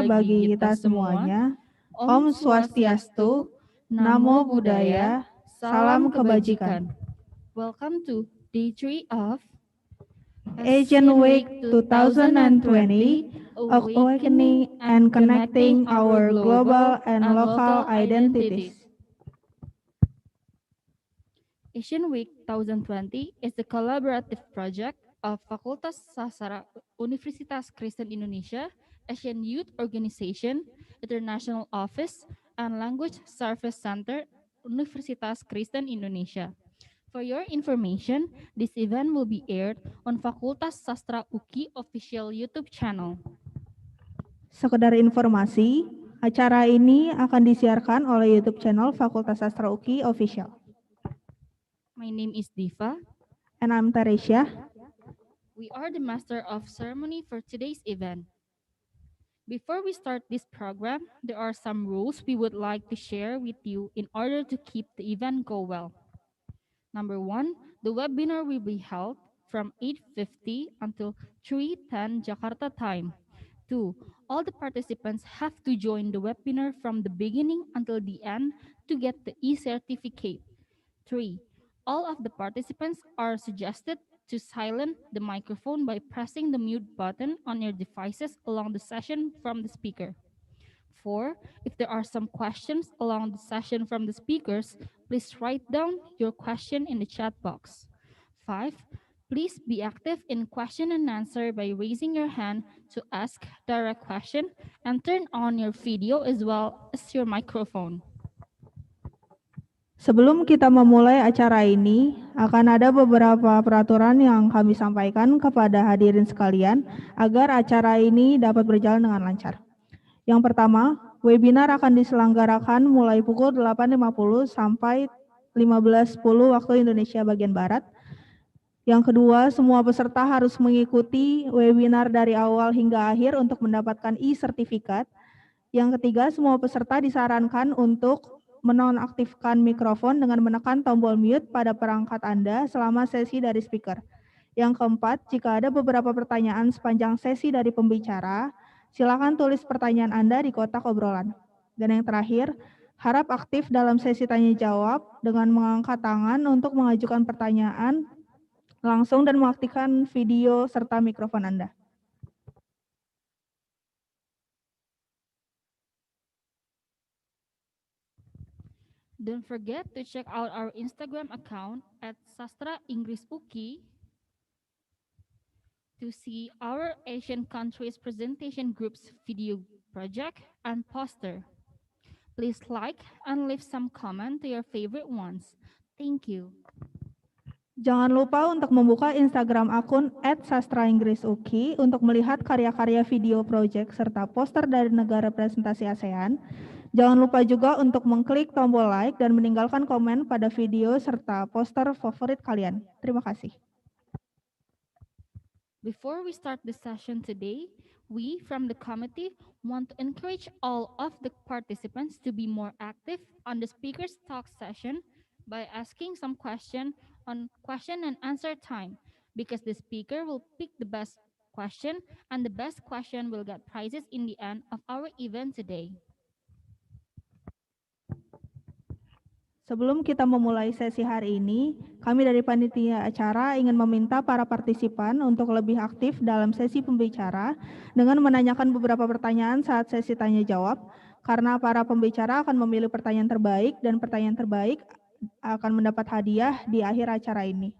bagi kita semuanya. Om Swastiastu, Namo Buddhaya, Salam Kebajikan. Welcome to Day 3 of Asian Week 2020, Awakening and Connecting Our Global and Local Identities. Asian Week 2020 is the collaborative project of Fakultas Sastra Universitas Kristen Indonesia, Asian Youth Organization, International Office, and Language Service Center, Universitas Kristen Indonesia. For your information, this event will be aired on Fakultas Sastra UKI official YouTube channel. Sekedar informasi, acara ini akan disiarkan oleh YouTube channel Fakultas Sastra UKI Official. My name is Diva. And I'm Teresia. We are the Master of Ceremony for today's event. Before we start this program, there are some rules we would like to share with you in order to keep the event go well. Number 1, the webinar will be held from 8:50 until 3:10 Jakarta time. 2, all the participants have to join the webinar from the beginning until the end to get the e-certificate. 3, all of the participants are suggested to silence the microphone by pressing the mute button on your devices along the session from the speaker. 4, if there are some questions along the session from the speakers, please write down your question in the chat box. 5, please be active in question and answer by raising your hand to ask direct question and turn on your video as well as your microphone. Sebelum kita memulai acara ini, akan ada beberapa peraturan yang kami sampaikan kepada hadirin sekalian agar acara ini dapat berjalan dengan lancar. Yang pertama, webinar akan diselenggarakan mulai pukul 8.50 sampai 15.10 waktu Indonesia bagian Barat. Yang kedua, semua peserta harus mengikuti webinar dari awal hingga akhir untuk mendapatkan e-sertifikat. Yang ketiga, semua peserta disarankan untuk menonaktifkan mikrofon dengan menekan tombol mute pada perangkat Anda selama sesi dari speaker. Yang keempat, jika ada beberapa pertanyaan sepanjang sesi dari pembicara, silakan tulis pertanyaan Anda di kotak obrolan. Dan yang terakhir, harap aktif dalam sesi tanya jawab dengan mengangkat tangan untuk mengajukan pertanyaan langsung dan mengaktifkan video serta mikrofon Anda. Don't forget to check out our Instagram account at Sastra Inggris UKI to see our Asian countries presentation group's video project and poster. Please like and leave some comment to your favorite ones. Thank you. Jangan lupa untuk membuka Instagram akun @sastrainggrisUKI untuk melihat karya-karya video project serta poster dari negara representasi ASEAN. Jangan lupa juga untuk mengklik tombol like dan meninggalkan komen pada video serta poster favorit kalian. Terima kasih. Before we start the session today, we from the committee want to encourage all of the participants to be more active on the speaker's talk session by asking some question on question and answer time, because the speaker will pick the best question and the best question will get prizes in the end of our event today. Sebelum kita memulai sesi hari ini, kami dari panitia acara ingin meminta para partisipan untuk lebih aktif dalam sesi pembicara dengan menanyakan beberapa pertanyaan saat sesi tanya jawab, karena para pembicara akan memilih pertanyaan terbaik dan pertanyaan terbaik akan mendapat hadiah di akhir acara ini.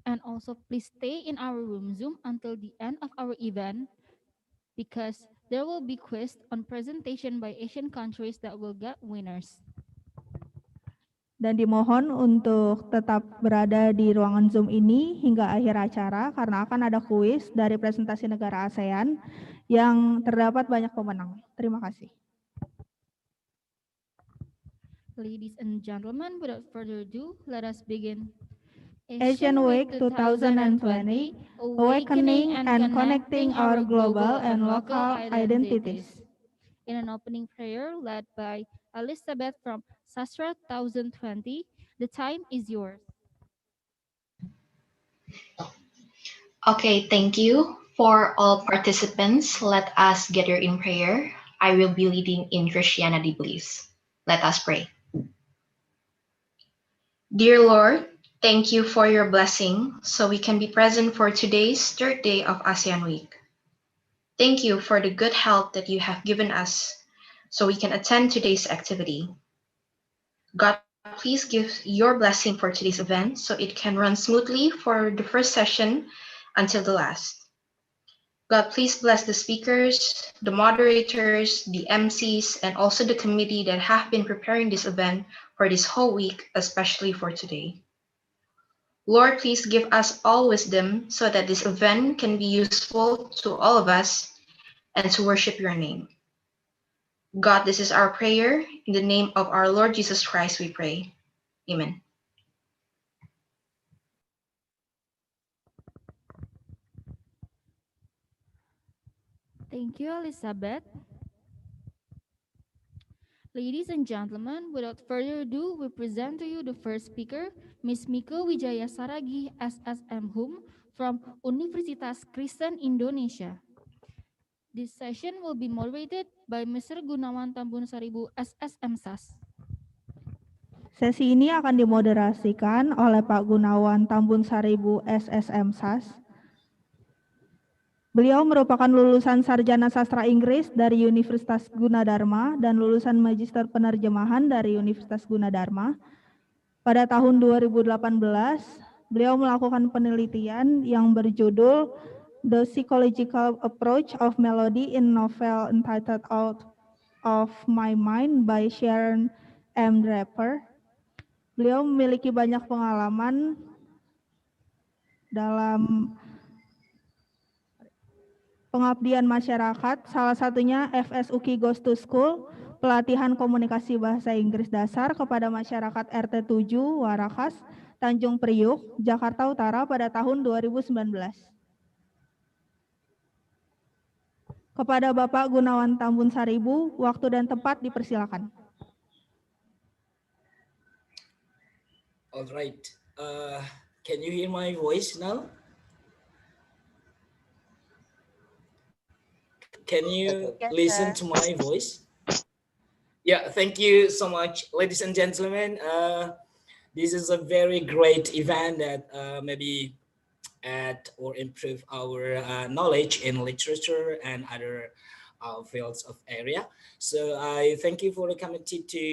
And also please stay in our room Zoom until the end of our event, because there will be quiz on presentation by Asian countries that will get winners. Dan dimohon untuk tetap berada di ruangan Zoom ini hingga akhir acara karena akan ada kuis dari presentasi negara ASEAN yang terdapat banyak pemenang. Terima kasih. Ladies and gentlemen, without further ado, let us begin. Asian Week 2020, Awakening and Connecting Our Global and Local Identities. In an opening prayer led by Elizabeth from Sastra 2020, the time is yours. Okay, thank you. For all participants, let us gather in prayer. I will be leading in Christianity beliefs. Let us pray. Dear Lord, thank you for your blessing so we can be present for today's third day of ASEAN Week. Thank you for the good health that you have given us so we can attend today's activity. God, please give your blessing for today's event so it can run smoothly for the first session until the last. God, please bless the speakers, the moderators, the MCs, and also the committee that have been preparing this event for this whole week, especially for today. Lord, please give us all wisdom so that this event can be useful to all of us and to worship your name. God, this is our prayer. In the name of our Lord Jesus Christ, we pray. Amen. Thank you, Elizabeth. Ladies and gentlemen, without further ado, we present to you the first speaker, Ms. Mika Wijaya Saragi, SSM Hum from Universitas Kristen Indonesia. This session will be moderated by Mr. Gunawan Tambun Saribu, SSM SAS. Sesi ini akan dimoderasikan oleh Pak Gunawan Tambun Saribu, SSM SAS. Beliau merupakan lulusan Sarjana Sastra Inggris dari Universitas Gunadarma dan lulusan Magister Penerjemahan dari Universitas Gunadarma. Pada tahun 2018, beliau melakukan penelitian yang berjudul The Psychological Approach of Melody in Novel entitled Out of My Mind by Sharon M. Draper. Beliau memiliki banyak pengalaman dalam pengabdian masyarakat, salah satunya FSUK Goes to School, pelatihan komunikasi bahasa Inggris dasar kepada masyarakat RT 7 Warakas, Tanjung Priuk, Jakarta Utara pada tahun 2019. Kepada Bapak Gunawan Tambun Saribu, waktu dan tempat dipersilakan. All right. Can you hear my voice now? Can you listen to my voice? Yeah, thank you so much, ladies and gentlemen. This is a very great event that maybe add or improve our knowledge in literature and other fields of area. So I thank you for the committee to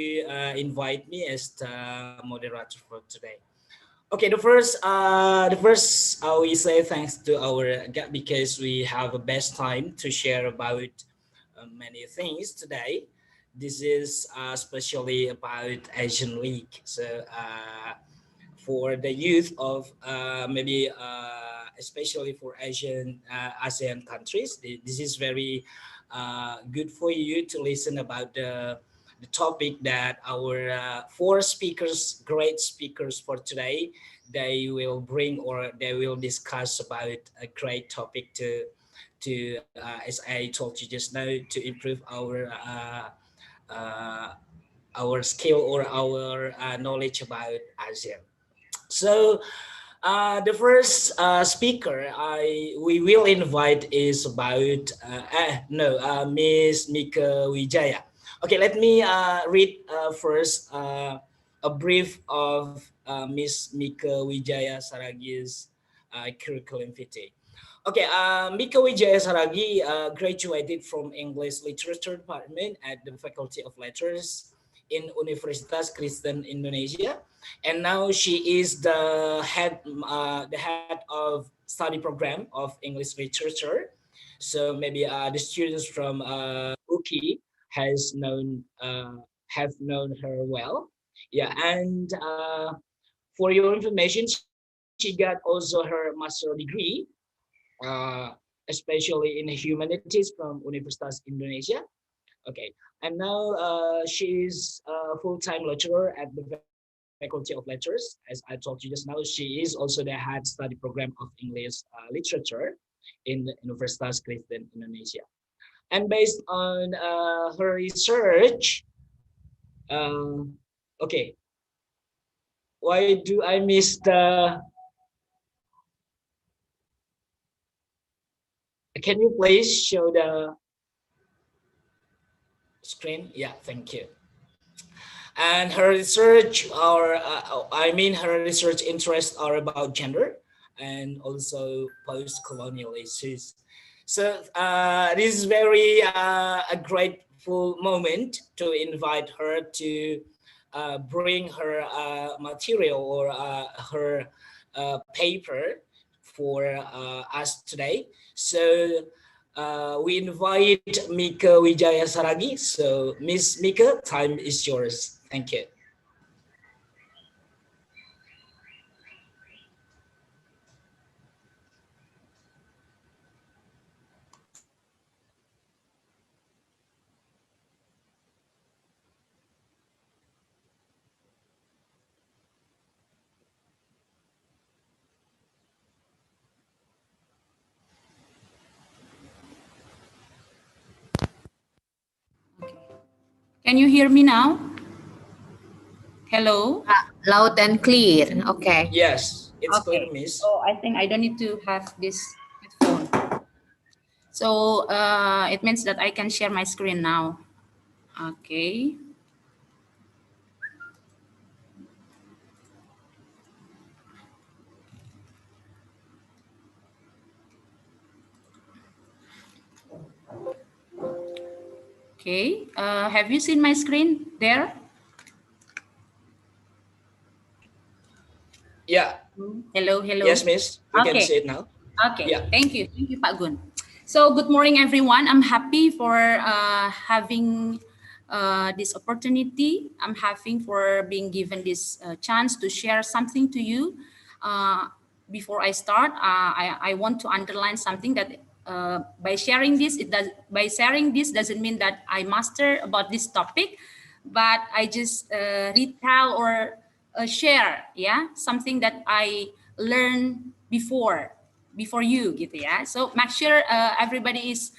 invite me as the moderator for today. Okay, the first we say thanks to our God because we have a best time to share about many things today. This is especially about Asian Week. So for the youth of maybe especially for ASEAN countries, this is very good for you to listen about the topic that our four speakers, great speakers for today, they will bring or they will discuss about a great topic to as I told you just now, to improve uh, our skill or our knowledge about ASEAN. So the first speaker we will invite is about Miss Mika Wijaya. Okay, let me read first a brief of Miss Mika Wijaya Saragi's curriculum vitae. Okay, Mika Wijaya Saragi graduated from English Literature Department at the Faculty of Letters in Universitas Kristen Indonesia, and now she is the head of study program of English Literature. So maybe the students from UKI have known her well. Yeah, and for your information, she got also her master degree, especially in humanities from Universitas Indonesia. Okay, and now she is a full-time lecturer at the Faculty of Letters. As I told you just now, she is also the head study program of English literature in Universitas Kristen Indonesia. And based on her research, okay, why do I miss the? Can you please show the screen? Yeah, thank you. And her research her research interests are about gender and also post-colonial issues. So this is very a grateful moment to invite her to bring her material or her paper for us today. So we invite Mika Wijaya Saragi. So Miss Mika, time is yours. Thank you. Can you hear me now? Hello? Loud and clear. Okay. Yes, it's Okay. clear, Miss. So I think I don't need to have this headphone. So it means that I can share my screen now. Okay. Okay. Have you seen my screen there? Yeah. Hello, hello. Yes, Miss. We can Okay. see it now. Okay. Yeah. Thank you, Pak Gun. So good morning, everyone. I'm happy for having this opportunity. I'm happy for being given this chance to share something to you. Before I start, I want to underline something that by sharing this, doesn't mean that I master about this topic, but I just retell or share, something that I learned before you gitu ya. So make sure everybody is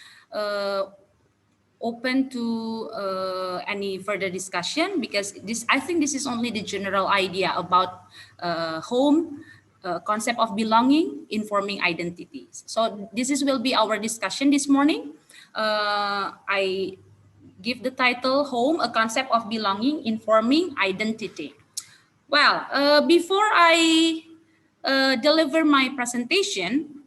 open to any further discussion, because I think this is only the general idea about home, concept of belonging, informing identities. So will be our discussion this morning. I give the title Home, a Concept of Belonging, Informing Identity. Well, before I deliver my presentation,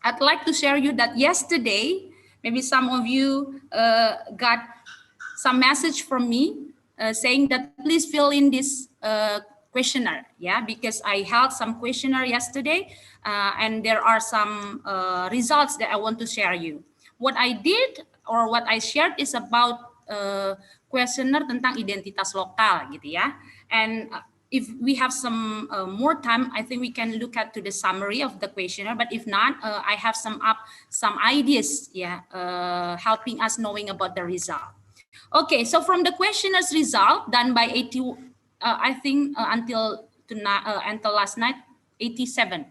I'd like to share you that yesterday, maybe some of you got some message from me saying that please fill in this questionnaire, because I held some questionnaire yesterday, and there are some results that I want to share you. What I did or what I shared is about questionnaire tentang identitas lokal gitu ya, and if we have some more time, I think we can look at to the summary of the questionnaire. But if not, I have some ideas, helping us knowing about the result. Okay, so from the questionnaires result done by 80, I think until last night, 87.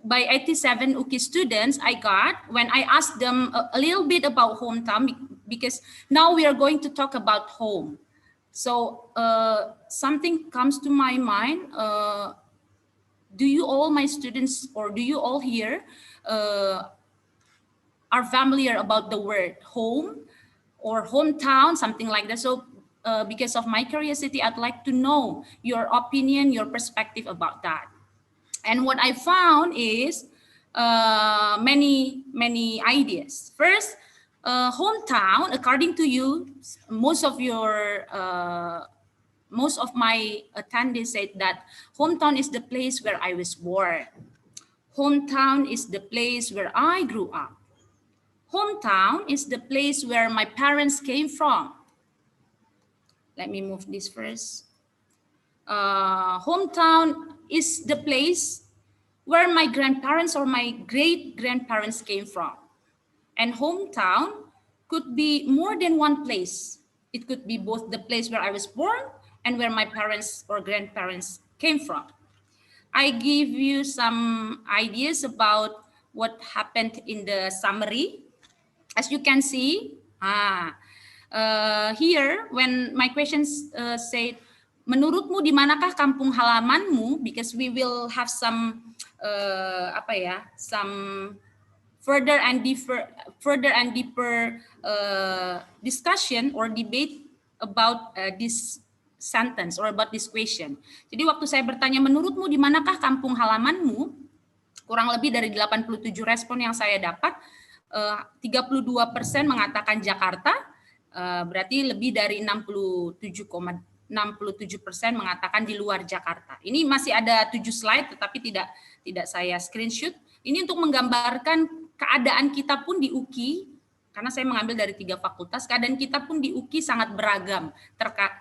By 87 UKI students I got when I asked them a little bit about hometown, because now we are going to talk about home. So something comes to my mind. Do you all, my students, or do you all here are familiar about the word home or hometown, something like that? So because of my curiosity, I'd like to know your opinion, your perspective about that. And what I found is many ideas. First, hometown, according to you, most of my attendees said that hometown is the place where I was born. Hometown is the place where I grew up. Hometown is the place where my parents came from. Let me move this first. Hometown is the place where my grandparents or my great-grandparents came from. And hometown could be more than one place. It could be both the place where I was born and where my parents or grandparents came from. I give you some ideas about what happened in the summary. As you can see, here when my questions said, menurutmu di manakah kampung halamanmu? Because we will have some some further and deeper discussion or debate about this sentence or about this question. Jadi waktu saya bertanya, menurutmu di manakah kampung halamanmu? Kurang lebih dari 87 respon yang saya dapat, 32% mengatakan Jakarta, berarti lebih dari 67% mengatakan di luar Jakarta. Ini masih ada 7 slide, tetapi tidak saya screenshot. Ini untuk menggambarkan keadaan kita pun di UKI, karena saya mengambil dari 3 fakultas, keadaan kita pun di UKI sangat beragam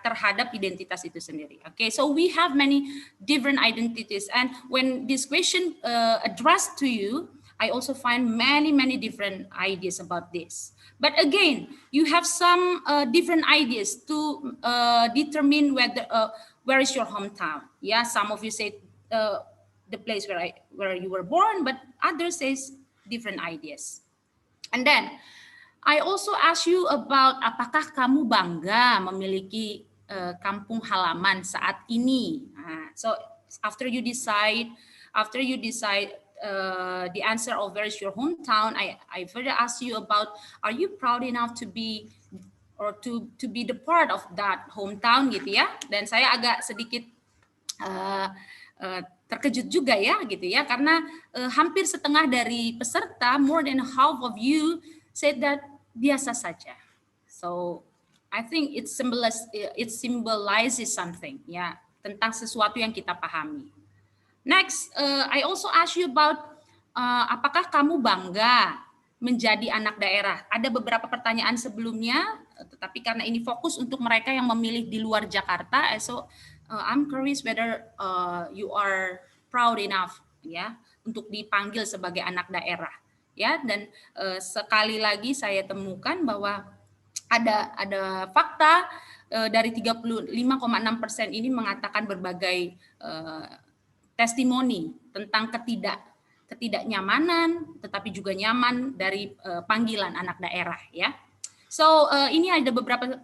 terhadap identitas itu sendiri. Okay, so we have many different identities, and when this question addressed to you, I also find many different ideas about this. But again, you have some different ideas to determine where is your hometown. Yeah, some of you say the place where you were born, but others says different ideas. And then I also ask you about apakah kamu bangga memiliki kampung halaman saat ini. So after you decide the answer of where is your hometown, I further ask you about, are you proud enough to be or to be the part of that hometown gitu ya. Dan saya agak sedikit terkejut juga ya gitu ya, karena hampir setengah dari peserta, more than half of you said that biasa saja. So I think it symbolizes something ya, tentang sesuatu yang kita pahami. Next, I also ask you about apakah kamu bangga menjadi anak daerah. Ada beberapa pertanyaan sebelumnya, tetapi karena ini fokus untuk mereka yang memilih di luar Jakarta, so I'm curious whether you are proud enough ya untuk dipanggil sebagai anak daerah ya. Dan sekali lagi saya temukan bahwa ada fakta dari 35,6% ini mengatakan berbagai testimoni tentang ketidaknyamanan, tetapi juga nyaman dari panggilan anak daerah ya. So ini ada beberapa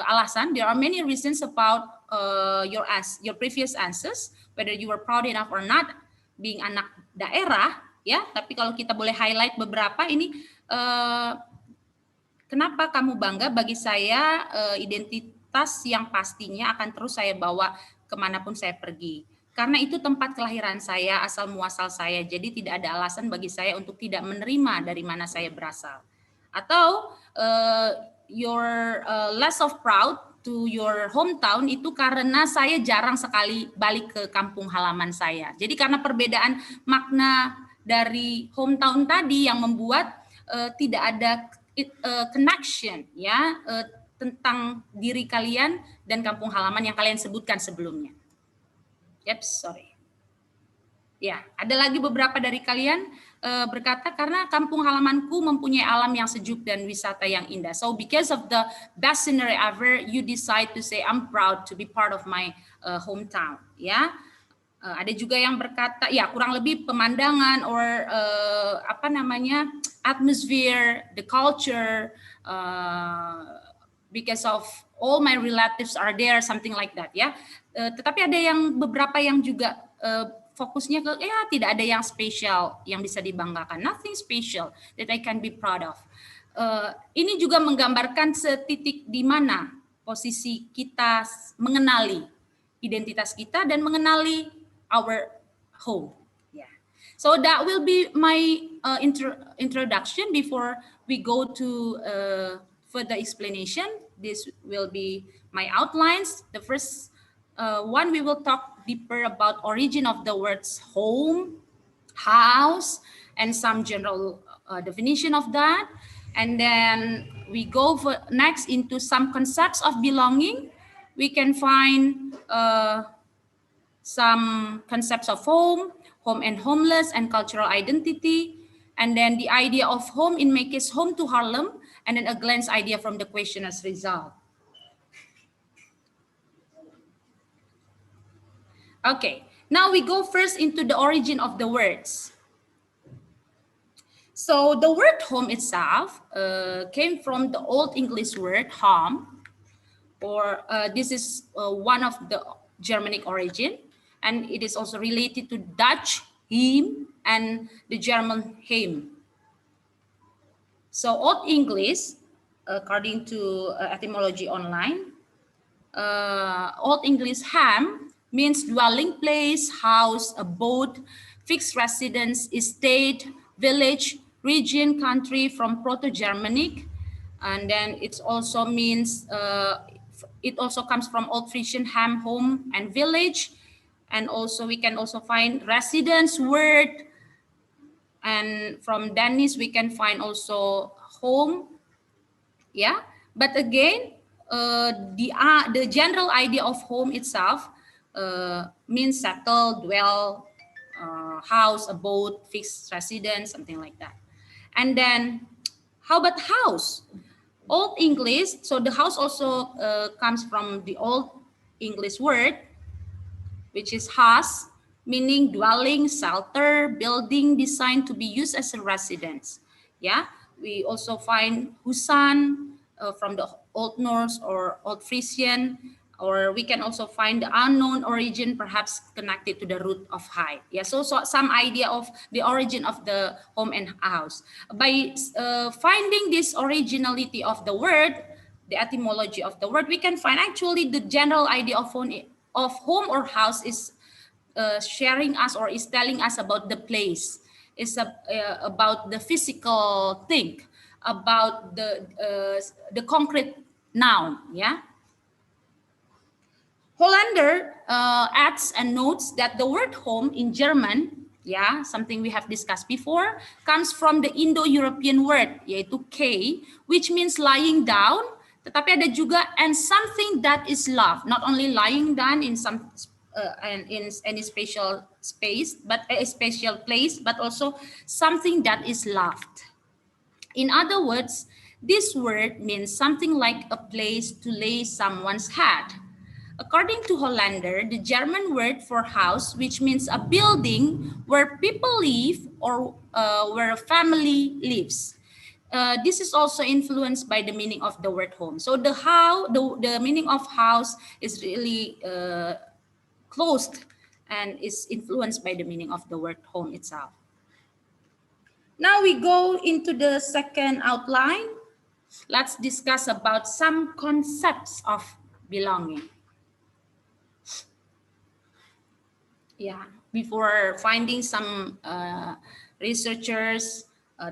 alasan. There are many reasons about your previous answers, whether you were proud enough or not being anak daerah ya. Tapi kalau kita boleh highlight beberapa ini, kenapa kamu bangga? Bagi saya identitas yang pastinya akan terus saya bawa kemanapun saya pergi. Karena itu tempat kelahiran saya, asal muasal saya. Jadi tidak ada alasan bagi saya untuk tidak menerima dari mana saya berasal. Atau you're less of proud to your hometown itu karena saya jarang sekali balik ke kampung halaman saya. Jadi karena perbedaan makna dari hometown tadi yang membuat tidak ada connection ya tentang diri kalian dan kampung halaman yang kalian sebutkan sebelumnya. Yep, sorry. Ya, ada lagi beberapa dari kalian berkata karena kampung halamanku mempunyai alam yang sejuk dan wisata yang indah. So because of the best scenery ever, you decide to say I'm proud to be part of my hometown. Ya, ada juga yang berkata ya kurang lebih pemandangan or atmosphere, the culture, because of all my relatives are there, something like that ya. Tetapi ada yang beberapa yang juga fokusnya ke ya tidak ada yang spesial yang bisa dibanggakan, nothing special that I can be proud of. Ini juga menggambarkan setitik di mana posisi kita mengenali identitas kita dan mengenali our home. Yeah. So that will be my introduction before we go to further explanation. This will be my outlines. The first one, we will talk deeper about origin of the words home, house, and some general definition of that. And then we go next into some concepts of belonging. We can find some concepts of home and homeless, and cultural identity. And then the idea of home in my case, home to Harlem, and then a glance idea from the questioner's result. Okay, now we go first into the origin of the words. So the word home itself came from the Old English word home, or this is one of the Germanic origin, and it is also related to Dutch heem, and the German Heim. So Old English, according to etymology online, Old English ham means dwelling place, house, abode, fixed residence, estate, village, region, country from Proto-Germanic. And then it also means, it also comes from Old Frisian ham, home and village. And also we can also find residence word. And from Danish, we can find also home. Yeah, but again, the general idea of home itself means settle, dwell, house, abode, fixed residence, something like that. And then, how about house? Old English. So the house also comes from the Old English word, which is has, meaning dwelling, shelter, building designed to be used as a residence. Yeah, we also find husan from the Old Norse or Old Frisian, or we can also find the unknown origin, perhaps connected to the root of hide. Yeah, so some idea of the origin of the home and house. By finding this originality of the word, the etymology of the word, we can find actually the general idea of home or house is sharing us or is telling us about the place. It's about the physical thing, about the concrete noun. Yeah. Hollander adds and notes that the word home in German, yeah, something we have discussed before, comes from the Indo-European word, yaitu K, which means lying down, tetapi ada juga and something that is loved, not only lying down in some and in any special space, but a special place, but also something that is loved. In other words, this word means something like a place to lay someone's head. According to Hollander, the German word for house, which means a building where people live or where a family lives. This is also influenced by the meaning of the word home. So the meaning of house is really closed and is influenced by the meaning of the word home itself. Now we go into the second outline. Let's discuss about some concepts of belonging. Yeah, before finding some researchers,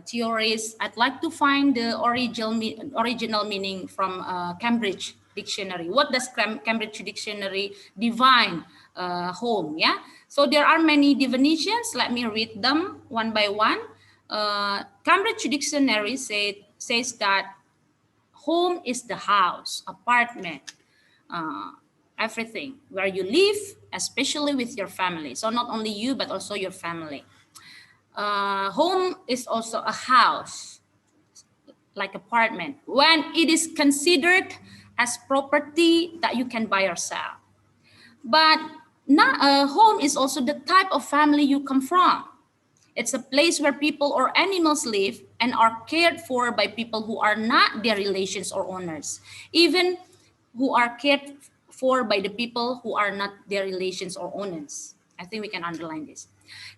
theories, I'd like to find the original meaning from Cambridge Dictionary. What does Cambridge Dictionary define home? Yeah, so there are many definitions. Let me read them one by one. Cambridge Dictionary says that home is the house, apartment, everything where you live, especially with your family. So not only you, but also your family. Home is also a house, like apartment, when it is considered as property that you can buy yourself. But not, home is also the type of family you come from. It's a place where people or animals live and are cared for by people who are not their relations or owners, even who are cared for by the people who are not their relations or owners. I think we can underline this.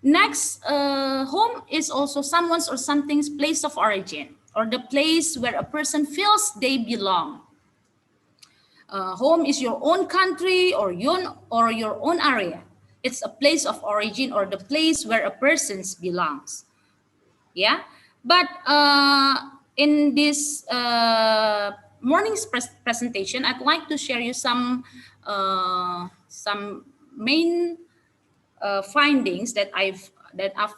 Next, home is also someone's or something's place of origin, or the place where a person feels they belong. Home is your own country or your own area. It's a place of origin or the place where a person belongs. Yeah, but in this morning's presentation, I'd like to share you some main findings that I've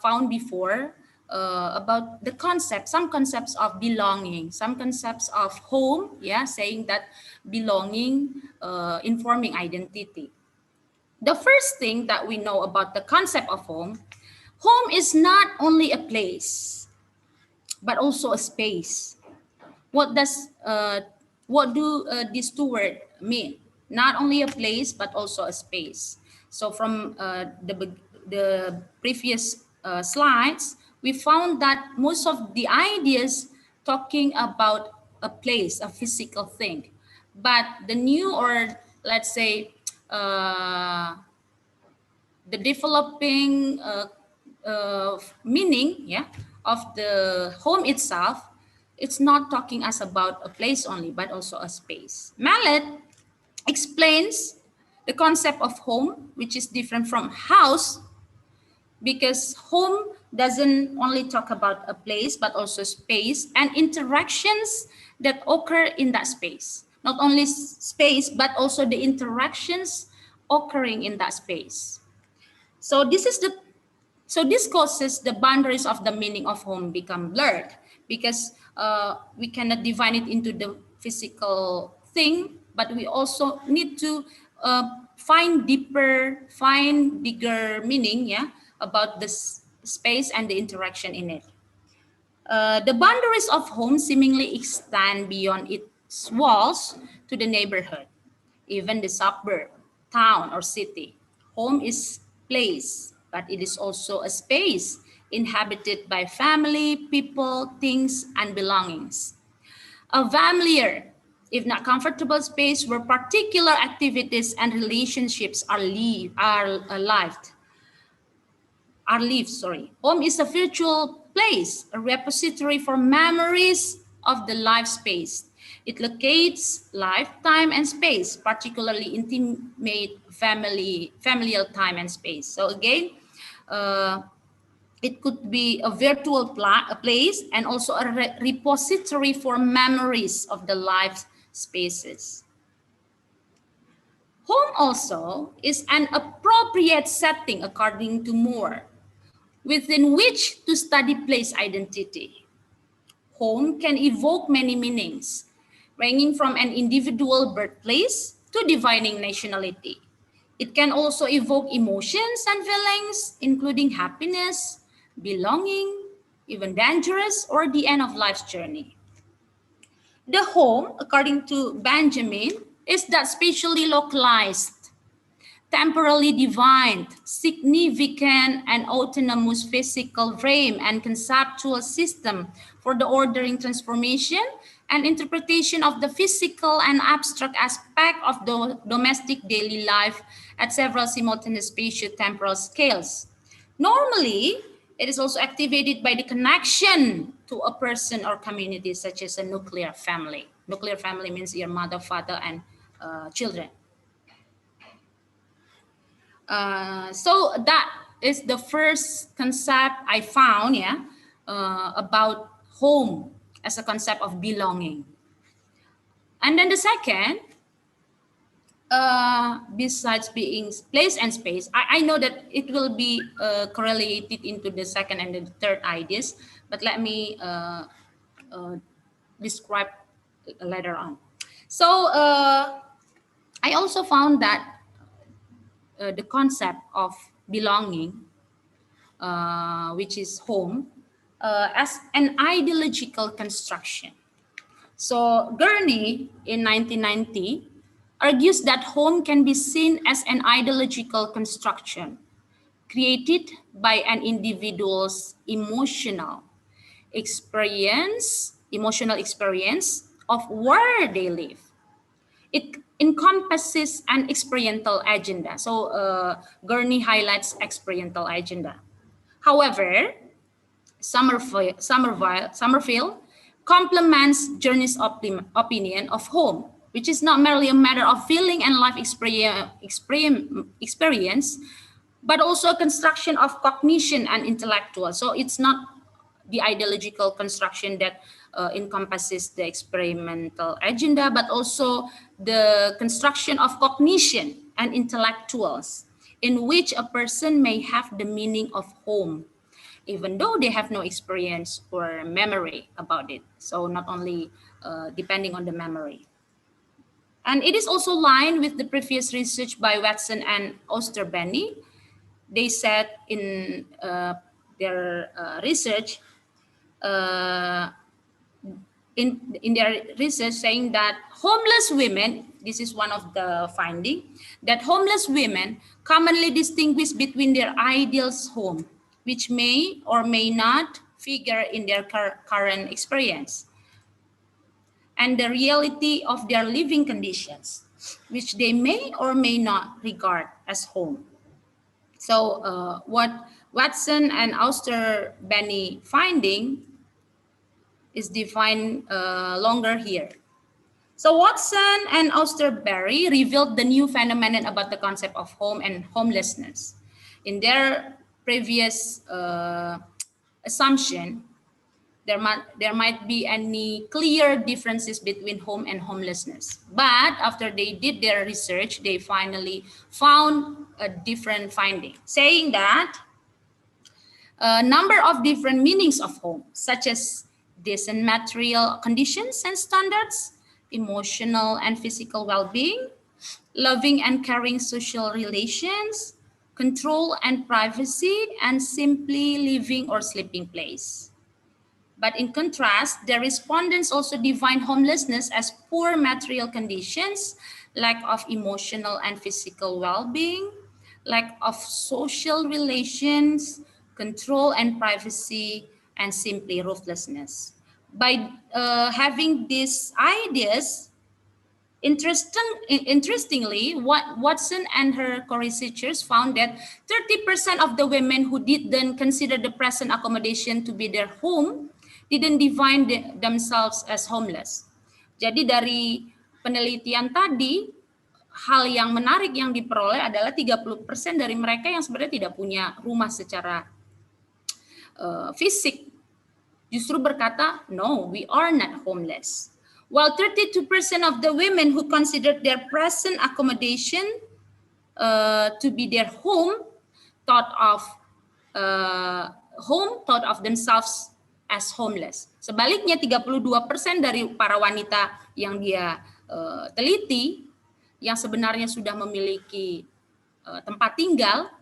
found before about the concept, some concepts of belonging, some concepts of home. Yeah, saying that belonging, informing identity. The first thing that we know about the concept of home is not only a place, but also a space. What do these two words mean? Not only a place, but also a space. So from the previous slides, we found that most of the ideas talking about a place, a physical thing. But the new, or let's say, the developing meaning, of the home itself, it's not talking us about a place only, but also a space. Mallet explains the concept of home, which is different from house, because home doesn't only talk about a place, but also space and interactions that occur in that space. Not only space, but also the interactions occurring in that space. So this causes the boundaries of the meaning of home become blurred, because we cannot divide it into the physical thing, but we also need to find bigger meaning, about this space and the interaction in it. The boundaries of home seemingly extend beyond its walls to the neighborhood, even the suburb, town, or city. Home is place, but it is also a space inhabited by family, people, things, and belongings. A familiar, if not comfortable space where particular activities and relationships are lived. Home is a virtual place, a repository for memories of the life space. It locates life, time, and space, particularly intimate familial time and space. So again, it could be a virtual place and also a repository for memories of the life spaces. Home also is an appropriate setting, according to Moore, within which to study place identity. Home can evoke many meanings, ranging from an individual birthplace to defining nationality. It can also evoke emotions and feelings, including happiness, belonging, even dangerous, or the end of life's journey. The home, according to Benjamin, is that spatially localized, temporally defined, significant, and autonomous physical frame and conceptual system for the ordering, transformation, and interpretation of the physical and abstract aspect of the domestic daily life at several simultaneous spatio-temporal scales. Normally, it is also activated by the connection to a person or community, such as a nuclear family. Nuclear family means your mother, father, and children. So that is the first concept I found, about home as a concept of belonging. And then the second, besides being place and space, I know that it will be correlated into the second and the third ideas, but let me describe later on. So I also found that the concept of belonging, which is home, as an ideological construction. So Gurney in 1990 argues that home can be seen as an ideological construction created by an individual's emotional experience of where they live. It encompasses an experiential agenda. So Gurney highlights experiential agenda. However, Summerfield complements Journey's opinion of home, which is not merely a matter of feeling and life experience, but also a construction of cognition and intellectual. So it's not the ideological construction that encompasses the experimental agenda, but also the construction of cognition and intellectuals, in which a person may have the meaning of home, even though they have no experience or memory about it. So not only depending on the memory. And it is also aligned with the previous research by Watson and Osterbeny. They said in their research, in their research saying that homeless women, this is one of the findings, that homeless women commonly distinguish between their ideal home, which may or may not figure in their current experience, and the reality of their living conditions, which they may or may not regard as home. So what Watson and Auster-Benny finding is defined longer here. So Watson and Auster-Berry revealed the new phenomenon about the concept of home and homelessness. In their previous assumption, there might be any clear differences between home and homelessness. But after they did their research, they finally found a different finding, saying that a number of different meanings of home, such as decent material conditions and standards, emotional and physical well-being, loving and caring social relations, control and privacy, and simply living or sleeping place. But in contrast, the respondents also define homelessness as poor material conditions, lack of emotional and physical well-being, lack of social relations, control and privacy, and simply ruthlessness. By having these ideas, interestingly, Watson and her co-researchers found that 30% of the women who didn't consider the present accommodation to be their home didn't define themselves as homeless. Jadi dari penelitian tadi, hal yang menarik yang diperoleh adalah 30% dari mereka yang sebenarnya tidak punya rumah secara fisik justru berkata, no, we are not homeless. While 32% of the women who considered their present accommodation to be their home thought of themselves as homeless. Sebaliknya 32% dari para wanita yang dia teliti yang sebenarnya sudah memiliki tempat tinggal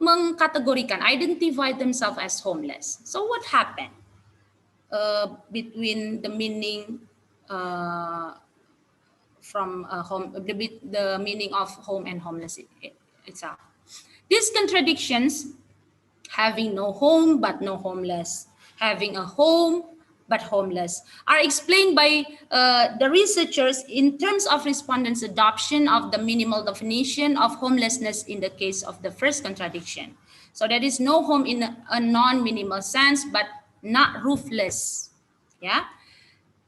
mengkategorikan, identify themselves as homeless. So what happened between the meaning from home, the meaning of home and homeless itself? These contradictions, having no home but no homeless, having a home but homeless, are explained by the researchers in terms of respondents' adoption of the minimal definition of homelessness in the case of the first contradiction. So there is no home in a non-minimal sense, but not roofless. Yeah.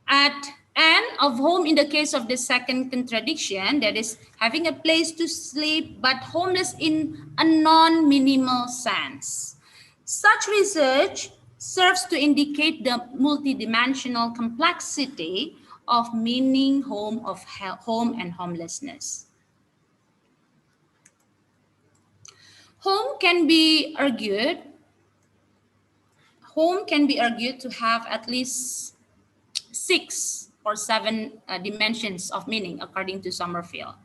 And of home in the case of the second contradiction, that is having a place to sleep, but homeless in a non-minimal sense. Such research serves to indicate the multidimensional complexity of meaning home and homelessness. Home can be argued to have at least 6 or 7 dimensions of meaning, according to Sommerfeld,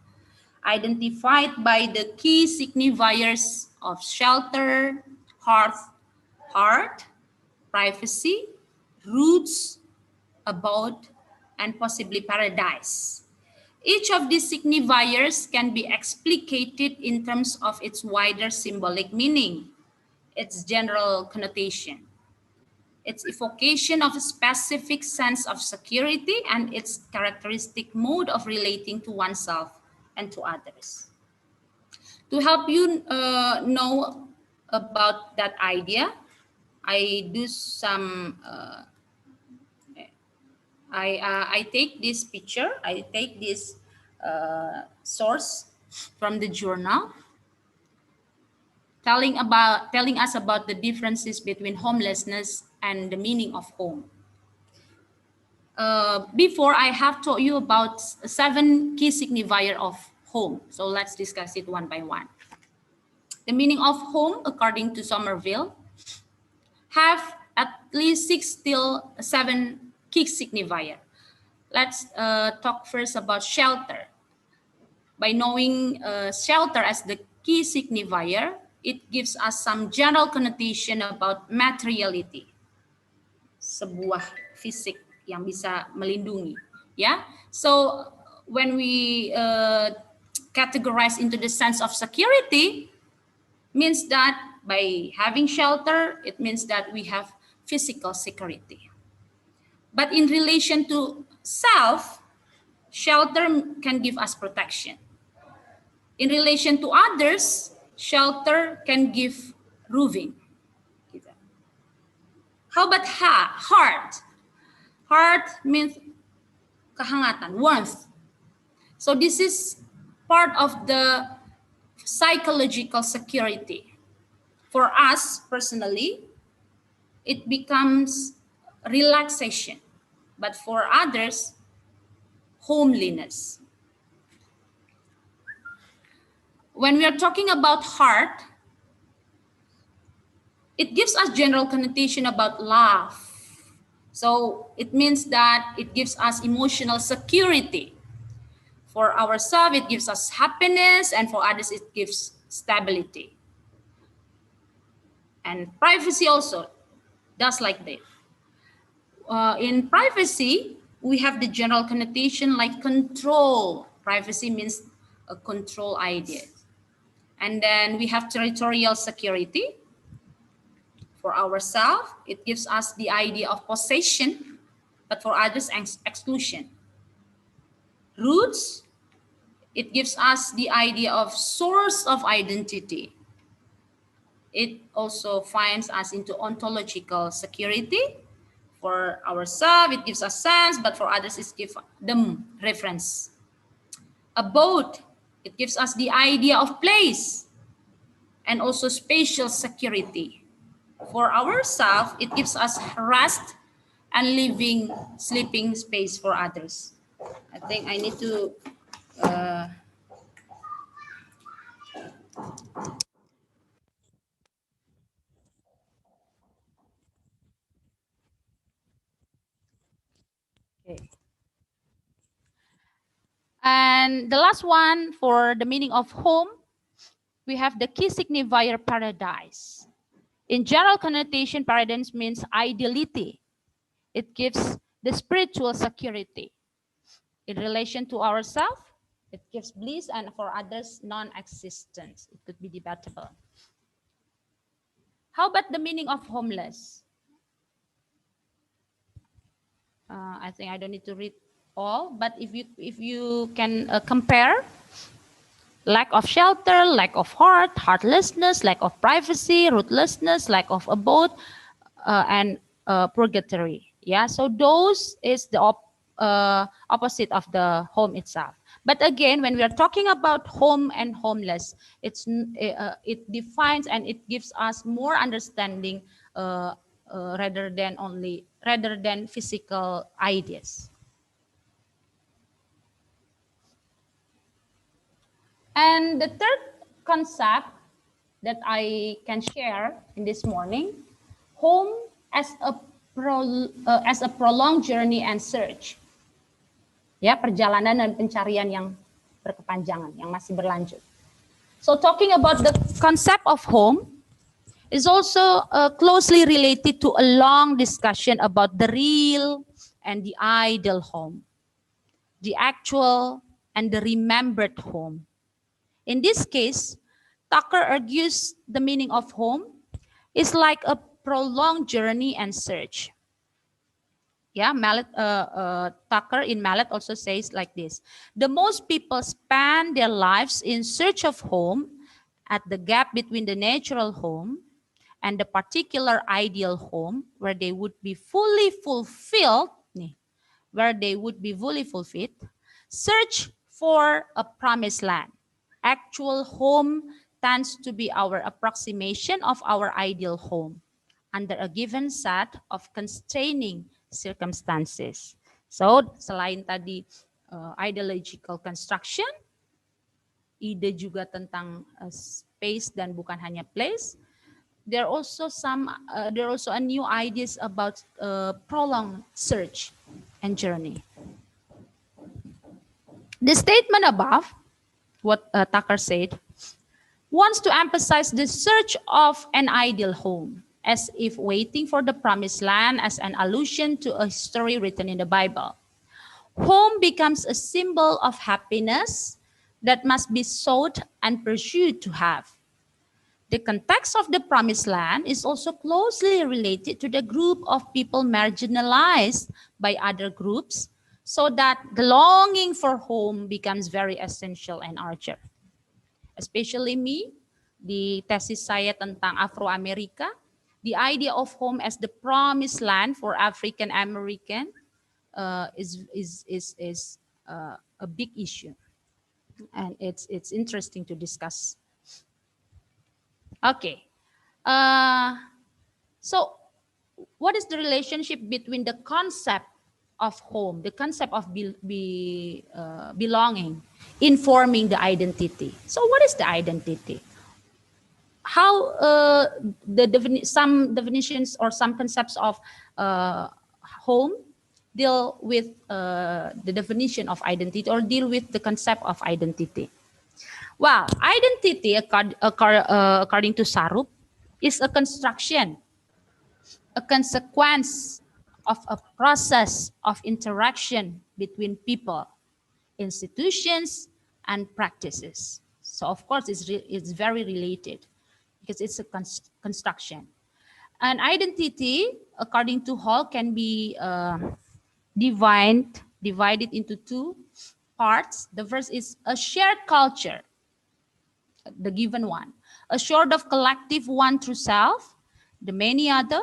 identified by the key signifiers of shelter, heart, privacy, roots, abode, and possibly paradise. Each of these signifiers can be explicated in terms of its wider symbolic meaning, its general connotation, its evocation of a specific sense of security, and its characteristic mode of relating to oneself and to others. To help you know about that idea, I do some, I take this picture, I take this source from the journal, telling us about the differences between homelessness and the meaning of home. Before, I have told you about 7 key signifiers of home. So let's discuss it one by one. The meaning of home, according to Somerville, have at least 6 till 7 key signifiers. Let's talk first about shelter. By knowing shelter as the key signifier, it gives us some general connotation about materiality. Sebuah fisik yang bisa melindungi. Yeah. So when we categorize into the sense of security, means that by having shelter, it means that we have physical security. But in relation to self, shelter can give us protection. In relation to others, shelter can give roofing. Gitu. How about heart? Heart means kehangatan, warmth. So this is part of the psychological security. For us personally, it becomes relaxation, but for others, homeliness. When we are talking about heart, it gives us general connotation about love. So it means that it gives us emotional security. For ourselves, it gives us happiness, and for others, it gives stability. And privacy also does like that. In privacy, we have the general connotation like control. Privacy means a control idea. And then we have territorial security. For ourselves, it gives us the idea of possession, but for others, exclusion. Roots, it gives us the idea of source of identity. It also finds us into ontological security. For ourselves, it gives us sense, but for others, it gives them reference. Abode, it gives us the idea of place and also spatial security. For ourselves, it gives us rest and sleeping space for others. I think I need to okay. And the last one for the meaning of home, we have the key signifier paradise. In general connotation, paradise means ideality. It gives the spiritual security. In relation to ourselves, it gives bliss, and for others, non-existence. It could be debatable. How about the meaning of homeless? I think I don't need to read all, but if you can compare lack of shelter, lack of heart, heartlessness, lack of privacy, rootlessness, lack of abode, and purgatory. Yeah, so those is the opposite of the home itself. But again, when we are talking about home and homeless, it defines and it gives us more understanding rather than physical ideas. And the third concept that I can share in this morning, home as a prolonged journey and search. Ya, perjalanan dan pencarian yang berkepanjangan, yang masih berlanjut. So talking about the concept of home is also closely related to a long discussion about the real and the ideal home, the actual and the remembered home. In this case, Tucker argues the meaning of home is like a prolonged journey and search. Yeah, Tucker in Mallet also says like this. The most people spend their lives in search of home at the gap between the natural home and the particular ideal home where they would be fully fulfilled, search for a promised land. Actual home tends to be our approximation of our ideal home under a given set of constraining circumstances. So, selain tadi ideological construction, ide juga tentang space dan bukan hanya place. There are also a new ideas about prolonged search and journey. The statement above, what Tucker said, wants to emphasize the search of an ideal home, as if waiting for the promised land as an allusion to a story written in the Bible. Home becomes a symbol of happiness that must be sought and pursued to have. The context of the promised land is also closely related to the group of people marginalized by other groups, so that the longing for home becomes very essential and urgent. Especially me, di tesis saya tentang Afro-Amerika, the idea of home as the promised land for African American is a big issue, and it's interesting to discuss. Okay, so what is the relationship between the concept of home, the concept of belonging, informing the identity? So what is the identity? How some definitions or some concepts of home deal with the definition of identity, or deal with the concept of identity. Well, identity, according to Sarup, is a construction, a consequence of a process of interaction between people, institutions, and practices. So of course, it's very related because it's a construction. An identity, according to Hall, can be divided into two parts. The first is a shared culture, the given one, a sort of collective one through self, the many other,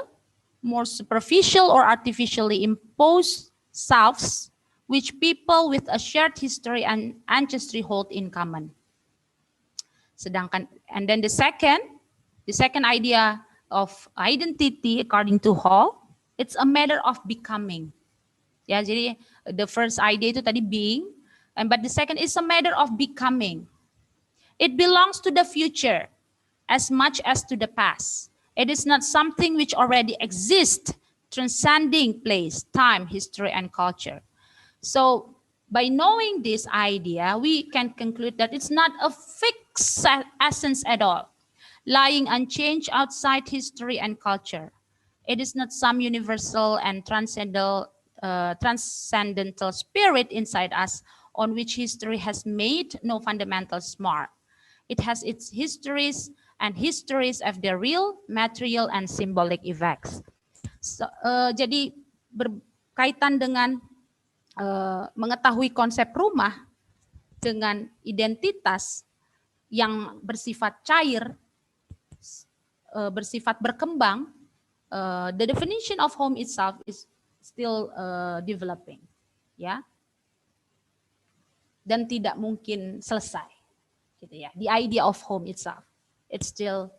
more superficial or artificially imposed selves, which people with a shared history and ancestry hold in common. Sedangkan, and then the second idea of identity, according to Hall, it's a matter of becoming. Ya, jadi the first idea itu tadi being, but the second is a matter of becoming. It belongs to the future as much as to the past. It is not something which already exists, transcending place, time, history, and culture. So by knowing this idea, we can conclude that it's not a fixed essence at all, lying unchanged outside history and culture. It is not some universal and transcendental spirit inside us on which history has made no fundamental mark. It has its histories and histories of the real, material, and symbolic effects. So, jadi berkaitan dengan mengetahui konsep rumah dengan identitas yang bersifat cair, bersifat berkembang, the definition of home itself is still developing, ya, dan tidak mungkin selesai, gitu ya. The idea of home itself, it's still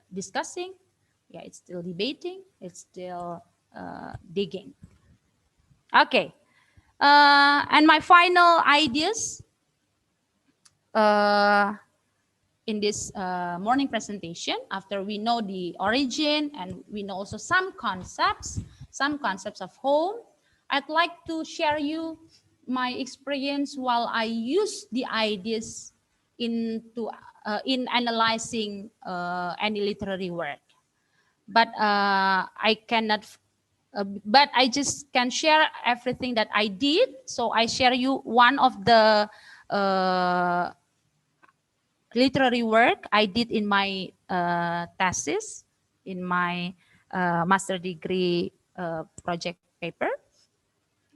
discussing, yeah, it's still debating, it's still digging. Okay, and my final ideas in this morning presentation, after we know the origin and we know also some concepts of home, I'd like to share you my experience while I use the ideas in analyzing any literary work. But I cannot. But I just can share everything that I did. So I share you one of the literary work I did in my thesis, in my master degree project paper.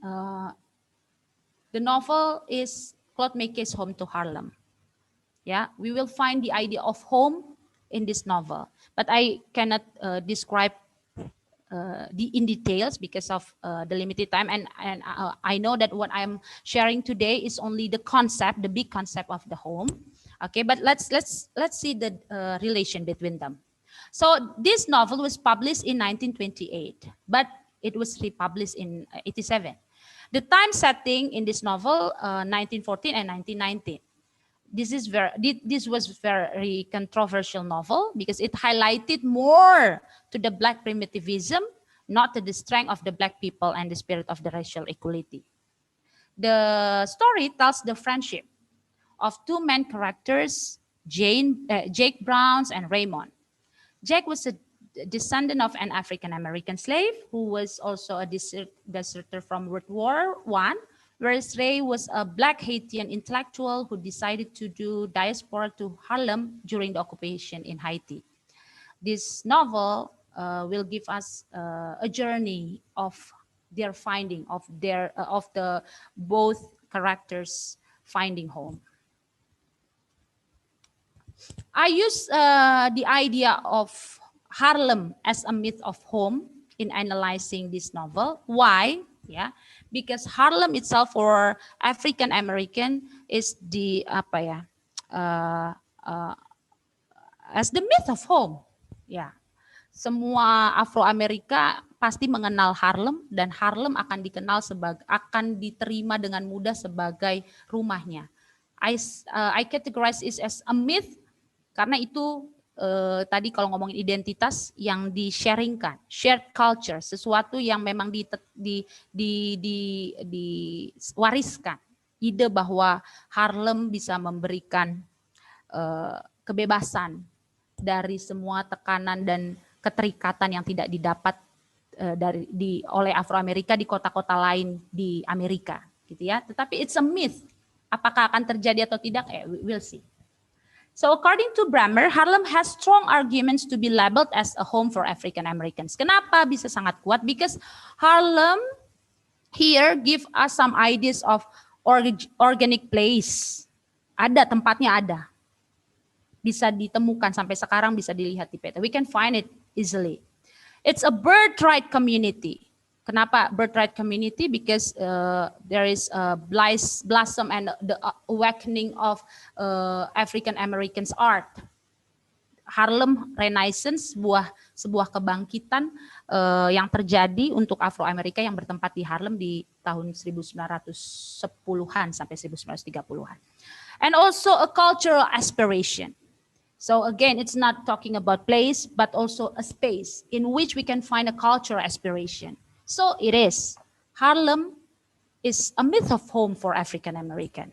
The novel is Claude McKay's Home to Harlem. Yeah, we will find the idea of home in this novel, but I cannot describe in details because of the limited time, and I know that what I'm sharing today is only the concept, the big concept of the home. Okay, but let's see the relation between them. So this novel was published in 1928, but it was republished in 87. The time setting in this novel, 1914 and 1919. This was very controversial novel because it highlighted more to the Black primitivism, not to the strength of the Black people and the spirit of the racial equality. The story tells the friendship of two main characters, Jake Browns and Raymond. Jake was a descendant of an African-American slave who was also a deserter from World War I, whereas Ray was a Black Haitian intellectual who decided to do diaspora to Harlem during the occupation in Haiti. This novel will give us a journey of their finding, of the both characters finding home. I use the idea of Harlem as a myth of home in analyzing this novel. Why? Yeah, because Harlem itself for African American is the apa ya, as the myth of home. Ya, semua Afro Amerika pasti mengenal Harlem dan Harlem akan dikenal sebagai akan diterima dengan mudah sebagai rumahnya. I categorize it as a myth karena itu tadi kalau ngomongin identitas yang di-sharingkan, shared culture, sesuatu yang memang diwariskan. Ide bahwa Harlem bisa memberikan kebebasan dari semua tekanan dan keterikatan yang tidak didapat oleh Afro Amerika di kota-kota lain di Amerika, gitu ya. Tetapi it's a myth. Apakah akan terjadi atau tidak? We'll see. So according to Brammer, Harlem has strong arguments to be labeled as a home for African Americans. Kenapa bisa sangat kuat? Because Harlem here give us some ideas of organic place. Ada, tempatnya ada. Bisa ditemukan sampai sekarang, bisa dilihat di peta. We can find it easily. It's a birthright community. Kenapa birthright community? Because there is a blossom and the awakening of African Americans art. Harlem Renaissance, sebuah kebangkitan yang terjadi untuk Afro Amerika yang bertempat di Harlem di tahun 1910-an sampai 1930-an. And also a cultural aspiration. So again, it's not talking about place, but also a space in which we can find a cultural aspiration. So it is. Harlem is a myth of home for African American.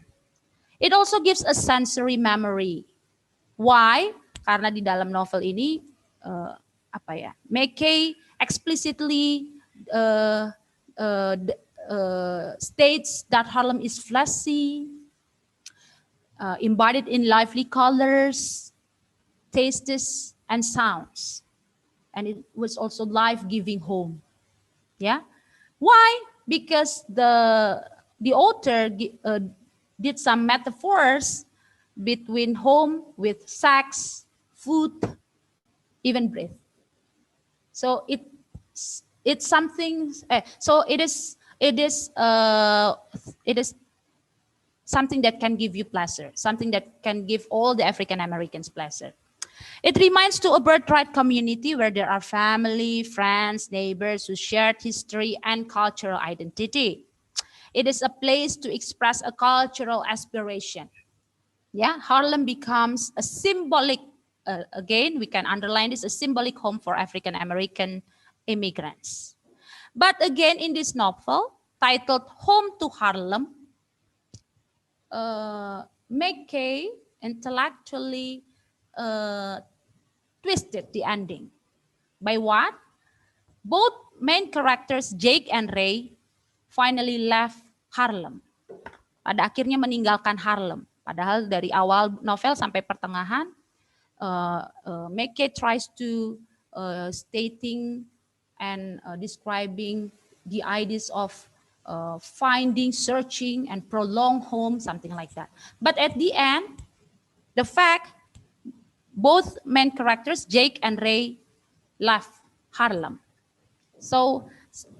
It also gives a sensory memory. Why? Karena di dalam novel ini McKay explicitly states that Harlem is flashy, embodied in lively colors, tastes, and sounds. And it was also life-giving home. Yeah, why? Because the author did some metaphors between home with sex, food, even breath. So it's something. So it is something that can give you pleasure, something that can give all the African Americans pleasure. It reminds to a birthright community where there are family, friends, neighbors who shared history and cultural identity. It is a place to express a cultural aspiration. Yeah, Harlem becomes a symbolic, again, we can underline this, a symbolic home for African American immigrants. But again, in this novel, titled Home to Harlem, McKay intellectually twisted the ending. By what? Both main characters, Jake and Ray, finally left Harlem. Pada akhirnya meninggalkan Harlem. Padahal dari awal novel sampai pertengahan, McKay tries to stating and describing the ideas of finding, searching, and prolonged home, something like that. But at the end, the fact both main characters, Jake and Ray, left Harlem. So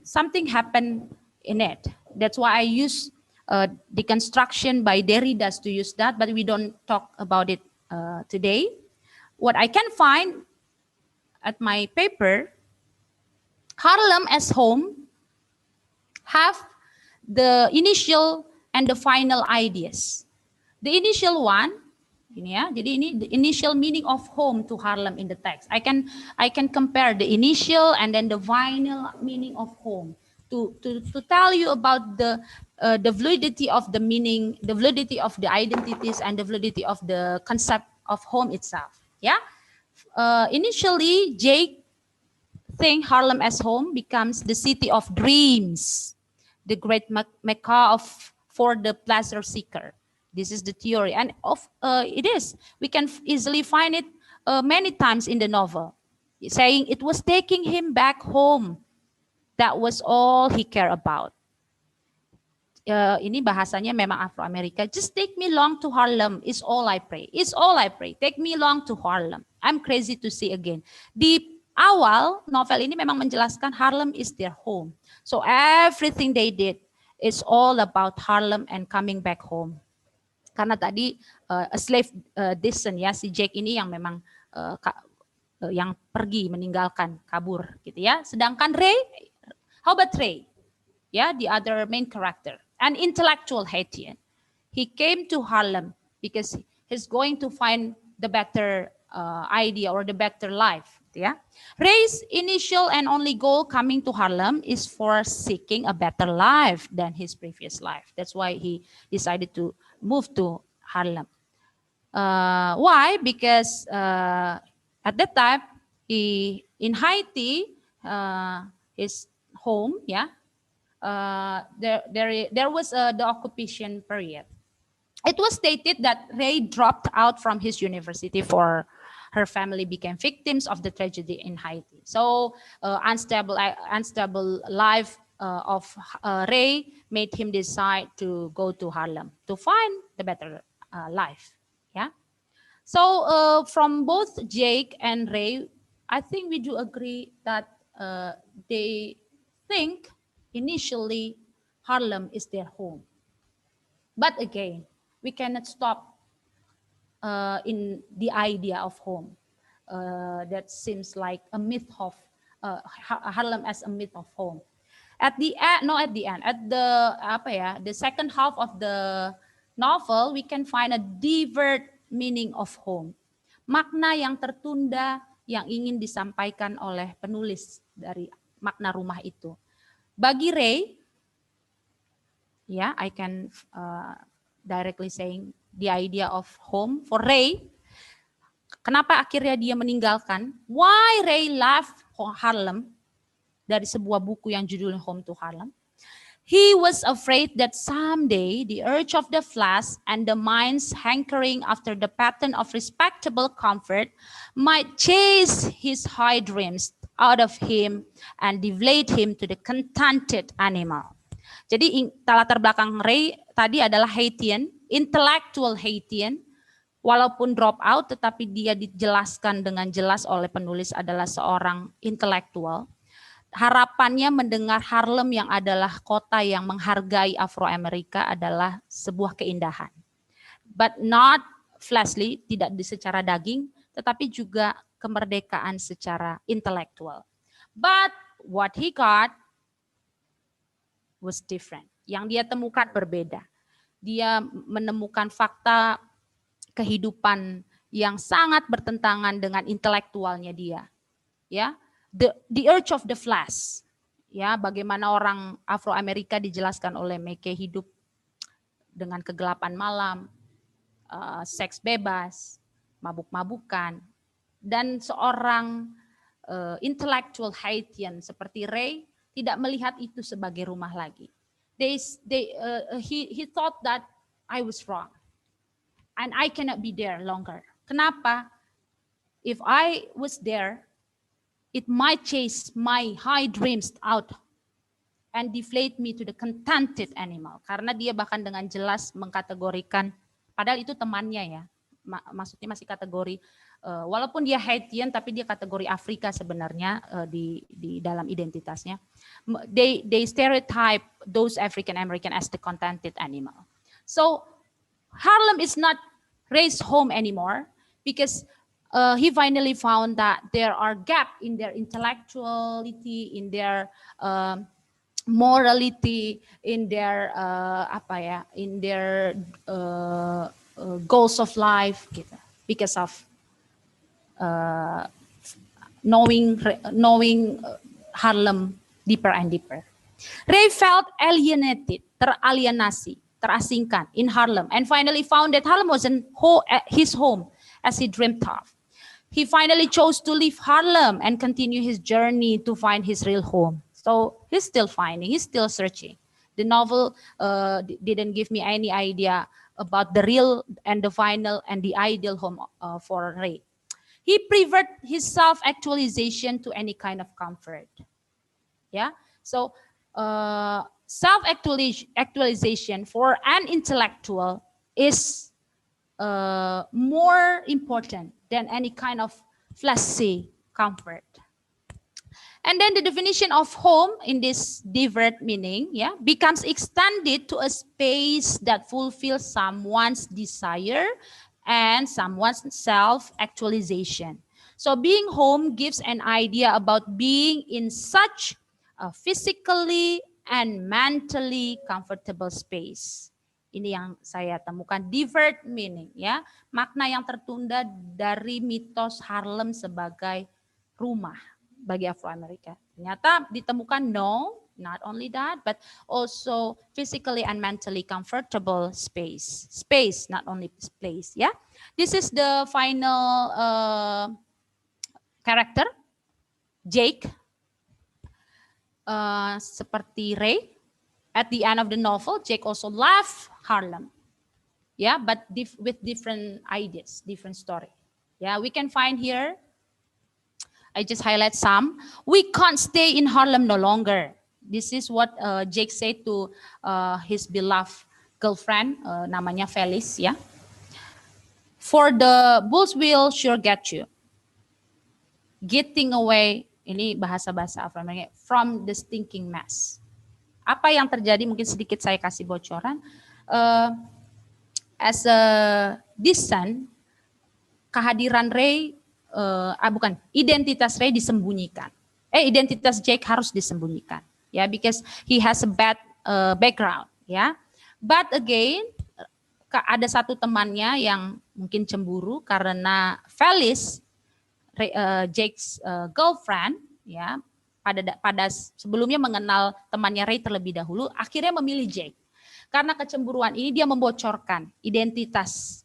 something happened in it. That's why I use deconstruction by Derrida to use that, but we don't talk about it today. What I can find at my paper, Harlem as home have the initial and the final ideas. The initial one, ini ya, jadi ini the initial meaning of home to Harlem in the text. I can compare the initial and then the final meaning of home to tell you about the validity of the meaning, the validity of the identities, and the validity of the concept of home itself. Yeah, initially Jake think Harlem as home becomes the city of dreams, the great mecca for the pleasure seeker. This is the theory, and it is. We can easily find it many times in the novel, saying it was taking him back home. That was all he cared about. ini bahasanya memang Afro-Amerika. Just take me long to Harlem is all I pray. It's all I pray. Take me long to Harlem. I'm crazy to see again. Di awal novel ini memang menjelaskan Harlem is their home. So everything they did is all about Harlem and coming back home. Karena tadi a slave descent ya, si Jake ini yang memang yang pergi meninggalkan kabur gitu ya. Sedangkan Ray, how about Ray? Ya, the other main character, an intellectual Haitian. He came to Harlem because he's going to find the better idea or the better life. Ya, Ray's initial and only goal coming to Harlem is for seeking a better life than his previous life. That's why he decided to move to Harlem. Why? Because at that time, in Haiti, his home, yeah, there was the occupation period. It was stated that Ray dropped out from his university for her family became victims of the tragedy in Haiti. So unstable life of Ray made him decide to go to Harlem to find the better life. Yeah. So from both Jake and Ray, I think we do agree that they think initially Harlem is their home. But again, we cannot stop in the idea of home. That seems like a myth of Harlem as a myth of home. At the end, at the second half of the novel, we can find a divert meaning of home. Makna yang tertunda yang ingin disampaikan oleh penulis dari makna rumah itu. Bagi Ray, yeah, I can directly saying the idea of home for Ray. Kenapa akhirnya dia meninggalkan? Why Ray left Harlem? Dari sebuah buku yang judulnya Home to Harlem. He was afraid that someday the urge of the flesh and the mind's hankering after the pattern of respectable comfort might chase his high dreams out of him and deflate him to the contented animal. Jadi latar belakang Ray tadi adalah Haitian, intellectual Haitian, walaupun drop out tetapi dia dijelaskan dengan jelas oleh penulis adalah seorang intelektual. Harapannya mendengar Harlem yang adalah kota yang menghargai Afro-Amerika adalah sebuah keindahan. But not fleshly, tidak secara daging, tetapi juga kemerdekaan secara intelektual. But what he got was different. Yang dia temukan berbeda. Dia menemukan fakta kehidupan yang sangat bertentangan dengan intelektualnya dia. Ya. The urge of the flesh, ya, bagaimana orang Afro-Amerika dijelaskan oleh Mackay hidup dengan kegelapan malam, seks bebas, mabuk-mabukan, dan seorang intellectual Haitian seperti Ray tidak melihat itu sebagai rumah lagi. He thought that I was wrong, and I cannot be there longer. Kenapa? If I was there, it might chase my high dreams out and deflate me to the contented animal. Karena dia bahkan dengan jelas mengkategorikan, padahal itu temannya ya, maksudnya masih kategori, walaupun dia Haitian tapi dia kategori Afrika sebenarnya di dalam identitasnya. They stereotype those African American as the contented animal. So Harlem is not Ray's home anymore because he finally found that there are gaps in their intellectuality, in their morality, in their in their goals of life, gitu. Because of knowing Harlem deeper and deeper. Ray felt alienated, terasingkan in Harlem, and finally found that Harlem wasn't his home as he dreamed of. He finally chose to leave Harlem and continue his journey to find his real home. So he's still finding, he's still searching. The novel didn't give me any idea about the real and the final and the ideal home for Ray. He preferred his self-actualization to any kind of comfort. Yeah. So self-actualization for an intellectual is more important than any kind of flashy comfort. And then the definition of home in this divert meaning, yeah, becomes extended to a space that fulfills someone's desire and someone's self-actualization. So being home gives an idea about being in such a physically and mentally comfortable space. Ini yang saya temukan, divert meaning, ya, makna yang tertunda dari mitos Harlem sebagai rumah bagi Afro-Amerika. Ternyata ditemukan no, not only that, but also physically and mentally comfortable space. Space, not only place, ya. This is the final character, Jake. Seperti Ray, at the end of the novel, Jake also left Harlem. Yeah, but with different ideas, different story. Yeah, we can find here, I just highlight some. We can't stay in Harlem no longer. This is what Jake said to his beloved girlfriend, namanya Felice, ya. For the bulls will sure get you. Getting away, ini bahasa-bahasa Afro-Amerika, from the stinking mess. Apa yang terjadi, mungkin sedikit saya kasih bocoran. As a descent, kehadiran Ray, identitas Ray disembunyikan. Identitas Jake harus disembunyikan, ya, because he has a bad background, ya. But again, ada satu temannya yang mungkin cemburu karena Felice, Jake's girlfriend, ya, pada sebelumnya mengenal temannya Ray terlebih dahulu, akhirnya memilih Jake. Karena kecemburuan ini dia membocorkan identitas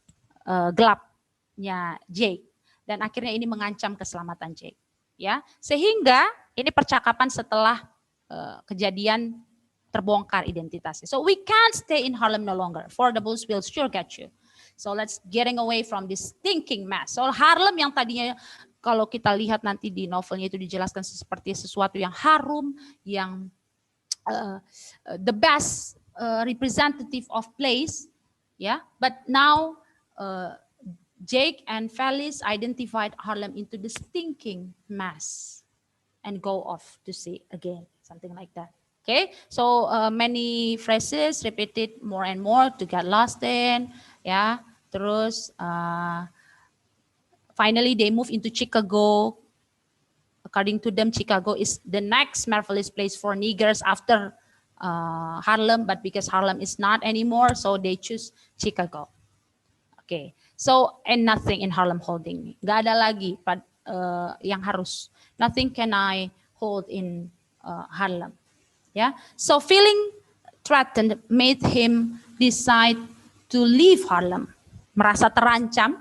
gelapnya Jake. Dan akhirnya ini mengancam keselamatan Jake, ya, sehingga ini percakapan setelah kejadian terbongkar identitasnya. So we can't stay in Harlem no longer. For the bulls will sure get you. So let's getting away from this stinking mess. So Harlem yang tadinya kalau kita lihat nanti di novelnya itu dijelaskan seperti sesuatu yang harum, yang the best representative of place, ya, yeah? But now Jake and Felice identified Harlem into the stinking mess and go off to sea again, something like that. Okay, so many phrases repeated more and more to get lost in, ya. Terus finally they move into Chicago. According to them, Chicago is the next marvelous place for niggers after Harlem, but because Harlem is not anymore, so they choose Chicago. Okay, so and nothing in Harlem holding me. Gak ada lagi yang harus. Nothing can I hold in Harlem. Yeah, so feeling threatened made him decide to leave Harlem. Merasa terancam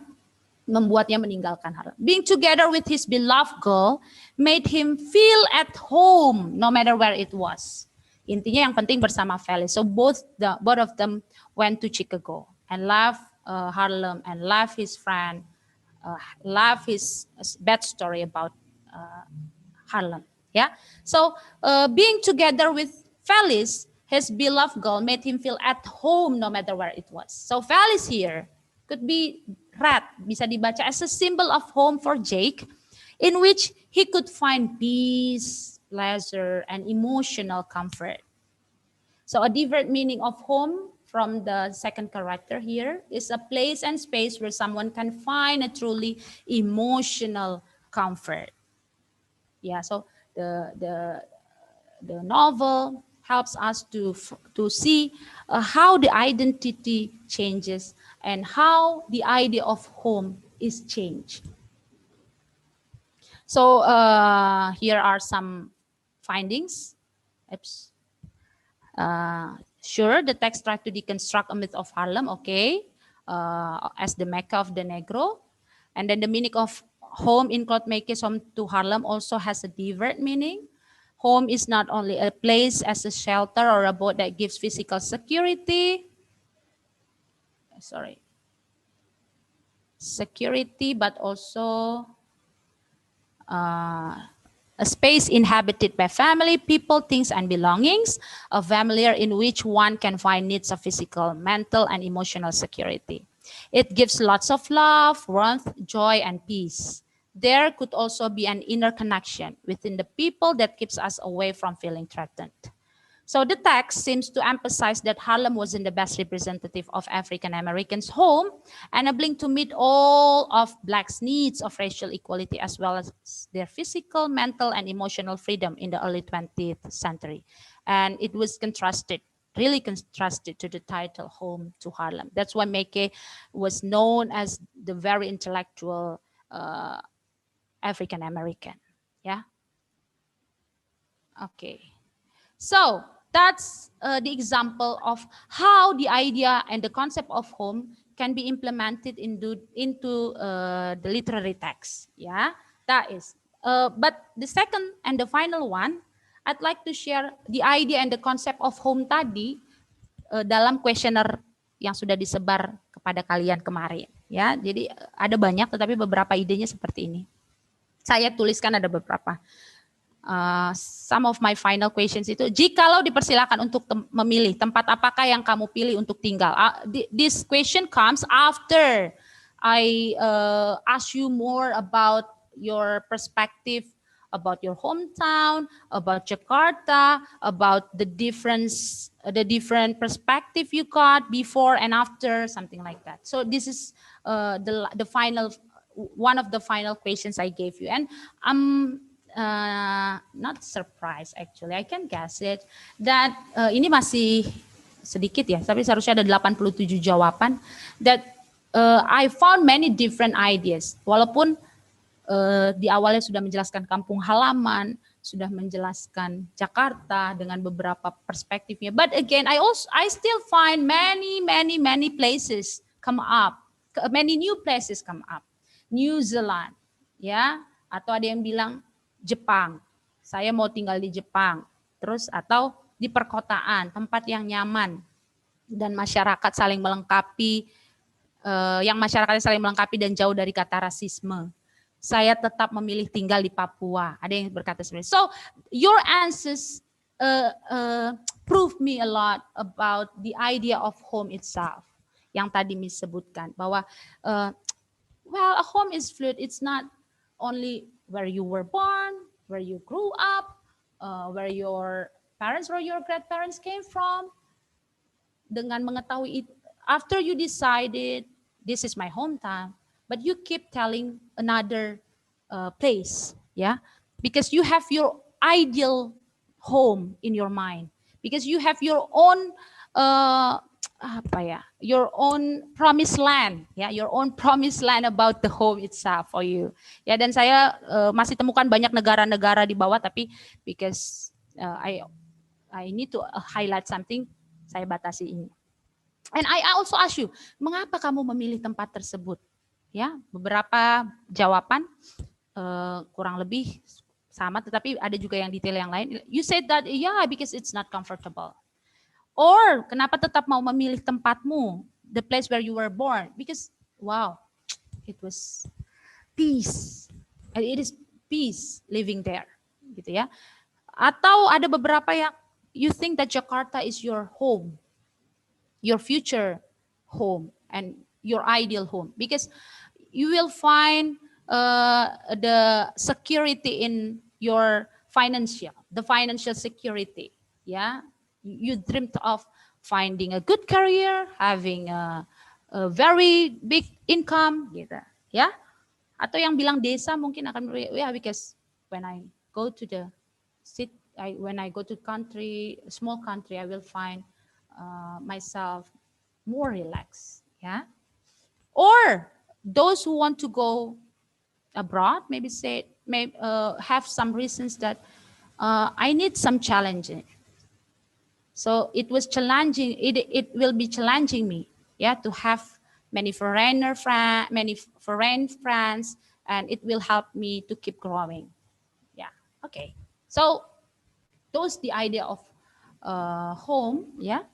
membuatnya meninggalkan Harlem. Being together with his beloved girl made him feel at home no matter where it was. Intinya yang penting bersama Felice. So both of them went to Chicago and left Harlem and left his friend, left his bad story about Harlem. Yeah. So being together with Felice, his beloved girl, made him feel at home no matter where it was. So Felice here could be read, bisa dibaca as a symbol of home for Jake, in which he could find peace, pleasure, and emotional comfort. So a different meaning of home from the second character here is a place and space where someone can find a truly emotional comfort. Yeah, so the novel helps us to see how the identity changes and how the idea of home is changed. So here are some findings. Oops. Sure, the text tried to deconstruct a myth of Harlem, okay, as the Mecca of the Negro. And then the meaning of home in Claude Makers' Home to Harlem also has a divert meaning. Home is not only a place as a shelter or abode that gives physical security. Security, but also A space inhabited by family, people, things, and belongings, a familiar in which one can find needs of physical, mental, and emotional security. It gives lots of love, warmth, joy, and peace. There could also be an inner connection within the people that keeps us away from feeling threatened. So the text seems to emphasize that Harlem wasn't the best representative of African Americans' home, enabling to meet all of Blacks' needs of racial equality as well as their physical, mental, and emotional freedom in the early 20th century. And it was contrasted, really contrasted to the title Home to Harlem. That's why Meke was known as the very intellectual African American. Yeah. Okay. So that's the example of how the idea and the concept of home can be implemented into the literary text. Yeah, that is. But the second and the final one, I'd like to share the idea and the concept of home tadi dalam questionnaire yang sudah disebar kepada kalian kemarin. Ya, jadi ada banyak, tetapi beberapa idenya seperti ini. Saya tuliskan ada beberapa. Some of my final questions itu, jikalau dipersilakan untuk memilih tempat apakah yang kamu pilih untuk tinggal. This question comes after I ask you more about your perspective about your hometown, about Jakarta, about the different perspective you got before and after, something like that. So this is the final, one of the final questions I gave you, and not surprised actually, I can guess it, that ini masih sedikit ya, tapi seharusnya ada 87 jawaban, that I found many different ideas, walaupun di awalnya sudah menjelaskan kampung halaman, sudah menjelaskan Jakarta dengan beberapa perspektifnya, but again I still find many places come up, many new places come up, New Zealand, ya, atau ada yang bilang Jepang, saya mau tinggal di Jepang, terus atau di perkotaan, tempat yang nyaman dan masyarakat saling melengkapi, yang masyarakatnya saling melengkapi dan jauh dari kata rasisme. Saya tetap memilih tinggal di Papua. Ada yang berkata seperti itu. So your answers prove me a lot about the idea of home itself. Yang tadi Miss sebutkan bahwa well, a home is fluid. It's not only where you were born, where you grew up, where your parents or your grandparents came from. Dengan mengetahui it, after you decided this is my hometown, but you keep telling another place, yeah, because you have your ideal home in your mind, because you have your own your own promised land, ya, your own promised land about the home itself for you. Ya, dan saya masih temukan banyak negara-negara di bawah, tapi because I need to highlight something, saya batasi ini. And I also ask you, mengapa kamu memilih tempat tersebut? Ya, beberapa jawaban kurang lebih sama, tetapi ada juga yang detail yang lain. You said that, yeah, because it's not comfortable. Or kenapa tetap mau memilih tempatmu, the place where you were born? Because wow, it was peace, and it is peace living there, gitu ya. Atau ada beberapa yang you think that Jakarta is your home, your future home, and your ideal home, because you will find the security in your the financial security, yeah. You dreamt of finding a good career, having a very big income, gitu, ya. Atau yang bilang desa mungkin akan, ya, because when I go to the city, when I go to small country, I will find myself more relaxed, ya. Or those who want to go abroad, maybe have some reasons that I need some challenging. So it was challenging. It will be challenging me, yeah, to have many foreign friends, and it will help me to keep growing. Yeah. Okay. So those the idea of home, yeah,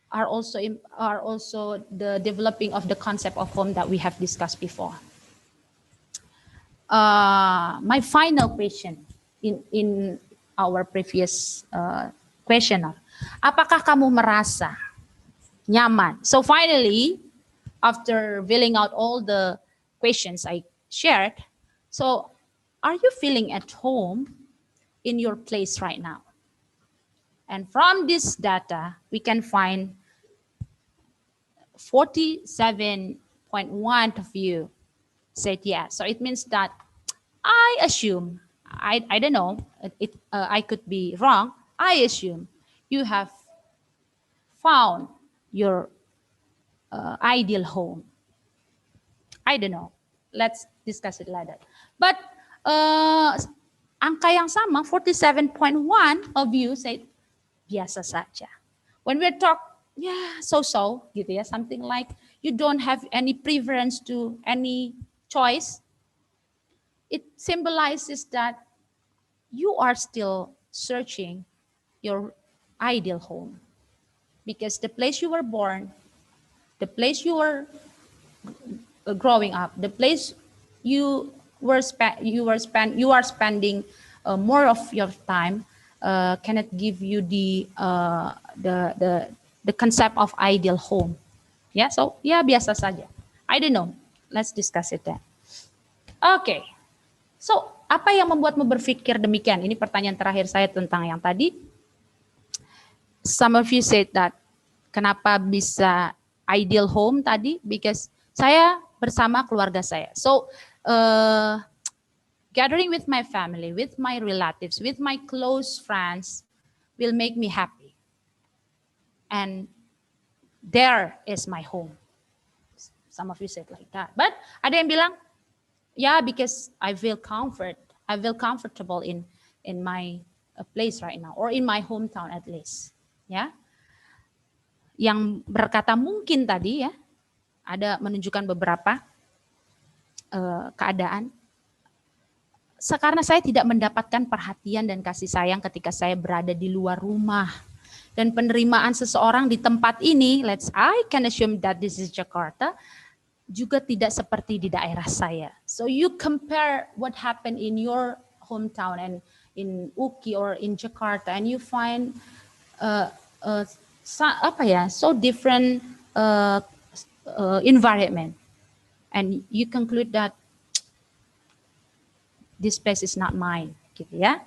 are also the developing of the concept of home that we have discussed before. my final question in our previous questionnaire. Apakah kamu merasa nyaman? So finally, after filling out all the questions I shared, so are you feeling at home in your place right now? And from this data, we can find 47.1 of you said yes. So it means that I assume, I don't know, I could be wrong. I assume you have found your ideal home. I don't know. Let's discuss it later. But angka yang sama, 47.1 of you said biasa saja. When we talk, yeah, so-so, gitu ya, something like you don't have any preference to any choice, it symbolizes that you are still searching your ideal home. Because the place you were born, the place you were growing up, the place you are spending more of your time cannot give you the concept of ideal home. Yeah, so yeah, biasa saja. I don't know. Let's discuss it then. Okay. So, apa yang membuatmu berpikir demikian? Ini pertanyaan terakhir saya tentang yang tadi. Some of you said that kenapa bisa ideal home tadi? Because saya bersama keluarga saya. So, gathering with my family, with my relatives, with my close friends will make me happy. And there is my home. Some of you said like that. But ada yang bilang, yeah, because I feel comfortable in my place right now, or in my hometown at least. Ya, yang berkata mungkin tadi ya, ada menunjukkan beberapa keadaan. Karena saya tidak mendapatkan perhatian dan kasih sayang ketika saya berada di luar rumah. Dan penerimaan seseorang di tempat ini, I can assume that this is Jakarta, juga tidak seperti di daerah saya. So you compare what happened in your hometown and in Uki or in Jakarta, and you find so different environment, and you conclude that this place is not mine, gitu ya.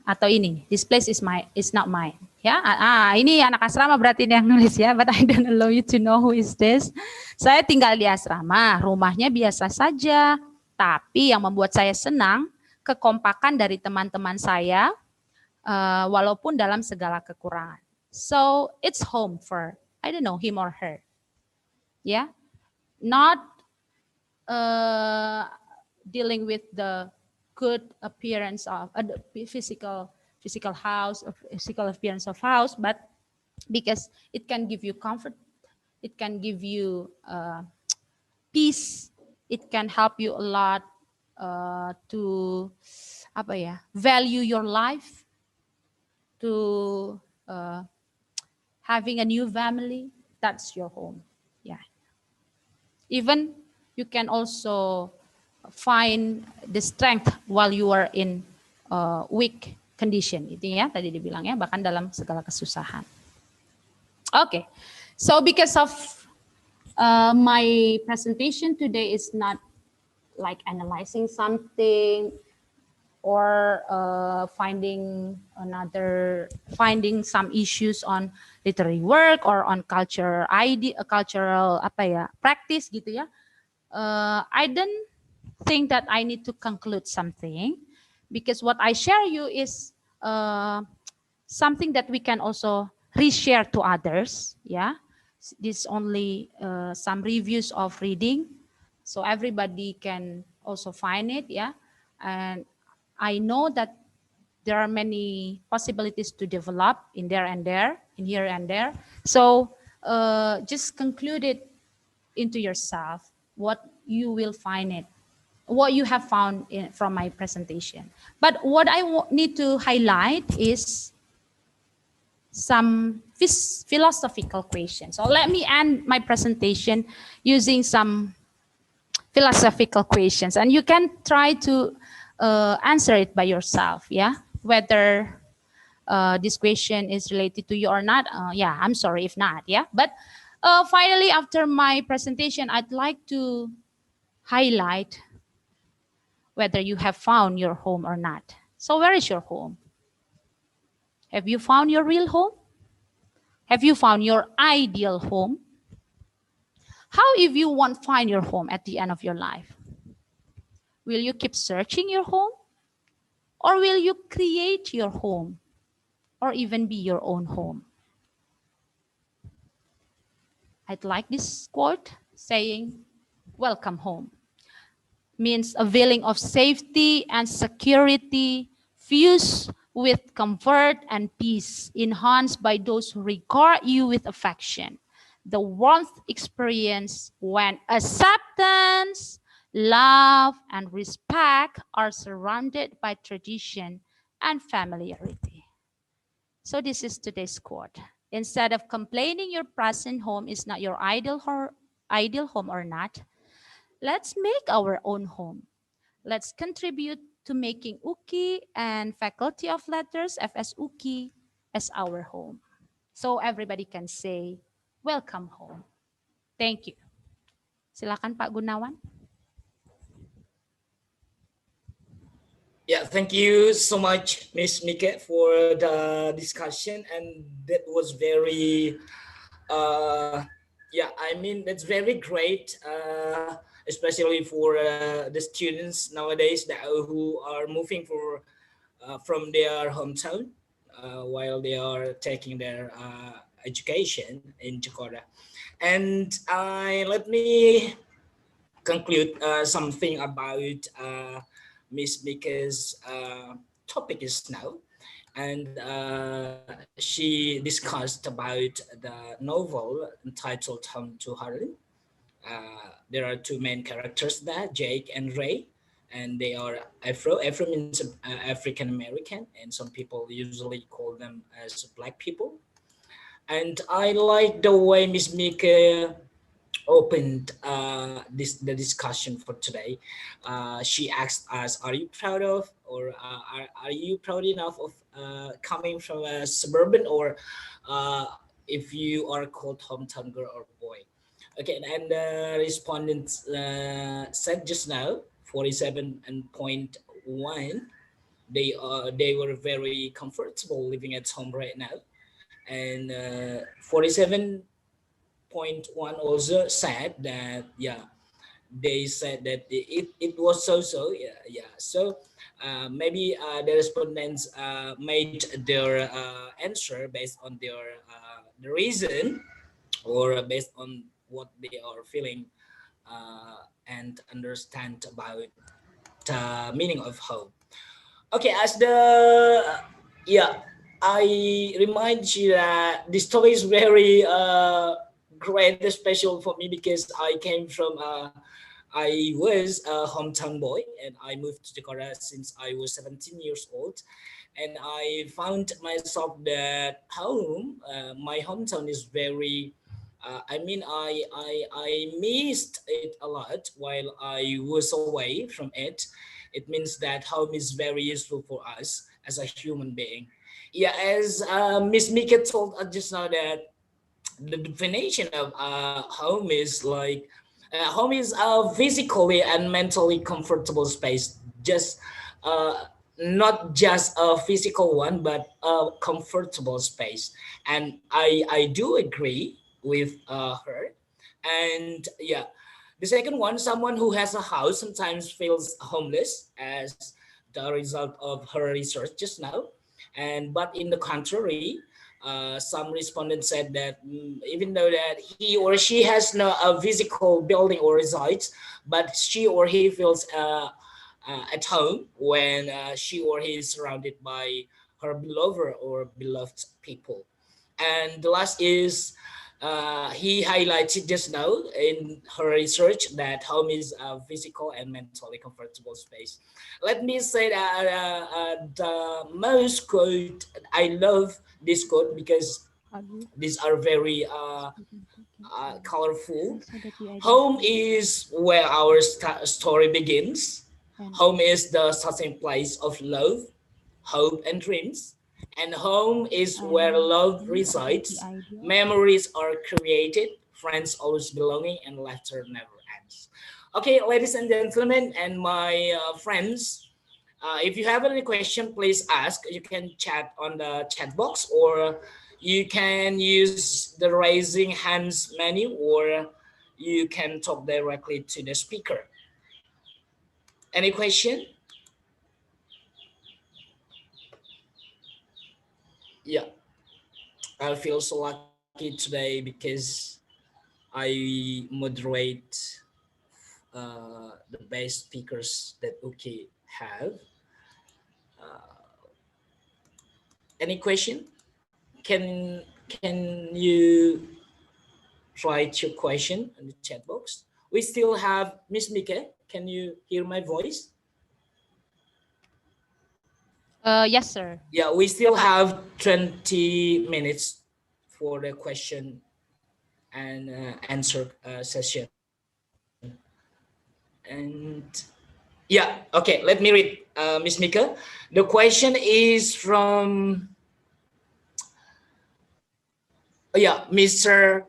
Atau ini, this place is not mine. Ya, ini anak asrama berarti ini yang nulis ya, but I don't allow you to know who is this. Saya tinggal di asrama, rumahnya biasa saja, tapi yang membuat saya senang kekompakan dari teman-teman saya, walaupun dalam segala kekurangan. So it's home for, I don't know, him or her. Yeah, not dealing with the good appearance of the physical house, or physical appearance of house, but because it can give you comfort, it can give you peace, it can help you a lot to value your life, to having a new family. That's your home. Yeah. Even you can also find the strength while you are in weak condition, itu ya tadi dibilang ya, bahkan dalam segala kesusahan. Okay, so because of my presentation today is not like analyzing something or finding some issues on literary work or on cultural practice gitu ya. I don't think that I need to conclude something, because what I share you is something that we can also reshare to others. Yeah, this only some reviews of reading, so everybody can also find it. Yeah, and I know that there are many possibilities to develop in here and there. So just conclude it into yourself what you will find it, what you have found from my presentation. But what I need to highlight is some philosophical questions. So let me end my presentation using some philosophical questions, and you can try to answer it by yourself. Yeah, whether this question is related to you or not. Yeah, I'm sorry if not. Yeah, but finally, after my presentation, I'd like to highlight whether you have found your home or not. So, where is your home? Have you found your real home? Have you found your ideal home? How if you won't find your home at the end of your life? Will you keep searching your home? Or will you create your home? Or even be your own home? I'd like this quote saying, "Welcome home," means a feeling of safety and security fused with comfort and peace, enhanced by those who regard you with affection. The warmth experienced when acceptance, love, and respect are surrounded by tradition and familiarity. So this is today's quote. Instead of complaining your present home is not your ideal home or not, let's make our own home. Let's contribute to making UKI and Faculty of Letters FS UKI as our home. So everybody can say, welcome home. Thank you. Silakan Pak Gunawan. Yeah, thank you so much, Miss Mika, for the discussion, and that was very, yeah, I mean that's very great, especially for the students nowadays that who are moving from their hometown while they are taking their education in Jakarta, and let me conclude something about Miss Mika's topic is now, and she discussed about the novel entitled "Home to Harlem." There are two main characters there, Jake and Ray, and they are Afro. Afro means African American, and some people usually call them as black people. And I like the way Miss Mika opened the discussion for today. She asked us, "Are you proud of, or are you proud enough of coming from a suburban, or uh, if you are called hometown girl or boy?" Okay, and the respondents said just now, 47.1. They were very comfortable living at home right now, and 47.1 also said that, yeah, they said that it was so, yeah. So maybe the respondents made their answer based on their the reason, or based on what they are feeling and understand about the meaning of home. Okay, as the yeah, I remind you that this story is very great, special for me, because I came from I was a hometown boy, and I moved to Jakarta since I was 17 years old, and I found myself that home, my hometown is very. I mean, I missed it a lot while I was away from it. It means that home is very useful for us as a human being. Yeah, as Miss Mika told us just now, that the definition of home is like home is a physically and mentally comfortable space, just uh, not just a physical one, but a comfortable space. And I do agree with her. And yeah, the second one, someone who has a house sometimes feels homeless, as the result of her research just now. And but in the contrary, some respondents said that, even though that he or she has no a physical building or resides, but she or he feels at home when she or he is surrounded by her beloved or beloved people. And the last is, he highlighted just now in her research that home is a physical and mentally comfortable space. Let me say that the most quote, I love this quote because these are very colorful. So that we Home identify is where our story begins. and Home is the starting place of love, hope, and dreams. And home is where love we about the resides, idea. memories are created, friends always belonging, and laughter never ends. Okay, ladies and gentlemen, and my friends, if you have any question, please ask. You can chat on the chat box, or you can use the raising hands menu, or you can talk directly to the speaker. Any question? Yeah, I feel so lucky today because I moderate the best speakers that UK have. Any question? Can you write your question in the chat box? We still have Miss Mika. Can you hear my voice? Yes, sir. Yeah, we still have 20 minutes for the question and answer session. And yeah, okay, let me read, Miss Mika. The question is from, yeah, Mr.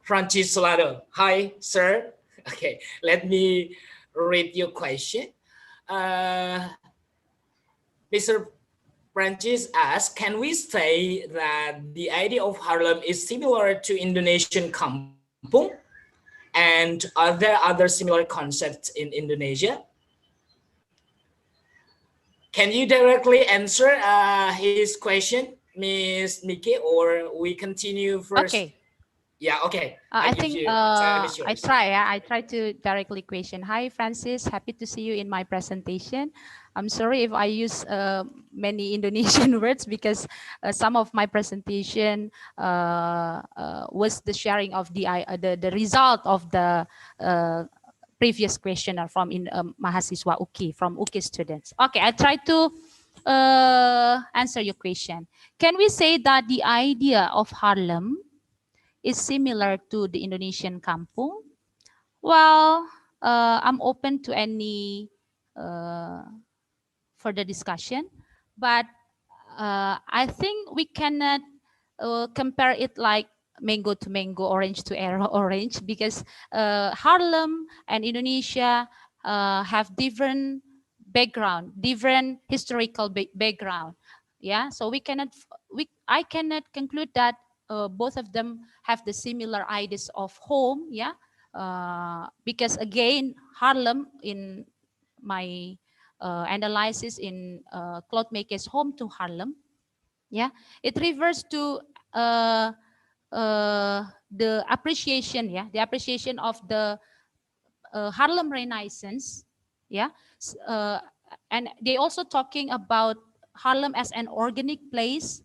Francis Solado. Hi, sir. Okay, let me read your question. Uh, Mr. Francis asks, can we say that the idea of Harlem is similar to Indonesian kampung? And are there other similar concepts in Indonesia? Can you directly answer his question, Miss Nikki, or we continue first? Okay. Yeah, okay. I I give think you time is I yours. try. Yeah, I try to directly question. Hi, Francis. Happy to see you in my presentation. I'm sorry if I use many Indonesian words because some of my presentation was the sharing of the result of the previous questioner from mahasiswa UKI, from UKI students. Okay, I try to answer your question. Can we say that the idea of Harlem is similar to the Indonesian kampung? Well, I'm open to any uh, further discussion, but I think we cannot compare it like mango to mango, orange to orange, because Harlem and Indonesia have different background, different historical background. Yeah, so I cannot conclude that both of them have the similar ideas of home. Yeah, because again, Harlem in my analysis in Clothmaker's Home to Harlem. Yeah, it refers to uh, the appreciation, yeah, the appreciation of the Harlem Renaissance. Yeah, and they also talking about Harlem as an organic place,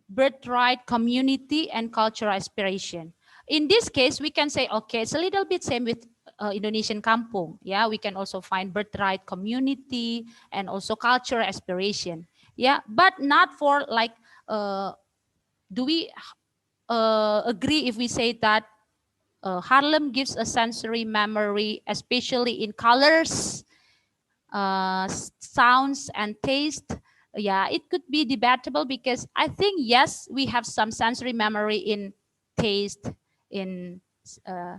birthright, community, and cultural aspiration. In this case, we can say, okay, it's a little bit same with Indonesian kampung. Yeah, we can also find birthright, community, and also cultural aspiration. Yeah, but not for like, do we agree if we say that Harlem gives a sensory memory, especially in colors, sounds and taste? Yeah, it could be debatable because I think yes, we have some sensory memory in taste, in uh,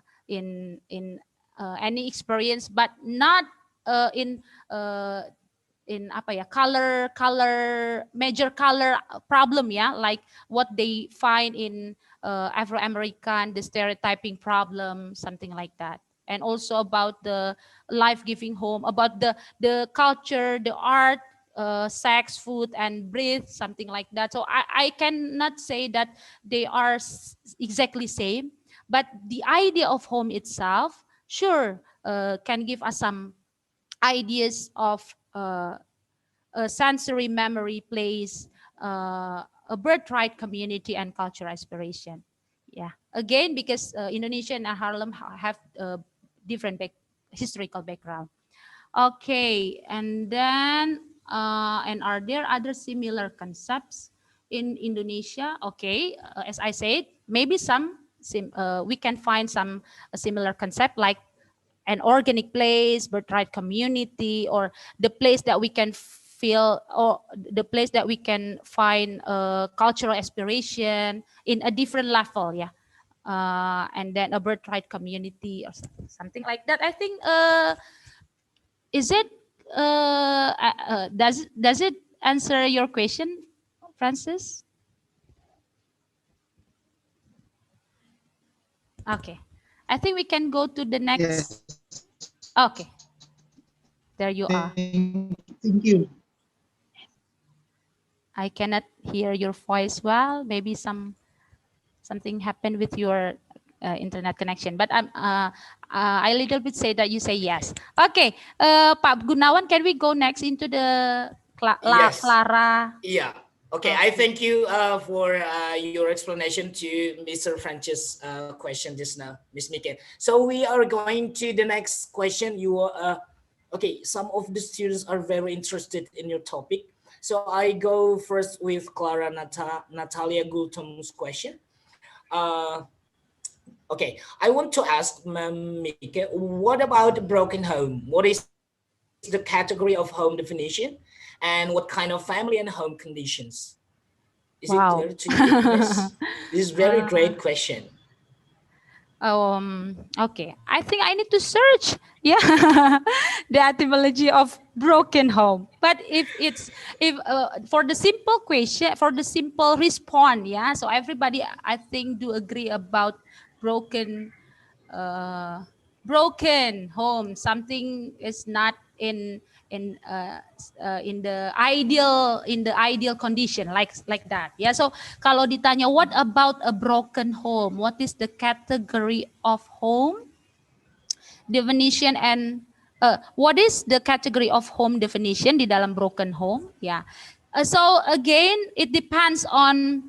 any experience, but not uh, in apa ya, color major color problem, yeah, like what they find in Afro-American, the stereotyping problem, something like that. And also about the life-giving home, about the culture, the art, sex, food, and breathe, something like that. So I cannot say that they are exactly same, but the idea of home itself, sure, can give us some ideas of a sensory memory place, a birthright, community, and cultural aspiration. Yeah, again, because Indonesia and Harlem have different historical background. Okay, and then and are there other similar concepts in Indonesia? Okay, as I said, maybe some we can find some a similar concept like an organic place, birthright community, or the place that we can feel, or the place that we can find cultural aspiration in a different level, yeah. And then a birthright community or something like that. I think is it does it answer your question, Francis? Okay, I think we can go to the next. Yes. Okay, there you are. Thank you. I cannot hear your voice well. Maybe something happened with your internet connection. But I little bit say that you say yes. Okay, Pak Gunawan, can we go next into the Yes. Clara? Yeah. Okay, I thank you for your explanation to Mr. Francis' question just now, Miss Mika. So we are going to the next question. Okay, some of the students are very interested in your topic. So I go first with Clara Natalia Gultom's question. Okay, I want to ask Mika, what about broken home? What is the category of home definition? And what kind of family and home conditions? Is it clear Wow. to you, Miss? This is very great question. Okay, I think I need to search, yeah, the etymology of broken home. But if for the simple question, for the simple response, yeah, so everybody I think do agree about broken broken home. Something is not in the ideal condition, like that, yeah. So kalau ditanya what about a broken home, what is the category of home definition, and what is the category of home definition di dalam broken home, yeah. So again, it depends on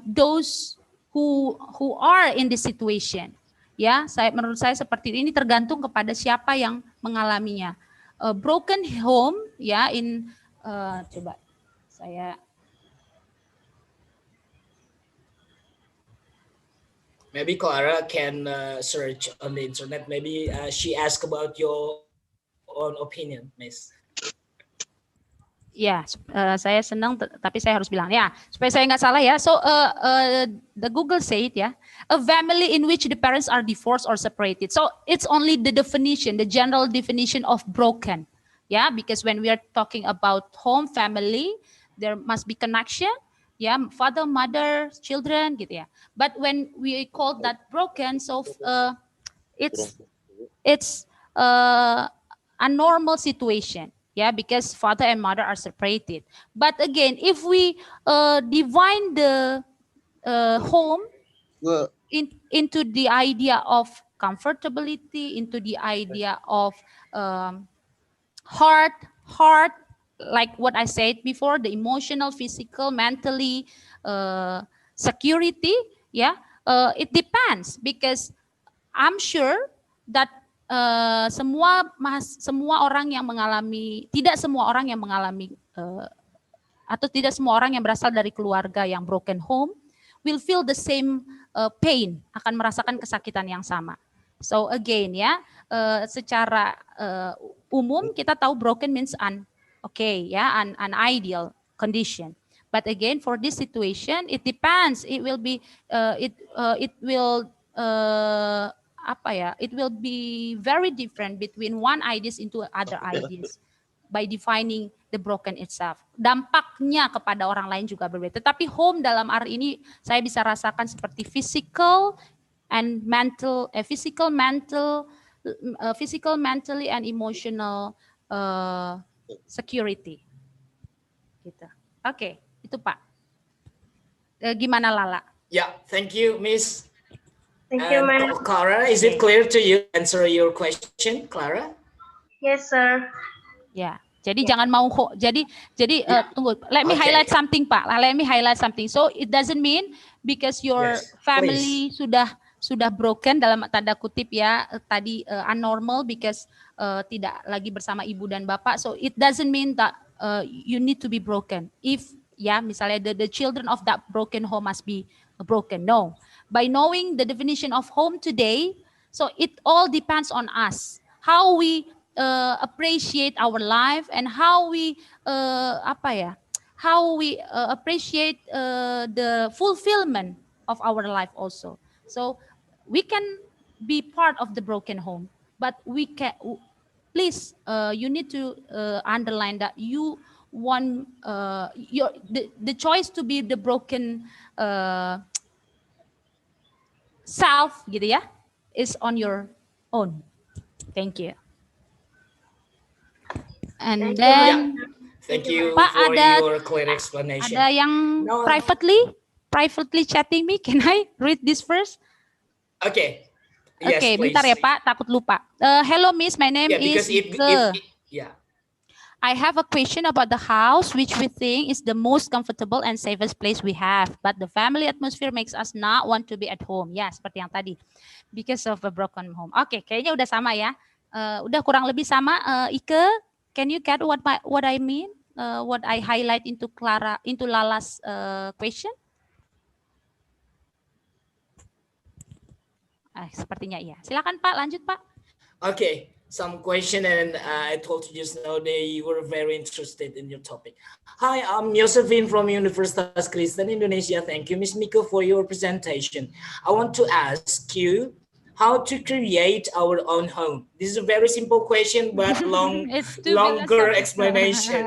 those who are in the situation, ya. Menurut saya seperti ini, tergantung kepada siapa yang mengalaminya. Broken home, ya, coba saya. Maybe Clara can search on the internet. Maybe she asked about your own opinion, Miss. Ya, saya senang, tapi saya harus bilang ya supaya saya nggak salah ya. So the Google said ya, a family in which the parents are divorced or separated. So it's only the definition, the general definition of broken. Yeah, because when we are talking about home family, there must be connection. Ya, father, mother, children, gitu ya. But when we call that broken, so it's a normal situation. Yeah, because father and mother are separated. But again, if we divine the home into the idea of comfortability, into the idea of heart, like what I said before, the emotional, physical, mentally, security, yeah, it depends, because I'm sure that semua orang yang mengalami, tidak semua orang yang mengalami atau tidak semua orang yang berasal dari keluarga yang broken home will feel the same pain, akan merasakan kesakitan yang sama. So again ya, secara umum kita tahu broken means an ideal condition. But again, for this situation, it depends. It will be it will be very different between one ideas into other ideas by defining the broken itself. Dampaknya kepada orang lain juga berbeda. Tetapi home dalam arti ini saya bisa rasakan seperti physical, mentally and emotional security. Gitu. Oke, itu Pak. Gimana Lala? Yeah, thank you, Miss. Thank you, ma'am. Clara, is it clear to you? Answer your question, Clara? Yes, sir. Ya, jadi jangan mau tunggu. Let me highlight something, Pak. Let me highlight something. So it doesn't mean because your family sudah broken dalam tanda kutip ya tadi unnormal because tidak lagi bersama ibu dan bapak. So it doesn't mean that you need to be broken. If ya misalnya the children of that broken home must be broken. No. by knowing the definition of home today, so it all depends on us. How we appreciate our life and how we appreciate the fulfillment of our life also. So we can be part of the broken home, but we can please you need to underline that you want the choice to be the broken self gitu ya is on your own. Thank you. And Thank you, then Thank you Pak, for ada your clear explanation. ada yang No. privately chatting me. Can I read this first? Okay. Yes, Okay, please. bentar ya Pak, takut lupa. Hello Miss, my name is yeah. I have a question about the house, which we think is the most comfortable and safest place we have. But the family atmosphere makes us not want to be at home. Ya, seperti yang tadi. Because of a broken home. Oke, kayaknya udah sama ya. Udah kurang lebih sama. Ike, can you get what I mean? What I highlight into Lala's question? Sepertinya iya. Silakan Pak, lanjut Pak. Okay, some question and I told you just now they were very interested in your topic. Hi, I'm Josephine from Universitas Kristen Indonesia. Thank you, Ms. Miko, for your presentation. I want to ask you how to create our own home. This is a very simple question, but longer explanation.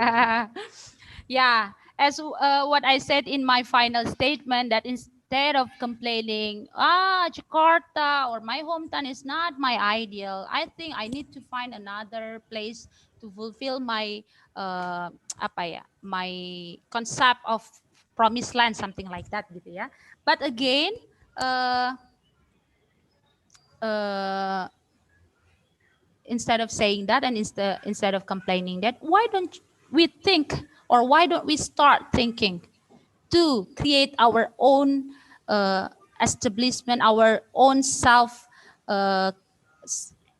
Yeah, as what I said in my final statement, that instead of complaining, Jakarta or my hometown is not my ideal, I think I need to find another place to fulfill my my concept of promised land, something like that gitu ya. But again, instead of saying that and instead of complaining that, why don't we think, or why don't we start thinking to create our own establishment, our own self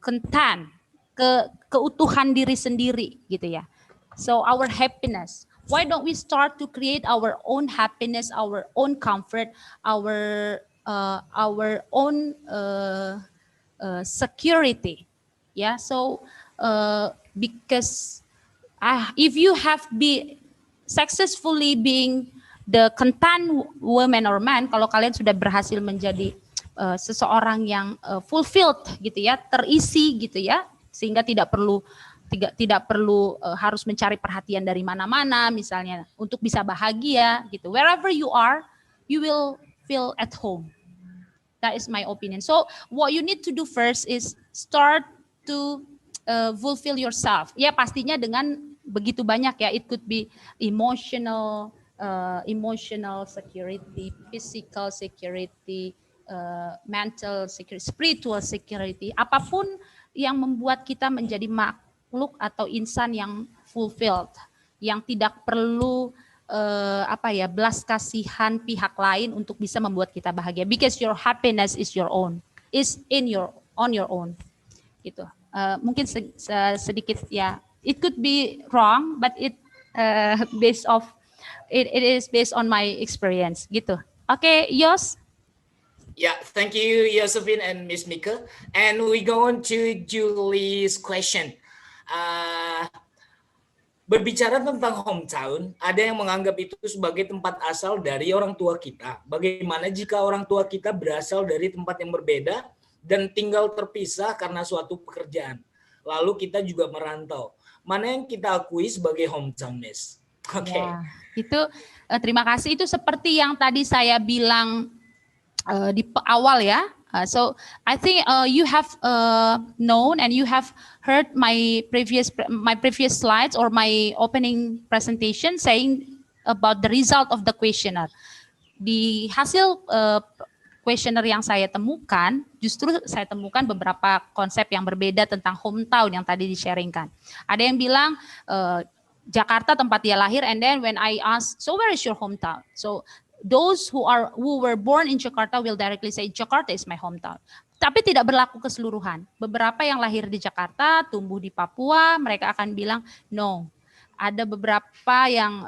content, keutuhan diri sendiri gitu ya. So our happiness, why don't we start to create our own happiness, our own comfort, our own security. Yeah, so because if you have been successfully being the content woman or man, kalau kalian sudah berhasil menjadi seseorang yang fulfilled gitu ya, terisi gitu ya, sehingga tidak perlu harus mencari perhatian dari mana-mana misalnya untuk bisa bahagia gitu. Wherever you are, you will feel at home. That is my opinion. So what you need to do first is start to fulfill yourself. Ya pastinya dengan begitu banyak ya. It could be emotional security, physical security, mental security, spiritual security. Apapun yang membuat kita menjadi makhluk atau insan yang fulfilled, yang tidak perlu belas kasihan pihak lain untuk bisa membuat kita bahagia, because your happiness is your own, is on your own gitu. Mungkin sedikit ya, it could be wrong, but it is based on my experience gitu. Okay, Yos. Yeah, thank you, Josephine and Miss Mika. And we go on to Julie's question. Berbicara tentang hometown, ada yang menganggap itu sebagai tempat asal dari orang tua kita. Bagaimana jika orang tua kita berasal dari tempat yang berbeda dan tinggal terpisah karena suatu pekerjaan? Lalu kita juga merantau. Mana yang kita akui sebagai hometown, Miss? Oke. Ya, itu terima kasih. Itu seperti yang tadi saya bilang di awal ya. So I think you have known and you have heard my previous slides or my opening presentation saying about the result of the questionnaire. Di hasil questionnaire yang saya temukan, justru saya temukan beberapa konsep yang berbeda tentang hometown yang tadi di-sharingkan. Ada yang bilang Jakarta tempat dia lahir, and then when I ask, so where is your hometown? So those who were born in Jakarta will directly say Jakarta is my hometown. Tapi tidak berlaku keseluruhan. Beberapa yang lahir di Jakarta, tumbuh di Papua, mereka akan bilang no. Ada beberapa yang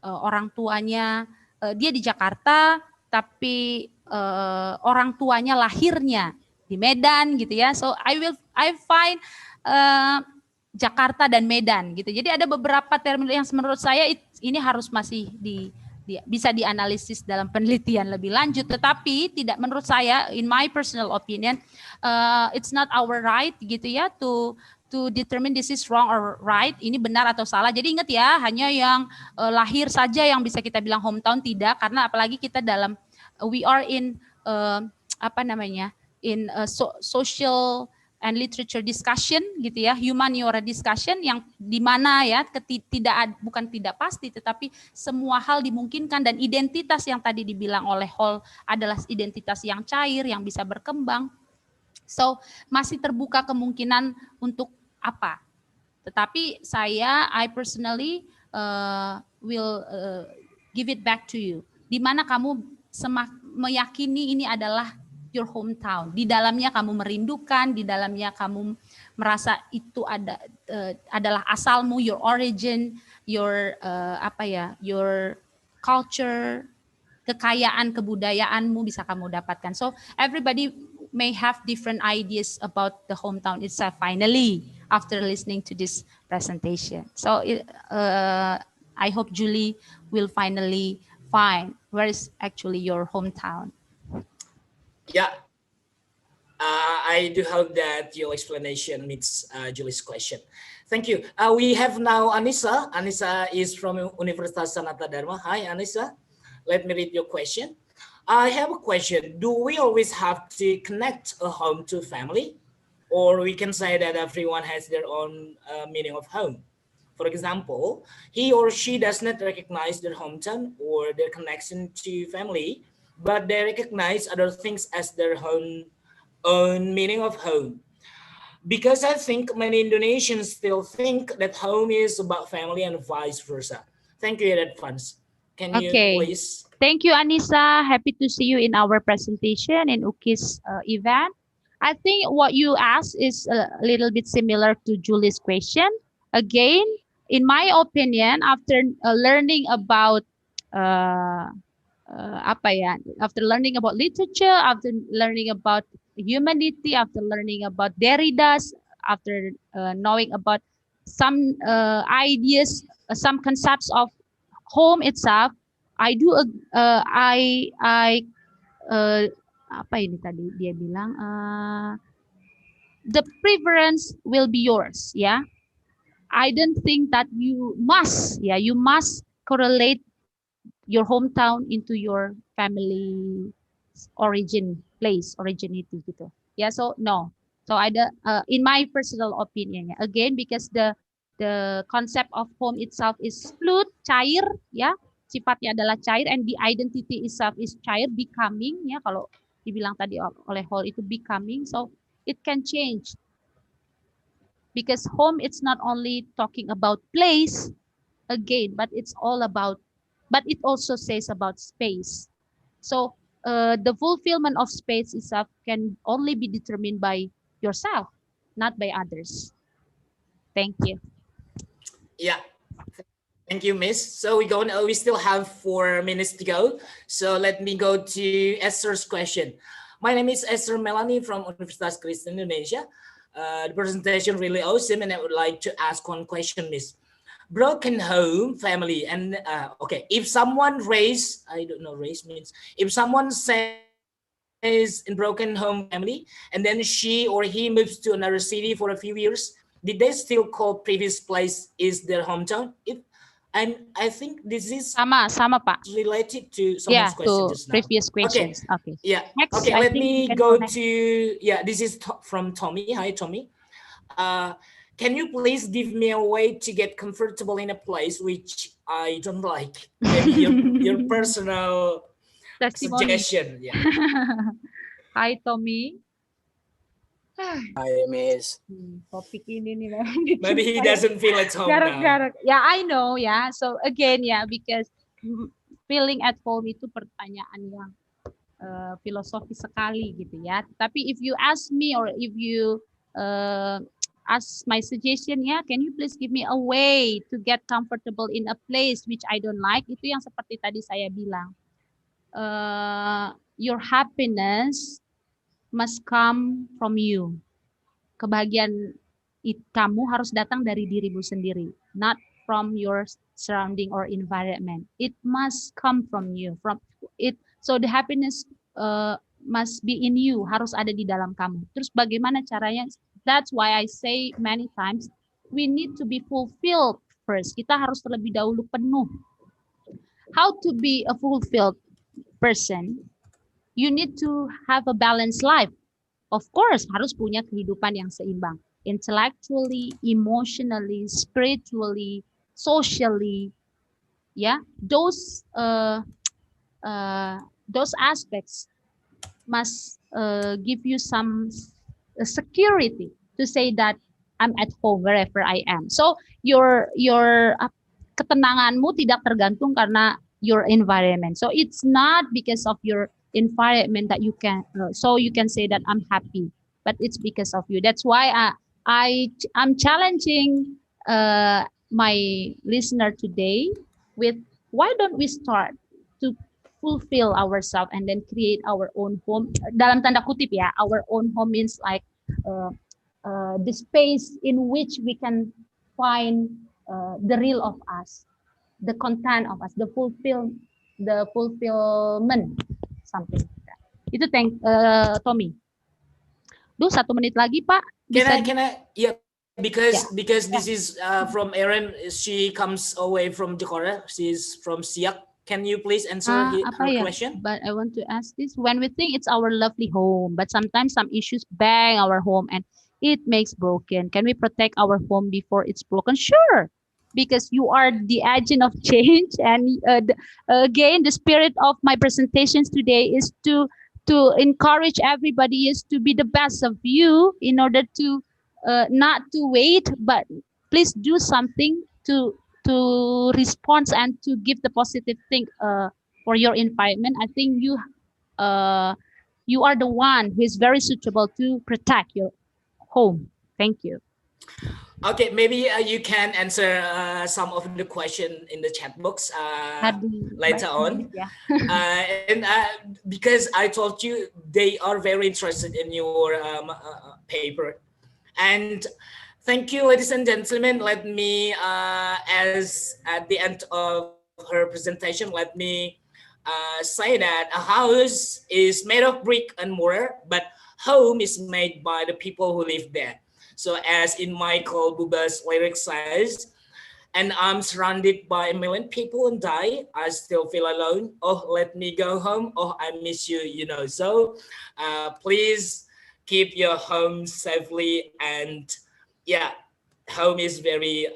orang tuanya dia di Jakarta, tapi orang tuanya lahirnya di Medan gitu ya. So I find Jakarta dan Medan gitu. Jadi ada beberapa term yang menurut saya ini harus masih bisa dianalisis dalam penelitian lebih lanjut. Tetapi tidak, menurut saya, in my personal opinion, it's not our right gitu ya to determine this is wrong or right, ini benar atau salah. Jadi ingat ya, hanya yang lahir saja yang bisa kita bilang hometown, tidak, karena apalagi kita dalam we are in in social and literature discussion gitu ya, humaniora discussion, yang dimana ya bukan tidak pasti, tetapi semua hal dimungkinkan, dan identitas yang tadi dibilang oleh Hall adalah identitas yang cair yang bisa berkembang. So masih terbuka kemungkinan untuk apa. Tetapi I personally will give it back to you. Di mana kamu meyakini ini adalah your hometown. Di dalamnya kamu merindukan, di dalamnya kamu merasa itu adalah asalmu, your origin, your your culture, kekayaan kebudayaanmu bisa kamu dapatkan. So everybody may have different ideas about the hometown itself finally after listening to this presentation. So I hope Julie will finally find where is actually your hometown. Yeah, I do hope that your explanation meets Julie's question. Thank you. We have now Anissa. Anissa is from Universitas Sanata Dharma. Hi, Anissa. Let me read your question. I have a question. Do we always have to connect a home to family? Or we can say that everyone has their own meaning of home. For example, he or she does not recognize their hometown or their connection to family, but they recognize other things as their own meaning of home. Because I think many Indonesians still think that home is about family and vice versa. Thank you in advance. Can you please? Thank you, Anissa. Happy to see you in our presentation in Uki's event. I think what you asked is a little bit similar to Julie's question. Again, in my opinion, after learning about after learning about literature, after learning about humanity, after learning about Derrida's, after knowing about some ideas, some concepts of home itself, apa ini tadi dia bilang, the preference will be yours, ya. I don't think that you must correlate your hometown into your family origin place, originity gitu. Ya, so no. So in my personal opinion, ya, again, because the concept of home itself is fluid, cair, ya, sifatnya adalah cair, and the identity itself is cair, becoming, ya, kalau dibilang tadi oleh Hall itu becoming, so it can change. Because home, it's not only talking about place, again, but it also says about space. So the fulfillment of space itself can only be determined by yourself, not by others. Thank you. Yeah. Thank you, Miss. So we still have 4 minutes to go. So let me go to Esther's question. My name is Esther Melanie from Universitas Kristen Indonesia. The presentation really awesome, and I would like to ask one question, Miss. Broken home family, and okay, if someone race means, if someone says in broken home family, and then she or he moves to another city for a few years, did they still call previous place is their hometown? I think this is sama Pak, related to someone's question just now. Previous questions. Okay. Yeah. Next, okay. Let me go to This is from Tommy. Hi, Tommy. Can you please give me a way to get comfortable in a place which I don't like? Maybe your personal suggestion. Yeah. Hi, Tommy. Hi, Miss. Topik ini nih maybe he doesn't feel at home now. Yeah, I know. Yeah. So again, yeah, because feeling at home itu pertanyaan yang filosofis sekali gitu ya. Tapi if you ask me or if you ask my suggestion, ya, can you please give me a way to get comfortable in a place which I don't like? Itu yang seperti tadi saya bilang. your happiness must come from you. Kebahagiaan kamu harus datang dari dirimu sendiri, not from your surrounding or environment. It must come from you. From it, so the happiness must be in you, harus ada di dalam kamu. Terus bagaimana caranya? That's why I say many times, we need to be fulfilled first. Kita harus terlebih dahulu penuh. How to be a fulfilled person? You need to have a balanced life. Of course, harus punya kehidupan yang seimbang. Intellectually, emotionally, spiritually, socially, yeah, those aspects must give you some security to say that I'm at home wherever I am. So your ketenanganmu tidak tergantung karena your environment. So it's not because of your environment that you can so you can say that I'm happy, but it's because of you. That's why I'm challenging my listener today with, why don't we start to fulfill ourselves and then create our own home. Dalam tanda kutip ya, our own home means like the space in which we can find the real of us, the content of us, the fulfillment, something like that. Itu Tommy. Duh, 1 menit lagi Pak. Can I? Yeah, because this is from Erin. She comes away from Jakarta. She's from Siak. Can you please answer her question? But I want to ask this. When we think it's our lovely home, but sometimes some issues bang our home and it makes broken. Can we protect our home before it's broken? Sure, because you are the agent of change. And again, the spirit of my presentations today is to encourage everybody is to be the best of you in order to not to wait, but please do something to respond and to give the positive thing for your environment. I think you are the one who is very suitable to protect your home. Thank you. Okay, maybe you can answer some of the question in the chat box later on. And because I told you they are very interested in your paper. And thank you, ladies and gentlemen. Let me, as at the end of her presentation, let me say that a house is made of brick and mortar, but home is made by the people who live there. So as in Michael Bublé's lyric says, and I'm surrounded by a million people and die, I still feel alone. Oh, let me go home. Oh, I miss you, you know. So please keep your home safely. And yeah, home is very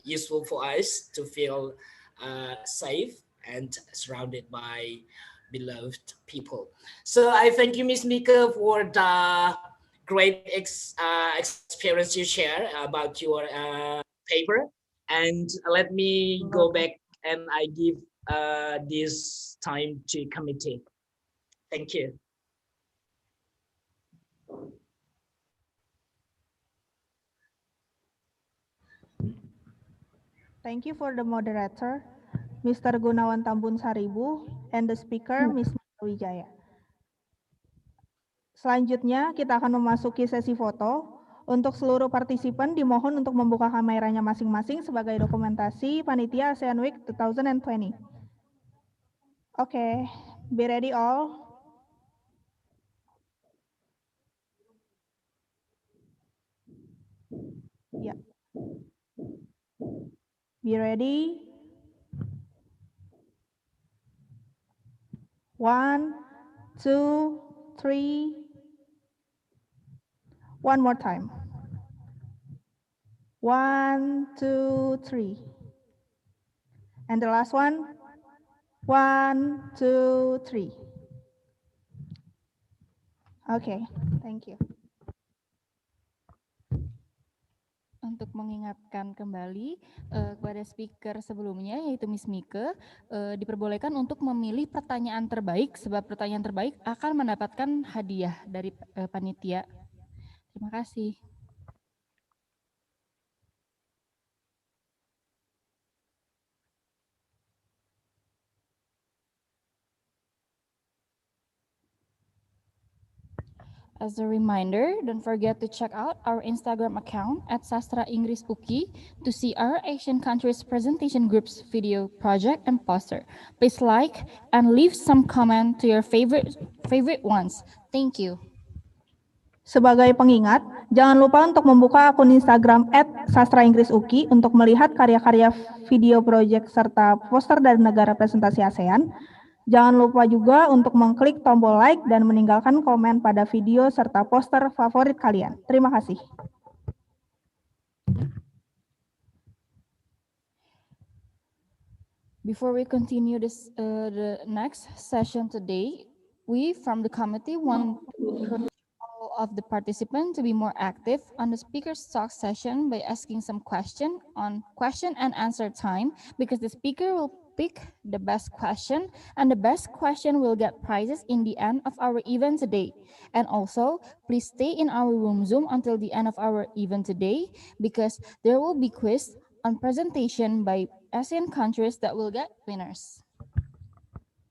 useful for us to feel safe and surrounded by beloved people. So I thank you, Miss Mika, for the great experience you share about your paper. And let me go back and I give this time to committee. Thank you. Thank you for the moderator, Mr. Gunawan Tambun Saribu, and the speaker, Ms. Wijaya. Selanjutnya, kita akan memasuki sesi foto. Untuk seluruh partisipan dimohon untuk membuka kameranya masing-masing sebagai dokumentasi Panitia ASEAN Week 2020. Okay, be ready all. Yeah. Be ready. 1, 2, 3. One more time. 1, 2, 3. And the last one. 1, 2, 3. Okay, thank you. Untuk mengingatkan kembali kepada speaker sebelumnya, yaitu Miss Mika, diperbolehkan untuk memilih pertanyaan terbaik, sebab pertanyaan terbaik akan mendapatkan hadiah dari panitia. Terima kasih. As a reminder, don't forget to check out our Instagram account at Sastra Inggris UKI to see our Asian countries presentation groups video project and poster. Please like and leave some comment to your favorite ones. Thank you. Sebagai pengingat, jangan lupa untuk membuka akun Instagram @sastrainggrisUKI untuk melihat karya-karya video project serta poster dari negara presentasi ASEAN. Jangan lupa juga untuk mengklik tombol like dan meninggalkan komen pada video serta poster favorit kalian. Terima kasih. Before we continue the next session today, we from the committee want all of the participants to be more active on the speaker's talk session by asking some question on question and answer time, because the speaker will pick the best question and the best question will get prizes in the end of our event today. And also, please stay in our room Zoom until the end of our event today, because there will be quiz on presentation by ASEAN countries that will get winners.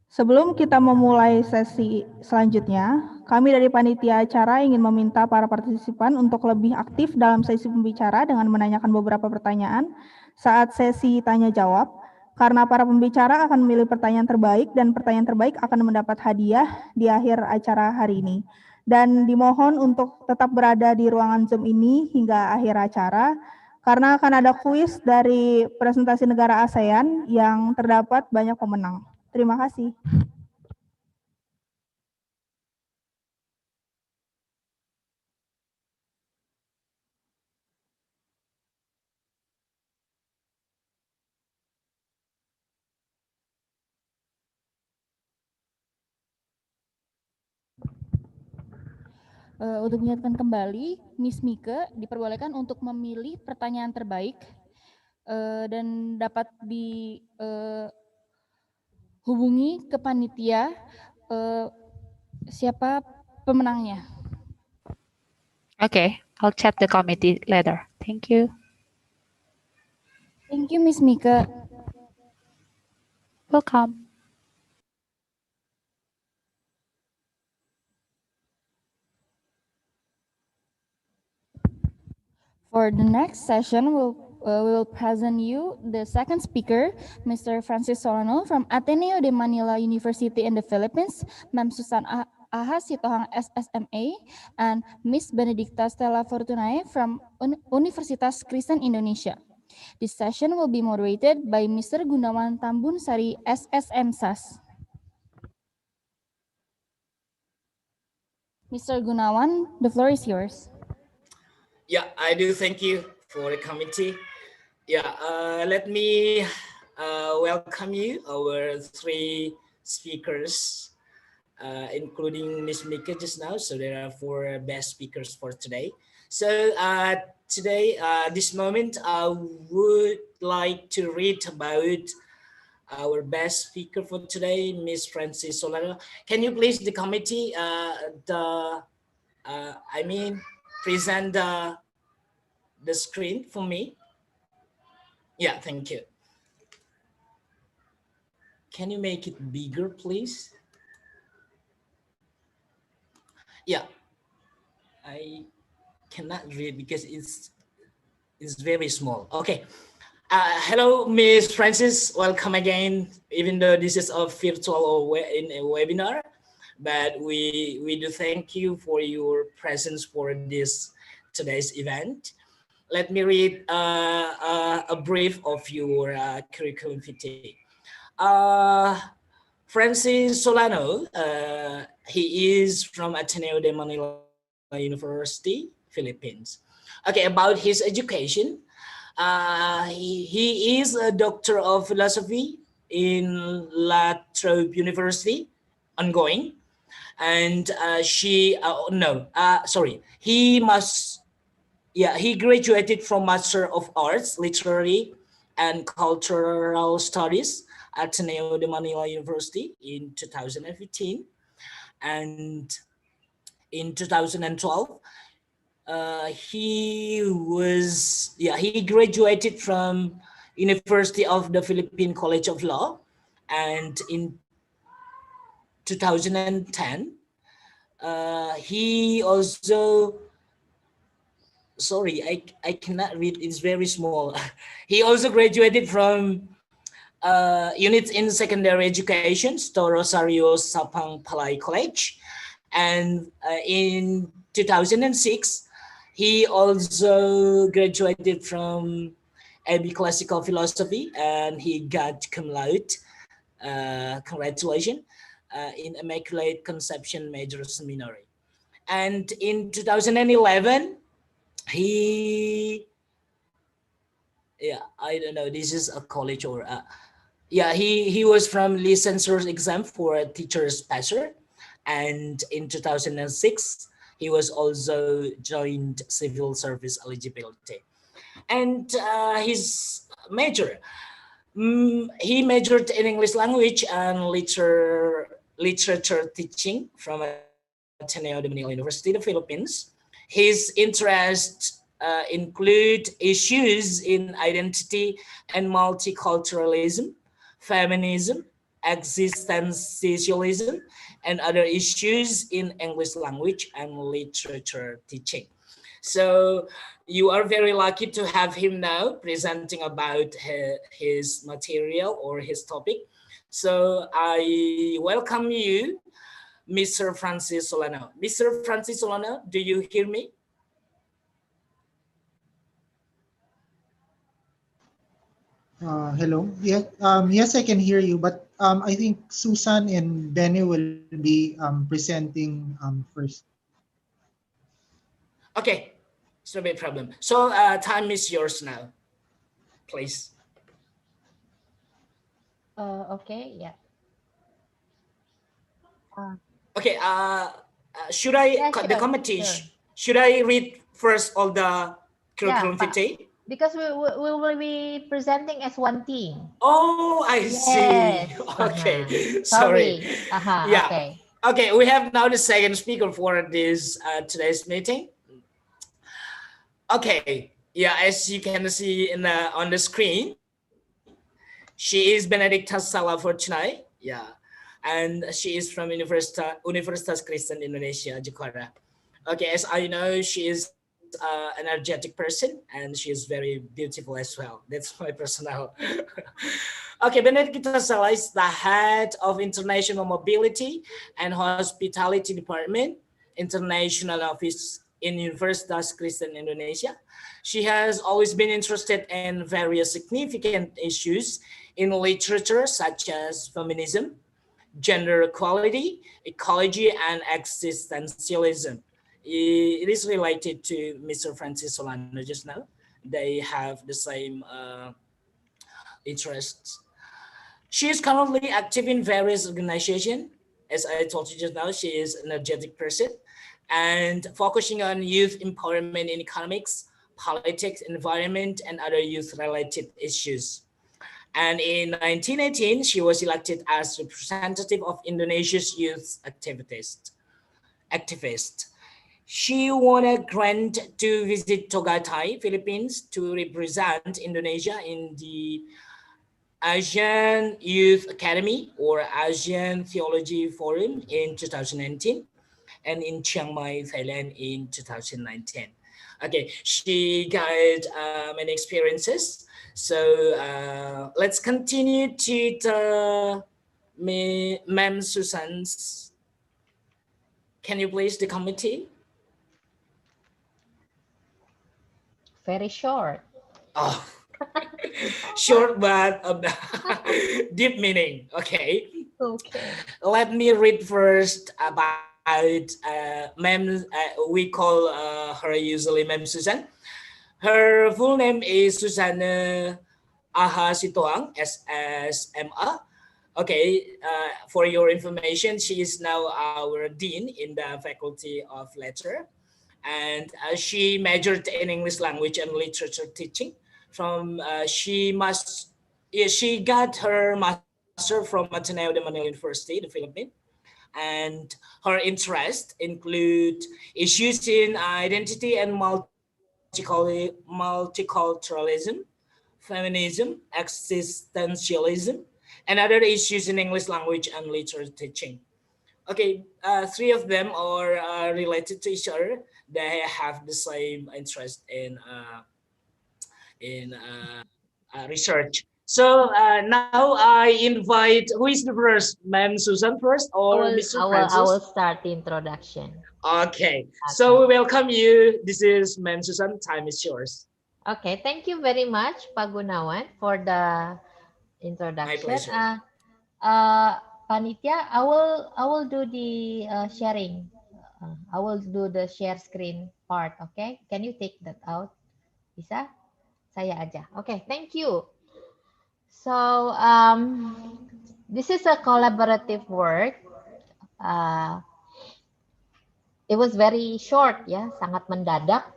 Sebelum kita memulai sesi selanjutnya, kami dari panitia acara ingin meminta para partisipan untuk lebih aktif dalam sesi pembicara dengan menanyakan beberapa pertanyaan saat sesi tanya jawab, karena para pembicara akan memilih pertanyaan terbaik dan pertanyaan terbaik akan mendapat hadiah di akhir acara hari ini. Dan dimohon untuk tetap berada di ruangan Zoom ini hingga akhir acara, karena akan ada kuis dari presentasi negara ASEAN yang terdapat banyak pemenang. Terima kasih. Untuk mengingatkan kembali, Miss Mika diperbolehkan untuk memilih pertanyaan terbaik dan dapat dihubungi ke panitia siapa pemenangnya. Okay, I'll chat the committee later. Thank you. Thank you, Miss Mika. Welcome. For the next session, we will present you the second speaker, Mr. Francis Solano from Ateneo de Manila University in the Philippines, Ma'am Susan Aha Sitohang SSMA, and Miss Benedicta Stella Fortunae from Universitas Kristen Indonesia. This session will be moderated by Mr. Gunawan Tambun Sari SSM SAS. Mr. Gunawan, the floor is yours. Yeah, I do thank you for the committee. Yeah, let me welcome you, our three speakers, including Ms. Mika just now. So there are four best speakers for today. So today, this moment, I would like to read about our best speaker for today, Ms. Francis Solano. Can you please, the committee, present the screen for me? Yeah, thank you. Can you make it bigger, please? Yeah, I cannot read because it's very small. Okay. Hello, Ms. Francis. Welcome again. Even though this is a virtual or in a webinar, but we do thank you for your presence for this today's event. Let me read a brief of your curriculum vitae. Francis Solano, he is from Ateneo de Manila University, Philippines. Okay, about his education, he is a doctor of philosophy in La Trobe University, ongoing, and he graduated from Master of Arts, Literary and Cultural Studies at Ateneo de Manila University in 2015. And in 2012, he graduated from University of the Philippine College of Law. And in 2010, he also, sorry, I cannot read, it's very small. He also graduated from units in secondary education, to Rosario Sapang Palay College. And in 2006, he also graduated from AB Classical Philosophy, and he got cum laude. Congratulations, in Immaculate Conception Major Seminary. And in 2011, he, yeah, I don't know, this is a college or yeah, he was from licensure exam for a teacher's passer, and in 2006 he was also joined civil service eligibility. And his major, he majored in English language and literature teaching from Ateneo de Manila University, the Philippines. His interests include issues in identity and multiculturalism, feminism, existentialism, and other issues in English language and literature teaching. So you are very lucky to have him now presenting about his material or his topic. So I welcome you, Mr. Francis Solano. Mr. Francis Solano, do you hear me? Hello. Yeah. Yes, I can hear you, but I think Susan and Benny will be presenting first. Okay, it's no big problem. So time is yours now, please. Okay, yeah. Okay, should I Yeah, cut the sure, committee? sure. Should I read first all the Yeah, curriculum vitae? because we will be presenting as one team. Oh, I see. Yes. Okay, sorry. Sorry. Yeah. Okay. Okay, we have now the second speaker for this today's meeting. Okay, yeah, as you can see in the on the screen, she is Benedicta Sala for tonight. Yeah, and she is from Universitas Kristen Indonesia, Jakarta. Okay, as I know, she is an energetic person and she is very beautiful as well. That's my personal. Okay, Benedicta Sala is the head of International Mobility and Hospitality Department, International Office in Universitas Kristen Indonesia. She has always been interested in various significant issues in literature such as feminism, gender equality, ecology, and existentialism. It is related to Mr. Francis Solano just now. They have the same interests. She is currently active in various organizations. As I told you just now, she is an energetic person and focusing on youth empowerment in economics, politics, environment, and other youth-related issues. And in 1918, she was elected as representative of Indonesia's youth activist. She won a grant to visit Togatai, Philippines, to represent Indonesia in the ASEAN Youth Academy or ASEAN Theology Forum in 2019 and in Chiang Mai, Thailand in 2019. Okay, she got many experiences. So let's continue to the Ma'am Susan's. Can you please the committee? Very short. Oh, short but deep meaning. Okay. Okay. Let me read first about Ma'am. We call her usually Ma'am Susan. Her full name is Susanne Aha Situang, SSMA. Okay, for your information, she is now our dean in the Faculty of Letter, and she majored in English language and literature teaching. From she got her master from Ateneo de Manila University, the Philippines, and her interests include issues in identity and multiculturalism, feminism, existentialism, and other issues in English language and literature teaching. Okay, three of them are related to each other. They have the same interest in research. So now I invite, who is the first, Ma'am Susan first or Mr. I Francis? will start the introduction. Okay, so we welcome you. This is Ma'am Susan. Time is yours. Okay, thank you very much, Pak Gunawan, for the My introduction. pleasure. Panitia, I will do the sharing. I will do the share screen part. Okay, can you take that out? Bisa? Saya aja. Okay, thank you. So this is a collaborative work. It was very short, ya, sangat mendadak.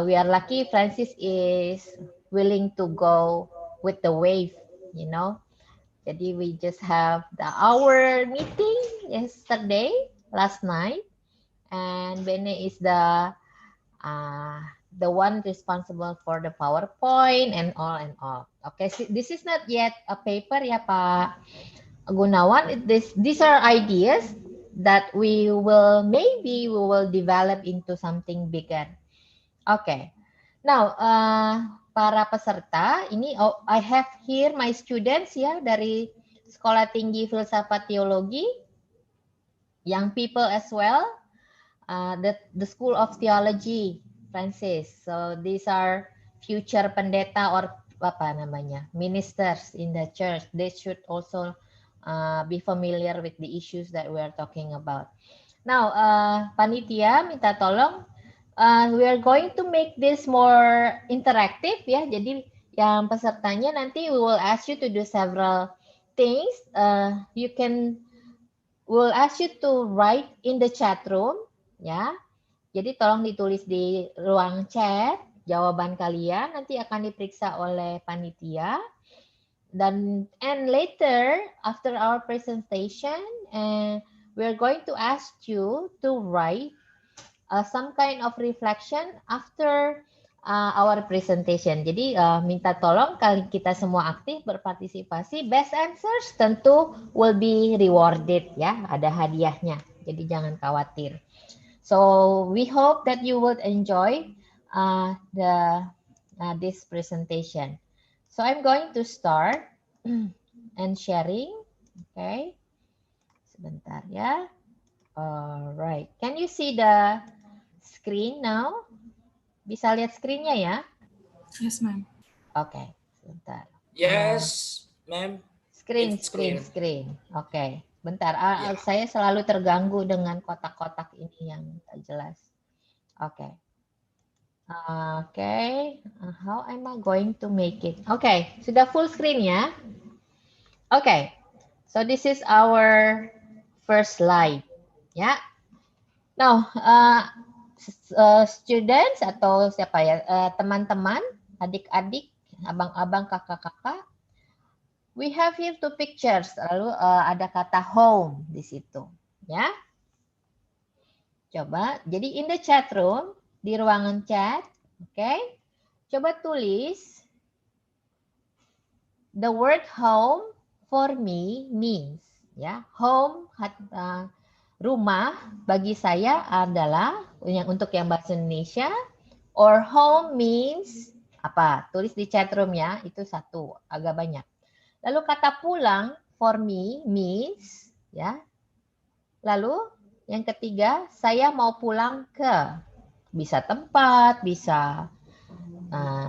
We are lucky Francis is willing to go with the wave, you know. Jadi we just have our meeting yesterday, last night, and Bene is the one responsible for the PowerPoint and all. Okay, so this is not yet a paper, ya Pak Gunawan. These are ideas that we will develop into something bigger. Okay. Now, para peserta ini, I have here my students ya dari Sekolah Tinggi Filsafat Teologi, young people as well, the School of Theology, Francis. So these are future pendeta or apa namanya, ministers in the church. They should also be familiar with the issues that we are talking about. Now, panitia minta tolong, we are going to make this more interactive ya. Jadi yang pesertanya nanti we will ask you to do several things. We'll ask you to write in the chat room ya. Jadi tolong ditulis di ruang chat jawaban kalian, nanti akan diperiksa oleh panitia. And later after our presentation, we're going to ask you to write some kind of reflection after our presentation. Jadi minta tolong kalian kita semua aktif berpartisipasi. Best answers tentu will be rewarded ya, ada hadiahnya. Jadi jangan khawatir. So we hope that you would enjoy this presentation. So I'm going to start and sharing. Okay, sebentar ya. Alright, can you see the screen now? Bisa lihat screennya ya? Yes, ma'am. Oke, sebentar. Yes, ma'am. Screen. Oke, bentar. Saya selalu terganggu dengan kotak-kotak ini yang tak jelas. Oke. How am I going to make it? Oke, sudah full screen ya? Oke, so this is our first slide. Ya. Now, students atau siapa ya, teman-teman, adik-adik, abang-abang, kakak-kakak, we have here two pictures. Lalu ada kata home di situ, ya. Coba, jadi in the chat room, di ruangan chat, oke. Coba tulis the word home for me means, ya. Home rumah bagi saya adalah untuk yang bahasa Indonesia, or home means apa? Tulis di chat room ya, itu satu, agak banyak. Lalu kata pulang for me means ya. Lalu yang ketiga, saya mau pulang ke, bisa tempat, bisa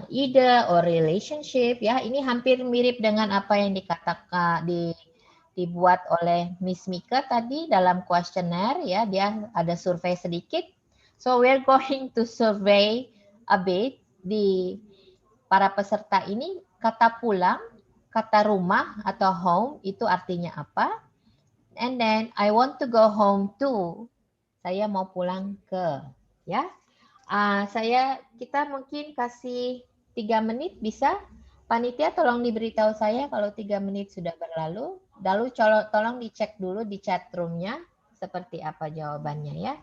ide or relationship ya. Ini hampir mirip dengan apa yang dikatakan dibuat oleh Miss Mika tadi dalam kuesioner ya, dia ada survei sedikit. So we're going to survey a bit di para peserta ini, kata pulang, kata rumah atau home itu artinya apa? And then I want to go home too. Saya mau pulang ke, ya. Kita mungkin kasih 3 menit bisa. Panitia tolong diberitahu saya kalau 3 menit sudah berlalu. Lalu tolong dicek dulu di chat room-nya seperti apa jawabannya ya.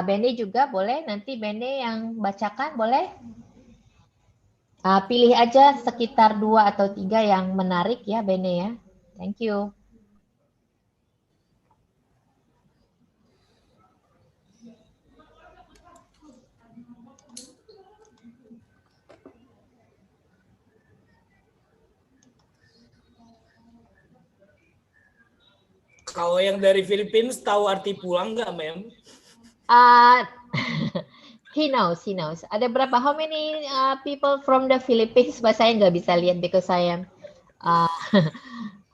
Bene juga boleh, nanti Bene yang bacakan boleh. Pilih aja sekitar 2 atau 3 yang menarik ya Bene ya. Thank you. Kalau yang dari Philippines tahu arti pulang nggak, Mem? He knows. Ada berapa? How many people from the Philippines? But saya nggak bisa lihat because I am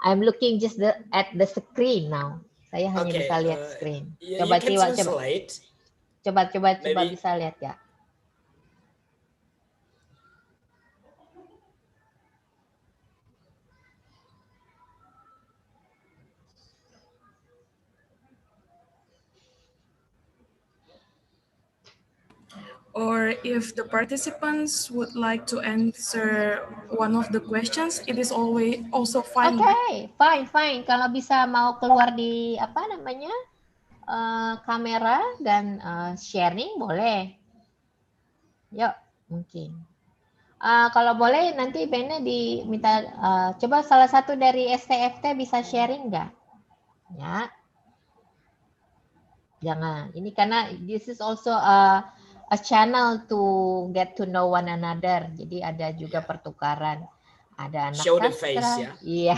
I'm looking just at the screen now. Saya hanya bisa lihat screen. You can translate. Coba bisa lihat ya. Or if the participants would like to answer one of the questions, it is always also fine. Okay, fine. Kalau bisa mau keluar di apa namanya kamera dan sharing boleh. Yuk, mungkin. Kalau boleh nanti Bene diminta coba salah satu dari STFT bisa sharing nggak? Ya. Jangan. Ini karena this is also a channel to get to know one another. Jadi ada juga pertukaran. Ada anak Show sastra. The face, ya. Iya.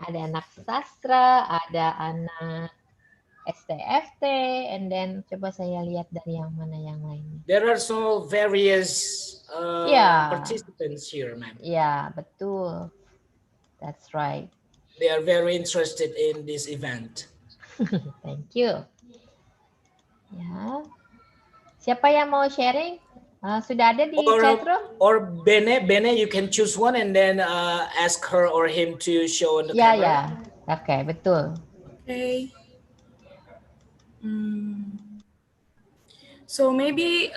Ada anak sastra, ada anak STFT, and then coba saya lihat dari yang mana yang lain. There are so various participants here, ma'am. Yeah, betul. That's right. They are very interested in this event. Thank you. Ya. Siapa yang mau sharing? Sudah ada di chat room? Or Bene, you can choose one and then ask her or him to show on the camera. Ya. Oke, betul. Okay. So maybe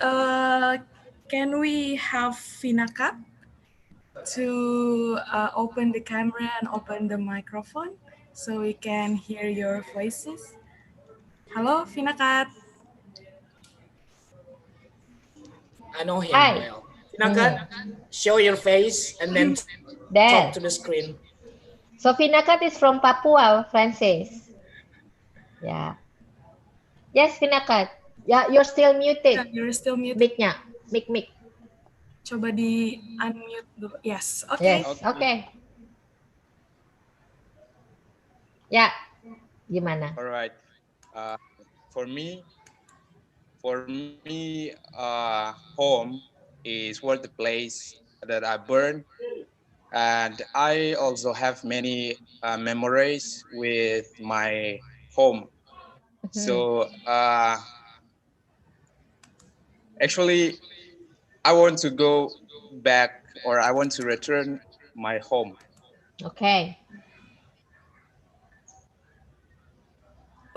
can we have Finakat to open the camera and open the microphone so we can hear your voices? Hello, Finakat. I know him well. Finakat, show your face and then talk to the screen. So Finakat is from Papua, Francis. Yeah. Yes, Finakat. Yeah, you're still muted. Yeah, you're still muted. Mic-nya, mic. Coba di unmute dulu. Yes, okay. Yes, okay. Ya, gimana? Alright. For me, home is where the place that I born, and I also have many memories with my home. So actually, I want to go back, or I want to return my home. Okay.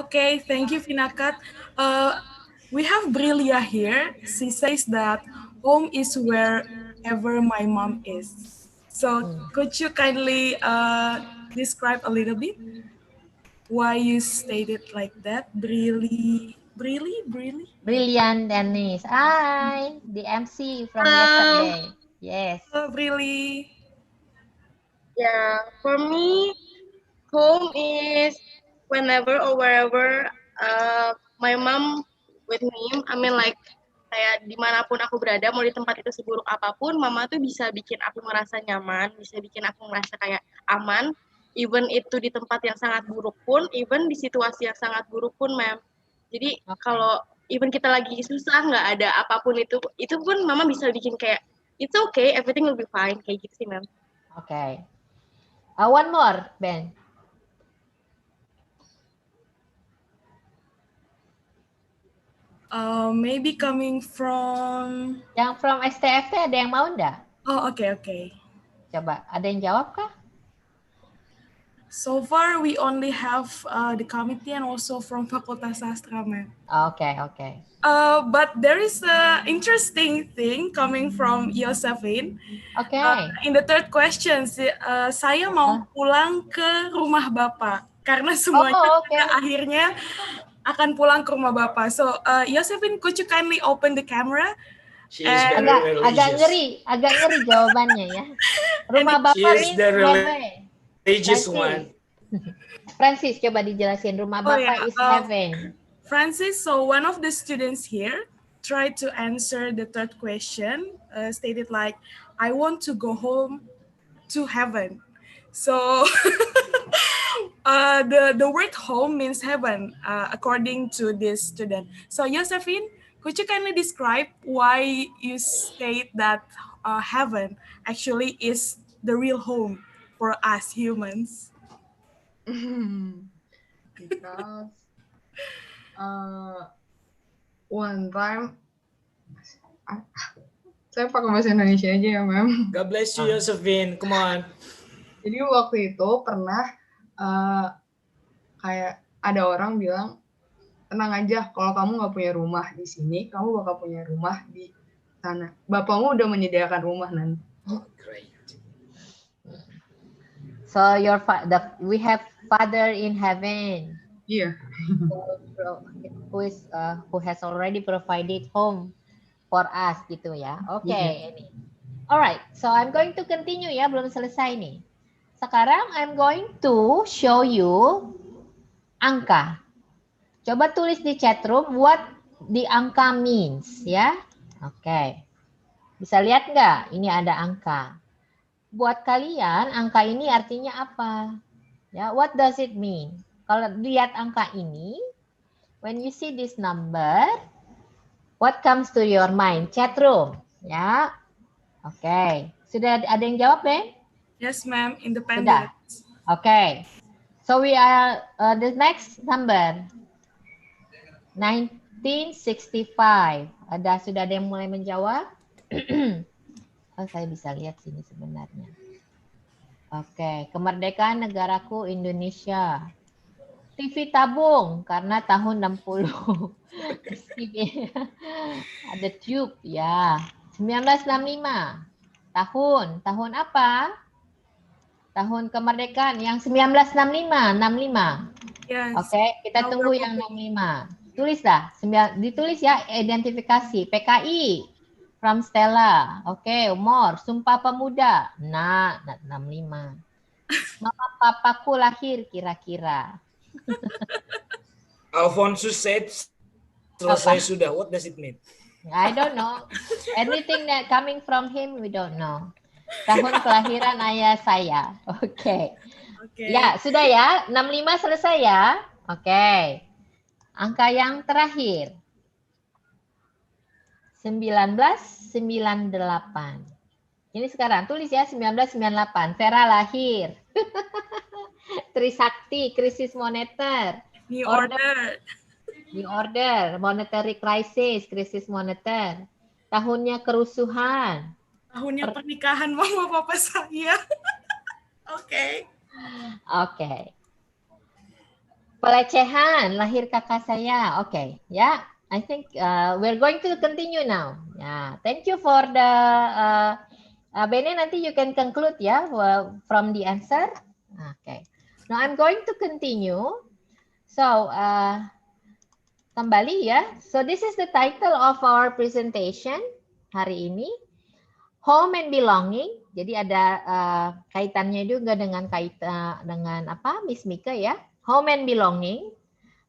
Okay, thank you, Finakat. We have Brilia here. She says that home is wherever my mom is. So could you kindly describe a little bit why you stated like that? Brilliant, Dennis. Hi, the MC from yesterday. Yes. Really? Yeah, for me, home is whenever or wherever my mom with me. I mean like kayak dimanapun aku berada, mau di tempat itu seburuk apapun, mama tuh bisa bikin aku merasa nyaman, bisa bikin aku merasa kayak aman. Even itu di tempat yang sangat buruk pun, even di situasi yang sangat buruk pun, ma'am. Jadi kalau even kita lagi susah, nggak ada apapun itu pun mama bisa bikin kayak it's okay, everything will be fine, kayak gitu sih, ma'am. Okay. One more, Ben. Maybe coming from... Yang from STFT ada yang mau enggak? Oh, okay. Coba, ada yang jawab kah? So far, we only have the committee and also from Fakultas Sastra, ma'am. Okay. But there is an interesting thing coming from Josephine. Okay. In the third question, saya mau pulang ke rumah Bapak. Karena semuanya akhirnya akan pulang ke rumah Bapak. So, Josephine, could you kindly open the camera? Agak ngeri jawabannya ya. Rumah Bapak means heaven. Francis, coba dijelasin rumah Bapak is heaven. Francis, so one of the students here tried to answer the third question, stated like, I want to go home to heaven. So The word home means heaven, according to this student. So Josephine, could you kindly describe why you state that heaven actually is the real home for us humans? Because one time, saya pakai bahasa Indonesia aja ya, Mem. God bless you, Josephine. Come on. Jadi waktu itu pernah kayak ada orang bilang, tenang aja, kalau kamu nggak punya rumah di sini, kamu bakal punya rumah di sana. Bapakmu udah menyediakan rumah nanti. Oh, great. So we have Father in heaven. Yeah. Who has already provided home for us gitu ya. Oke. Yeah. Alright, so I'm going to continue ya, belum selesai nih. Sekarang I'm going to show you angka. Coba tulis di chat room what the angka means ya. Oke. Bisa lihat nggak? Ini ada angka. Buat kalian, angka ini artinya apa? Ya, what does it mean? Kalau lihat angka ini, when you see this number, what comes to your mind? Chat room, ya. Oke. Sudah ada yang jawab, Ben? Yes, ma'am. Independent. Oke. So we are the next number. 1965. Sudah ada yang mulai menjawab? Oh, saya bisa lihat sini sebenarnya. Oke, kemerdekaan negaraku Indonesia. TV tabung karena tahun 60. Ada tube ya. 1965. Tahun apa? Tahun kemerdekaan yang 1965, 65. Yes. Oke, kita tunggu yang 65. Tulislah, ditulis ya identifikasi PKI from Stella. Oke, umur, Sumpah Pemuda. Nah, 65. Mama papaku lahir kira-kira. Alphonsus said selesai sudah. What does it mean? I don't know. Anything that coming from him, we don't know. Tahun kelahiran ayah saya. Oke. Ya, sudah ya. 65 selesai ya. Oke. Angka yang terakhir. 1998. Ini sekarang tulis ya 1998. Vera lahir. Trisakti, krisis moneter. New order. New order, monetary crisis, krisis moneter. Tahunnya kerusuhan. Tahunnya pernikahan mama papa saya. Oke. Oke. Pelecehan, lahir kakak saya. Oke, ya. I think we're going to continue now. Yeah, thank you for the Bene, nanti you can conclude ya from the answer. Okay. Now I'm going to continue. So kembali ya. So this is the title of our presentation hari ini. Home and belonging. Jadi ada kaitannya juga dengan apa Miss Mika ya. Home and belonging.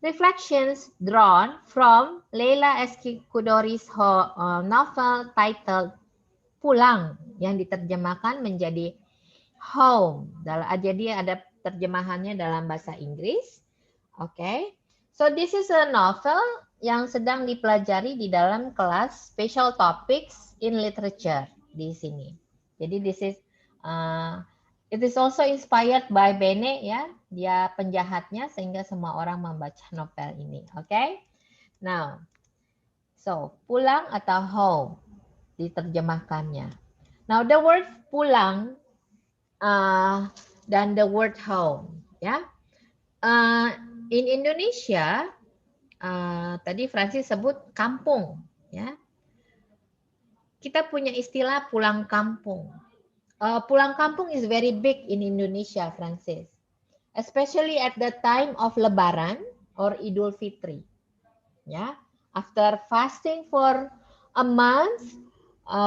Reflections drawn from Leila Eskudori's novel titled Pulang yang diterjemahkan menjadi Home. Jadi ada terjemahannya dalam bahasa Inggris. Oke. So this is a novel yang sedang dipelajari di dalam kelas Special Topics in Literature di sini. Jadi this is it is also inspired by Bene ya. Dia penjahatnya sehingga semua orang membaca novel ini. Oke. Now, so pulang atau home diterjemahkannya. Now the word pulang dan the word home ya. In Indonesia tadi Francis sebut kampung ya. Kita punya istilah pulang kampung. Pulang kampung is very big in Indonesia, Francis. Especially at the time of Lebaran or Idul Fitri. Ya, after fasting for a month,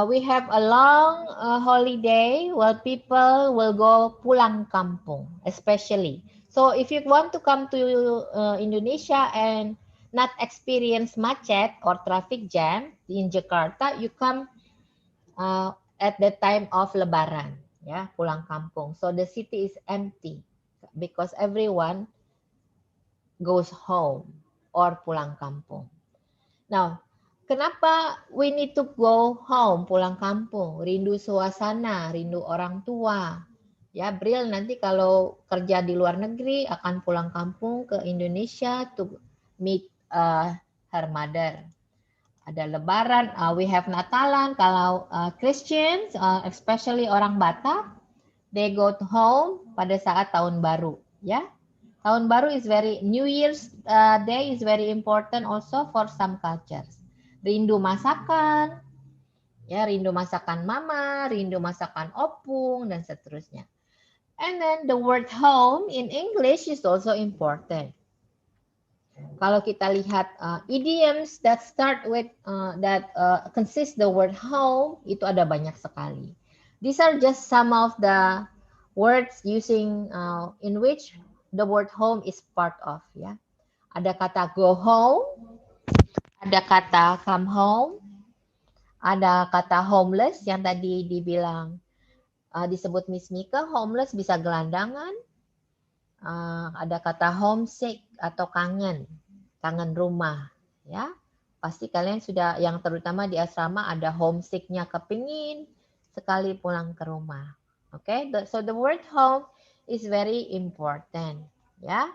we have a long holiday where people will go pulang kampung, especially. So if you want to come to Indonesia and not experience macet or traffic jam in Jakarta, you come at the time of Lebaran, ya, pulang kampung. So the city is empty, because everyone goes home or pulang kampung. Now, kenapa we need to go home, pulang kampung? Rindu suasana, rindu orang tua. Ya, Bril nanti kalau kerja di luar negeri akan pulang kampung ke Indonesia to meet her mother. Ada Lebaran, we have Natalan. Kalau Christians, especially orang Batak, they go to home pada saat tahun baru. Ya, tahun baru is New Year's Day is very important also for some cultures. Rindu masakan, ya rindu masakan mama, rindu masakan opung dan seterusnya. And then the word home in English is also important. Kalau kita lihat idioms that start with consist the word home, itu ada banyak sekali. These are just some of the words using in which the word home is part of. Ya, ada kata go home, ada kata come home, ada kata homeless yang tadi dibilang disebut Miss Mika, homeless bisa gelandangan. Ada kata homesick atau kangen rumah, ya. Pasti kalian sudah, yang terutama di asrama ada homesicknya, kepingin sekali pulang ke rumah. Oke, so the word home is very important, ya.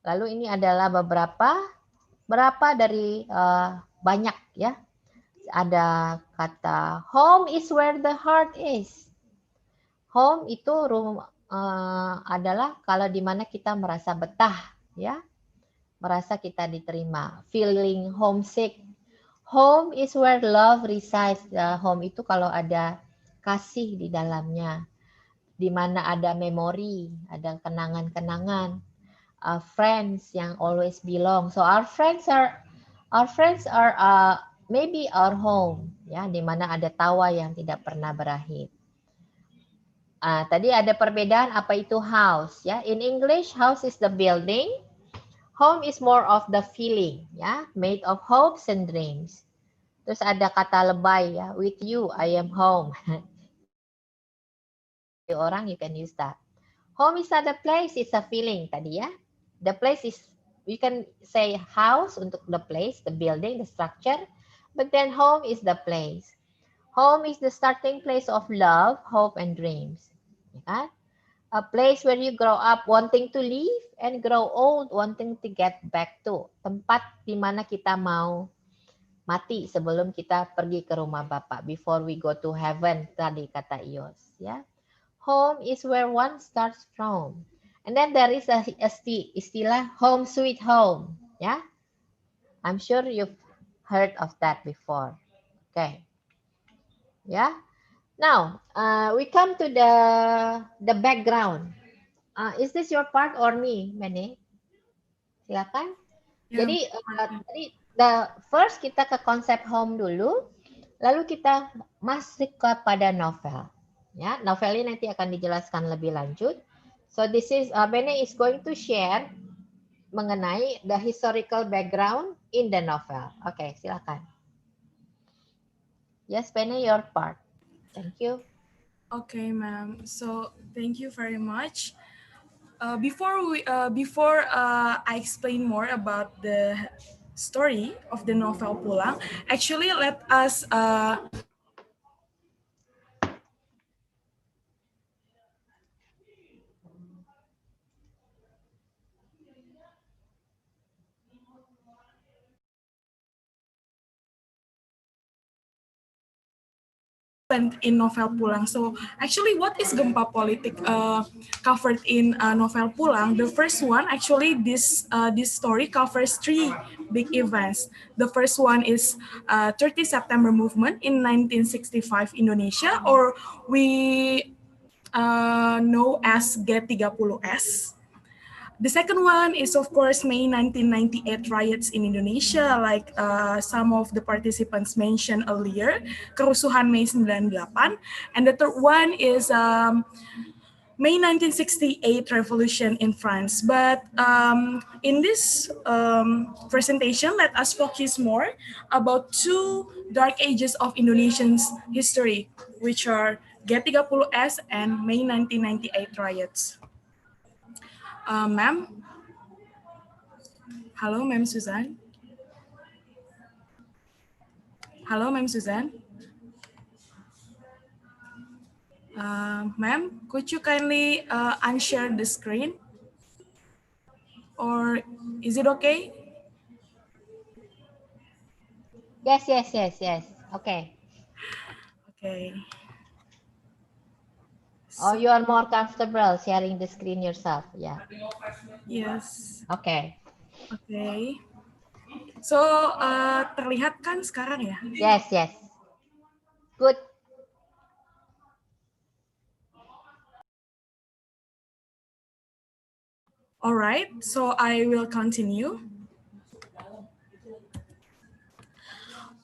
Lalu ini adalah berapa dari banyak, ya. Ada kata home is where the heart is. Home itu adalah kalau di mana kita merasa betah, ya, merasa kita diterima, feeling homesick. Home is where love resides. Home itu kalau ada kasih di dalamnya, di mana ada memori, ada kenangan-kenangan, friends yang always belong. So our friends are maybe our home, ya, di mana ada tawa yang tidak pernah berakhir. Tadi ada perbedaan apa itu house, ya. In English, house is the building. Home is more of the feeling, ya, made of hopes and dreams. Terus ada kata lebay, ya, with you I am home. Orang you can use that. Home is not a place, it's a feeling tadi, ya. The place is, you can say house untuk the place, the building, the structure, but then home is the place. Home is the starting place of love, hope, and dreams. Ya. A place where you grow up wanting to leave and grow old wanting to get back to. Tempat di mana kita mau mati sebelum kita pergi ke rumah Bapak. Before we go to heaven, tadi kata Ios. Ya. Home is where one starts from. And then there is a istilah home sweet home. Ya. I'm sure you've heard of that before. Okay. Ya. Now, we come to the background. Is this your part or me, Mene? Silakan. Yeah. Jadi, first kita ke konsep home dulu, lalu kita masuk kepada novel. Ya, novel ini nanti akan dijelaskan lebih lanjut. So this is Mene is going to share mengenai the historical background in the novel. Oke, silakan. Yes, Mene, your part. Thank you. Okay, ma'am. So thank you very much. Before I explain more about the story of the novel Pulang, actually let us in novel Pulang. So actually what is gempa politik covered in novel Pulang? The first one, actually this story covers three big events. The first one is 30 September movement in 1965 Indonesia, or we know as G30S. The second one is, of course, May 1998 riots in Indonesia, like some of the participants mentioned earlier, kerusuhan Mei 98. And the third one is May 1968 revolution in France. But in this presentation, let us focus more about two dark ages of Indonesian's history, which are G30S and May 1998 riots. Ma'am? Hello, Ma'am Suzanne? Hello, Ma'am Suzanne? Ma'am, could you kindly unshare the screen? Or is it okay? Yes. Okay. Okay. Oh, you are more comfortable sharing the screen yourself. Yeah. Yes. Okay. Okay. So, terlihat kan sekarang ya? Yes. Good. All right, so I will continue.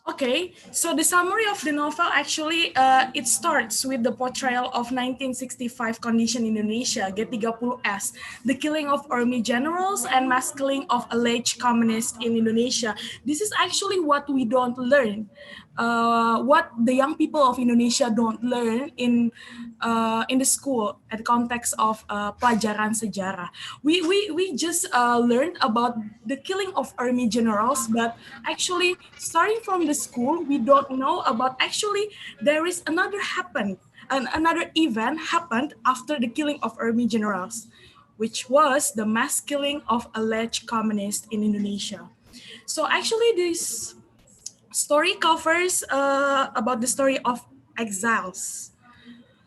Okay, so the summary of the novel actually it starts with the portrayal of 1965 condition in Indonesia, G30S, the killing of army generals and mass killing of alleged communists in Indonesia. This is actually what we don't learn, what the young people of Indonesia don't learn in the school at the context of pelajaran sejarah. We just learned about the killing of army generals, but actually starting from the school, we don't know about actually there is another event happened after the killing of army generals, which was the mass killing of alleged communists in Indonesia. So actually this story covers about the story of exiles.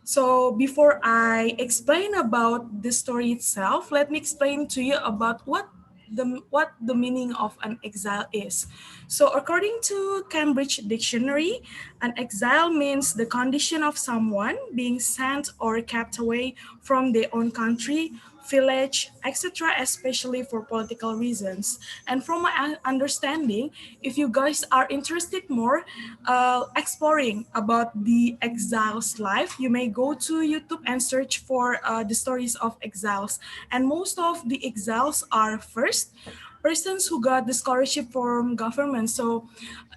So before I explain about the story itself, let me explain to you about what the meaning of an exile is. So according to Cambridge Dictionary, an exile means the condition of someone being sent or kept away from their own country, village, etc., especially for political reasons. And from my understanding, if you guys are interested more exploring about the exiles' life, you may go to YouTube and search for the stories of exiles. And most of the exiles are first persons who got the scholarship from government. So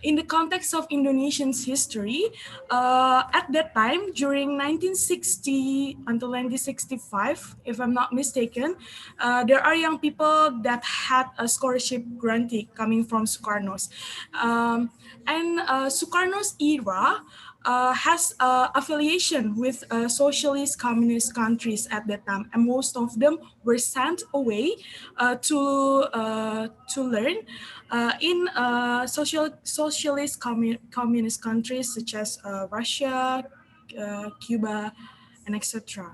in the context of Indonesian's history, at that time, during 1960 until 1965, if I'm not mistaken, there are young people that had a scholarship grantee coming from Sukarno's. Sukarno's era has affiliation with socialist communist countries at that time, and most of them were sent away to learn in socialist communist countries such as Russia, Cuba, and etc.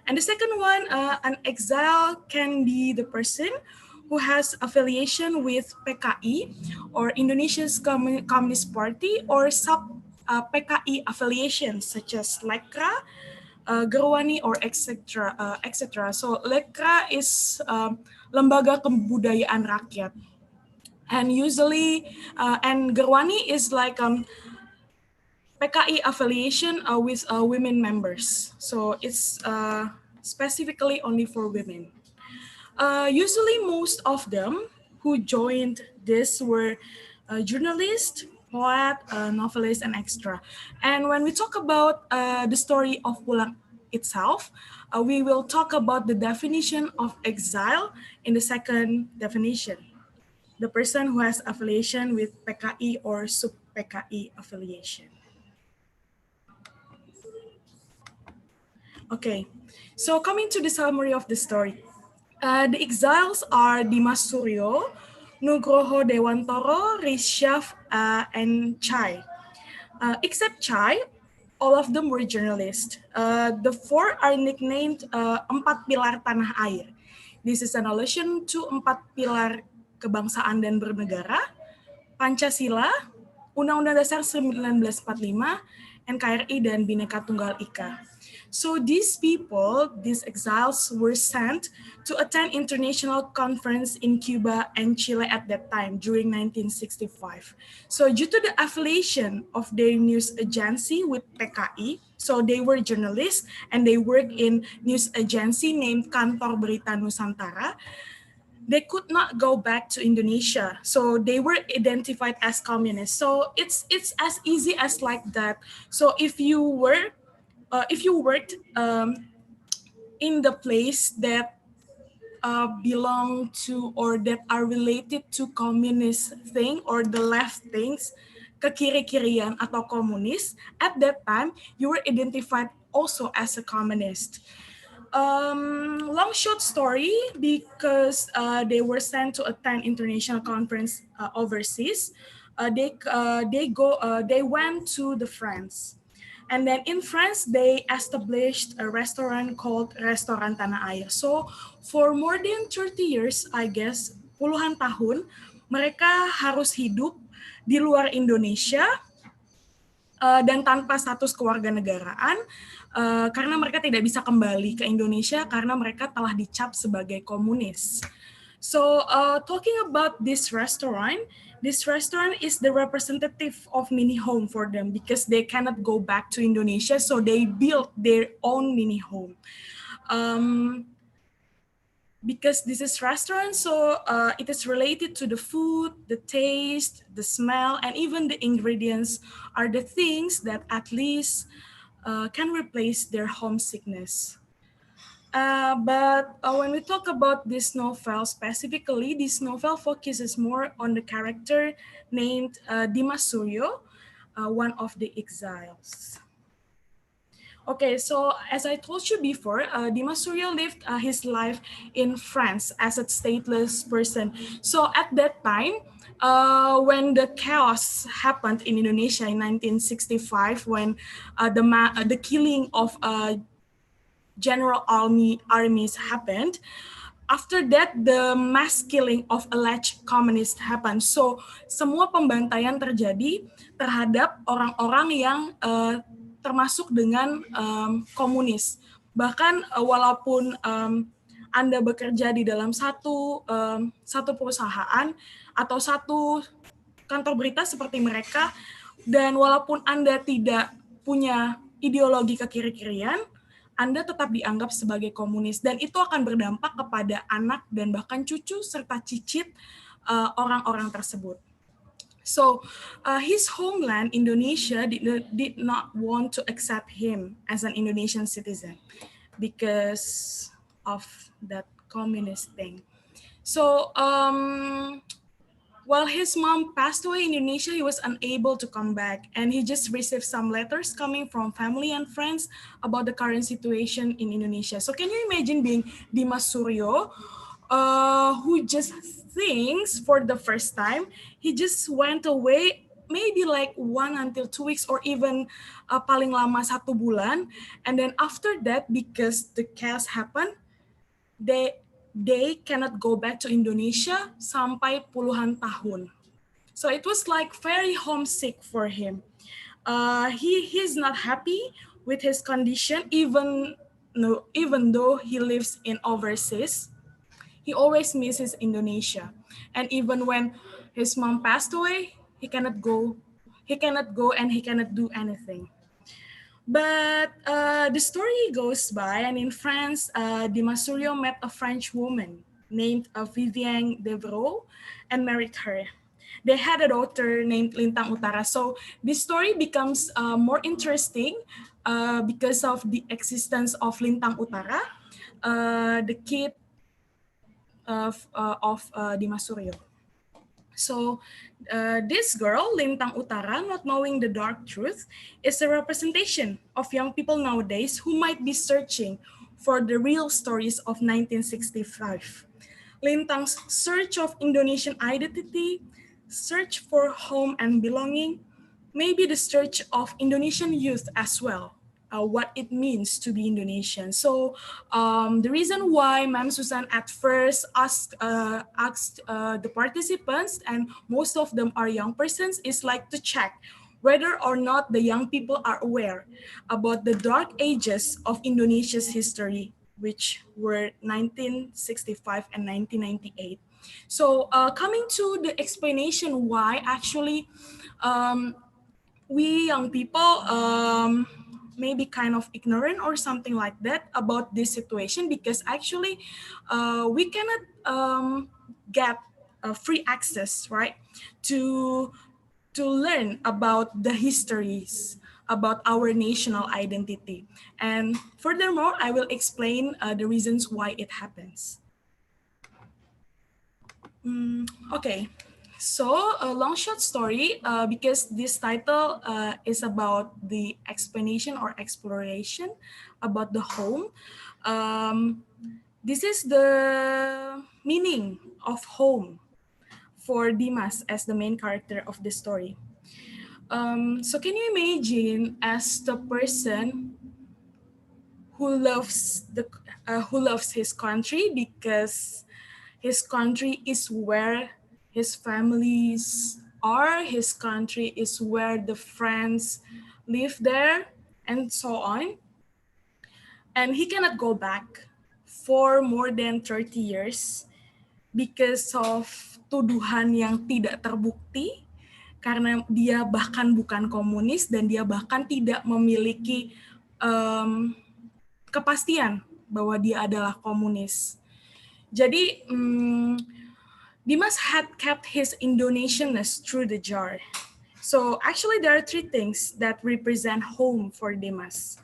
And the second one, an exile can be the person who has affiliation with PKI or Indonesia's Communist Party or sub PKI affiliations such as Lekra, Gerwani, or etc. etc. So Lekra is lembaga kebudayaan rakyat, and usually and Gerwani is like PKI affiliation with women members. So it's specifically only for women. Usually most of them who joined this were journalists, poet, novelist, and extra. And when we talk about the story of Pulang itself, we will talk about the definition of exile in the second definition. The person who has affiliation with PKI or sub-PKI affiliation. Okay, so coming to the summary of the story. The exiles are Dimas Suryo, Nugroho Dewantoro, Rishaf, and Chai. Except Chai, all of them were journalists. The four are nicknamed Empat Pilar Tanah Air. This is an allusion to empat pilar kebangsaan dan bernegara, Pancasila, Undang-Undang Dasar 1945, NKRI, dan Bhinneka Tunggal Ika. So these people, these exiles, were sent to attend international conference in Cuba and Chile at that time during 1965. So due to the affiliation of their news agency with PKI, so they were journalists and they worked in news agency named Kantor Berita Nusantara, they could not go back to Indonesia. So they were identified as communists. So it's as easy as like that. So if you worked in the place that belong to or that are related to communist thing or the left things, ke kiri-kirian atau komunis, at that time you were identified also as a communist. Long short story, because they were sent to attend international conference overseas. They went to the France, and then in France they established a restaurant called Restoran Tanah Air. So for more than 30 years, I guess puluhan tahun, mereka harus hidup di luar Indonesia dan tanpa status kewarganegaraan karena mereka tidak bisa kembali ke Indonesia karena mereka telah dicap sebagai komunis. So talking about this restaurant is the representative of mini home for them because they cannot go back to Indonesia, so they built their own mini home. Because this is restaurant, so it is related to the food, the taste, the smell, and even the ingredients are the things that at least can replace their homesickness. But when we talk about this novel specifically, this novel focuses more on the character named Dimas Suryo, one of the exiles. Okay, so as I told you before, Dimas Suryo lived his life in France as a stateless person. So at that time, when the chaos happened in Indonesia in 1965, when the killing of general armies happened, after that the mass killing of alleged communists happened. So semua pembantaian terjadi terhadap orang-orang yang termasuk dengan komunis. Bahkan walaupun Anda bekerja di dalam satu perusahaan atau satu kantor berita seperti mereka, dan walaupun Anda tidak punya ideologi kekiri-kirian, Anda tetap dianggap sebagai komunis, dan itu akan berdampak kepada anak dan bahkan cucu serta cicit orang-orang tersebut. So his homeland, Indonesia, did not want to accept him as an Indonesian citizen because of that communist thing. So while his mom passed away in Indonesia, he was unable to come back, and he just received some letters coming from family and friends about the current situation in Indonesia. So can you imagine being Dimas Suryo, who just thinks for the first time, he just went away maybe like 1 until 2 weeks or even paling lama 1 bulan, and then after that, because the chaos happened, they cannot go back to Indonesia sampai puluhan tahun. So it was like very homesick for him. He's not happy with his condition, even though he lives in overseas. He always misses Indonesia. And even when his mom passed away, he cannot go and he cannot do anything. But the story goes by, and in France, Dimas Suryo met a French woman named Vivienne Devereaux and married her. They had a daughter named Lintang Utara. So this story becomes more interesting because of the existence of Lintang Utara, the kid of Dimas Suryo. So this girl, Lintang Utara, not knowing the dark truth, is a representation of young people nowadays who might be searching for the real stories of 1965. Lintang's search of Indonesian identity, search for home and belonging, maybe the search of Indonesian youth as well. What it means to be Indonesian. So the reason why Ma'am Susan at first asked the participants, and most of them are young persons, is like to check whether or not the young people are aware about the dark ages of Indonesia's history, which were 1965 and 1998. So coming to the explanation why actually we young people maybe kind of ignorant or something like that about this situation, because actually we cannot get free access, right, to learn about the histories about our national identity. And furthermore, I will explain the reasons why it happens. Okay, so a long short story, because this title is about the explanation or exploration about the home. This is the meaning of home for Dimas as the main character of the story. So can you imagine as the person who loves his country because his country is where his families are, his country is where the friends live there, and so on. And he cannot go back for more than 30 years because of tuduhan yang tidak terbukti, karena dia bahkan bukan komunis dan dia bahkan tidak memiliki kepastian bahwa dia adalah komunis. Jadi Dimas had kept his Indonesianness through the jar. So actually there are three things that represent home for Dimas.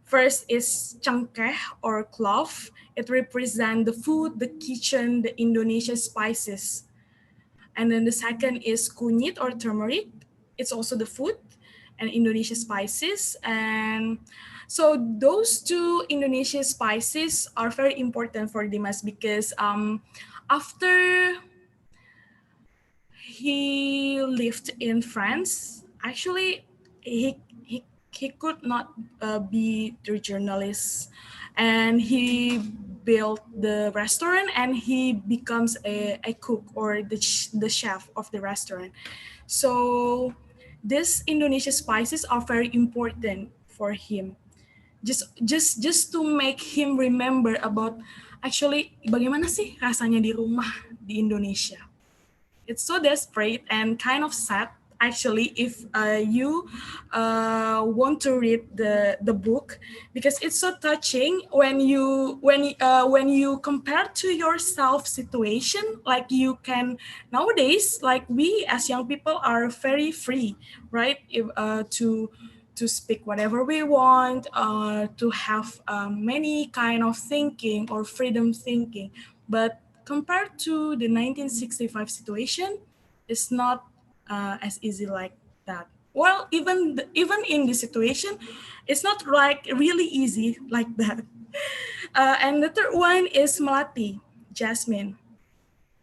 First is cengkeh or clove. It represents the food, the kitchen, the Indonesian spices. And then the second is kunyit or turmeric. It's also the food and Indonesian spices. And so those two Indonesian spices are very important for Dimas because after he lived in France, actually he could not be the journalist, and he built the restaurant and he becomes a cook or the chef of the restaurant. So these Indonesian spices are very important for him, just to make him remember about actually bagaimana sih rasanya di rumah di Indonesia. It's so desperate and kind of sad actually if you want to read the book, because it's so touching when you compare to yourself situation. Like you can nowadays, like we as young people are very free, right? If, to speak whatever we want, to have many kind of thinking or freedom thinking. But compared to the 1965 situation, it's not as easy like that. Well, even in this situation, it's not like really easy like that. And the third one is Melati, Jasmine.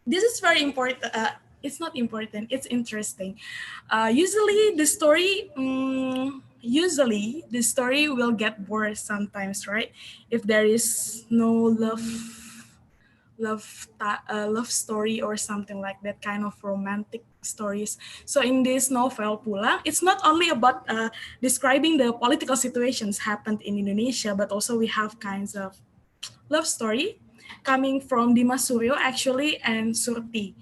This is very important. It's not important. It's interesting. Usually the story will get worse sometimes, right? If there is no love story or something like that, kind of romantic stories. So in this novel Pulang, it's not only about describing the political situations happened in Indonesia, but also we have kinds of love story coming from Dimas Suryo actually and Surti.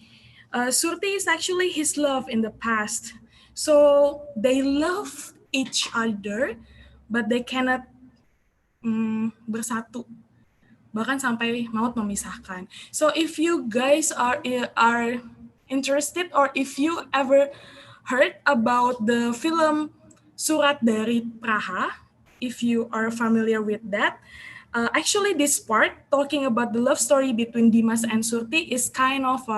Surti is actually his love in the past. So they love each other, but they cannot bersatu. Bahkan sampai maut memisahkan. So if you guys are interested, or if you ever heard about the film Surat dari Praha, if you are familiar with that, actually this part talking about the love story between Dimas and Surti is kind of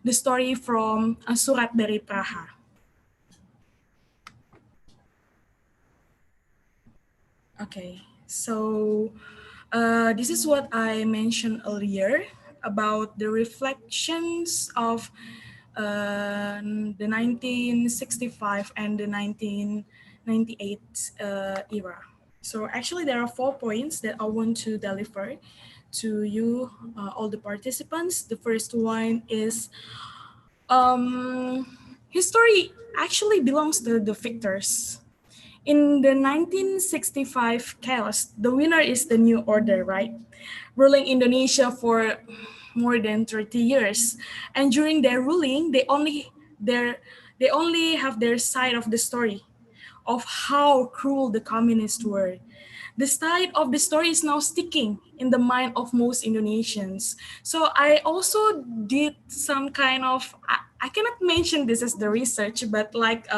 the story from Surat dari Praha. Okay, so this is what I mentioned earlier about the reflections of the 1965 and the 1998 era. So actually there are 4 points that I want to deliver to you, all the participants. The first one is history actually belongs to the victors. In the 1965 chaos, the winner is the New Order, right? Ruling Indonesia for more than 30 years. And during their ruling, they only have their side of the story of how cruel the communists were. The side of the story is now sticking in the mind of most Indonesians. So I also did some kind of, I cannot mention this as the research, but like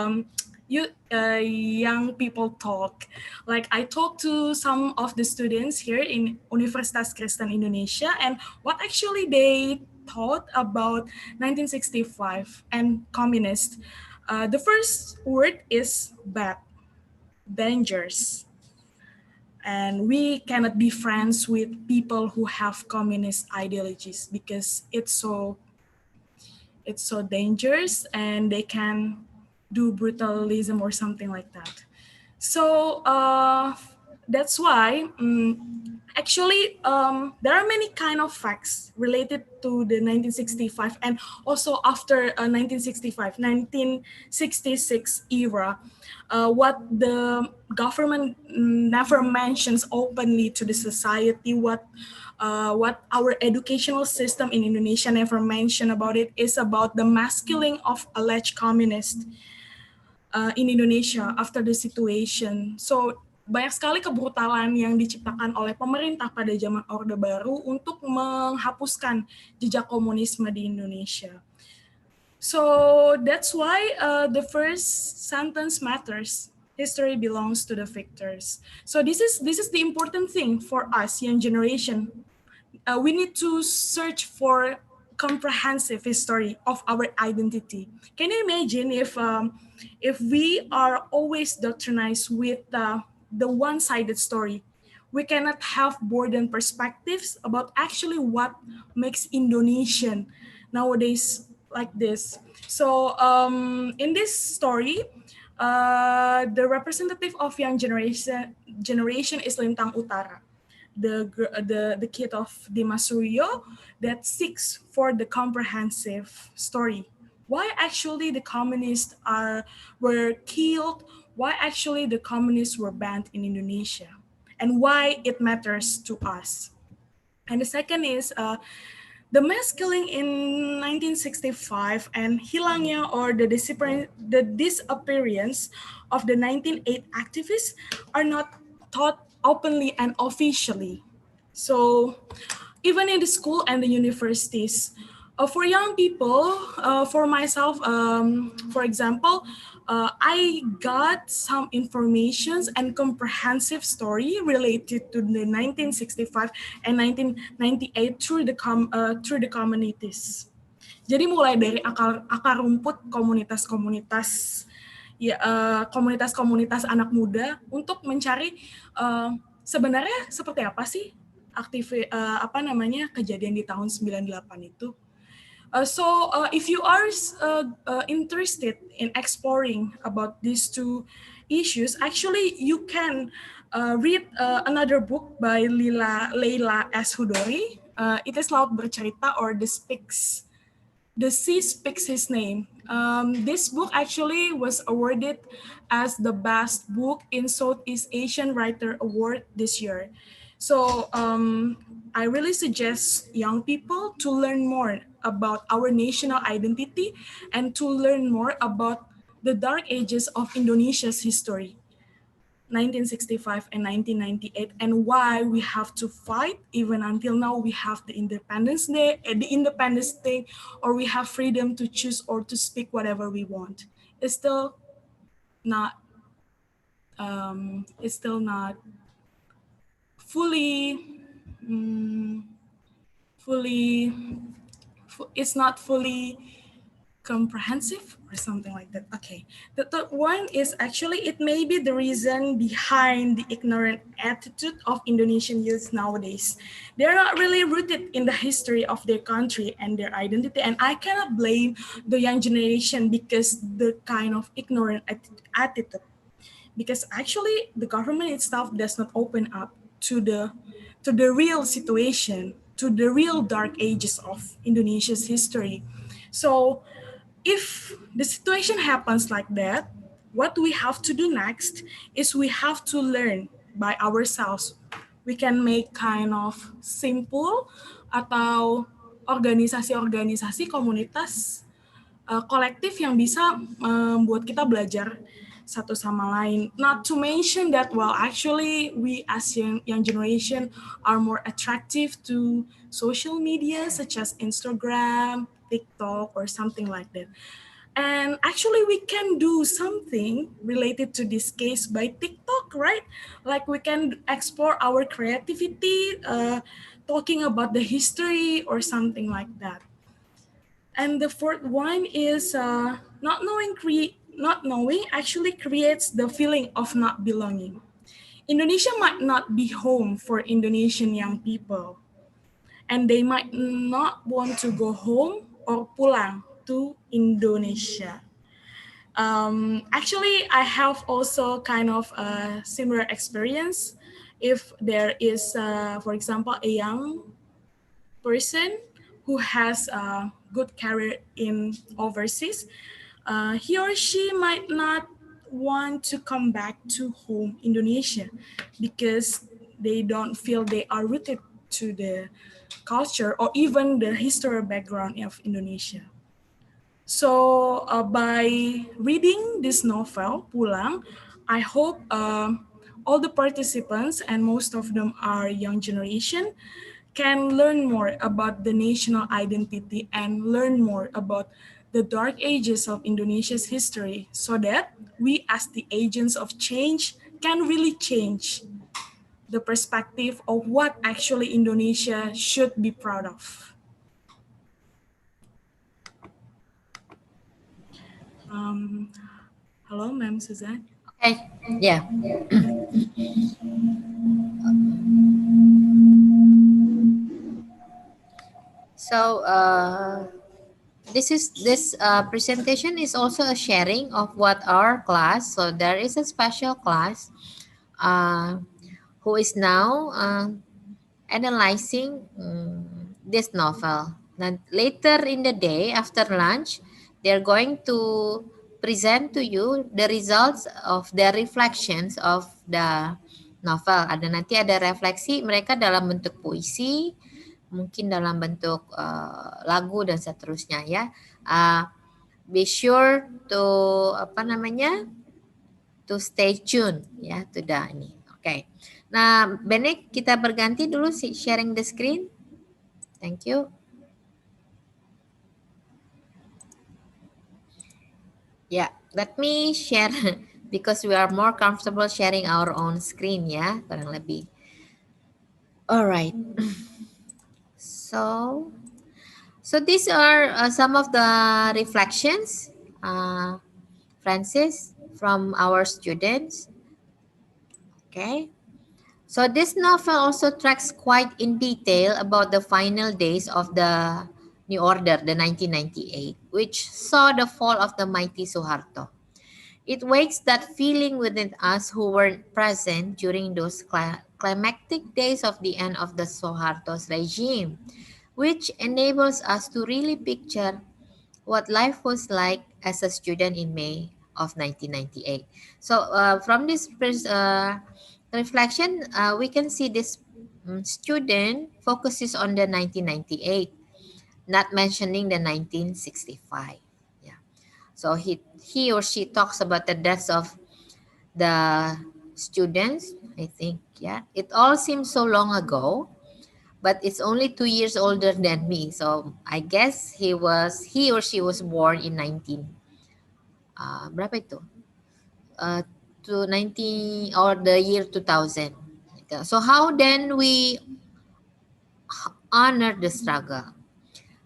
young people talk. Like I talked to some of the students here in Universitas Kristen Indonesia, and what actually they thought about 1965 and communist, the first word is bad, dangerous. And we cannot be friends with people who have communist ideologies because it's so dangerous and they can do brutalism or something like that. So that's why actually there are many kind of facts related to the 1965 and also after 1965, 1966 era, what the government never mentions openly to the society, what our educational system in Indonesia never mentioned about it is about the mass killing of alleged communists in Indonesia after the situation. So banyak sekali kebrutalan yang diciptakan oleh pemerintah pada zaman Orde Baru untuk menghapuskan jejak komunisme di Indonesia. So that's why the first sentence matters. History belongs to the victors. So this is the important thing for us, young generation. We need to search for comprehensive history of our identity. Can you imagine if we are always doctrinized with the one-sided story? We cannot have broadened perspectives about actually what makes Indonesian nowadays like this. So in this story, the representative of young generation is Lintang Utara, the kid of Dimas Suryo that seeks for the comprehensive story. Why actually the communists were killed? Why actually the communists were banned in Indonesia? And why it matters to us. And the second is the mass killing in 1965 and hilangnya or the disappearance of the 1908 activists are not taught openly and officially. So even in the school and the universities, for young people, for myself, for example, I got some informations and comprehensive story related to the 1965 and 1998 through the communities. Jadi mulai dari akar rumput komunitas-komunitas ya komunitas-komunitas anak muda untuk mencari sebenarnya seperti apa sih kejadian di tahun 98 itu. So if you are interested in exploring about these two issues, actually you can read another book by Leila S. Hudori. It is Laut Bercerita or The Sea Speaks His Name. This book actually was awarded as the best book in Southeast Asian Writer Award this year. So I really suggest young people to learn more about our national identity and to learn more about the dark ages of Indonesia's history. 1965 and 1998, and why we have to fight even until now. We have the Independence Day, or we have freedom to choose or to speak whatever we want. It's still not it's not fully comprehensive or something like that. Okay, the third one is actually it may be the reason behind the ignorant attitude of Indonesian youth nowadays. They're not really rooted in the history of their country and their identity, and I cannot blame the young generation because the kind of ignorant attitude, because actually the government itself does not open up to the real situation, to the real dark ages of Indonesia's history. So if the situation happens like that, what we have to do next is we have to learn by ourselves. We can make kind of simple atau organisasi-organisasi komunitas kolektif yang bisa membuat kita belajar satu sama lain. Not to mention that, well, actually we as young generation are more attractive to social media such as Instagram, TikTok, or something like that. And actually we can do something related to this case by TikTok, right? Like we can explore our creativity, talking about the history or something like that. And the fourth one is not knowing actually creates the feeling of not belonging. Indonesia might not be home for Indonesian young people, and they might not want to go home or pulang to Indonesia. Actually, I have also kind of a similar experience. If there is, for example, a young person who has a good career in overseas, he or she might not want to come back to home Indonesia because they don't feel they are rooted to the culture or even the historical background of Indonesia. So by reading this novel, Pulang, I hope all the participants, and most of them are young generation, can learn more about the national identity and learn more about the dark ages of Indonesia's history so that we as the agents of change can really change the perspective of what actually Indonesia should be proud of. Hello, Ma'am Suzanne. Okay, yeah. So this presentation is also a sharing of what our class. So there is a special class uh, who is now analyzing this novel. And later in the day after lunch, they're going to present to you the results of the reflections of the novel. Nanti ada refleksi mereka dalam bentuk puisi, mungkin dalam bentuk lagu dan seterusnya ya. Be sure to to stay tune ya to the ini. Oke. Nah, Benek kita berganti dulu sharing the screen. Thank you. Yeah, let me share because we are more comfortable sharing our own screen ya, kurang lebih. Alright. So these are some of the reflections, Francis, from our students. Okay. So this novel also tracks quite in detail about the final days of the New Order, the 1998, which saw the fall of the mighty Suharto. It wakes that feeling within us who weren't present during those climactic days of the end of the Suharto's regime, which enables us to really picture what life was like as a student in May of 1998. So from this reflection, we can see this student focuses on the 1998, not mentioning the 1965. Yeah. So he or she talks about the deaths of the students, I think. Yeah. It all seems so long ago, but it's only 2 years older than me. So I guess he or she was born in 19 berapa itu? To 19 or the year 2000. So how then we honor the struggle?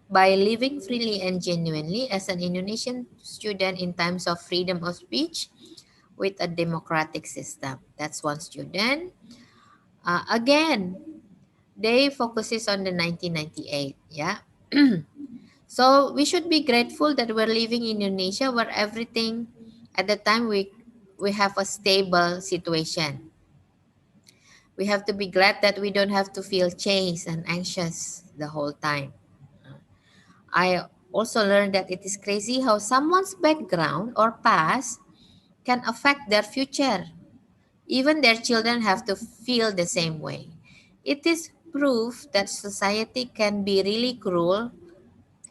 By living freely and genuinely as an Indonesian student in times of freedom of speech with a democratic system. That's one student. Again, they focuses on the 1998. Yeah. So we should be grateful that we're living in Indonesia where everything at the time we have a stable situation. We have to be glad that we don't have to feel chased and anxious the whole time. I also learned that it is crazy how someone's background or past can affect their future. Even their children have to feel the same way. It is proof that society can be really cruel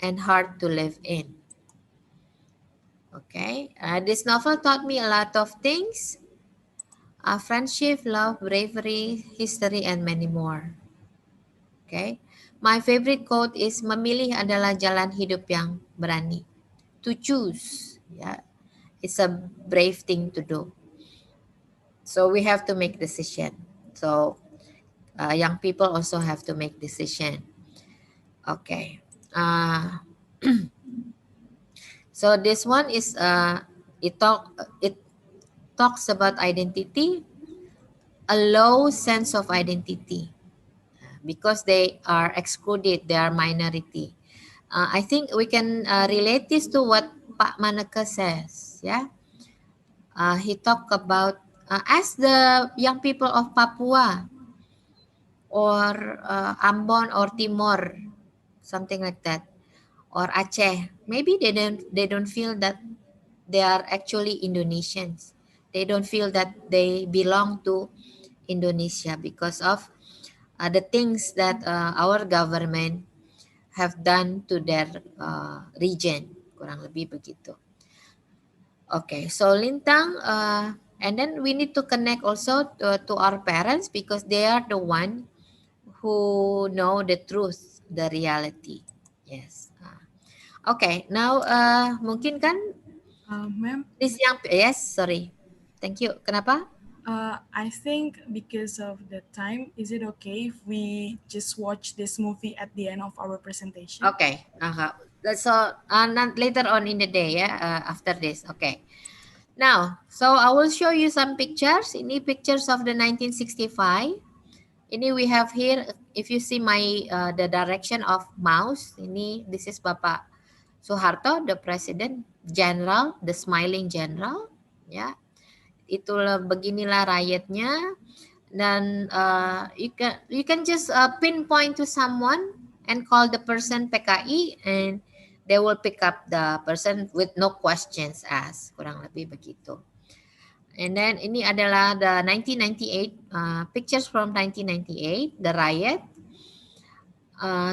and hard to live in. Okay, this novel taught me a lot of things. Friendship, love, bravery, history, and many more. Okay, my favorite quote is memilih adalah jalan hidup yang berani. To choose, yeah, it's a brave thing to do. So we have to make decision. So young people also have to make decision. Okay. So this one is it talks about identity, a low sense of identity because they are excluded, they are minority. I think we can relate this to what Pak Maneka says. Yeah, he talked about as the young people of Papua or Ambon or Timor, something like that, or Aceh. Maybe they don't feel that they are actually Indonesians. They don't feel that they belong to Indonesia because of the things that our government have done to their region. Kurang lebih begitu. Okay, so Lintang, and then we need to connect also to our parents because they are the one who know the truth, the reality. Yes. Okay, now mungkin kan Ma'am, this young, yes, sorry. Thank you. Kenapa? I think because of the time, is it okay if we just watch this movie at the end of our presentation? Okay. So later on in the day, yeah, after this. Okay. Now, so I will show you some pictures. Ini pictures of the 1965. Ini we have here. If you see my the direction of mouse, this is Bapak Soeharto, the President General, the smiling general. Ya, itulah beginilah rakyatnya. Dan you can just pinpoint to someone and call the person PKI and they will pick up the person with no questions asked. Kurang lebih begitu. And then ini adalah the 1998 pictures from 1998, the riot.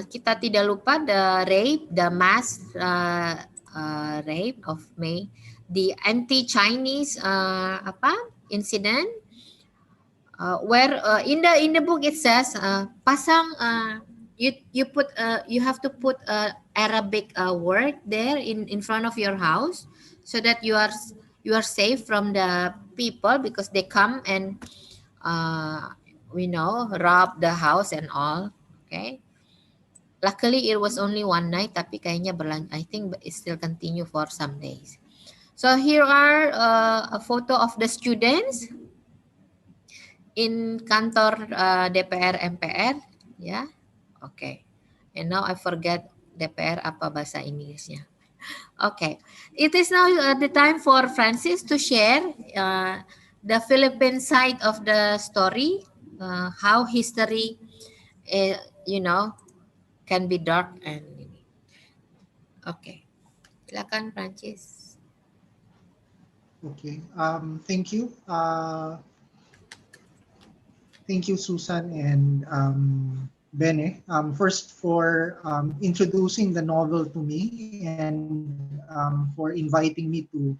Kita tidak lupa the rape, the mass rape of May, the anti-Chinese incident, where in the book it says pasang you have to put Arabic word there in front of your house so that you are safe from the people because they come and rob the house and all. Okay, luckily it was only one night tapi kayaknya I think it still continue for some days. So here are a photo of the students in kantor DPR MPR, ya. Okay. And now I forget DPR apa bahasa Inggrisnya. Okay. It is now the time for Francis to share the Philippine side of the story, how history, can be dark and. Okay. Silakan Francis. Okay. Thank you. Thank you, Susan and Bene. First for introducing the novel to me and for inviting me to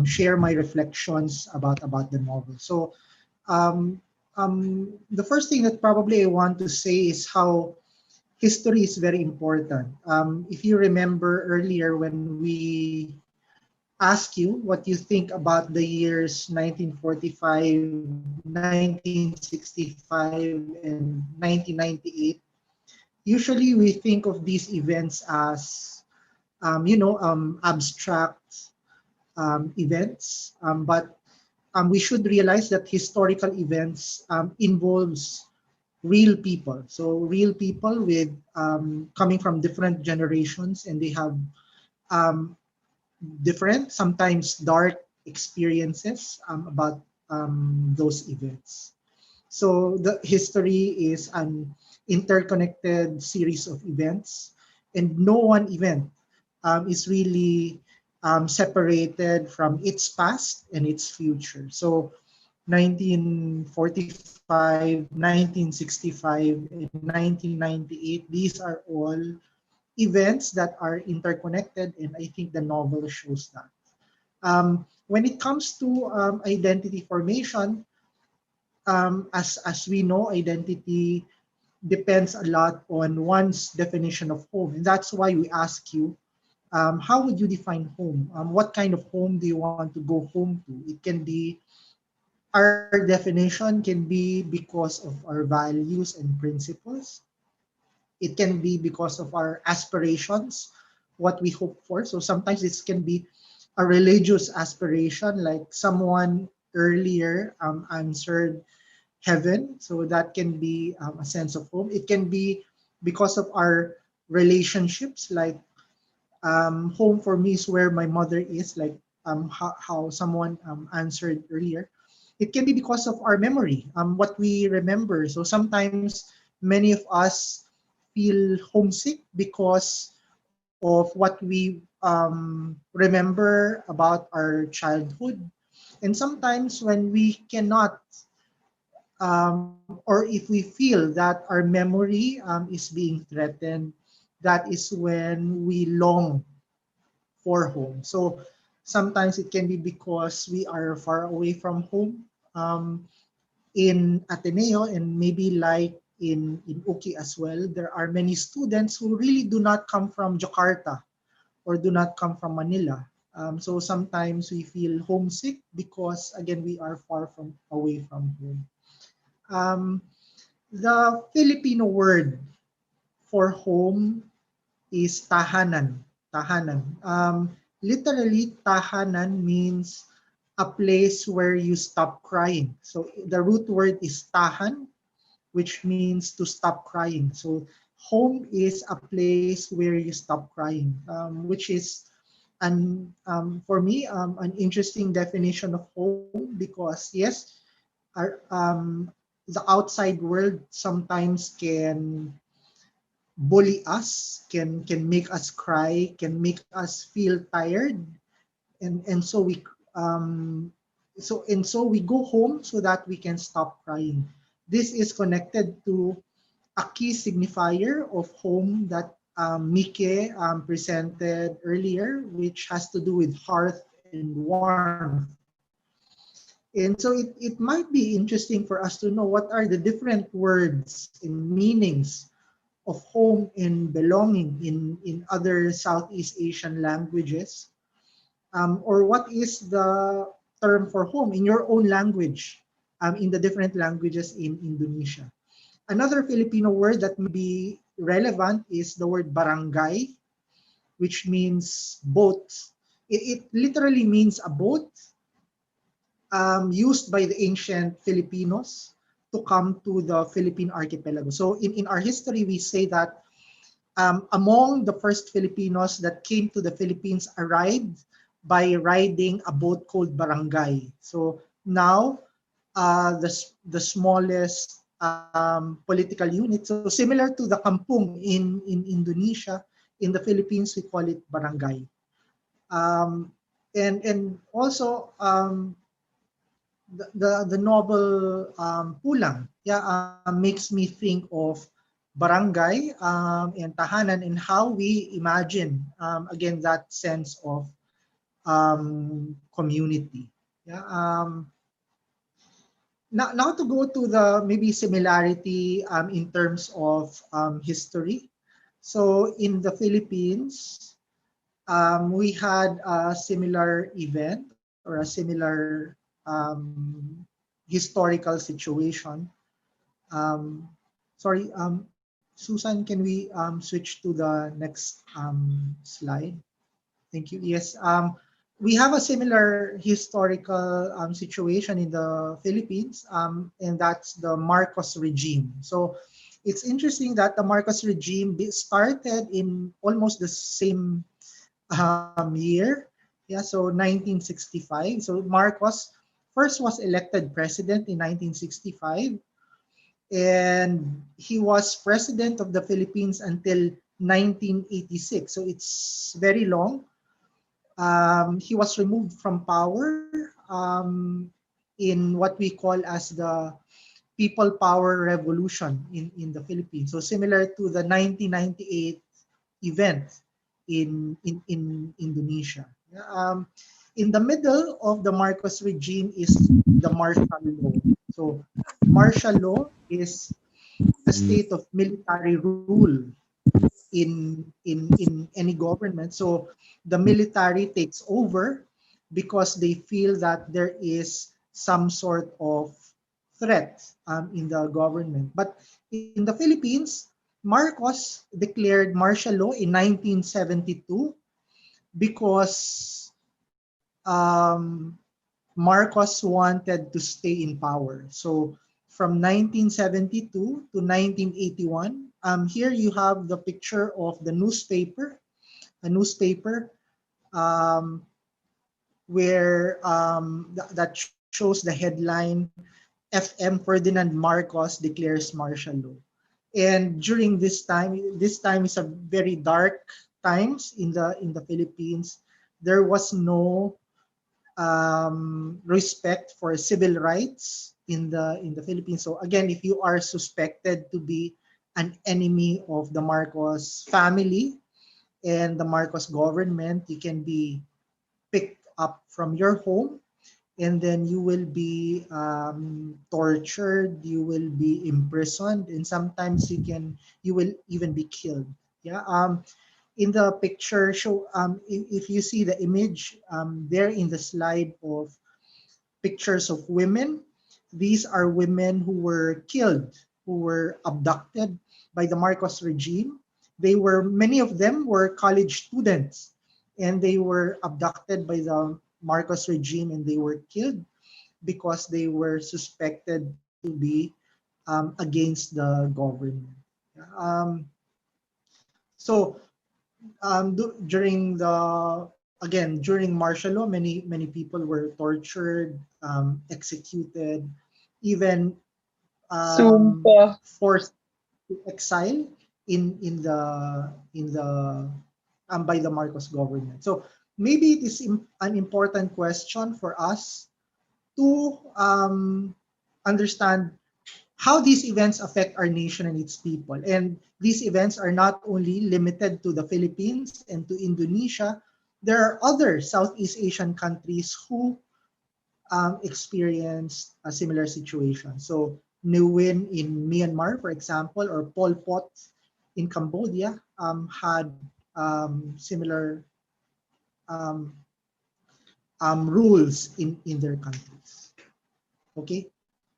share my reflections about the novel. So the first thing that probably I want to say is how history is very important. If you remember earlier when we ask you what you think about the years 1945, 1965, and 1998, usually we think of these events as, abstract events, but we should realize that historical events involves real people. So real people with coming from different generations, and they have different, sometimes dark experiences about those events. So the history is an interconnected series of events, and no one event is really separated from its past and its future. So 1945, 1965, and 1998, these are all events that are interconnected, and I think the novel shows that. When it comes to identity formation, as we know, identity depends a lot on one's definition of home, and that's why we ask you, how would you define home? What kind of home do you want to go home to? It can be, our definition can be because of our values and principles. It can be because of our aspirations what we hope for. So sometimes this can be a religious aspiration, like someone earlier answered heaven. So that can be a sense of home. It can be because of our relationships, like home for me is where my mother is, like how someone answered earlier. It can be because of our memory, what we remember. So sometimes many of us feel homesick because of what we remember about our childhood. And sometimes when we cannot, or if we feel that our memory is being threatened, that is when we long for home. So sometimes it can be because we are far away from home. In Ateneo and maybe like in Uki as well, there are many students who really do not come from Jakarta or do not come from Manila. So sometimes we feel homesick because again we are far from away from home. Um, the Filipino word for home is tahanan. Tahanan. Literally, tahanan means a place where you stop crying. So the root word is tahan, which means to stop crying. So home is a place where you stop crying, which is for me an interesting definition of home, because yes, the outside world sometimes can bully us, can make us cry, can make us feel tired, and so we go home so that we can stop crying. This is connected to a key signifier of home that Mike presented earlier, which has to do with hearth and warmth. And so it might be interesting for us to know what are the different words and meanings of home and belonging in other Southeast Asian languages, or what is the term for home in your own language, in the different languages in Indonesia. Another Filipino word that may be relevant is the word barangay, which means boat. It literally means a boat used by the ancient Filipinos to come to the Philippine archipelago. So in our history, we say that among the first Filipinos that came to the Philippines arrived by riding a boat called barangay. So now, the smallest political unit, so similar to the kampung in Indonesia, in the Philippines we call it barangay. And also the novel Pulang, yeah, makes me think of barangay and tahanan and how we imagine again that sense of community. Yeah. Now to go to the maybe similarity in terms of history. So in the Philippines, we had a similar event or a similar historical situation. Um, Sorry, Susan, can we switch to the next slide? Thank you. Yes, we have a similar historical situation in the Philippines, and that's the Marcos regime. So it's interesting that the Marcos regime started in almost the same year. Yeah, so 1965. So Marcos first was elected president in 1965, and he was president of the Philippines until 1986. So it's very long. He was removed from power in what we call as the People Power Revolution in the Philippines. So similar to the 1998 event in Indonesia. Yeah, in the middle of the Marcos regime is the martial law. So martial law is a state of military rule in any government. So the military takes over because they feel that there is some sort of threat in the government. But in the Philippines, Marcos declared martial law in 1972 because Marcos wanted to stay in power. So from 1972 to 1981, here you have the picture of the newspaper, a newspaper um, where that shows the headline, FM Ferdinand Marcos declares martial law. And during this time is a very dark times in the Philippines. There was no respect for civil rights in the Philippines. So again, if you are suspected to be an enemy of the Marcos family and the Marcos government, you can be picked up from your home, and then you will be tortured, you will be imprisoned, and sometimes you will even be killed. Yeah. In the picture show, if you see the image there in the slide of pictures of women, these are women who were killed, who were abducted by the Marcos regime. Many of them were college students, and they were abducted by the Marcos regime, and they were killed because they were suspected to be against the government. So during during martial law, many people were tortured, executed, even Sumpah. forced to exile in the by the Marcos government. So maybe it is an important question for us to understand how these events affect our nation and its people. And these events are not only limited to the Philippines and to Indonesia. There are other Southeast Asian countries who experienced a similar situation. So Nguyen in Myanmar, for example, or Pol Pot in Cambodia had similar um, rules in their countries. Okay,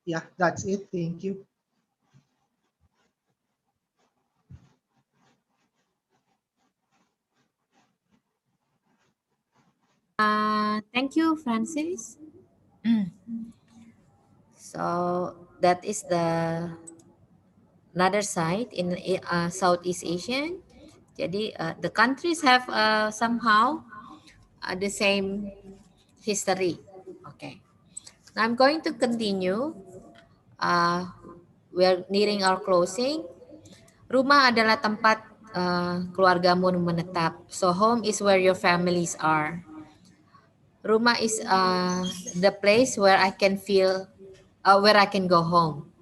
yeah, that's it. Thank you. Thank you, Francis. So that is the another side in Southeast Asian. Jadi the countries have somehow the same history. Okay. Now I'm going to continue. We're nearing our closing. Rumah adalah tempat keluargamu menetap. So home is where your families are. Rumah is the place where I can feel, where I can go home.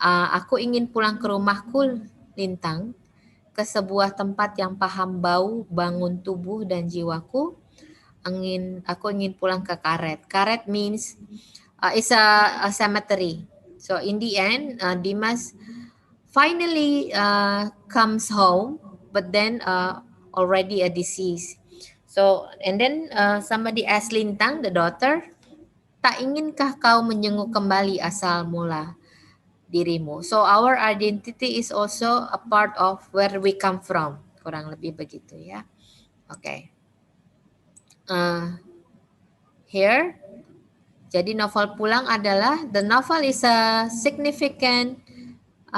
Aku ingin pulang ke rumahku, Lintang, ke sebuah tempat yang paham bau, bangun tubuh dan jiwaku. Aku ingin pulang ke Karet. Karet means it's a cemetery. So in the end, Dimas finally comes home, but then already a disease. So and then somebody asked Lintang, the daughter, tak inginkah kau menjenguk kembali asal mula dirimu? So our identity is also a part of where we come from. Kurang lebih begitu ya. Okay. Here, jadi novel pulang adalah the novel is a significant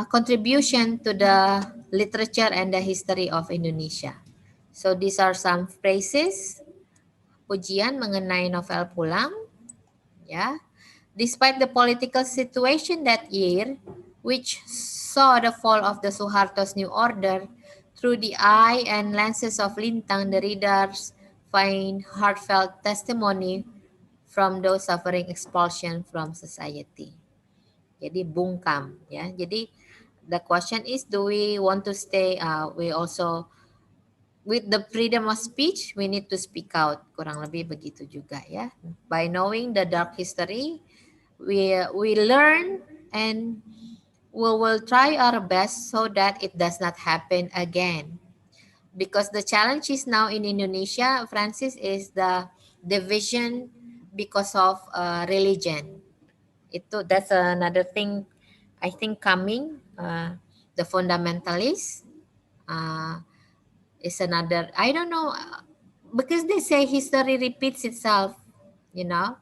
contribution to the literature and the history of Indonesia. So these are some phrases pujian mengenai novel pulang. Ya. Despite the political situation that year, which saw the fall of the Suharto's New Order, through the eye and lenses of Lintang, the readers find heartfelt testimony from those suffering expulsion from society. Jadi bungkam, ya. Jadi the question is, do we want to stay? We also with the freedom of speech, we need to speak out. Kurang lebih begitu juga, ya. By knowing the dark history, we learn and we will try our best so that it does not happen again. Because the challenge is now in Indonesia, Francis, is the division because of religion. That's another thing I think coming The fundamentalist is another, I don't know, because they say history repeats itself, you know.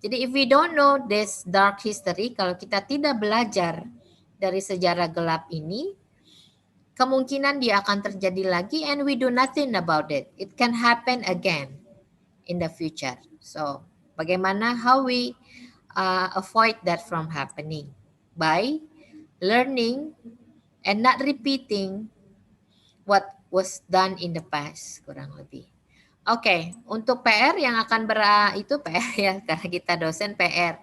Jadi if we don't know this dark history, kalau kita tidak belajar dari sejarah gelap ini, kemungkinan dia akan terjadi lagi and we do nothing about it. It can happen again in the future. So, bagaimana how we avoid that from happening? By learning and not repeating what was done in the past, kurang lebih. Oke, untuk PR yang akan itu PR ya, karena kita dosen PR.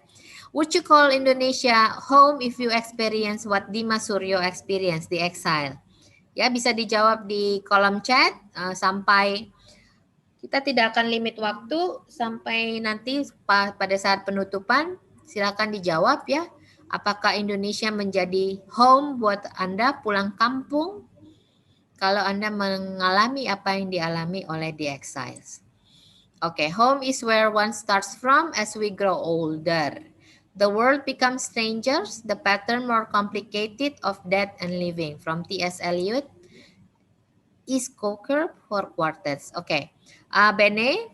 Would you call Indonesia home if you experience what Dimas Suryo experienced, the exile? Ya, bisa dijawab di kolom chat sampai kita tidak akan limit waktu sampai nanti pada saat penutupan. Silakan dijawab ya. Apakah Indonesia menjadi home buat Anda pulang kampung kalau Anda mengalami apa yang dialami oleh the exiles? Okay, home is where one starts from as we grow older. The world becomes strangers, the pattern more complicated of death and living. From T.S. Eliot, East Coker for quartets. Okay, Bene.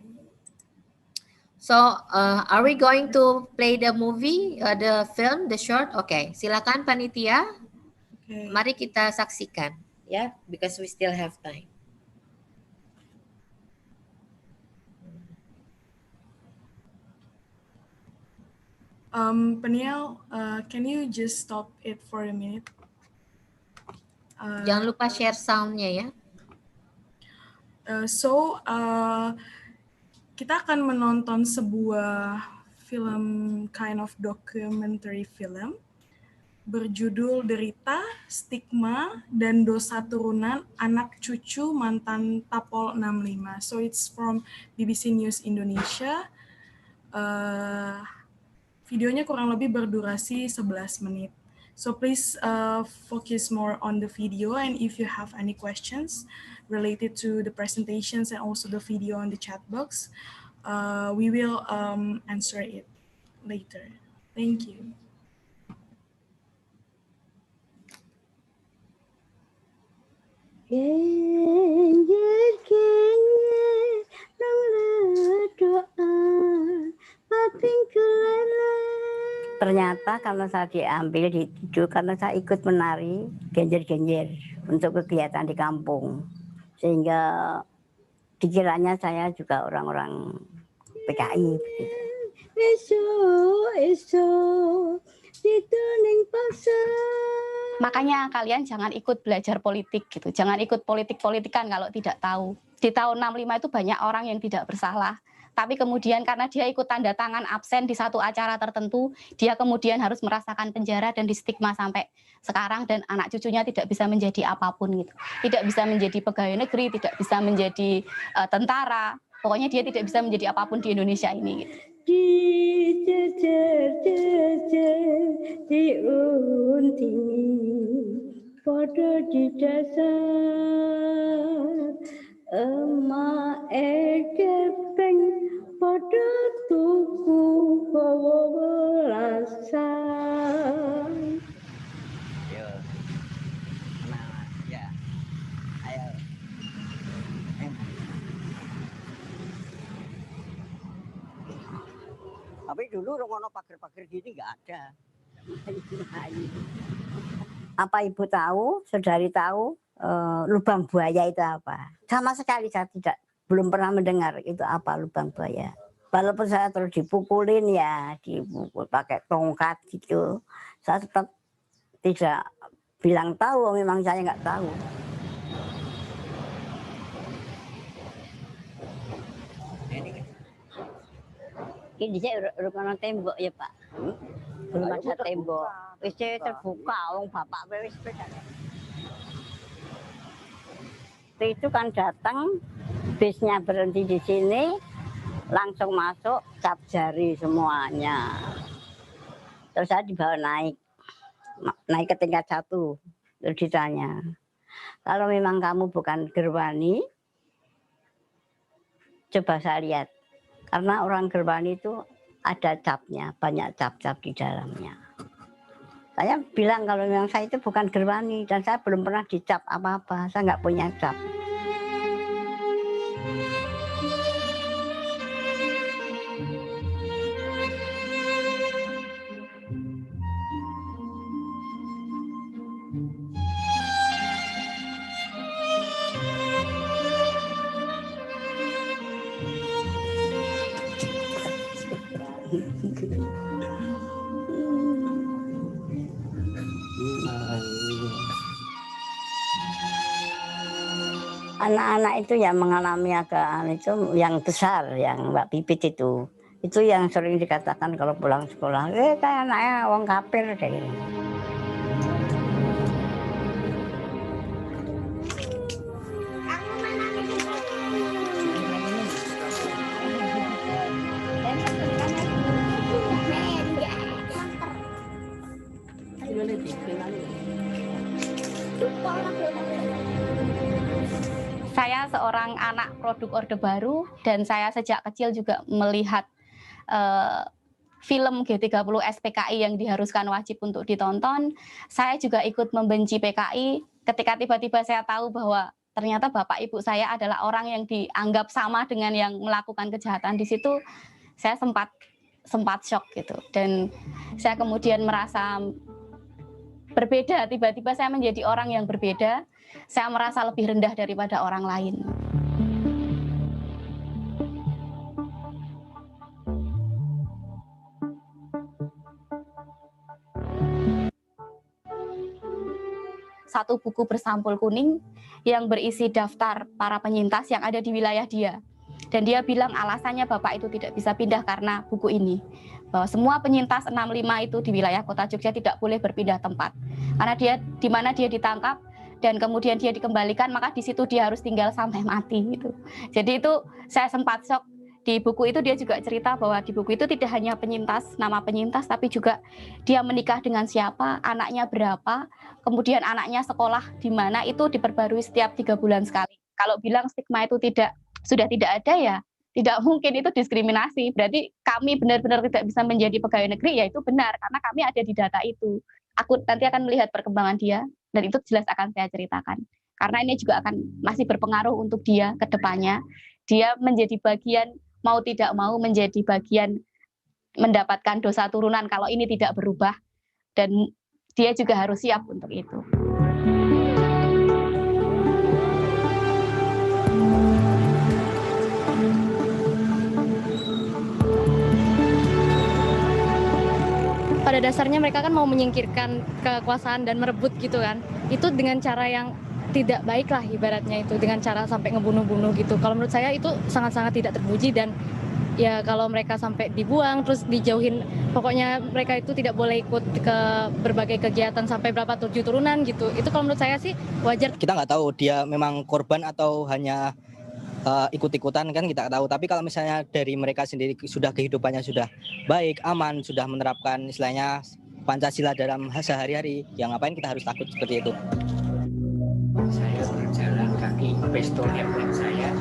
So, are we going to play the movie, the film, the short? Okay, silakan panitia. Okay. Mari kita saksikan, ya, because we still have time. Peniel, can you just stop it for a minute? Jangan lupa share sound-nya ya. Kita akan menonton sebuah film kind of documentary film berjudul Derita, Stigma, dan Dosa Turunan Anak Cucu Mantan Tapol 65. So it's from BBC News Indonesia. Videonya kurang lebih berdurasi 11 menit. So please focus more on the video, and if you have any questions related to the presentations and also the video on the chat box, we will answer it later. Thank you. Ternyata karena saya diambil dididik karena saya ikut menari genjer-genjer untuk kegiatan di kampung, sehingga dikiranya saya juga orang-orang PKI begitu. Makanya kalian jangan ikut belajar politik gitu, jangan ikut politik-politikan kalau tidak tahu. Di tahun 65 itu banyak orang yang tidak bersalah. Tapi kemudian karena dia ikut tanda tangan absen di satu acara tertentu, dia kemudian harus merasakan penjara dan distigma sampai sekarang, dan anak cucunya tidak bisa menjadi apapun gitu. Tidak bisa menjadi pegawai negeri, tidak bisa menjadi tentara. Pokoknya dia tidak bisa menjadi apapun di Indonesia ini gitu. Pada di dasar emak kepeng pada tuku bawa belasan. Yo, nah, ya, ayo. Tapi dulu rokono pagar-pagar gini nggak ada. Apa ibu tahu, saudari tahu lubang buaya itu apa? Sama sekali saya belum pernah mendengar itu apa lubang buaya. Walaupun saya terus dipukulin ya, dipukul pakai tongkat gitu, saya tetap tidak bilang tahu, memang saya nggak tahu. Ini saya udah tembok ya Pak. Belum ada tembok. Wis terbuka, wong bapak wis sepeda. Itu kan datang, bisnya berhenti di sini, langsung masuk, cap jari semuanya. Terus saya dibawa naik ke tingkat 1. Terus ditanya, kalau memang kamu bukan Gerwani, coba saya lihat. Karena orang Gerwani itu ada capnya, banyak cap-cap di dalamnya. Saya bilang kalau memang saya itu bukan gerwani dan saya belum pernah dicap apa-apa, saya nggak punya cap. Anak-anak itu yang mengalami agak itu yang besar, yang Mbak Pipit itu yang sering dikatakan kalau pulang sekolah, kayak anaknya wong kafir deh. Saya seorang anak produk Orde Baru dan saya sejak kecil juga melihat film G30 SPKI yang diharuskan wajib untuk ditonton. Saya juga ikut membenci PKI ketika tiba-tiba saya tahu bahwa ternyata bapak ibu saya adalah orang yang dianggap sama dengan yang melakukan kejahatan. Di situ saya sempat shock gitu, dan saya kemudian merasa berbeda. Tiba-tiba saya menjadi orang yang berbeda. Saya merasa lebih rendah daripada orang lain. Satu buku bersampul kuning yang berisi daftar para penyintas yang ada di wilayah dia. Dan dia bilang alasannya bapak itu tidak bisa pindah karena buku ini. Bahwa semua penyintas 65 itu di wilayah kota Jogja tidak boleh berpindah tempat. Karena di mana dia ditangkap dan kemudian dia dikembalikan, maka di situ dia harus tinggal sampai mati gitu. Jadi itu saya sempat shock. Di buku itu dia juga cerita bahwa di buku itu tidak hanya penyintas, nama penyintas, tapi juga dia menikah dengan siapa, anaknya berapa, kemudian anaknya sekolah di mana, itu diperbarui setiap 3 bulan sekali. Kalau bilang stigma itu sudah tidak ada, ya tidak mungkin, itu diskriminasi. Berarti kami benar-benar tidak bisa menjadi pegawai negeri, ya itu benar, karena kami ada di data itu. Aku nanti akan melihat perkembangan dia, dan itu jelas akan saya ceritakan. Karena ini juga akan masih berpengaruh untuk dia ke depannya. Dia menjadi bagian, mau tidak mau menjadi bagian mendapatkan dosa turunan kalau ini tidak berubah. Dan dia juga harus siap untuk itu. Pada dasarnya mereka kan mau menyingkirkan kekuasaan dan merebut gitu kan. Itu dengan cara yang tidak baik lah ibaratnya, itu dengan cara sampai ngebunuh-bunuh gitu. Kalau menurut saya itu sangat-sangat tidak terpuji, dan ya kalau mereka sampai dibuang terus dijauhin, pokoknya mereka itu tidak boleh ikut ke berbagai kegiatan sampai berapa 7 turunan gitu. Itu kalau menurut saya sih wajar. Kita nggak tahu dia memang korban atau hanya ikut-ikutan, kan kita tahu. Tapi kalau misalnya dari mereka sendiri sudah kehidupannya sudah baik, aman, sudah menerapkan istilahnya Pancasila dalam sehari-hari, ya ngapain kita harus takut seperti itu. Saya berjalan kaki, pistol handphone saya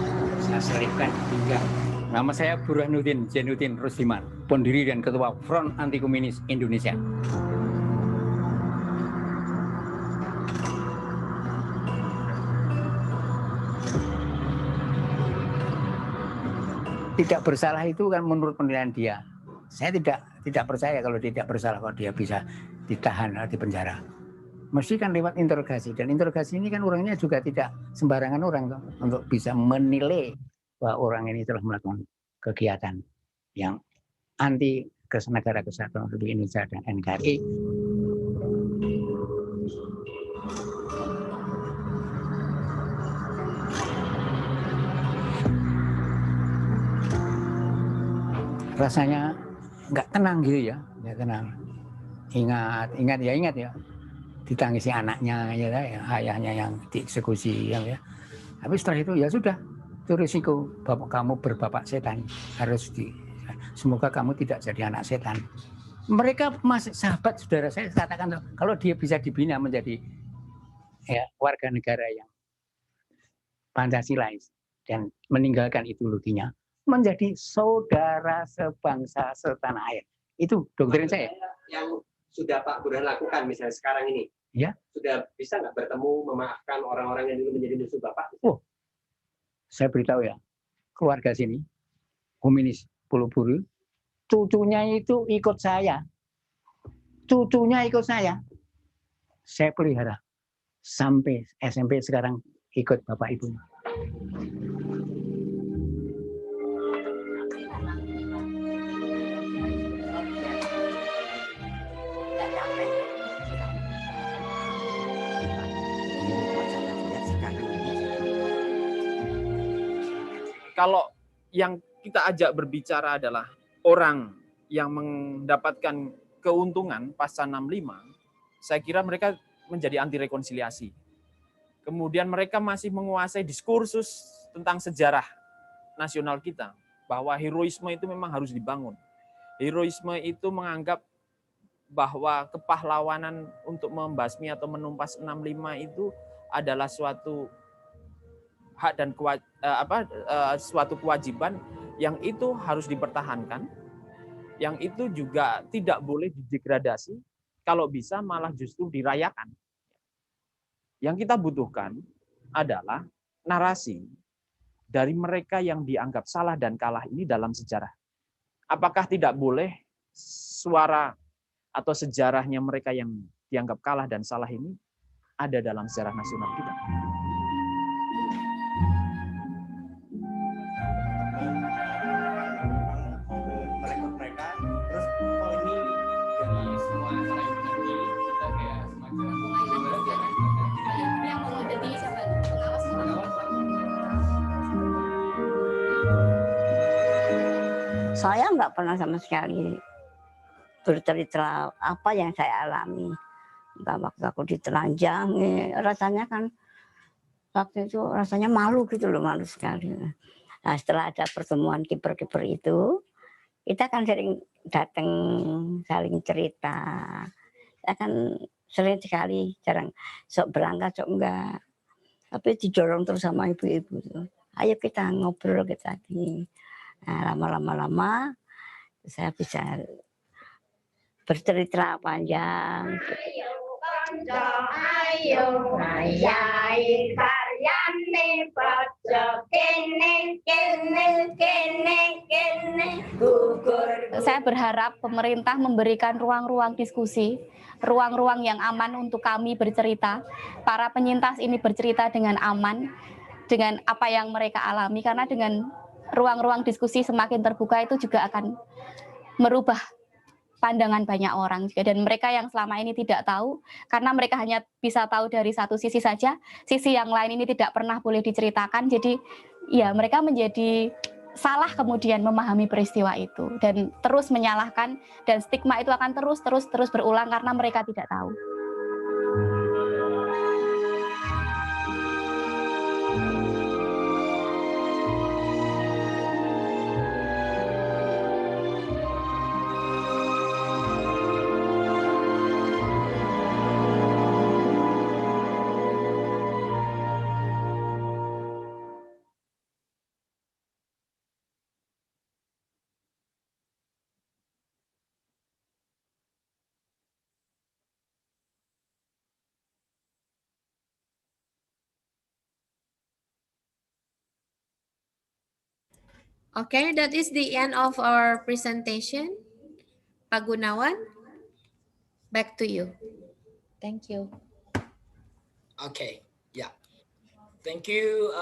selipkan di pinggang. Nama saya Burhanuddin Zainuddin Rusdiman, pendiri dan ketua Front Anti Komunis Indonesia. Tidak bersalah itu kan menurut penilaian dia. Saya tidak percaya kalau tidak bersalah, kalau dia bisa ditahan atau dipenjara. Mesti kan lewat interogasi, dan interogasi ini kan orangnya juga tidak sembarangan orang untuk bisa menilai bahwa orang ini telah melakukan kegiatan yang anti negara kesatuan Republik Indonesia dan NKRI. Rasanya nggak tenang gitu ya, nggak tenang. Ingat ya. Ditangisi anaknya, ya, ayahnya yang dieksekusi, ya. Tapi setelah itu ya sudah, itu risiko kamu berbapak setan, semoga kamu tidak jadi anak setan. Mereka masih sahabat saudara saya katakan, kalau dia bisa dibina menjadi warga negara yang Pancasilais dan meninggalkan ideologinya, menjadi saudara sebangsa setanah air. Itu doktrin saya. sudah Pak Burhan lakukan misalnya sekarang ini? Ya. Sudah bisa nggak bertemu, memaafkan orang-orang yang dulu menjadi musuh Bapak? Oh, saya beritahu ya, keluarga sini, komunis Pulau Buru, cucunya itu ikut saya. Cucunya ikut saya. Saya pelihara. Sampai SMP sekarang ikut bapak ibunya. Kalau yang kita ajak berbicara adalah orang yang mendapatkan keuntungan pasca 65, saya kira mereka menjadi anti rekonsiliasi. Kemudian mereka masih menguasai diskursus tentang sejarah nasional kita, bahwa heroisme itu memang harus dibangun. Heroisme itu menganggap bahwa kepahlawanan untuk membasmi atau menumpas 65 itu adalah suatu hak dan suatu kewajiban yang itu harus dipertahankan, yang itu juga tidak boleh didegradasi, kalau bisa malah justru dirayakan. Yang kita butuhkan adalah narasi dari mereka yang dianggap salah dan kalah ini dalam sejarah. Apakah tidak boleh suara atau sejarahnya mereka yang dianggap kalah dan salah ini ada dalam sejarah nasional kita? Saya nggak pernah sama sekali bercerita apa yang saya alami. Entah waktu aku ditelanjangi, rasanya kan waktu itu rasanya malu gitu loh, malu sekali. Nah setelah ada pertemuan kiper-kiper itu, kita kan sering datang, saling cerita. Saya kan sering sekali, jarang sok berangkat, sok enggak. Tapi didorong terus sama ibu-ibu tuh. Ayo kita ngobrol kita gini. Nah, lama-lama saya bisa bercerita panjang. Ayo, ayai karyane padha kene. Saya berharap pemerintah memberikan ruang-ruang diskusi, ruang-ruang yang aman untuk kami bercerita. Para penyintas ini bercerita dengan aman, dengan apa yang mereka alami, karena dengan ruang-ruang diskusi semakin terbuka itu juga akan merubah pandangan banyak orang juga. Dan mereka yang selama ini tidak tahu, karena mereka hanya bisa tahu dari satu sisi saja, sisi yang lain ini tidak pernah boleh diceritakan, jadi ya mereka menjadi salah kemudian memahami peristiwa itu dan terus menyalahkan, dan stigma itu akan terus berulang karena mereka tidak tahu. Okay, that is the end of our presentation. Pak Gunawan, back to you. Thank you. Okay, yeah. Thank you,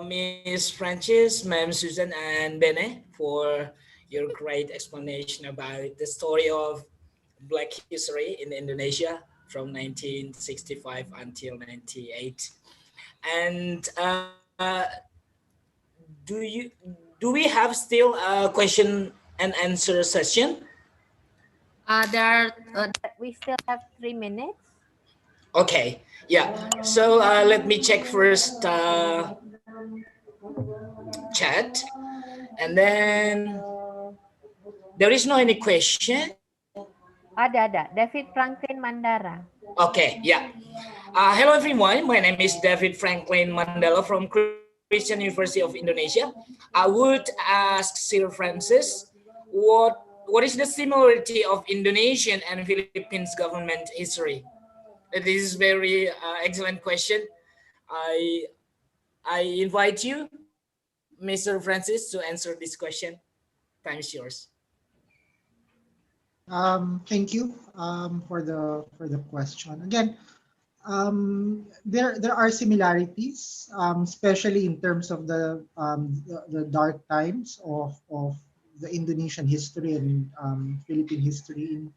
Miss Francis, Ma'am Susan, and Bene for your great explanation about the story of Black history in Indonesia from 1965 until 98. And do we have still a question and answer session? We still have 3 minutes. Okay, yeah. So let me check first chat, and then there is no any question. Ada. David Franklin Mandara. Okay, yeah. Hello everyone, my name is David Franklin Mandela from Christian University of Indonesia. I would ask Sir Francis, what what is the similarity of Indonesian and Philippines government history? This is very excellent question. I I invite you, Mr. Francis, to answer this question. Time is yours. Thank you for the question. Again, there are similarities, especially in terms of the dark times of the Indonesian history and Philippine history.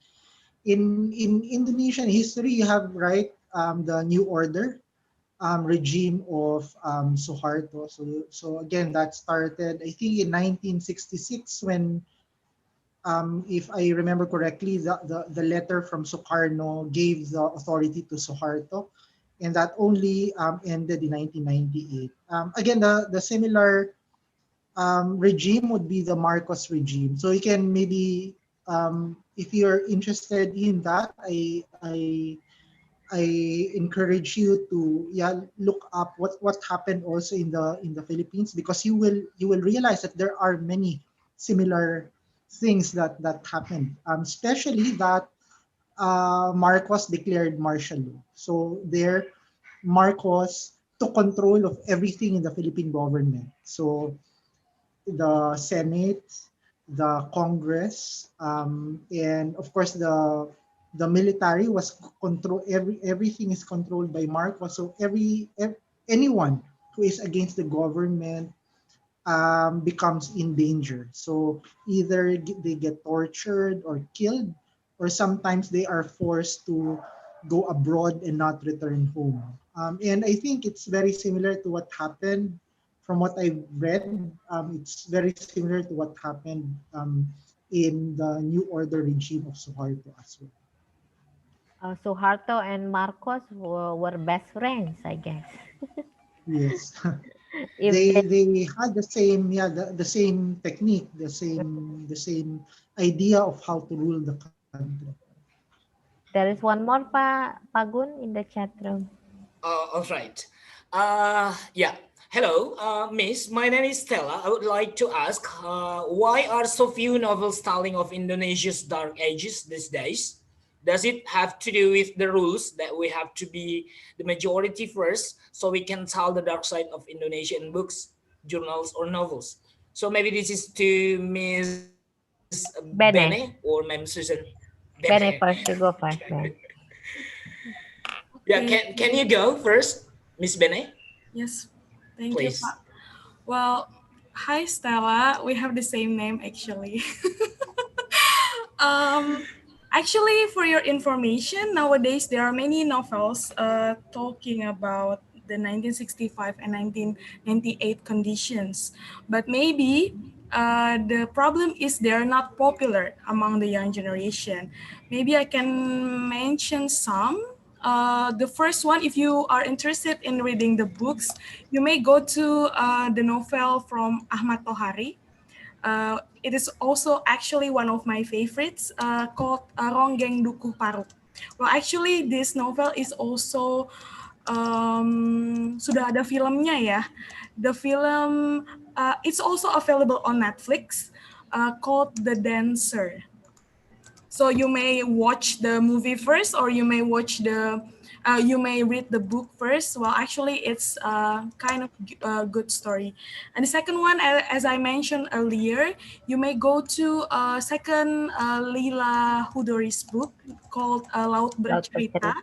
In Indonesian history, you have right the New Order regime of Suharto. So again, that started I think in 1966 when if I remember correctly, the letter from Sukarno gave the authority to Suharto, and that only ended in 1998. Again, the similar regime would be the Marcos regime. So you can maybe, if you're interested in that, I encourage you to look up what happened also in the Philippines, because you will realize that there are many similar things that happened, especially that Marcos declared martial law. So there, Marcos took control of everything in the Philippine government. So the Senate, the Congress, and of course the military was control. Everything is controlled by Marcos. So anyone who is against the government becomes in danger. So either they get tortured or killed, or sometimes they are forced to go abroad and not return home. And I think it's very similar to what happened. From what I've read, it's very similar to what happened in the New Order regime of Suharto as well. Suharto and Marcos were best friends, I guess. Yes. If they had the same the same technique, the same idea of how to rule the country. There is one more, Pagun, in the chat room. All right. Yeah. Hello, Miss. My name is Stella. I would like to ask, why are so few novels telling of Indonesia's dark ages these days? Does it have to do with the rules that we have to be the majority first, so we can tell the dark side of Indonesia in books, journals, or novels? So maybe this is to Miss Bene or Ma'am Susan. Bene first, you go first, Ben. Yeah, can you go first, Miss Bene? Yes, thank you, Please. Pak. Well, hi Stella. We have the same name actually. Actually, for your information, nowadays there are many novels talking about the 1965 and 1998 conditions. But maybe the problem is they're not popular among the young generation. Maybe I can mention some. The first one, if you are interested in reading the books, you may go to the novel from Ahmad Tohari. It is also actually one of my favorites called Ronggeng Dukuh Paruk. Well, actually, this novel is also sudah ada filmnya ya. The film it's also available on Netflix called The Dancer. So you may watch the movie first, or you may you may read the book first. Well, actually, it's kind of a good story. And the second one, as I mentioned earlier, you may go to second Lila Hudori's book called Laut Bercerita,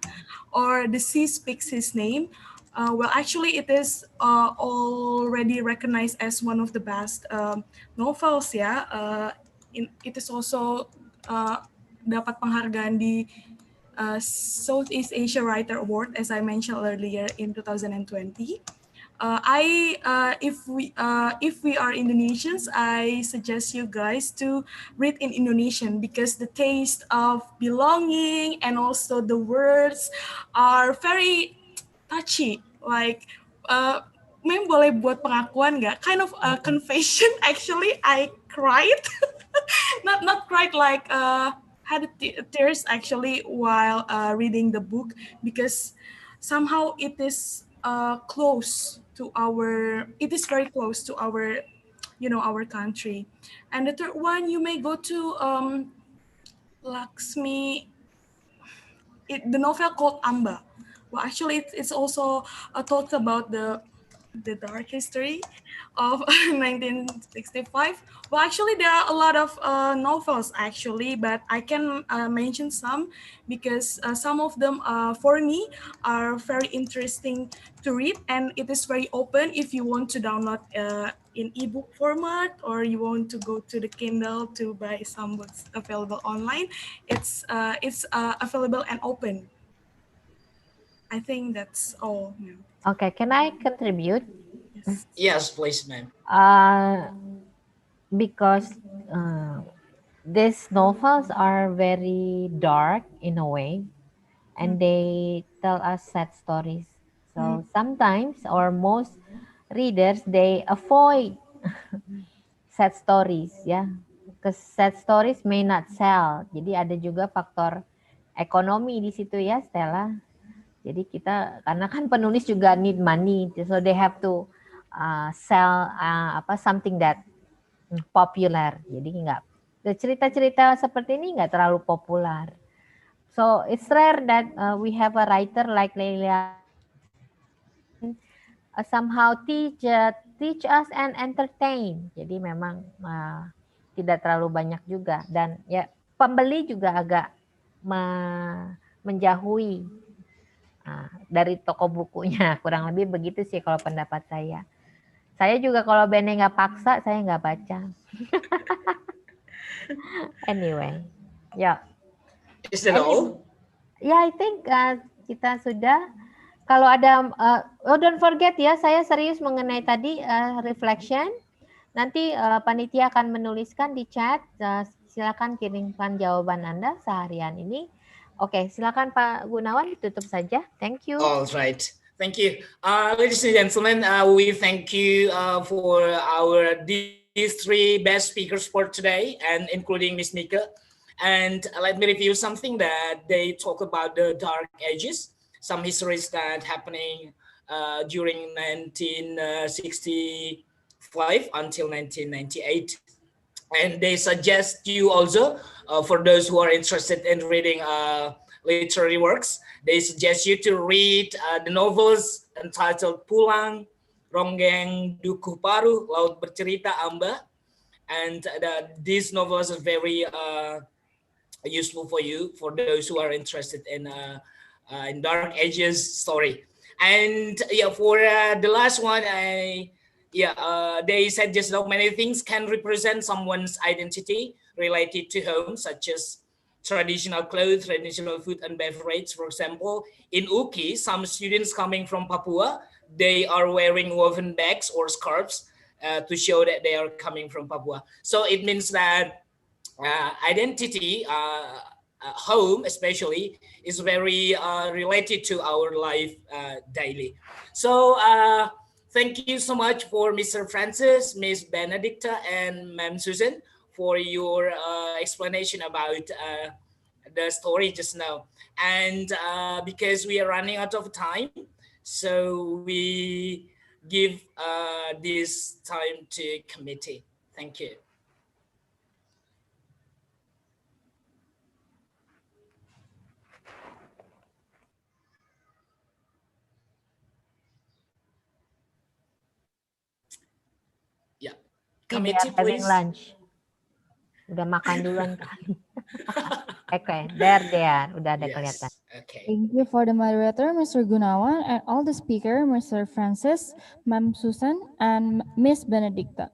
or The Sea Speaks His Name. Well, actually, it is already recognized as one of the best novels. Yeah, it is also dapat penghargaan di Southeast Asia Writer Award, as I mentioned earlier, in 2020. If we are Indonesians, I suggest you guys to read in Indonesian, because the taste of belonging and also the words are very touchy. Like, Mem boleh buat pengakuan nggak? Kind of a confession. Actually, I cried. not cried like had tears actually while reading the book, because somehow it is close to our. It is very close to our our country. And the third one, you may go to Laksmi, the novel called Amba. Well, actually, it's also talks about the dark history of 1965. Well, actually, there are a lot of novels actually, but I can mention some because some of them, for me, are very interesting to read, and it is very open if you want to download in ebook format or you want to go to the Kindle to buy some books available online. It's available and open. I think that's all. Okay, can I contribute? Yes, please, ma'am. Because these novels are very dark in a way, and they tell us sad stories. So sometimes, or most readers, they avoid sad stories, ya, because sad stories may not sell. Jadi ada juga faktor ekonomi di situ ya, Stella. Jadi kita, karena kan penulis juga need money, so they have to sell something that popular. Jadi nggak, cerita-cerita seperti ini nggak terlalu populer. So it's rare that we have a writer like Leila can somehow teach us and entertain. Jadi memang tidak terlalu banyak juga, dan ya pembeli juga agak menjauhi dari toko bukunya. Kurang lebih begitu sih kalau pendapat saya. Saya juga kalau Bene nggak paksa, saya nggak baca. Anyway, ya. Is that all? Ya, I think kita sudah. Kalau ada, don't forget ya, saya serius mengenai tadi reflection. Nanti panitia akan menuliskan di chat. Silakan kirimkan jawaban Anda seharian ini. Oke, silakan Pak Gunawan ditutup saja. Thank you. All right. Thank you. Ladies and gentlemen, we thank you for these three best speakers for today, and including Miss Nika. And let me review something that they talk about the dark ages, some histories that happening during 1965 until 1998. And they suggest you also, for those who are interested in reading literary works, they suggest you to read the novels entitled Pulang, Ronggeng Dukuh Paru, Laut Bercerita Amba. And these novels are very useful for you, for those who are interested in Dark Ages story. And yeah, for the last one, they said just how many things can represent someone's identity related to home, such as traditional clothes, traditional food and beverage. For example, in Uki, some students coming from Papua, they are wearing woven bags or scarves to show that they are coming from Papua. So it means that identity, home especially, is very related to our life daily. So thank you so much for Mr. Francis, Miss Benedicta, and Ma'am Susan for your explanation about the story just now. And because we are running out of time, so we give this time to committee. Thank you. Yeah, committee, please. Lunch. Udah makan duluan kali. Okay, there, udah ada kelihatan. Okay. Thank you for the moderator, Mr. Gunawan, and all the speaker, Mr. Francis, Ma'am Susan, and Miss Benedicta.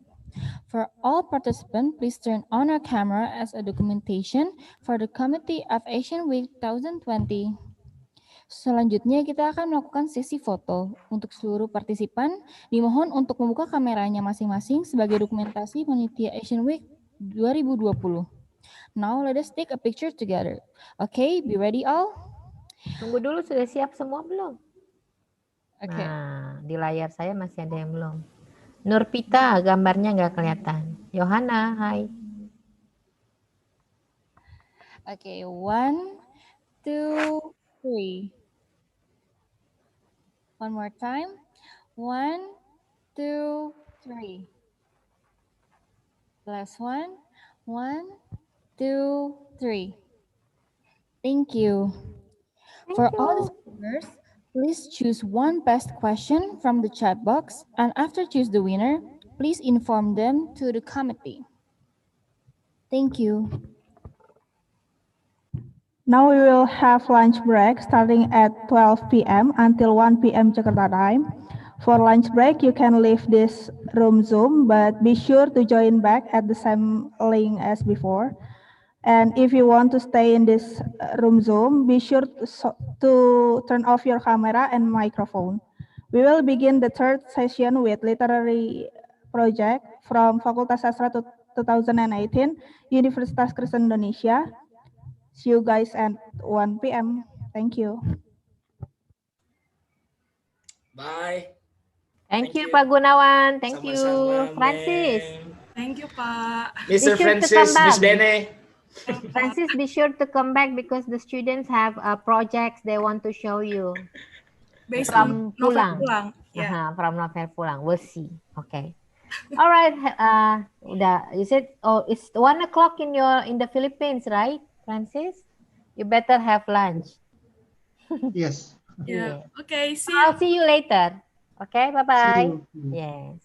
For all participants, please turn on our camera as a documentation for the Committee of Asian Week 2020. Selanjutnya kita akan melakukan sesi foto. Untuk seluruh partisipan, dimohon untuk membuka kameranya masing-masing sebagai dokumentasi panitia Asian Week 2020. Now let us take a picture together. Okay, be ready all? Tunggu dulu, sudah siap semua belum? Okay. Nah, di layar saya masih ada yang belum. Nurpita, gambarnya nggak kelihatan. Yohana, hai. Okay, 1, 2, 3. One more time. 1, 2, 3. Last one. 1, 2, 3. Thank you. For all the speakers, please choose one best question from the chat box, and after choose the winner, please inform them to the committee. Thank you. Now we will have lunch break starting at 12 p.m. until 1 p.m. Jakarta time. For lunch break, you can leave this room Zoom, but be sure to join back at the same link as before. And if you want to stay in this room Zoom, be sure to turn off your camera and microphone. We will begin the third session with literary project from Fakultas Sastra 2018, Universitas Kristen Indonesia. See you guys at 1 p.m. Thank you. Bye. Thank you, Pak Gunawan. Thank you, Sama-sama, Francis. ma'am. Thank you, Pak. Be Mr. sure to come Francis, Miss back. Bene. Francis, be sure to come back because the students have projects they want to show you. Based From on novel Pulang. Pulang. Yeah. From novel Pulang. We'll see. Okay. All right. Udah. You said, oh, it's 1 o'clock in the Philippines, right, Francis? You better have lunch. Yes. Yeah. Okay. See I'll you. see you later. Okay. Bye See bye. you. Yes.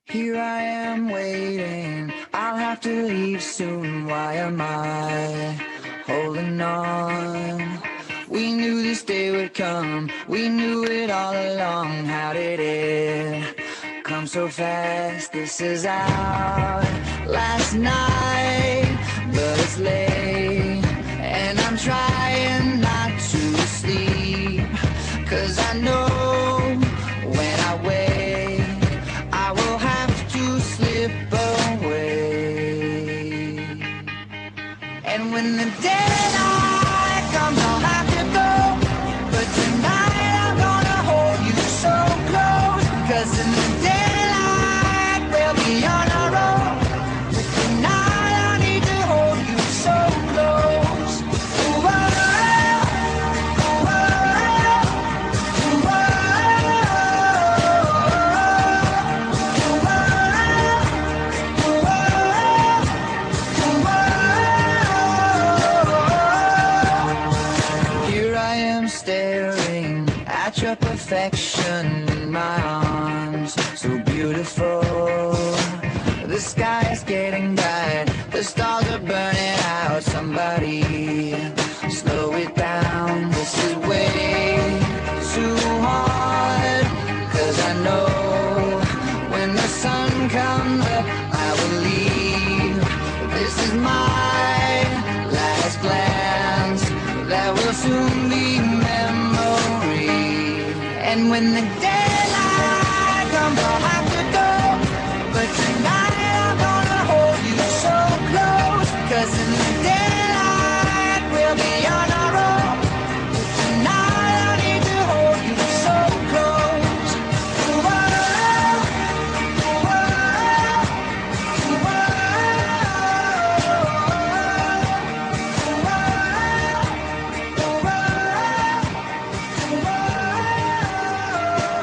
Here I am waiting, I'll have to leave soon. Why am I holding on? We knew this day would come, we knew it all along. How did it come so fast? This is our last night, but it's late, and I'm trying not to sleep, 'cause I know when I wake I will have to slip away. And when the daylight comes, I'll have to go. But tonight I'm gonna hold you so close, 'cause in the daylight we'll be on our own. But tonight I need to hold you so close. Ooh, oh, oh, oh, oh, Here I am staring at your perfection in my arms, so beautiful. The sky is getting bright, the stars are burning out. Somebody slow it down, this is way too hard. 'Cause I know when the sun comes up I will leave. This is my last glance, that will soon be memory. And when the daylight comes I'll have to go, but tonight I'm gonna hold you so close, 'cause in the daylight we'll be on our own. But tonight I need to hold you so close. Ooh, oh, ooh, oh, ooh, oh, ooh,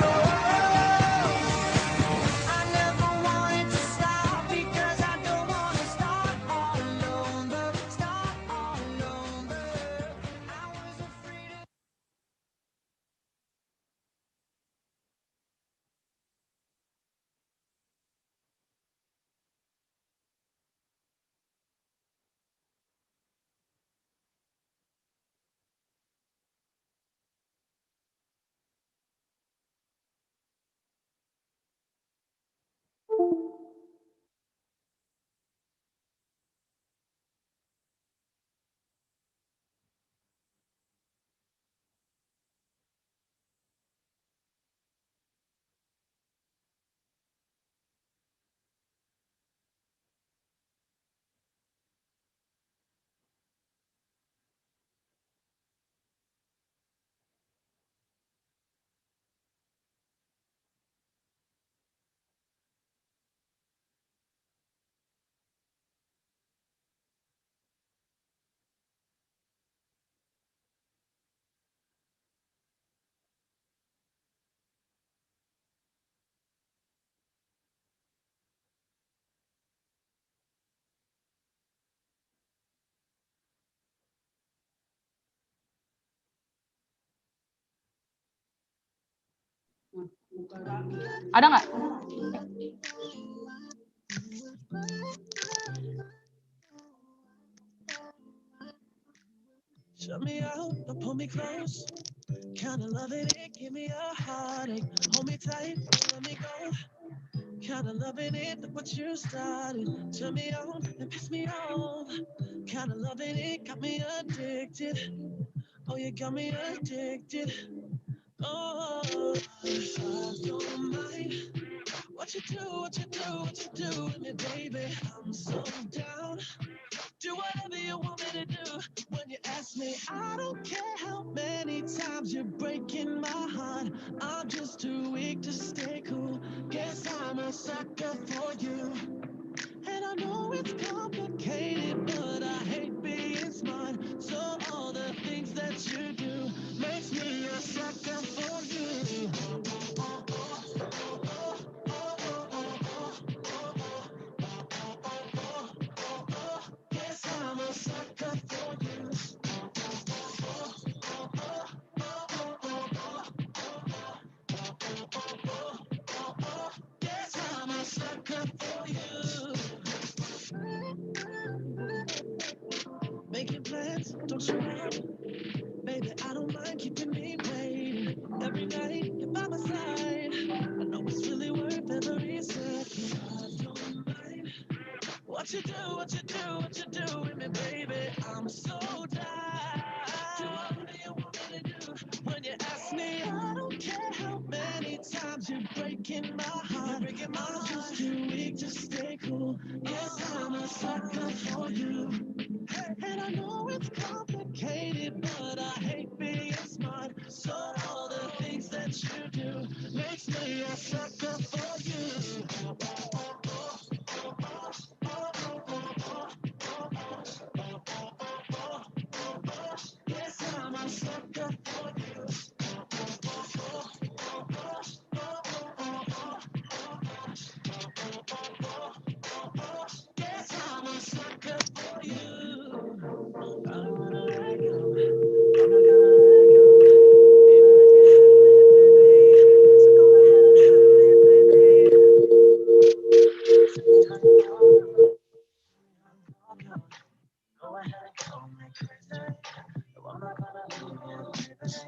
oh. Ada nggak? Shut me out, but pull me close. Kinda loving it, give me a heartache. Hold me tight, let me go. Kinda loving it, look what you started. Turn me on and piss me off. Kinda loving it, got me addicted. Oh, you got me addicted. Oh, if I don't mind what you do, what you do, what you do with me, baby. I'm so down. Do whatever you want me to do. When you ask me, I don't care how many times you're breaking my heart. I'm just too weak to stay cool. Guess I'm a sucker for you. And I know it's complicated, but I hate being smart. So all the things that you do makes me a sucker for you. Guess I'm a sucker for you. Guess I'm a sucker for you. Making plans, don't you know? Baby, I don't mind keeping me waiting. Every night, you're by my side. I know it's really worth every second. I don't mind what you do, what you do, what you do with me, baby. I'm so down. Do whatever you want me to do. When you ask me, I don't care how many times you're breaking my heart. I'm just too weak to stay cool. Yes, I'm a sucker for you. And I know it's complicated, but I hate being smart. So all the things that you do makes me a sucker for you. Yes, I'm a sucker for you. Yes, I'm a sucker for you. I don't wanna let go. I'm not gonna let go. Even if you have it, baby. So go ahead and have it, baby. Go ahead and call me crazy. I'm not gonna leave you, baby.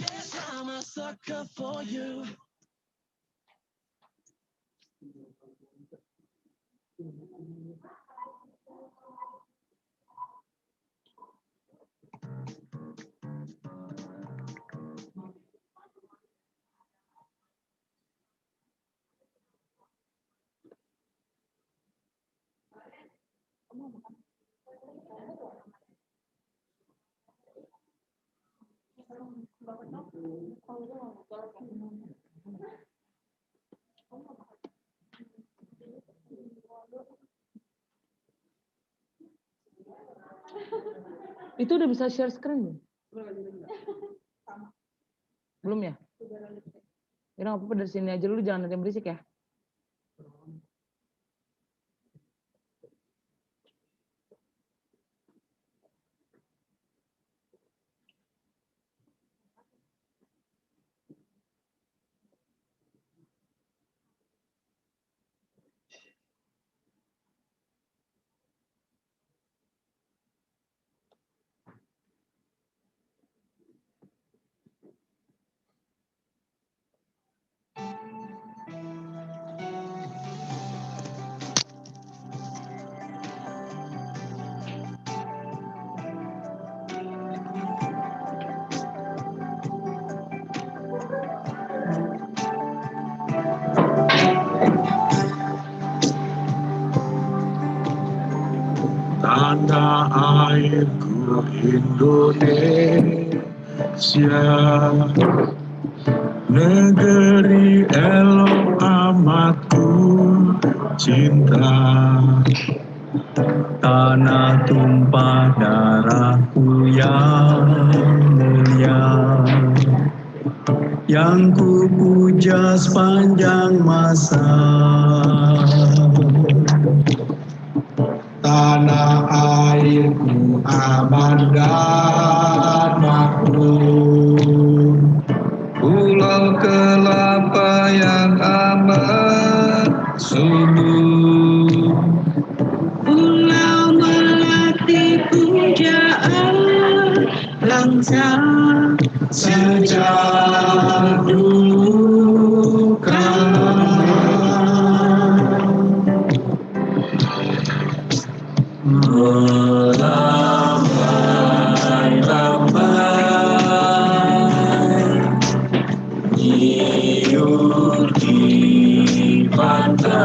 Yes, I'm a sucker for you. Itu udah bisa share screen belum? Belum ya? Ya nggak apa-apa, dari sini aja dulu, jangan ada yang berisik ya. tanah airku Indonesia, negeri elok amat ku cinta, tanah tumpah darahku yang mulia, yang ku puja sepanjang masa. Tanah airku aman dan makmur, pulau kelapa yang amat subur, pulau melati pujaan bangsa sejak dulu kala. Melambai-lambai nyiur di pantai,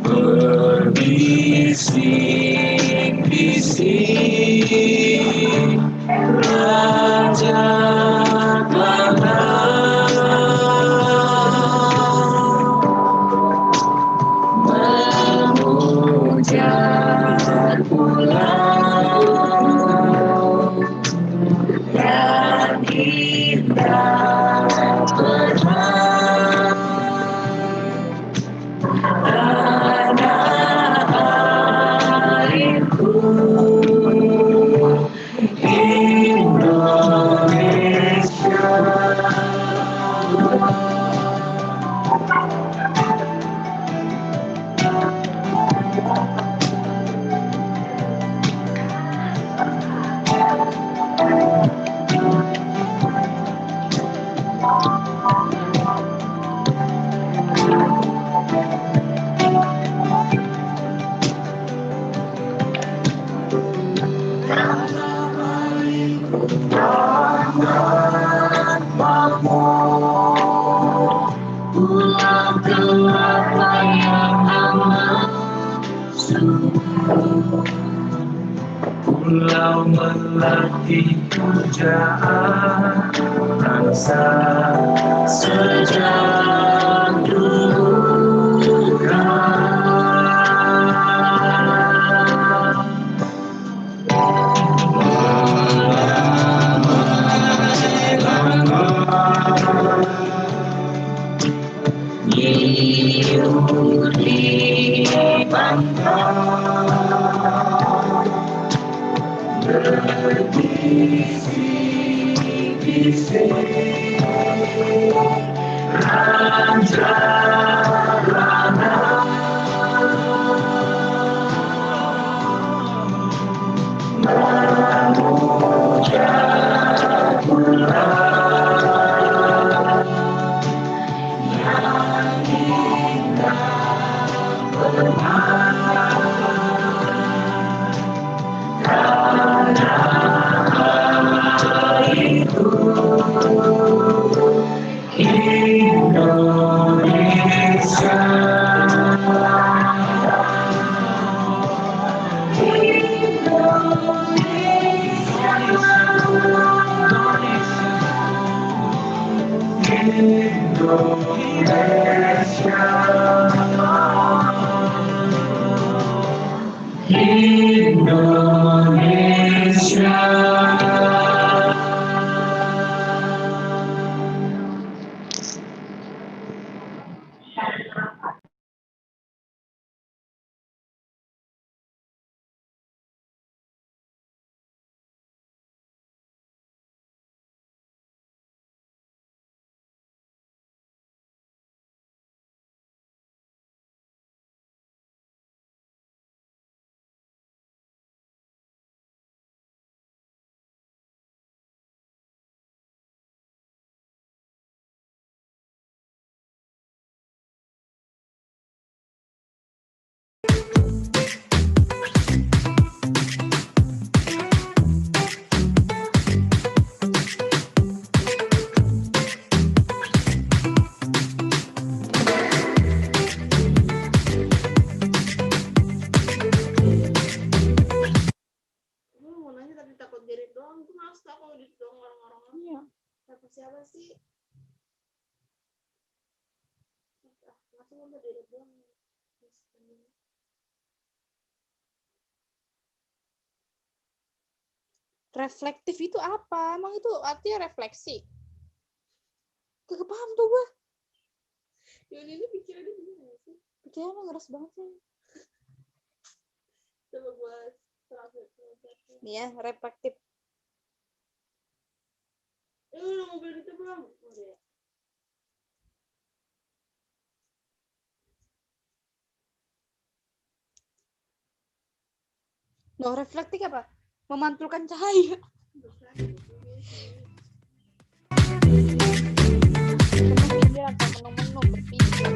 berbisik-bisik raja memuja pulau yang indah berenang, tanah airku pulau kelapa yang amat subur, pulau melati pujaan bangsa sejak dulu nyiur di pantai, berbisik-bisik raja rana, memuja pulau yang indah berenang, tanah airku Indonesia, Indonesia. Reflektif itu apa? Emang itu artinya refleksi? Gak paham tuh gue. Ini pikirannya gimana sih? Pikirannya emang ngeras banget sih. Coba gue nih ya, reflektif. Udah mobil itu belum? Udah. No, reflektif apa? Memantulkan cahaya. Berpikir atau menung-menung berpikir.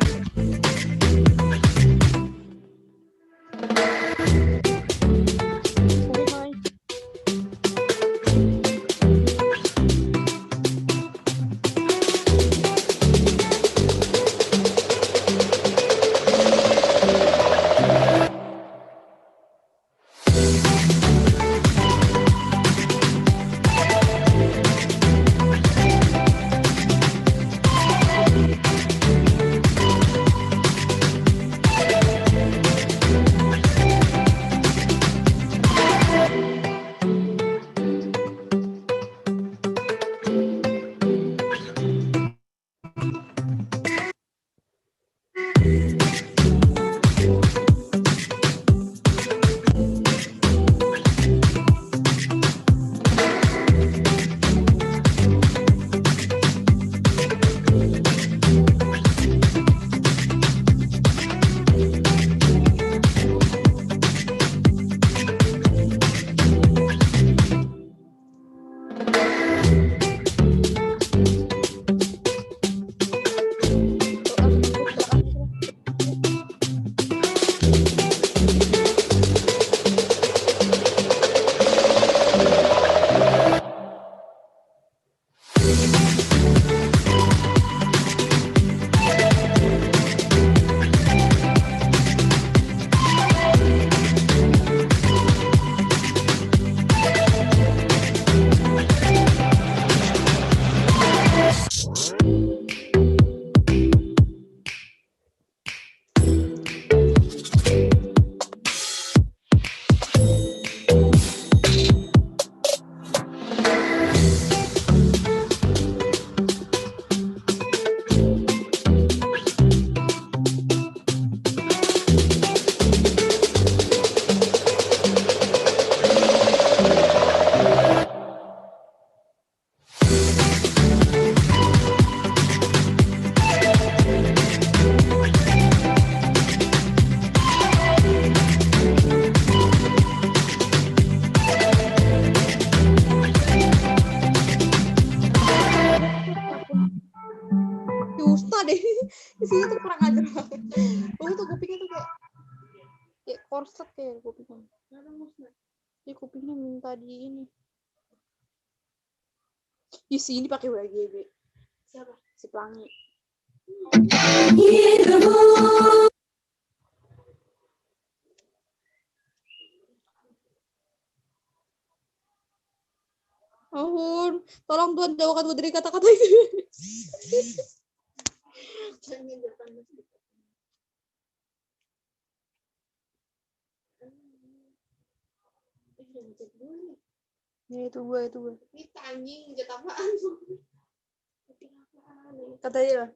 Susah deh. Isinya tuh kurang ajar banget. Oh, tuh kupingnya tuh kayak korset kayak kupingnya. Di kupingnya minta di ini. Di sini pakai WGB. Siapa? Si Pelangi. Ampun, tolong Tuhan jauhkan gue dari kata-kata itu. Ya, itu gue. Ini anjing, jat apaan? Kata dia.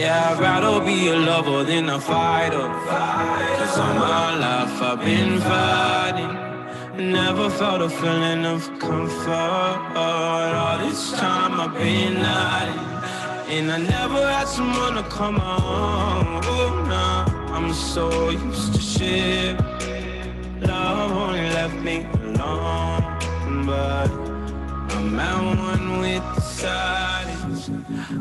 Yeah, I'd rather be a lover than a fighter. Cause all my life I've been fighting. Never felt a feeling of comfort. All this time I've been hiding. And I never had someone to come on. Oh, nah, I'm so used to shit. Love only left me alone. But I'm at one with the silence.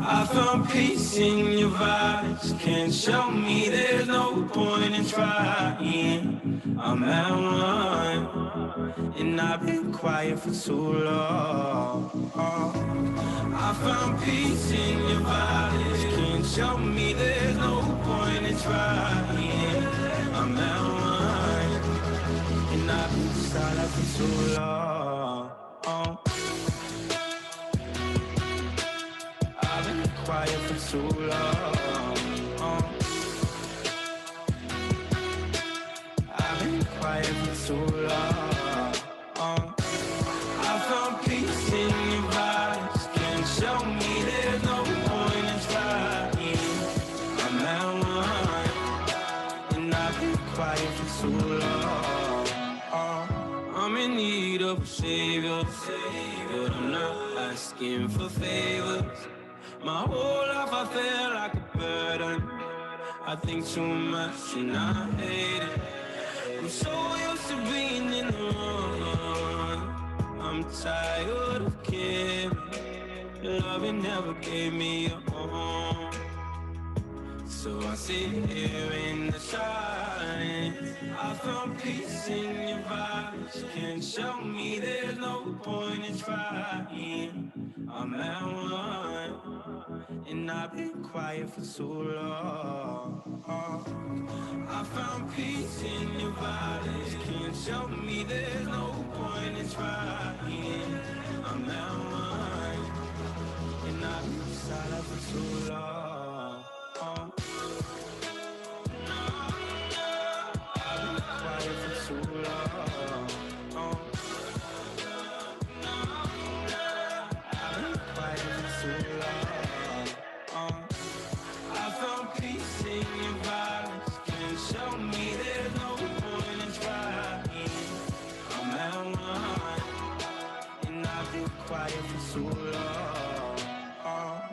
I found peace in your vibes. Can't show me there's no point in trying. I'm at one, and I've been quiet for too long. I found peace in your vibes. Can't show me there's no point in trying. I'm at one, and I've been silent for too long. I've been quiet for too long. I've been quiet for too long. I found peace in your vibes. Can't show me there's no point in trying. I'm at one, and I've been quiet for too long. I'm in need of a savior, but I'm not asking for favors. My whole life I feel like a burden. I think too much and I hate it. I'm so used to being in the wrong. I'm tired of caring. Loving never gave me a home. So I sit here in the silence. I found peace in your vibes. Can't show me there's no point in trying. I'm at one, and I've been quiet for too long. I found peace in your vibes. Can't show me there's no point in trying. I'm at one, and I've been silent for too long. Quiet for too long. I've been quiet for too long. I found peace in your vibes. Can't show me there's no point in trying. I'm at one, and I've been quiet for too long.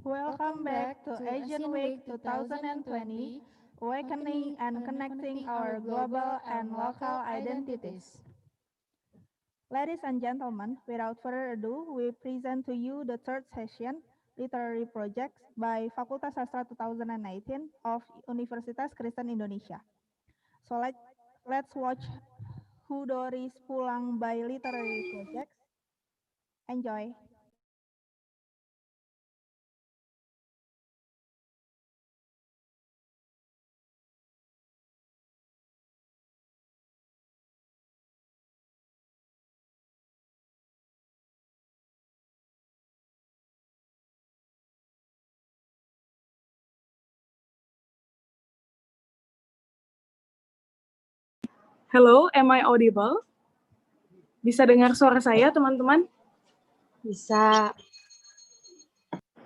Welcome back to Asian Week 2020, Awakening and Connecting Our Global and Local Identities. Ladies and gentlemen, without further ado, we present to you the third session, Literary Projects by Fakultas Sastra 2019 of Universitas Kristen Indonesia. So let's watch Who Doris Pulang by Literary Projects. Enjoy. Hello, am I audible? Bisa dengar suara saya, teman-teman? Bisa.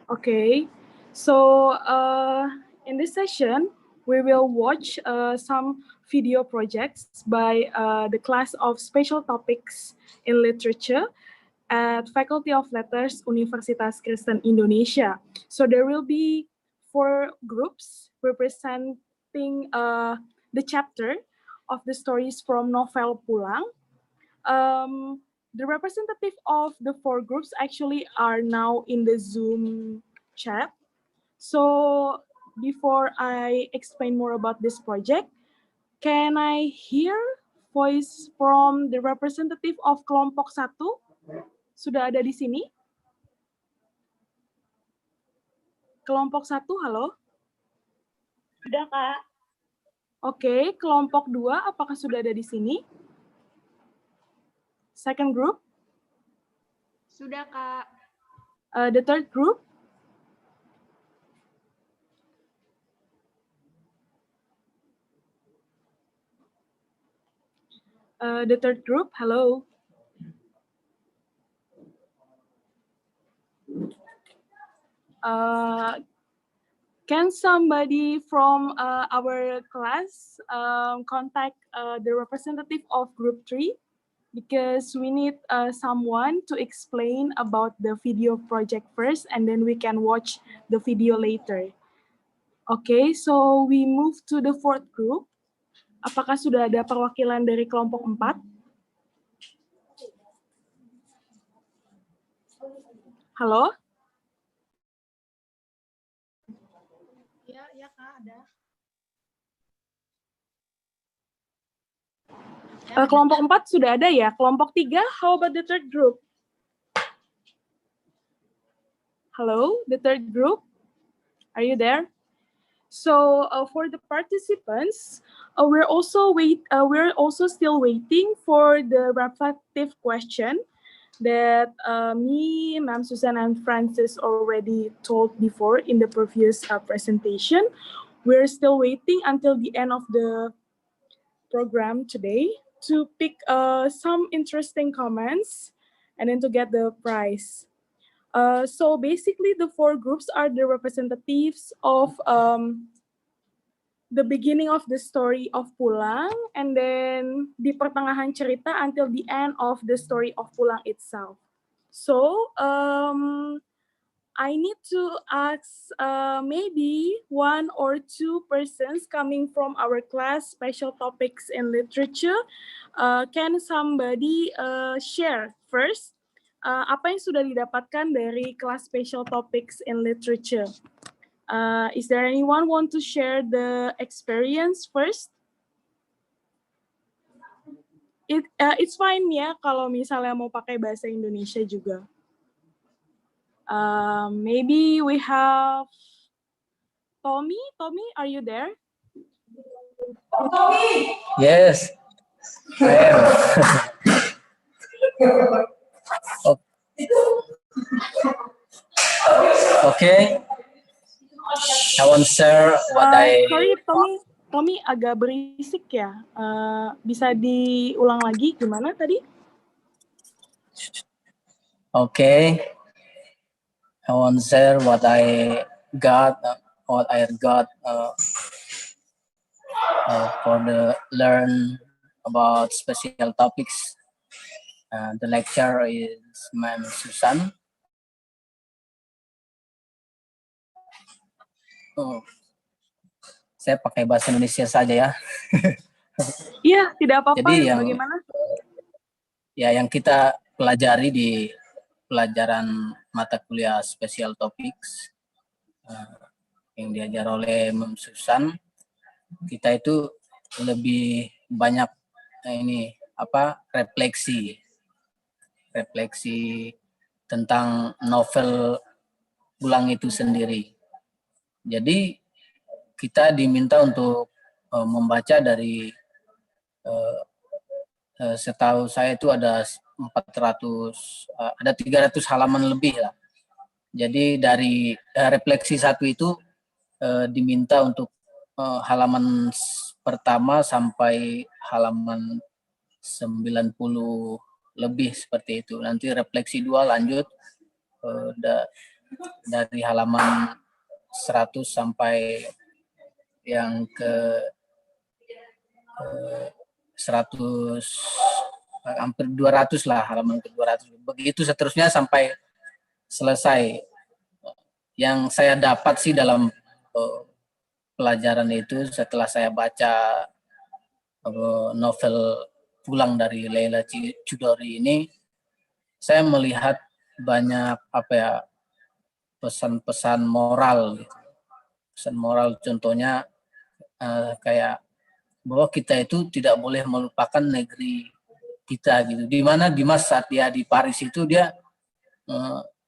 Okay, so in this session, we will watch some video projects by the class of Special Topics in Literature at Faculty of Letters, Universitas Kristen Indonesia. So there will be 4 groups representing the chapter of the stories from novel Pulang. The representative of the 4 groups actually are now in the Zoom chat. So before I explain more about this project, can I hear voice from the representative of kelompok 1? Sudah ada di sini? Kelompok 1, halo? Sudah, Kak. Oke, kelompok 2, apakah sudah ada di sini? Second group? Sudah, Kak. The third group? The third group, hello? Can somebody from our class contact the representative of group 3? Because we need someone to explain about the video project first, and then we can watch the video later. Okay, so we move to the 4th group. Apakah sudah ada perwakilan dari kelompok 4? Halo? Ya Kak, ada. Kelompok 4 sudah ada ya. Kelompok 3, how about the third group? Hello, the third group. Are you there? So for the participants, we're also still waiting for the reflective question that me, Ma'am Susan, and Francis already told before in the previous presentation. We're still waiting until the end of the program today to pick some interesting comments and then to get the prize. So basically, the four groups are the representatives of the beginning of the story of Pulang, and then di pertengahan cerita until the end of the story of Pulang itself. So I need to ask maybe one or two persons coming from our class special topics in literature. Can somebody share first apa yang sudah didapatkan dari kelas special topics in literature? Is there anyone want to share the experience first? It's fine ya kalau misalnya mau pakai bahasa Indonesia juga. Maybe we have Tommy. Tommy, are you there? Tommy. Yes, I am. Okay. I want to share what Sorry, Tommy agak berisik ya. Bisa diulang lagi gimana tadi? Okay. I want to share what I got for the learn about special topics. The lecturer is Ma'am Susan. Saya pakai bahasa Indonesia saja ya. Iya, tidak apa-apa. Jadi Bagaimana? yang kita pelajari di pelajaran mata kuliah special topics yang diajar oleh Ma'am Susan, kita itu lebih banyak refleksi tentang novel Pulang itu sendiri. Jadi kita diminta untuk membaca dari setahu saya itu ada 300 halaman lebih lah. Jadi dari refleksi satu itu diminta untuk halaman pertama sampai halaman 90 lebih seperti itu. Nanti refleksi 2 lanjut dari halaman 100 sampai yang ke 100 hampir 200 lah, halaman ke 200. Begitu seterusnya sampai selesai. Yang saya dapat sih dalam pelajaran itu setelah saya baca novel Pulang dari Leila Chudori ini, saya melihat banyak pesan-pesan moral gitu. Pesan moral contohnya kayak bahwa kita itu tidak boleh melupakan negeri kita gitu. Di mana Dimas saat dia di Paris itu dia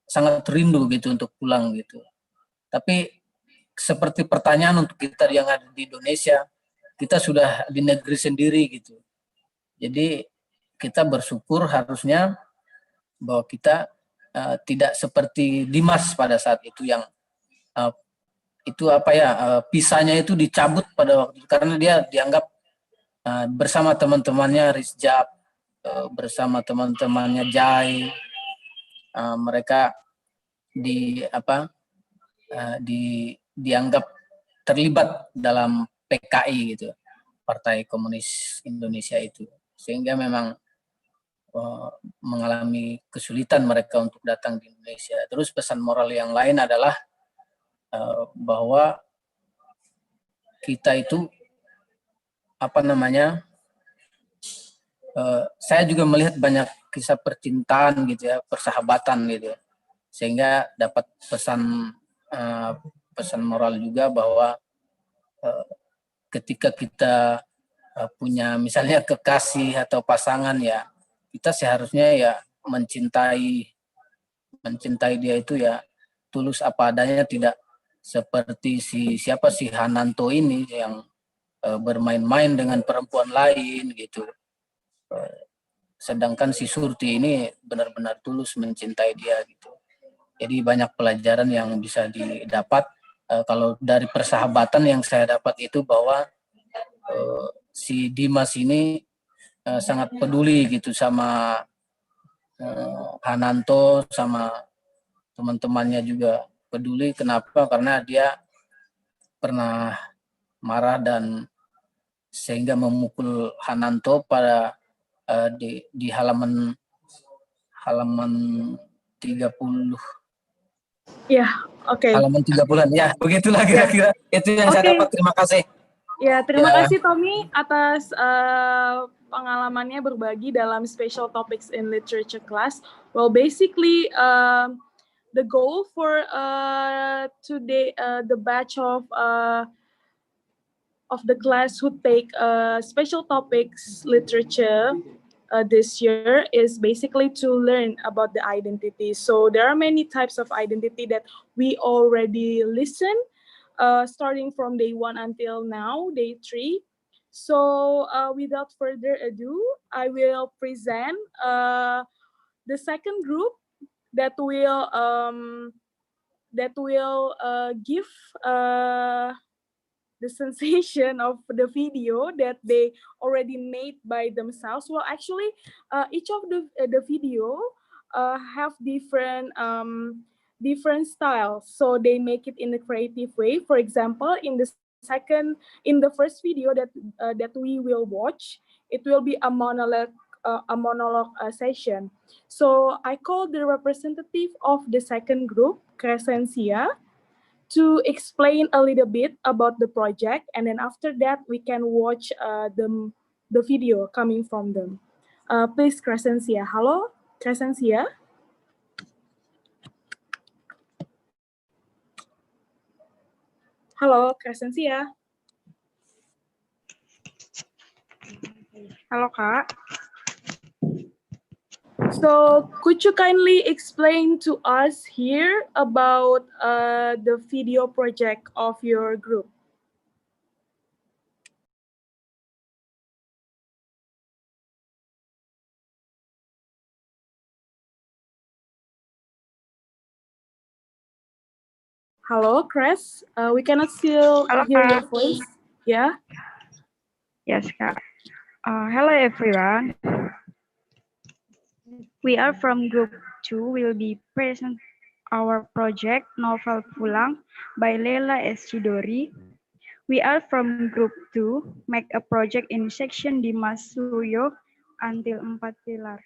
sangat rindu gitu untuk pulang gitu. Tapi seperti pertanyaan untuk kita yang ada di Indonesia, kita sudah di negeri sendiri gitu. Jadi kita bersyukur harusnya bahwa kita tidak seperti Dimas pada saat itu yang pisahnya itu dicabut pada waktu itu karena dia dianggap bersama teman-temannya Rizjab, bersama teman-temannya Jai, mereka dianggap terlibat dalam PKI gitu, Partai Komunis Indonesia itu, sehingga memang mengalami kesulitan mereka untuk datang di Indonesia. Terus pesan moral yang lain adalah bahwa kita itu saya juga melihat banyak kisah percintaan gitu ya, persahabatan gitu, sehingga dapat pesan moral juga bahwa ketika kita punya misalnya kekasih atau pasangan ya, kita seharusnya ya mencintai dia itu ya tulus apa adanya, tidak seperti siapa si Hananto ini yang bermain-main dengan perempuan lain gitu. Sedangkan si Surti ini benar-benar tulus mencintai dia gitu. Jadi banyak pelajaran yang bisa didapat. Kalau dari persahabatan yang saya dapat itu bahwa si Dimas ini sangat peduli gitu sama Hananto, sama teman-temannya juga peduli. Kenapa? Karena dia pernah marah dan sehingga memukul Hananto pada di halaman 30. Ya, oke. Halaman 30-an ya, begitulah kira-kira. Itu yang saya dapat. Terima kasih. Ya, terima Ya. kasih Tommy atas pengalamannya berbagi dalam Special Topics in Literature class. Well, basically the goal for today, the batch of the class who take Special Topics Literature this year is basically to learn about the identity. So there are many types of identity that we already listen, starting from day 1 until now, day 3. So without further ado, I will present the second group that will give the sensation of the video that they already made by themselves. Well, actually, each of the video have different styles, so they make it in a creative way. For example, in the first video that we will watch, it will be a monologue session. So I call the representative of the second group, Crescencia, to explain a little bit about the project, and then after that we can watch the video coming from them. Please, Crescencia. Hello, Crescencia. Halo, Crescencia. Halo, Kak. So, could you kindly explain to us here about the video project of your group? Hello, Cres. We cannot still hear your voice. Yeah. Yes, Kak. Hello, everyone. We are from Group 2. We'll be present our project Novel Pulang by Leila S. Chidori. We are from Group 2, make a project in section Dimas Suryo until 4 Pilar.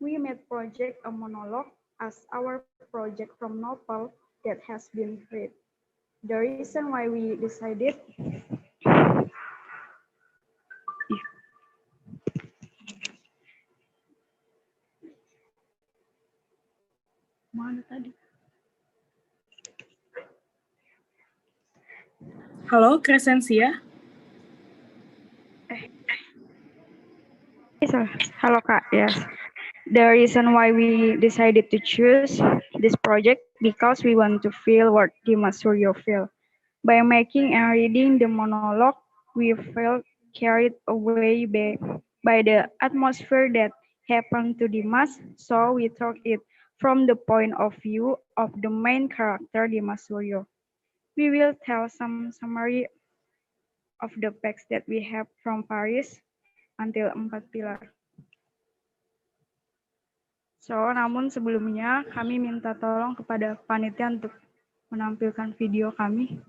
We made project a monologue as our project from novel that has been read. The reason why we decided mana tadi? Halo, Crescencia. Hello, Kak. Yes. The reason why we decided to choose this project because we want to feel what Dimas Suryo feel. By making and reading the monologue, we felt carried away by the atmosphere that happened to Dimas, so we took it from the point of view of the main character Dimas Suryo. We will tell some summary of the facts that we have from Paris until 4 Pilar. So, namun sebelumnya kami minta tolong kepada panitia untuk menampilkan video kami.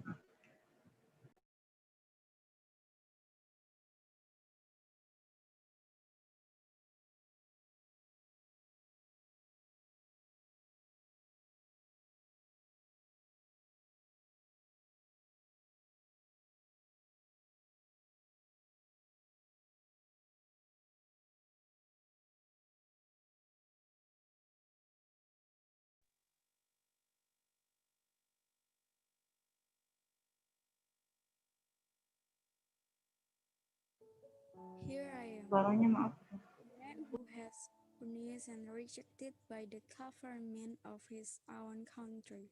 Here I am. Suaranya maaf. A man who has punished and rejected by the government of his own country.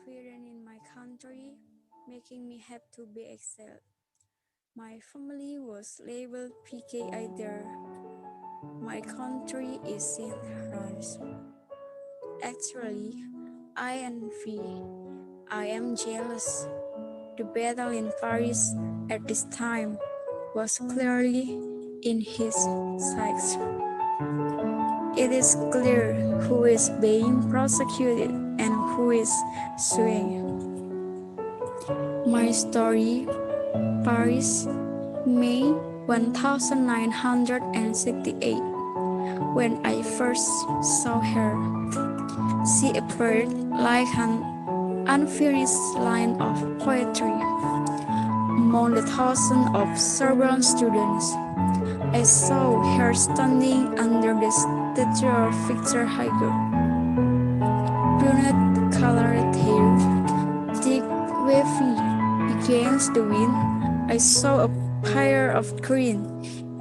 Freedom in my country, making me have to be exiled. My family was labeled PK either. My country is in ruins. Actually, I envy. I am jealous. The battle in Paris at this time was clearly in his sights. It is clear who is being prosecuted and who is suing. My story, Paris, May 1968. When I first saw her, she appeared like an unfinished line of poetry. Among the thousands of Sorbonne students, I saw her standing under the statue of Victor Hugo. Brunette-colored hair, thick, wavy against the wind. I saw a pair of green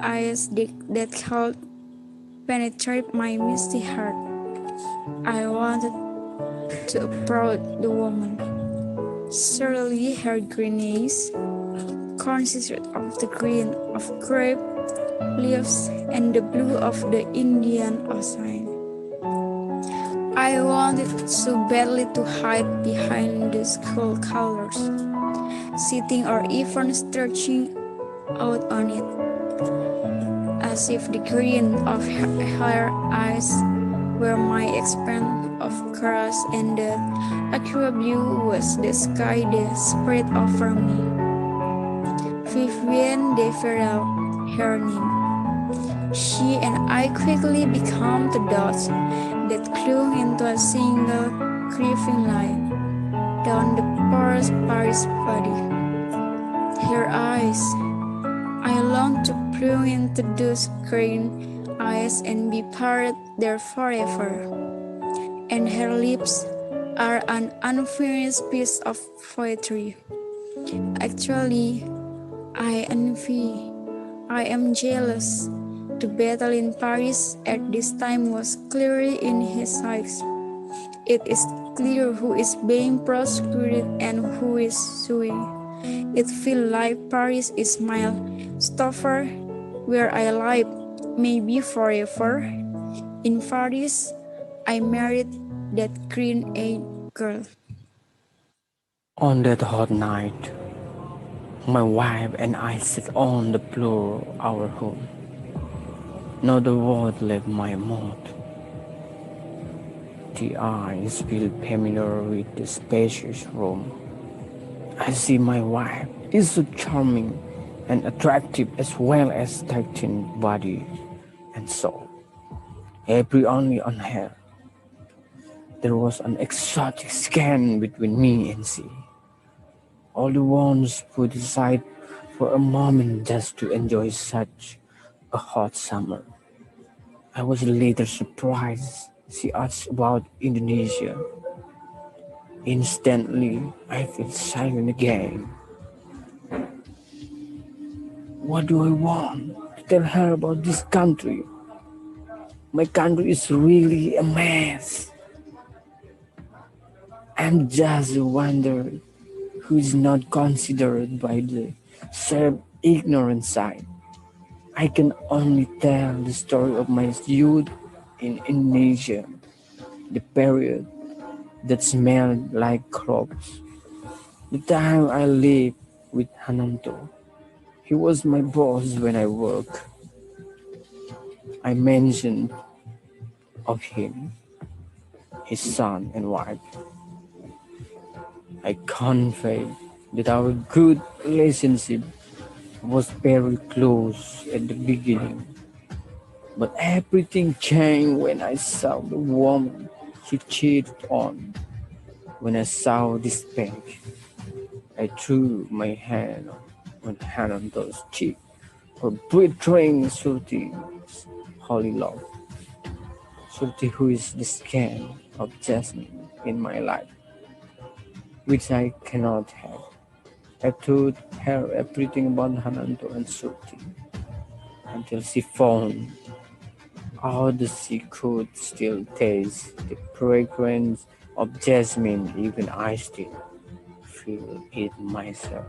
eyes that could penetrate my misty heart. I wanted to approach the woman. Surely her green eyes consisted of the green of grape leaves and the blue of the Indian Ocean. I wanted so badly to hide behind the school colors, sitting or even stretching out on it, as if the green of her eyes were my expanse of grass and the aqua blue was the sky that spread over me. Vivienne de Ferrel, her name. She and I quickly became the dots that clung into a single grieving line down the Paris body. Her eyes, I longed to plunge into those green eyes and be part there forever. And her lips are an unfinished piece of poetry. Actually, I envy. I am jealous. The battle in Paris at this time was clearly in his eyes. It is clear who is being prosecuted and who is suing. It feels like Paris is my stopper where I live, maybe forever. In Paris, I married that green-eyed girl. On that hot night, my wife and I sat on the floor of our home. Not a word left my mouth. The eyes feel familiar with the spacious room. I see my wife is so charming and attractive as well as tight in body and soul. Every only on her. There was an exotic scan between me and she. All the ones put aside for a moment just to enjoy such a hot summer. I was later surprised she asked about Indonesia. Instantly, I felt silent again. What do I want to tell her about this country? My country is really a mess. I'm just a wanderer who is not considered by the self-ignorant side. I can only tell the story of my youth in Indonesia, the period that smelled like crops. The time I lived with Hananto, he was my boss when I worked. I mentioned of him, his son and wife. I confessed that our good relationship was very close at the beginning. But everything changed when I saw the woman she cheated on. When I saw this page, I threw my hand on Hananto's cheek for betraying Surti's holy love. Surti, who is the scan of Jasmine in my life, which I cannot have. I told her everything about Hananto and Surti until she found how the sea could still taste the fragrance of jasmine, even I still feel it myself.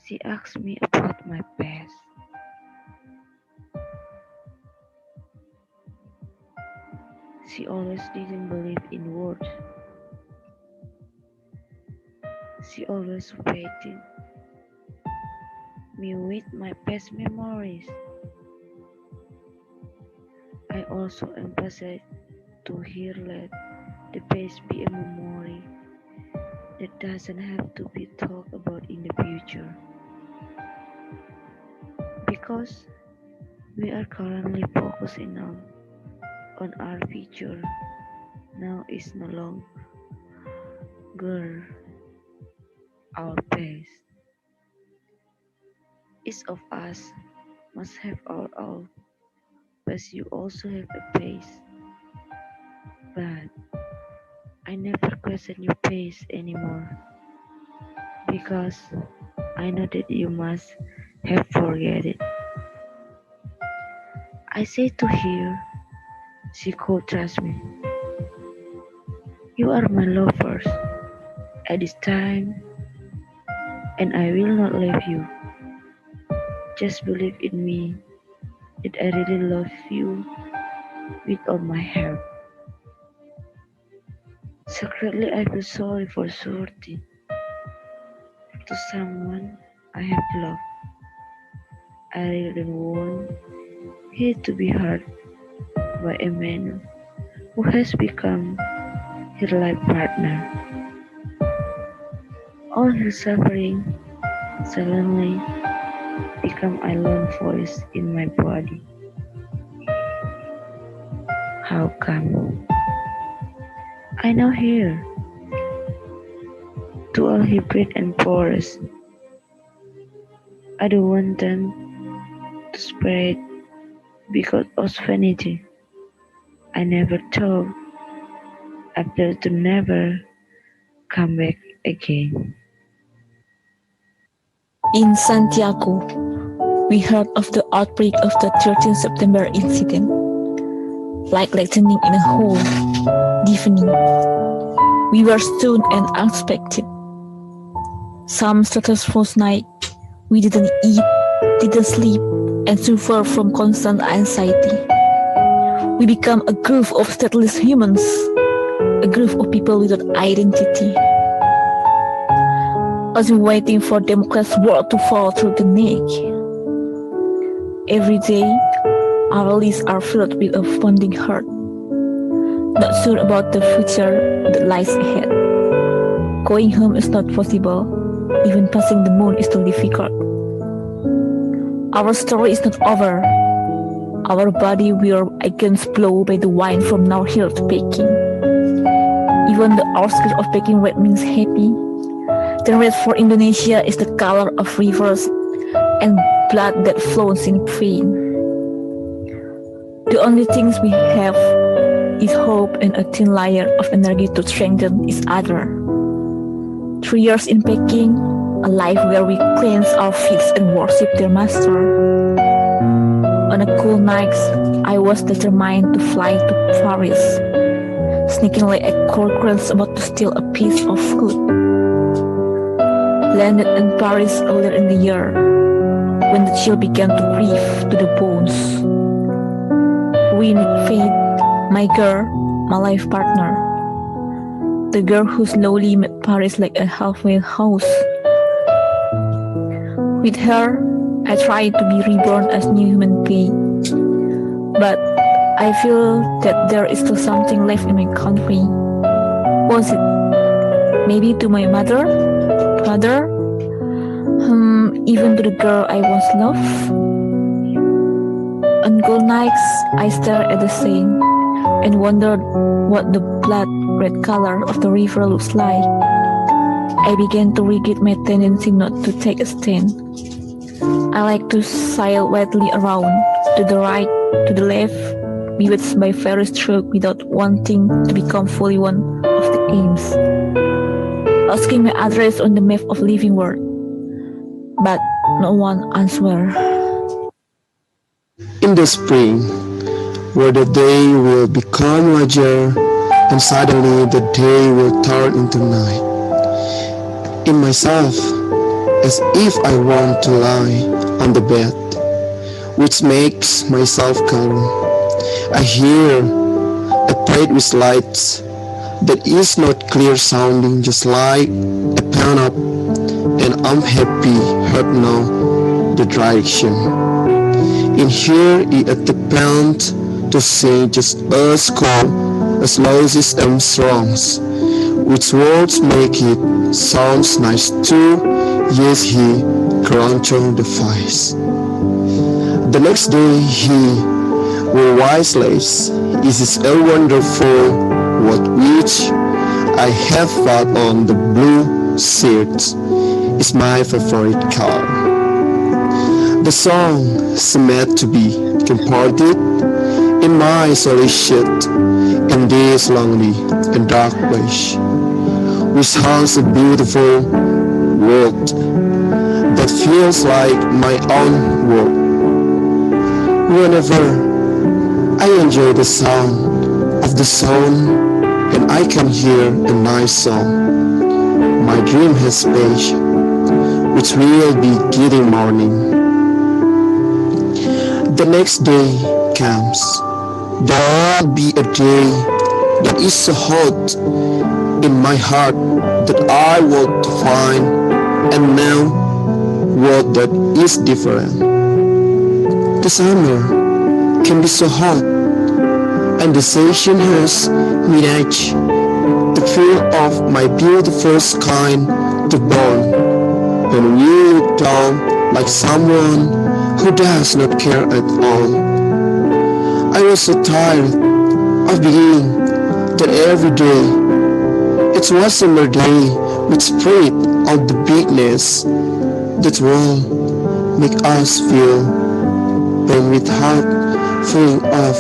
She asked me about my past. She always didn't believe in words. She always waited me with my past memories. I also emphasized to her let the past be a memory that doesn't have to be talked about in the future. Because we are currently focusing on our future now is no longer our past. Each of us must have our own, but you also have a pace. But I never question your pace anymore because I know that you must have forget it. I say to her, she could trust me. You are my lovers at this time, and I will not leave you. Just believe in me that I really love you with all my heart. Secretly, I feel sorry for Surti, to someone I have loved. I really don't want her to be hurt by a man who has become her life partner. All her suffering suddenly become a lone voice in my body. How come? I know her to all her great and pores. I don't want them to spread because of vanity. I never thought after to never come back again. In Santiago, we heard of the outbreak of the 13th September incident, like lightning in a hole, deafening. We were stunned and unexpected. Some stressful night, we didn't eat, didn't sleep, and suffered from constant anxiety. We become a group of stateless humans, a group of people without identity. As we waiting for democracy's wall to fall through the neck. Every day, our lists are filled with a pounding heart, not sure about the future that lies ahead. Going home is not possible, even passing the moon is too difficult. Our story is not over. Our body will against blow by the wind from now here to Peking. Even the outskirts of Peking red means happy. The red for Indonesia is the color of rivers and blood that flows in pain. The only things we have is hope and a thin layer of energy to strengthen each other. 3 years in Peking, a life where we cleanse our feet and worship their master. On a cool night, I was determined to fly to Paris, sneaking like a cockroach about to steal a piece of food. Landed in Paris earlier in the year, when the chill began to creep to the bones. We need Faith, my girl, my life partner. The girl who slowly made Paris like a halfway house. With her, I tried to be reborn as new human being. But I feel that there is still something left in my country. Was it? Maybe to my mother? Father? Even to the girl I once loved? On cold nights, I stared at the sea and wondered what the blood red color of the river looks like. I began to regret my tendency not to take a stand. I like to sail widely around, to the right, to the left, bewitched by fairy stroke without wanting to become fully one of the aims. Asking my address on the map of living world, but no one answered. In the spring, where the day will become larger and suddenly the day will turn into night. In myself, as if I want to lie on the bed, which makes myself calm. I hear a plate with lights that is not clear sounding, just like a pen up, and I'm happy, heard now the direction. In here, it depends to sing just as cool as Louis Armstrong's, which words make it sounds nice too. Yes, he crunched on the face. The next day, he will wise lace. It is a wonderful what which I have fought on the blue shirt is my favorite color. The song is meant to be comforted in my isolation in this lonely and dark place, which has a beautiful world that feels like my own world. Whenever I enjoy the sound of the sun and I can hear a nice song, my dream has space, which will be getting morning. The next day comes. There will be a day that is so hot in my heart that I want to find and know what that is different. The summer can be so hot and the station has managed the feel of my beautiful skin to burn and we look down like someone who does not care at all. I was so tired of being that every day. It was a summer day with spread out the bigness that will make us feel and with heart full of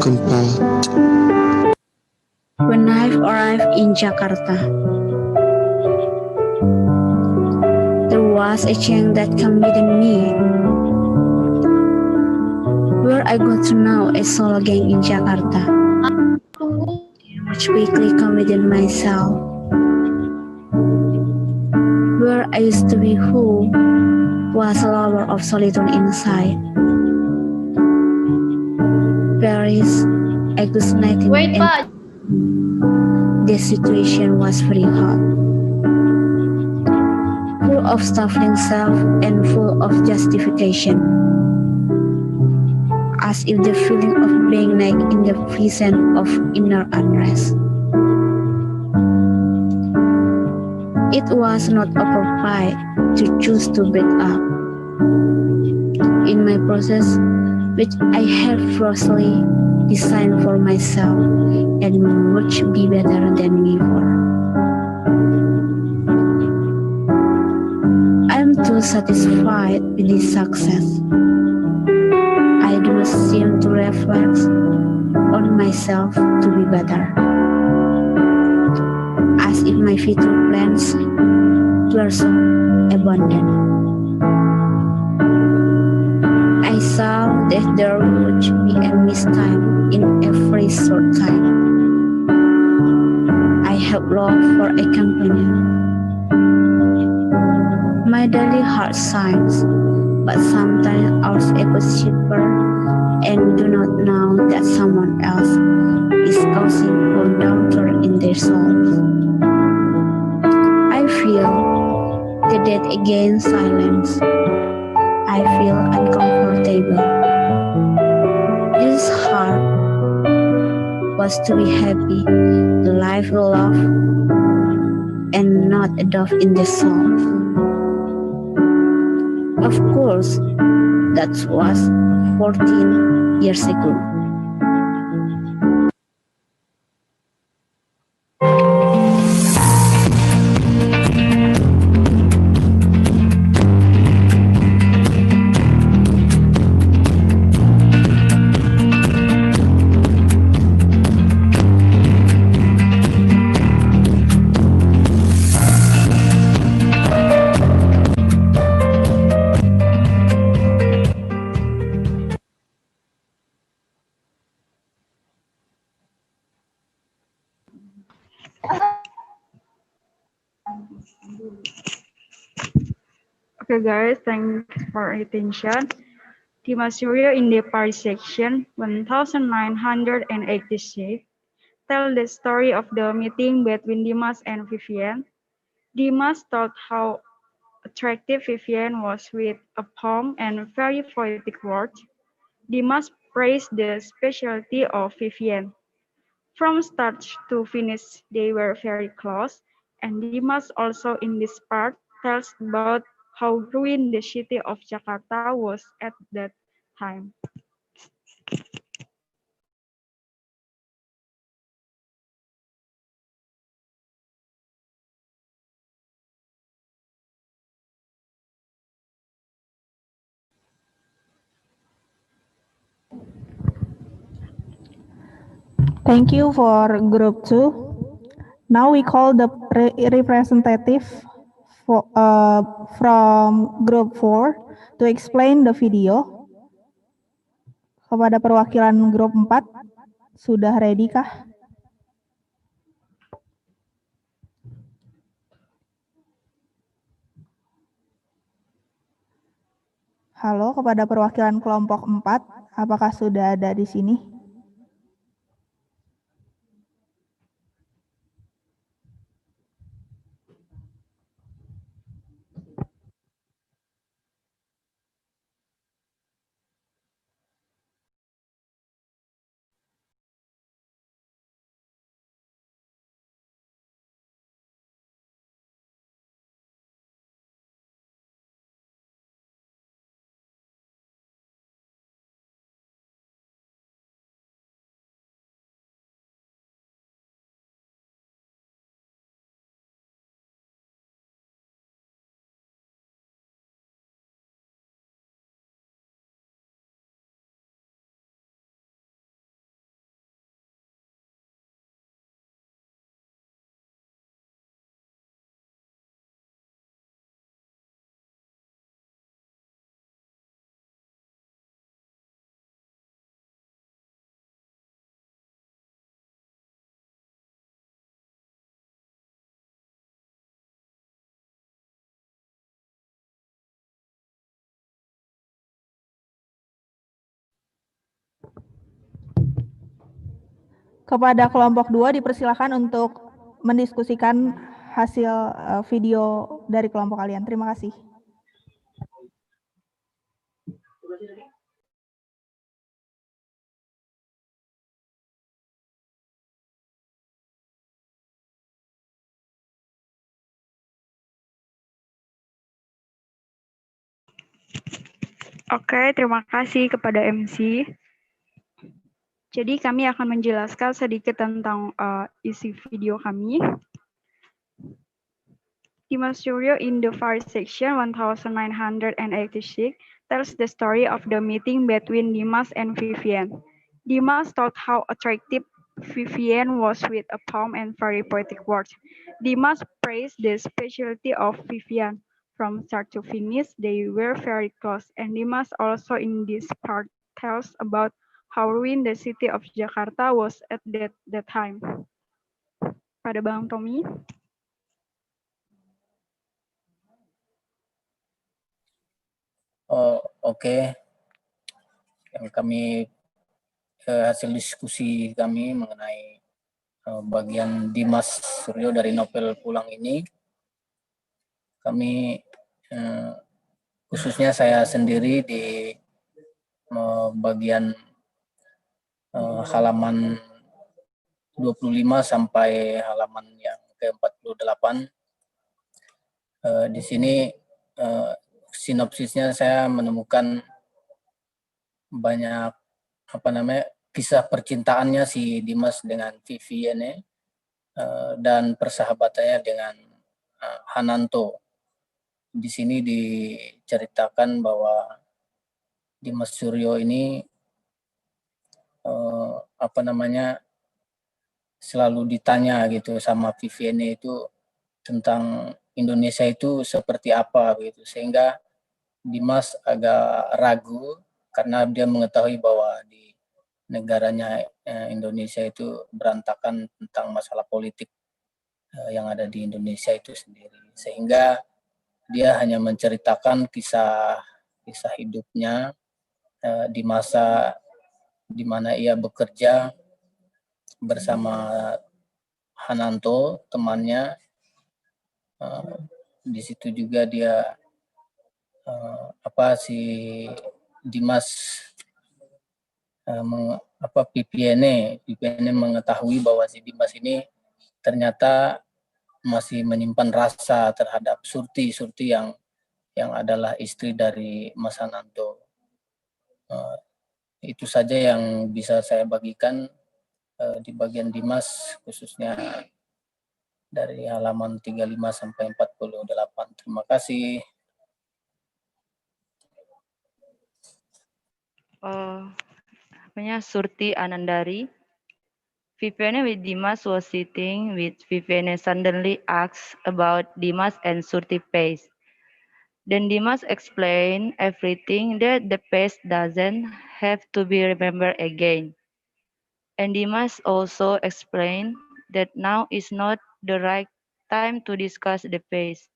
comfort. When I've arrived in Jakarta, there was a change that came within me. Where I got to know a solo gang in Jakarta, which quickly come within myself. Where I used to be who was a lover of solitude inside. Paris, a good night and the situation was very hot. Full of stifling self and full of justification. As if the feeling of being naked in the prison of inner unrest. It was not appropriate to choose to break up. In my process, which I had firstly designed for myself and much be better than before. I'm too satisfied with this success. I do not seem to reflect on myself to be better. As if my future plans were so abundant. I saw that there would be a missed time in every short time. I have longed for a companion. My daily heart signs, but sometimes ours echoes cheaper and do not know that someone else is causing a downturn in their souls. I feel the dead again silence. I feel uncomfortable. It is hard was to be happy, the life we love, and not a dove in the soul. Of course, that was 14 years ago. Okay, guys, thanks for your attention. Dimas Suryo in the Paris section 1986 tell the story of the meeting between Dimas and Vivian. Dimas thought how attractive Vivian was with a poem and very poetic words. Dimas praised the specialty of Vivian. From start to finish, they were very close, and Dimas also in this part tells about how ruined the city of Jakarta was at that time. Thank you for group 2. Now we call the representative from group 4 to explain the video. Kepada perwakilan grup 4, sudah ready kah? Halo, kepada perwakilan kelompok 4, apakah sudah ada di sini? Kepada kelompok 2 dipersilakan untuk mendiskusikan hasil video dari kelompok kalian. Terima kasih. Oke, terima kasih kepada MC. Jadi kami akan menjelaskan sedikit tentang isi video kami. Dimas Suryo in the first section 1986 tells the story of the meeting between Dimas and Vivian. Dimas thought how attractive Vivian was with a poem and very poetic words. Dimas praised the specialty of Vivian. From start to finish, they were very close, and Dimas also in this part tells about how ruined the city of Jakarta was at that time. Pada Bang Tommy. Oke. Yang kami hasil diskusi kami mengenai bagian Dimas Suryo dari novel Pulang ini, kami khususnya saya sendiri di bagian halaman 25 sampai halaman yang ke-48. Di sini sinopsisnya saya menemukan banyak kisah percintaannya si Dimas dengan Vivian dan persahabatannya dengan Hananto. Di sini diceritakan bahwa Dimas Suryo ini selalu ditanya gitu sama Vivian itu tentang Indonesia itu seperti apa gitu, sehingga Dimas agak ragu karena dia mengetahui bahwa di negaranya Indonesia itu berantakan tentang masalah politik. yang ada di Indonesia itu sendiri, sehingga dia hanya menceritakan kisah hidupnya di masa di mana ia bekerja bersama Hananto, temannya. Di situ juga dia si Dimas PPN mengetahui bahwa si Dimas ini ternyata masih menyimpan rasa terhadap Surti yang adalah istri dari Mas Hananto. Itu saja yang bisa saya bagikan di bagian Dimas, khususnya dari halaman 35 sampai 48. Terima kasih. Surti Anandari. Vivienne with Dimas was sitting with Vivienne suddenly asked about Dimas and Surti face. Then Dimas explained everything that the past doesn't have to be remembered again. And Dimas also explained that now is not the right time to discuss the past.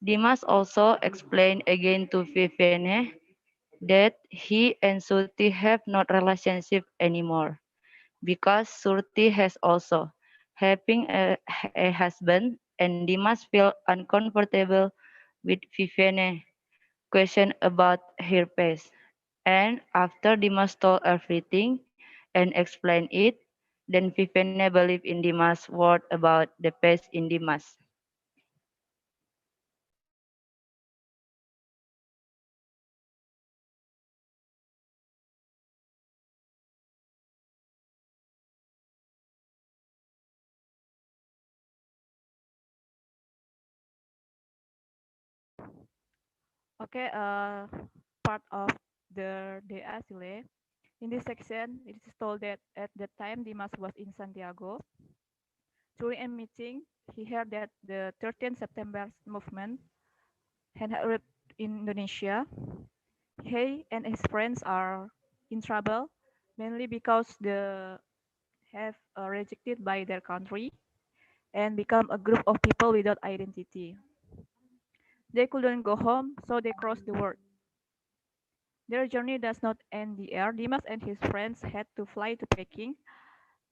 Dimas also explained again to Vivienne that he and Surti have not relationship anymore because Surti has also having a husband, and Dimas feel uncomfortable with Vivienne question about her past. And after Dimas told everything and explained it, then Vivienne believed in Dimas' word about the past in Dimas. Okay, part of the Asile. In this section, it is told that at the time Dimas was in Santiago. During a meeting, he heard that the 13th September movement had happened in Indonesia. He and his friends are in trouble, mainly because they have rejected by their country and become a group of people without identity. They couldn't go home, so they crossed the world. Their journey does not end the air. Dimas and his friends had to fly to Peking.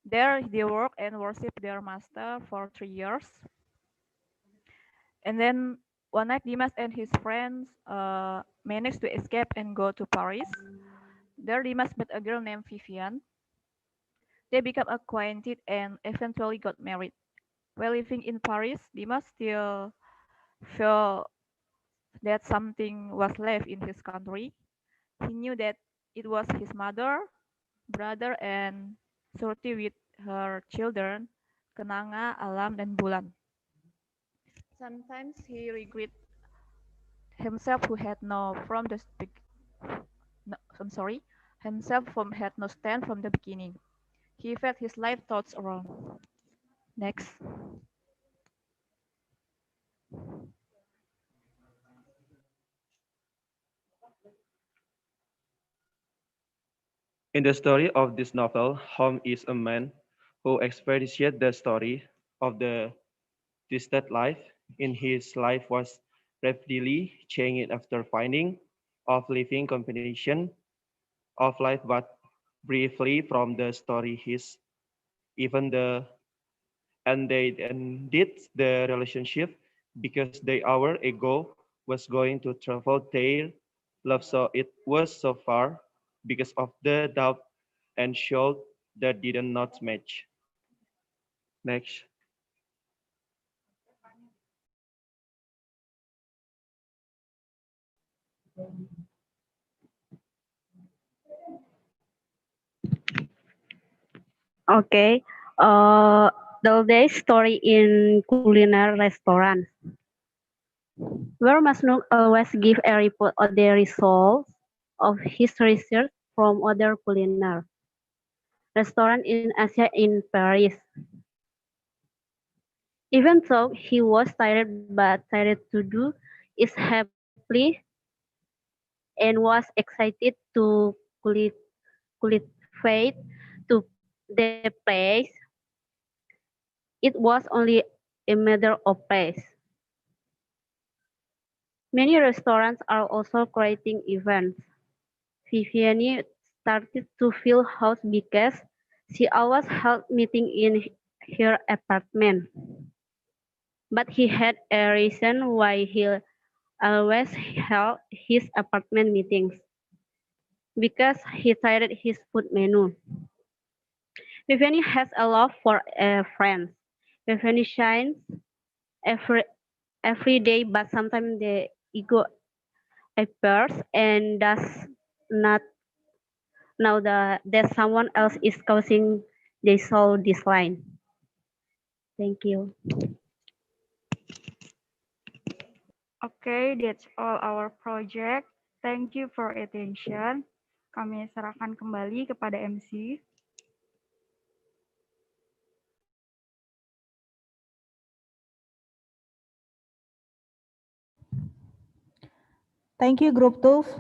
There they work and worship their master for 3 years. And then one night Dimas and his friends managed to escape and go to Paris. There Dimas met a girl named Vivian. They became acquainted and eventually got married. While living in Paris, Dimas still felt that something was left in his country. He knew that it was his mother, brother, and Surti with her children, Kenanga, Alam, dan Bulan. Sometimes he regret himself who had no from the no, I'm sorry, himself from had no stand from the beginning. He felt his life thoughts around. Next. In the story of this novel, Home is a man who experiences the story of the twisted life in his life was rapidly changing after finding of living combination of life, but briefly from the story his even the and they ended the relationship because they hour ago was going to travel their love, so it was so far because of the doubt and showed that did not match. Next. Okay. The day story in culinary restaurant. Where Masnuk always give a report of the results of his research from other culinary restaurant in Asia in Paris. Even though he was tired but tired to do is happily and was excited to cultivate to the place. It was only a matter of place. Many restaurants are also creating events. Vivienne started to feel house because she always held meetings in her apartment. But he had a reason why he always held his apartment meetings. Because he tired his food menu. Vivienne has a love for friends. Vivienne shines every day, but sometimes the ego appears and does not know that someone else is causing the soul decline. Thank you. Okay, that's all our project. Thank you for attention. Kami serahkan kembali kepada MC. Thank you, Group 2,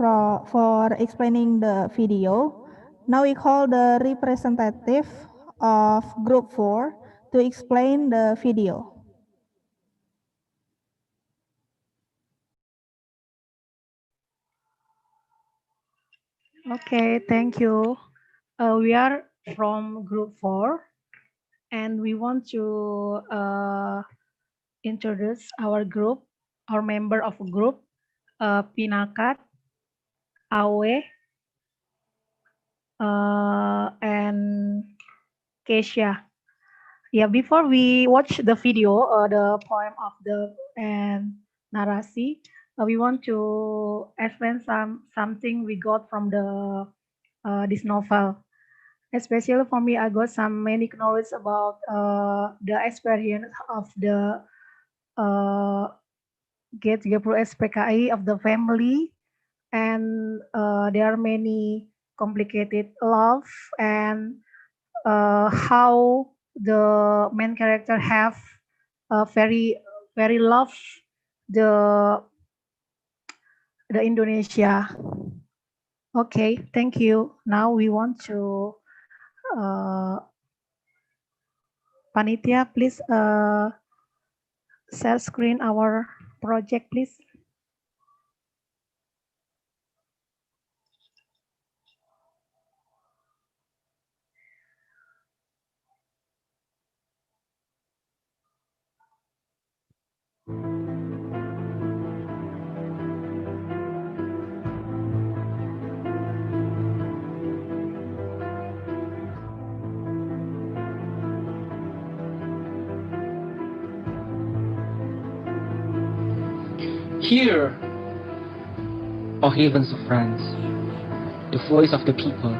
for explaining the video. Now we call the representative of Group 4 to explain the video. Okay, thank you. We are from Group 4, and we want to introduce our group, our member of group, Pinakat, Awe, and Keisha. Yeah, before we watch the video, the poem of the and narasi, we want to explain something we got from the this novel. Especially for me, I got some many knowledge about the experience of the G30 SPKI of the family, and there are many complicated love and how the main character have very love the Indonesia. Okay, thank you. Now we want to Panitia, please share screen our project, please. Hear, O havens of France, the voice of the people,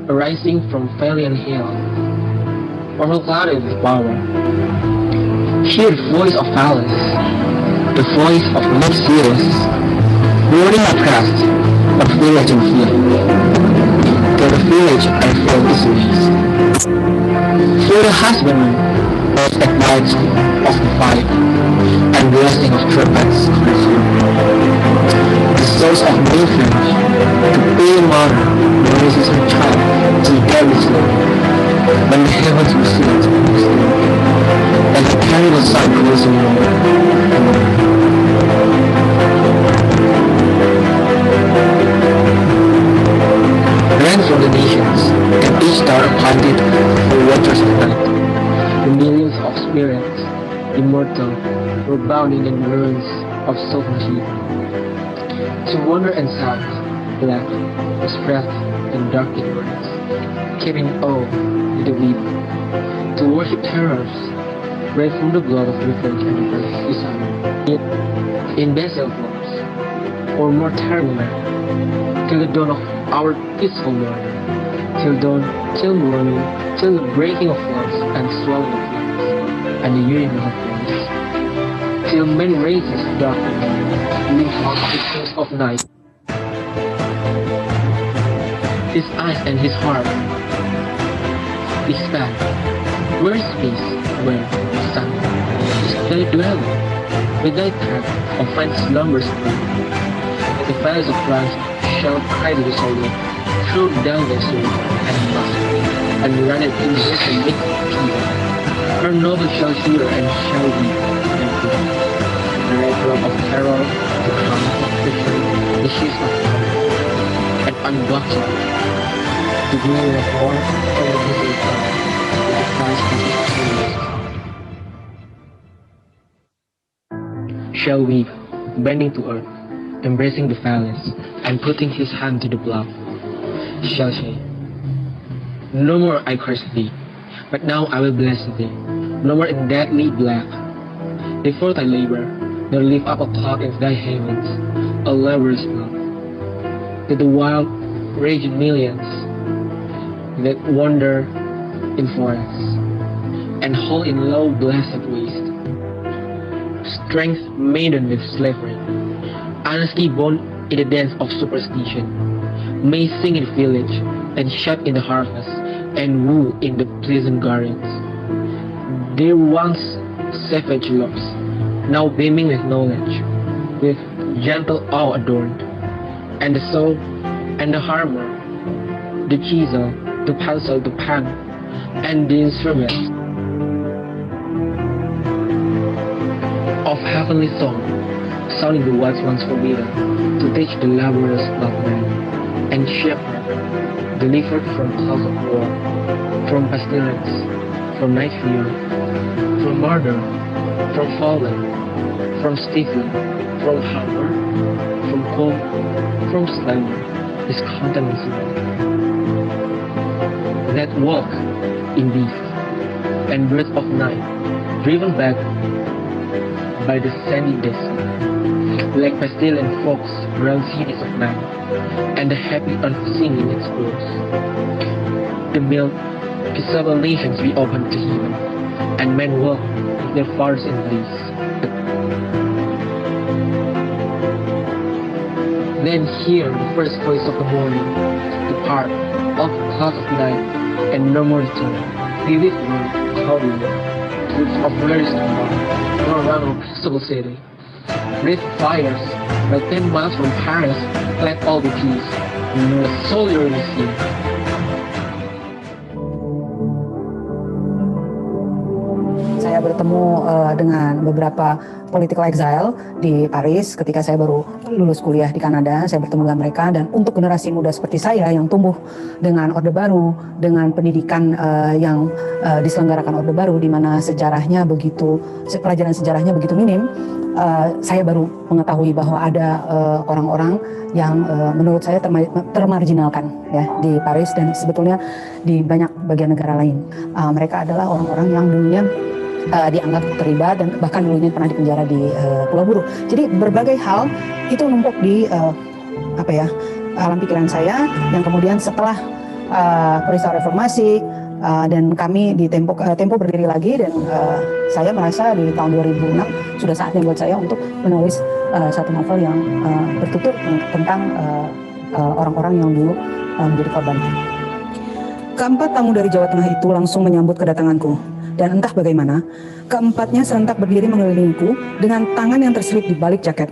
arising from valiant hill, overclouded with power. Hear the voice of Alice, the voice of most heroes, warning oppressed of village and field, till the village and field is raised. Hear the husbandman, at night of the fight, and blessing of trumpets consume. The souls of nations, the pale mother raises her child to the devil's love, when the heavens will sit and the candle sun grows warm. Ran for the nations, and each star appointed for waters of night. The millions of spirits, immortal, were bounding in ruins of sovereignty. To wander and south, black, expressed in dark ignorance, carrying awe with the weak. To worship terrors, bred from the blood of revenge and desire. In basil forms, or more terrible man, till the dawn of our peaceful morning, till dawn, till morning, till the breaking of loves and swelling of flames, and the union of flames, till many races of darkness live out the things of night. His eyes and his heart, his path, where is peace, where, sun, is thy dwelling, with thy path of fine slumbers free, and the fires of France shall cry to the soldier, throw down their sword and musket, and run it in the midst of people. Her novel shall shudder and shall be empty. The red robe of terror, the crown of fiction, the shoes of power, and unbuckle the glory of war from the distant crown, with the price of its tears. Shall we, bending to earth, embracing the phalanx, and putting his hand to the plough, shall say, no more I curse thee, but now I will bless thee, no more in deadly black. Before thy labor, there lift up a cloud in thy heavens, a laborer's love, to the wild, raging millions that wander in forests, and hold in low blessed waste. Strength maiden with slavery, honesty born in the dance of superstition, may sing in the village, and shout in the harvest, and woo in the pleasant gardens. Their once savage loves, now beaming with knowledge, with gentle awe adorned, and the soul, and the hammer, the chisel, the pencil, the pen, and the instruments of heavenly song, sounding the wise ones forbidden, to teach the laborers love man, and shepherd, delivered from clouds of war, from pestilence, from night fear, from murder, from fallen, from stifling, from hunger, from cold, from slumber, his countenance that walk in beef and breath of night, driven back by the sandy desert, like pestilent fogs round cities of man, and the happy unseen in its growth. The milk, peaceable nations be open to heaven, and men walk with their fathers in bliss. Then hear the first voice of the morning, depart of the clouds of night, and no more return. Vivid word, cloudy word, troops of wearies to far, nor around a peaceable city. Breathe fires, like 10 miles from Paris, let all be peace, nor a soldier in the sea. Saya bertemu dengan beberapa political exile di Paris ketika saya baru lulus kuliah di Kanada. Saya bertemu dengan mereka, dan untuk generasi muda seperti saya yang tumbuh dengan Orde Baru, dengan pendidikan yang diselenggarakan Orde Baru, di mana sejarahnya begitu, pelajaran sejarahnya begitu minim, saya baru mengetahui bahwa ada orang-orang yang menurut saya termarginalkan ya di Paris dan sebetulnya di banyak bagian negara lain. Mereka adalah orang-orang yang dulunya dianggap terlibat dan bahkan dulunya pernah dipenjara di Pulau Buru. Jadi berbagai hal itu numpuk di alam pikiran saya, yang kemudian setelah peristiwa reformasi dan kami di Tempo berdiri lagi, dan saya merasa di tahun 2006 sudah saatnya buat saya untuk menulis satu novel yang bertutur tentang orang-orang yang dulu menjadi korban. Keempat tamu dari Jawa Tengah itu langsung menyambut kedatanganku. Dan entah bagaimana, keempatnya serentak berdiri mengelilingiku dengan tangan yang terselip di balik jaket.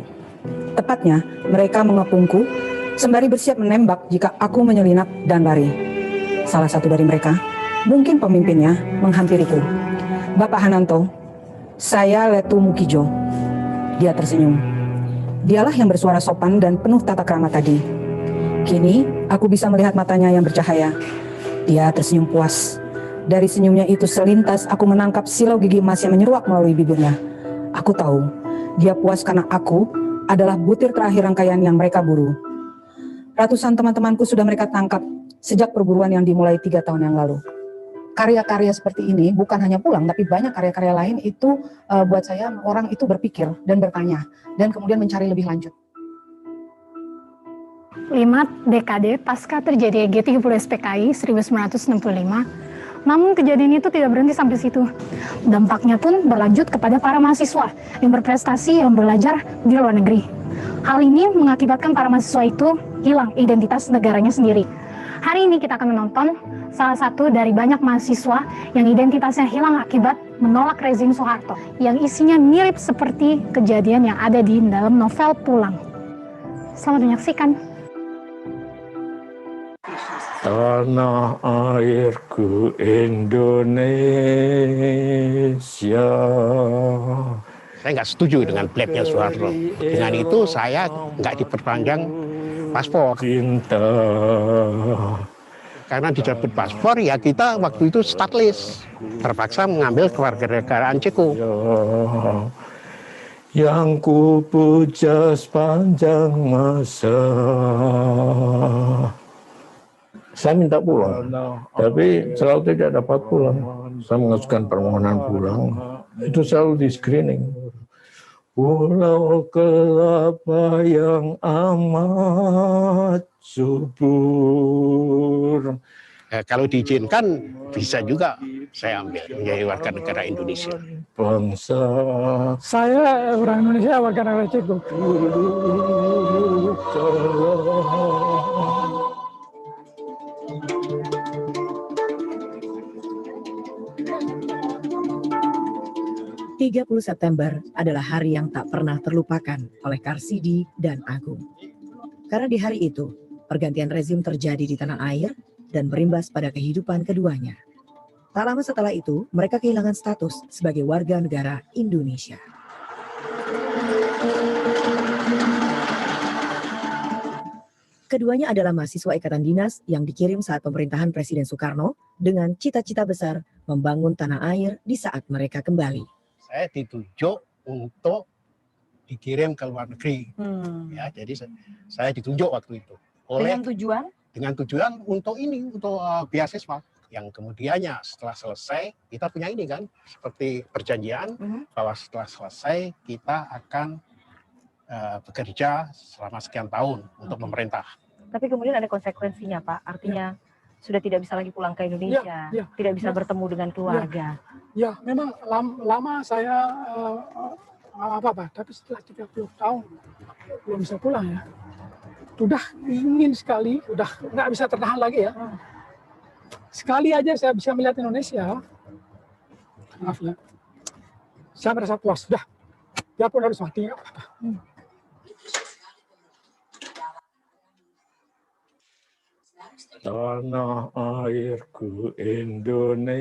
Tepatnya, mereka mengepungku sembari bersiap menembak jika aku menyelinap dan lari. Salah satu dari mereka, mungkin pemimpinnya, menghampiriku. Bapak Hananto, saya Letu Mukijo. Dia tersenyum. Dialah yang bersuara sopan dan penuh tata krama tadi. Kini, aku bisa melihat matanya yang bercahaya. Dia tersenyum puas. Dari senyumnya itu selintas aku menangkap silau gigi emas yang menyeruak melalui bibirnya. Aku tahu, dia puas karena aku adalah butir terakhir rangkaian yang mereka buru. Ratusan teman-temanku sudah mereka tangkap sejak perburuan yang dimulai 3 tahun yang lalu. Karya-karya seperti ini bukan hanya pulang, tapi banyak karya-karya lain itu buat saya orang itu berpikir dan bertanya dan kemudian mencari lebih lanjut. 5 dekade pasca terjadi G30 SPKI 1965, namun kejadian itu tidak berhenti sampai situ. Dampaknya pun berlanjut kepada para mahasiswa yang berprestasi yang belajar di luar negeri. Hal ini mengakibatkan para mahasiswa itu hilang identitas negaranya sendiri. Hari ini kita akan menonton salah satu dari banyak mahasiswa yang identitasnya hilang akibat menolak rezim Soeharto, yang isinya mirip seperti kejadian yang ada di dalam novel Pulang. Selamat menyaksikan. Tanah airku Indonesia. Saya nggak setuju dengan plebnya Soeharto. Dengan itu saya nggak diperpanjang paspor. Cinta. Karena dicabut paspor ya kita waktu itu stateless. Terpaksa mengambil kewarganegaraan Ceko. Yang ku puja sepanjang masa. Saya minta pulang, tapi selalu tidak dapat pulang. Saya mengajukan permohonan pulang, itu selalu di screening. Pulau kelapa yang amat subur. Kalau diizinkan bisa juga saya ambil menjadi warga negara Indonesia. Bangsa. Saya orang Indonesia, warga negara Ceko. 30 September adalah hari yang tak pernah terlupakan oleh Karsidi dan Agung. Karena di hari itu, pergantian rezim terjadi di tanah air dan berimbas pada kehidupan keduanya. Tak lama setelah itu, mereka kehilangan status sebagai warga negara Indonesia. Keduanya adalah mahasiswa ikatan dinas yang dikirim saat pemerintahan Presiden Soekarno dengan cita-cita besar membangun tanah air di saat mereka kembali. Saya ditunjuk untuk dikirim ke luar negeri. Ya, jadi saya ditunjuk waktu itu. Dengan tujuan? Dengan tujuan untuk ini, untuk beasiswa. Yang kemudiannya setelah selesai, kita punya ini kan, seperti perjanjian bahwa setelah selesai kita akan bekerja selama sekian tahun untuk pemerintah. Tapi kemudian ada konsekuensinya, Pak. Artinya sudah tidak bisa lagi pulang ke Indonesia, tidak bisa bertemu dengan keluarga. Ya, memang lama saya tapi setelah 30 tahun belum bisa pulang ya. Udah ingin sekali, udah nggak bisa tertahan lagi ya. Sekali aja saya bisa melihat Indonesia, maaf ya, saya merasa puas, sudah, biarpun harus mati, nggak apa-apa. Tanah airku Indonesia.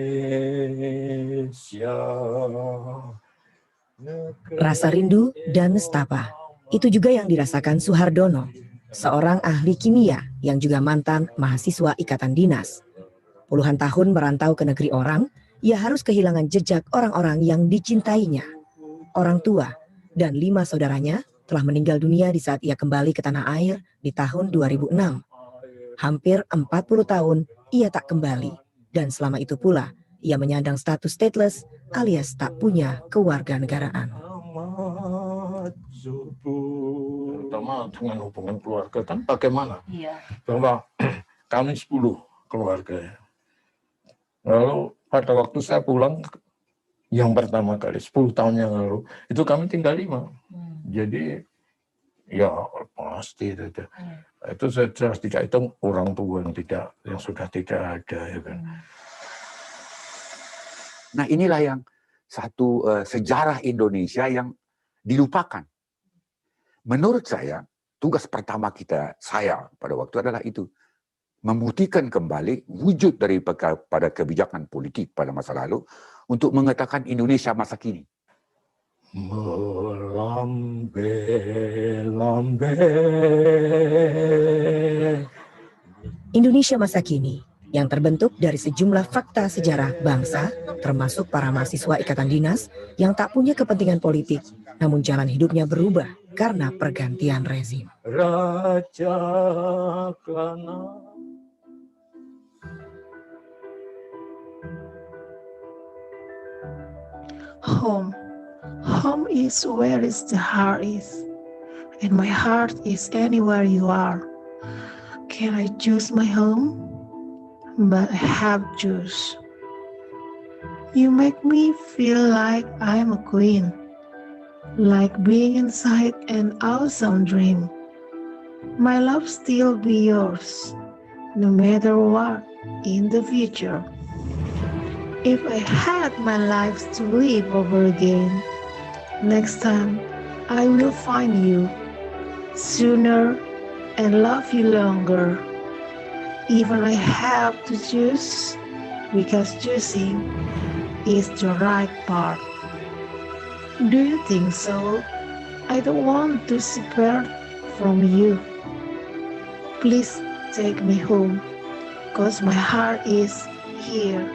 Rasa rindu dan nestapa, itu juga yang dirasakan Suhardono, seorang ahli kimia yang juga mantan mahasiswa ikatan dinas. Puluhan tahun merantau ke negeri orang, ia harus kehilangan jejak orang-orang yang dicintainya. Orang tua dan 5 saudaranya telah meninggal dunia di saat ia kembali ke tanah air di tahun 2006. Hampir 40 tahun ia tak kembali, dan selama itu pula ia menyandang status stateless alias tak punya kewarganegaraan. Terutama dengan hubungan keluarga kan bagaimana? Bahwa kami 10 keluarga ya. Lalu pada waktu saya pulang yang pertama kali 10 tahun yang lalu itu kami tinggal 5. Jadi ya pasti itu. Itu saya jelas tidak hitung orang tua yang sudah tidak ada ya kan. Nah inilah yang satu sejarah Indonesia yang dilupakan. Menurut saya tugas pertama saya pada waktu adalah itu, membuktikan kembali wujud daripada kebijakan politik pada masa lalu untuk mengatakan Indonesia masa kini. Melambe-lambe. Indonesia masa kini yang terbentuk dari sejumlah fakta sejarah bangsa, termasuk para mahasiswa ikatan dinas yang tak punya kepentingan politik, namun jalan hidupnya berubah karena pergantian rezim. Raja Kana. Home. Home is where the heart is, and my heart is anywhere you are. Can I choose my home? But I have choose. You make me feel like I'm a queen, like being inside an awesome dream. My love still be yours, no matter what in the future. If I had my life to live over again, next time I will find you sooner and love you longer. even I have to choose, because choosing is the right part. Do you think so? I don't want to separate from you. Please take me home, cause my heart is here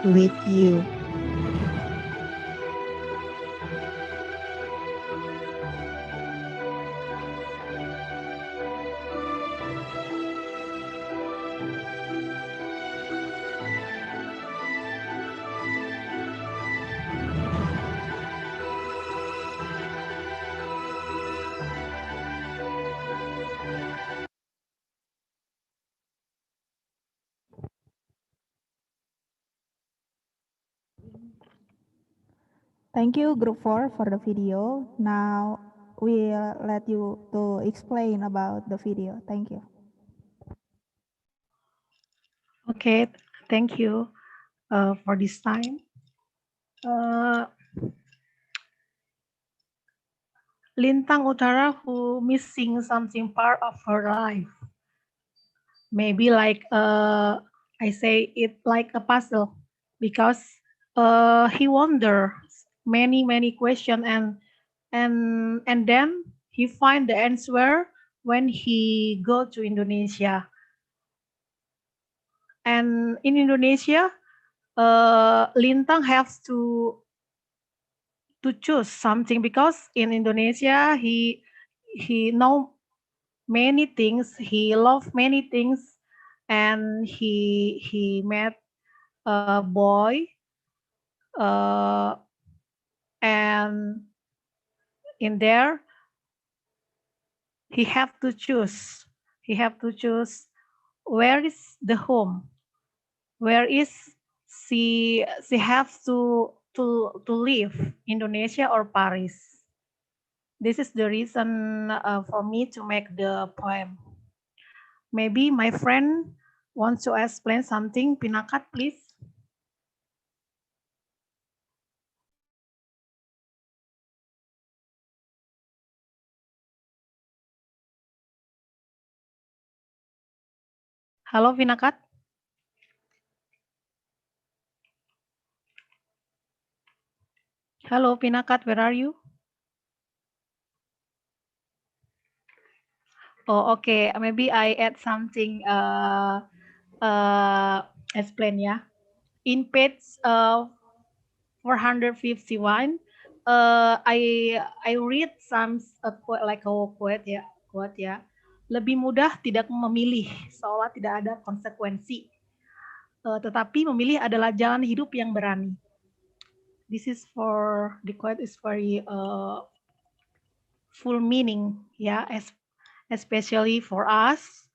with you. Thank you, Group 4, for the video. Now, we'll let you to explain about the video. Thank you. Okay, thank you for this time. Lintang Utara who missing something part of her life. Maybe like I say it like a puzzle, because he wonders many question, and then he find the answer when he go to Indonesia. And in Indonesia, Lintang has to choose something, because in Indonesia he know many things, he love many things, and he met a boy, and in there he have to choose. He have to choose where is the home, where is she have to live, Indonesia or Paris. This is the reason for me to make the poem. Maybe my friend wants to explain something. Pinakat, please. Halo, Pinakat. Hello, Pinakat, where are you? Oh, okay. Maybe I add something. Explain ya. In page 451, I read some quote, like a quote ya. Lebih mudah tidak memilih, seolah tidak ada konsekuensi. Tetapi memilih adalah jalan hidup yang berani. This is for the quote is very full meaning, ya, especially for us.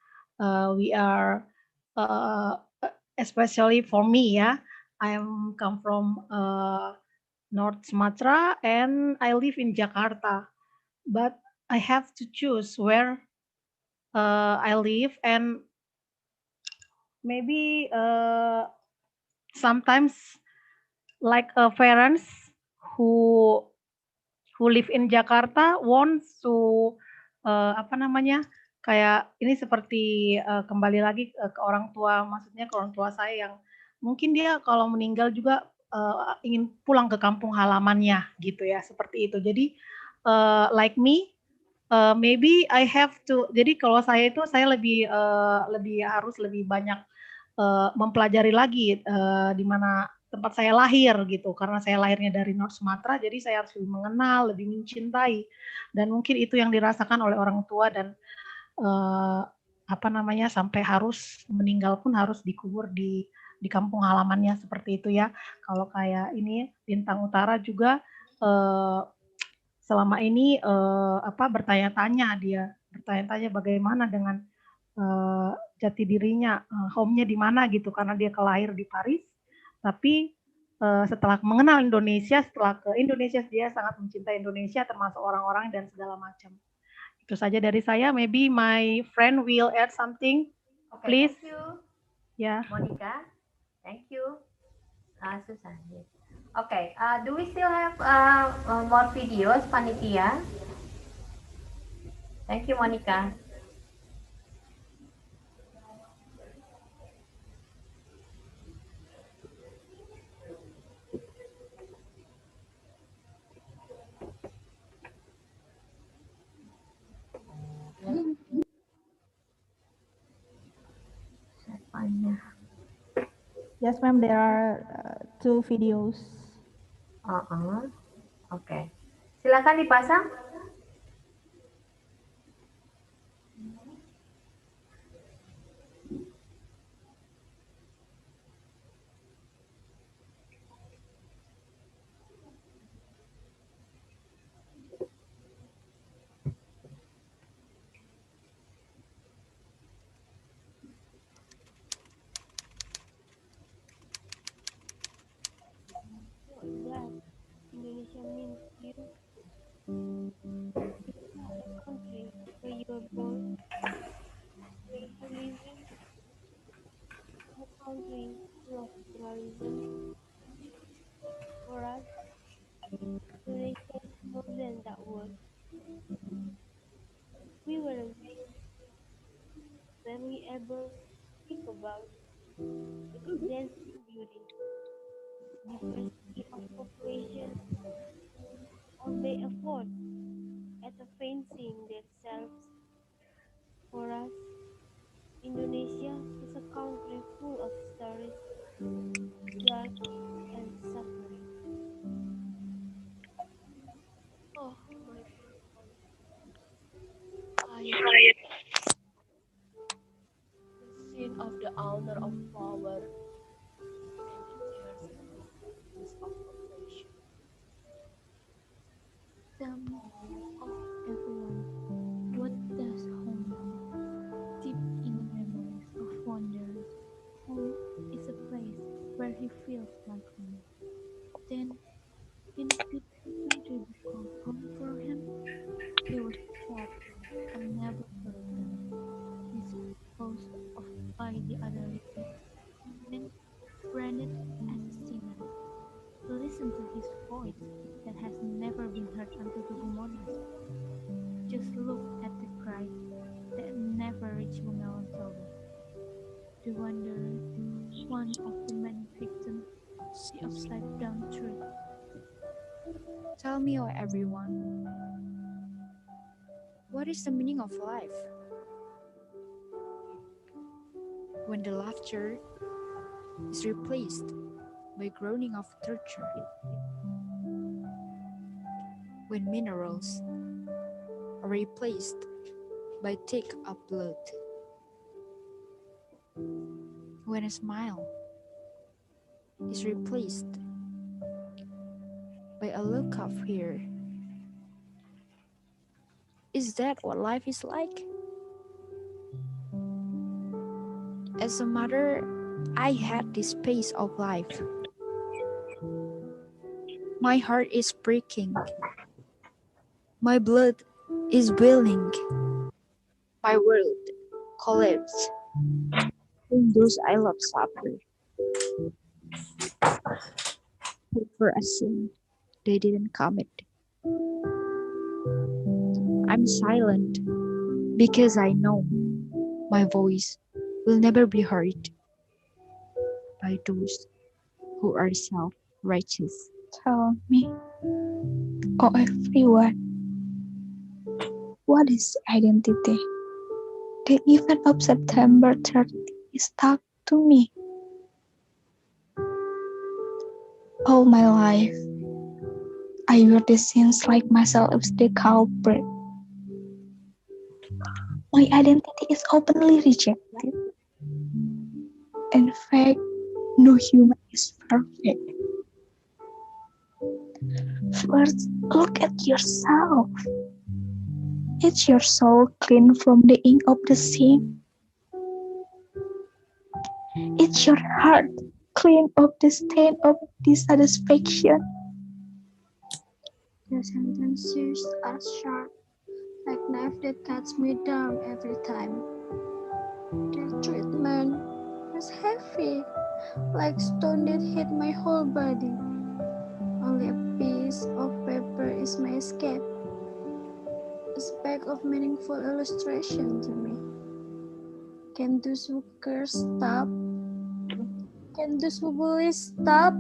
We are, especially for me, ya. I come from North Sumatra and I live in Jakarta, but I have to choose where I live, and maybe sometimes like parents who live in Jakarta wants to kayak ini seperti kembali lagi ke orang tua, maksudnya ke orang tua saya yang mungkin dia kalau meninggal juga ingin pulang ke kampung halamannya gitu ya, seperti itu. Jadi like me, maybe I have to. Jadi kalau saya itu saya lebih harus lebih banyak mempelajari lagi di mana tempat saya lahir gitu, karena saya lahirnya dari North Sumatera, jadi saya harus lebih mengenal, lebih mencintai, dan mungkin itu yang dirasakan oleh orang tua, dan sampai harus meninggal pun harus dikubur di kampung halamannya, seperti itu ya. Kalau kayak ini Lintang Utara juga selama ini bertanya-tanya bagaimana dengan jati dirinya, home-nya di mana gitu, karena dia kelahir di Paris. Tapi setelah mengenal Indonesia, setelah ke Indonesia, dia sangat mencintai Indonesia, termasuk orang-orang dan segala macam. Itu saja dari saya. Maybe my friend will add something. Okay, please. Thank you. Yeah. Monica, thank you. Susan. Yes. Okay. Do we still have more videos, Panitia? Thank you, Monica. Yes, ma'am, there are two videos. Oke. Silakan dipasang. What does Indonesia mean to you? Is it a country where you were born, where you live in, a country full of pluralism? For us, Indonesia is more than that word. We were amazed when we able to speak about its dancing beauty, diversity of population, or their effort at advancing themselves. For us, Indonesia is a country full of stories, blood, and suffering. Oh, my first home. The scene of the owner of power and the tears of the victims of oppression. Tell me, oh everyone, what does home mean? Deep in the memories of wanderers, home is a place where he feels like home. Then, can a peaceful country become home for him? He was trapped and never forgotten. Disposed of by the other men, branded as a sinner. Listen to his voice that has never been heard until the Bumonas. Just look at the cry that never reached Melancholy. The wanderer, one of the many victims, the upside down truth. Tell me, oh everyone, what is the meaning of life? When the laughter is replaced by groaning of torture, when minerals are replaced by thick of blood, when a smile is replaced by a look of fear. Is that what life is like? As a mother, I had this pace of life. My heart is breaking. My blood is boiling. My world collapsed. When those I love suffer for a sin they didn't commit. I'm silent because I know my voice will never be heard by those who are self-righteous. Tell me, oh everyone, what is identity? The event of September 30 stuck to me. All my life, I wear the scenes like myself as the culprit. My identity is openly rejected. In fact, no human is perfect. First, look at yourself. Is your soul clean from the ink of the sin? Is your heart clean of the stain of dissatisfaction? The sentences are sharp, like knife that cuts me down every time. The treatment is heavy, like stone that hit my whole body. Only a piece of paper is my escape, a speck of meaningful illustration to me. Can those who curse stop? Can those who bully stop?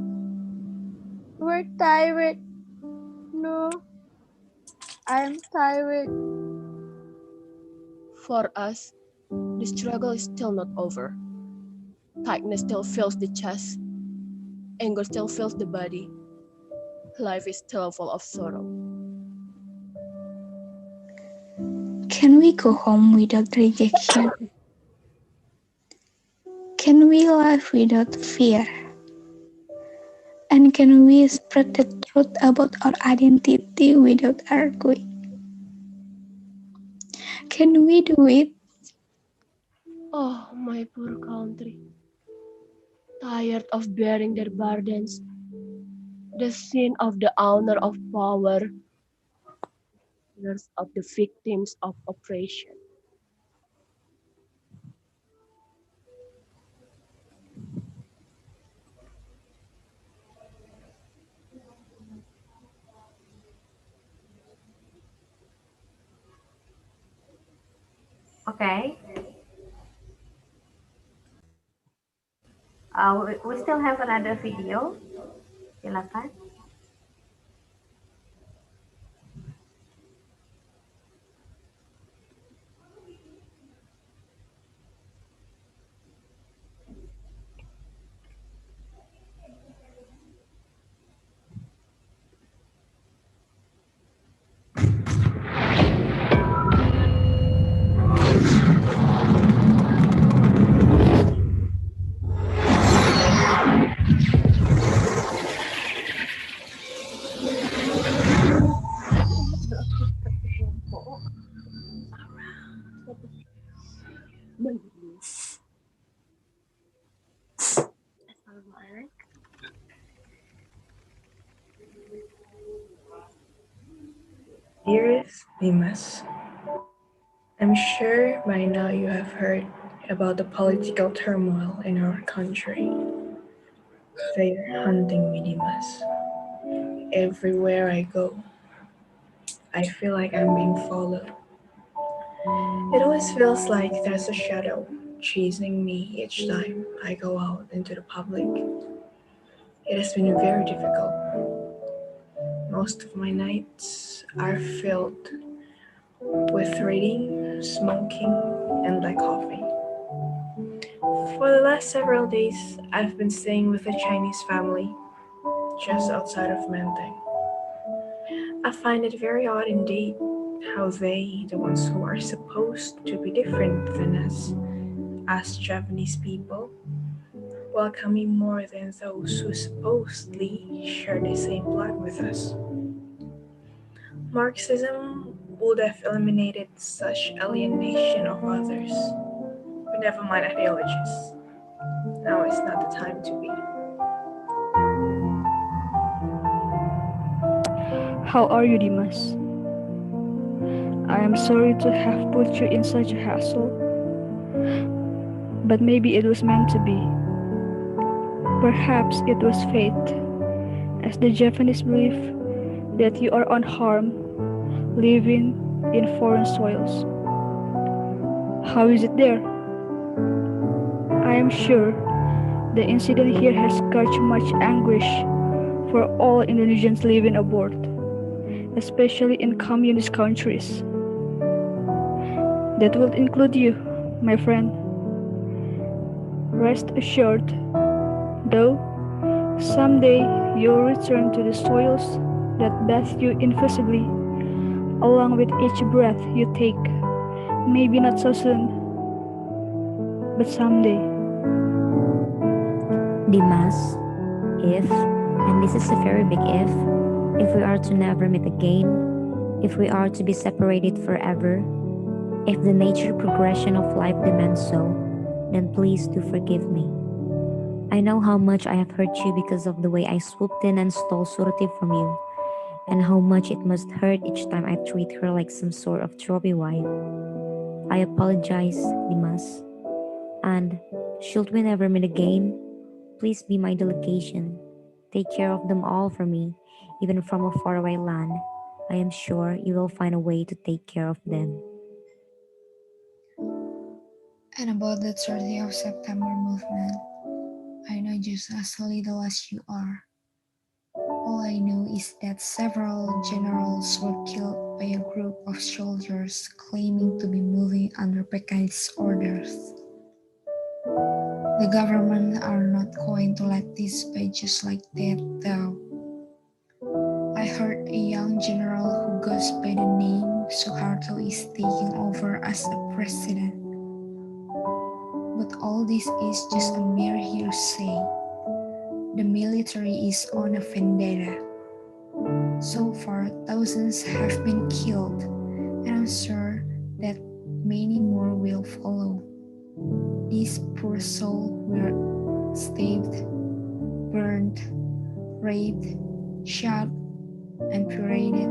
We're tired. No, I'm tired. For us, the struggle is still not over. Tightness still fills the chest. Anger still fills the body. Life is still full of sorrow. Can we go home without rejection? Can we live without fear? And can we spread the truth about our identity without arguing? Can we do it? Oh, my poor country. Tired of bearing their burdens. The sin of the owner of power. Tears of the victims of oppression. Okay. We still have another video. Silakan. Dearest Dimas, I'm sure by now you have heard about the political turmoil in our country. They're hunting me, Dimas. Everywhere I go, I feel like I'm being followed. It always feels like there's a shadow chasing me each time I go out into the public. It has been very difficult. Most of my nights are filled with reading, smoking, and black coffee. For the last several days, I've been staying with a Chinese family just outside of Menteng. I find it very odd indeed how they, the ones who are supposed to be different than us, as Japanese people, welcome me more than those who supposedly share the same blood with us. Marxism would have eliminated such alienation of others. But never mind ideologies. Now is not the time to be. How are you, Dimas? I am sorry to have put you in such a hassle, but maybe it was meant to be. Perhaps it was fate, as the Japanese believe that you are unharmed, living in foreign soils. How is it there? I am sure the incident here has caused much anguish for all Indonesians living abroad, especially in communist countries. That will include you, my friend. Rest assured, though, someday you'll return to the soils that bathe you invisibly, along with each breath you take. Maybe not so soon, but someday. Dimas, if, and this is a very big if we are to never meet again, if we are to be separated forever, if the nature progression of life demands so, then please do forgive me. I know how much I have hurt you because of the way I swooped in and stole Surti from you, and how much it must hurt each time I treat her like some sort of trophy wife. I apologize, Dimas. And should we never meet again, please be my delegation. Take care of them all for me, even from a faraway land. I am sure you will find a way to take care of them. And about the 30th of September movement, I know just as little as you are. All I know is that several generals were killed by a group of soldiers claiming to be moving under PKI's orders. The government are not going to let this by just like that, though. I heard a young general who goes by the name Suharto is taking over as a president. But all this is just a mere hearsay. The military is on a vendetta. So far, thousands have been killed, and I'm sure that many more will follow. These poor souls were stabbed, burned, raped, shot, and paraded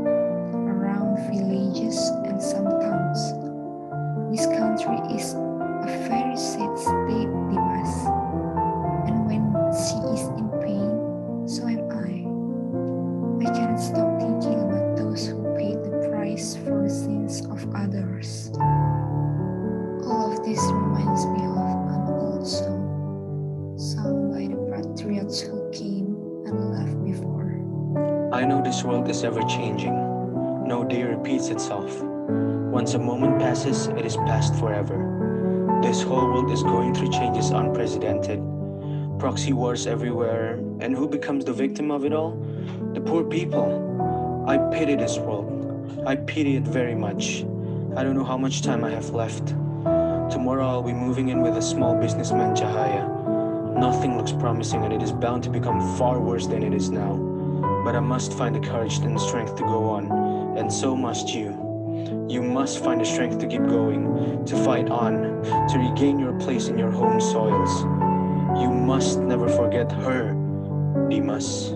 around villages and some towns. This country is a very sad state, Dimas. And when she is in pain, so am I. I cannot stop thinking about those who paid the price for the sins of others. All of this reminds me of an old song, sung by the patriots who came and left before. I know this world is ever changing. No day repeats itself. Once a moment passes, it is past forever. This whole world is going through changes unprecedented. Proxy wars everywhere, and who becomes the victim of it all? The poor people. I pity this world. I pity it very much. I don't know how much time I have left. Tomorrow I'll be moving in with a small businessman, Jahaya. Nothing looks promising and it is bound to become far worse than it is now. But I must find the courage and strength to go on, and so must you. You must find the strength to keep going, to fight on, to regain your place in your home soils. You must never forget her, Dimas.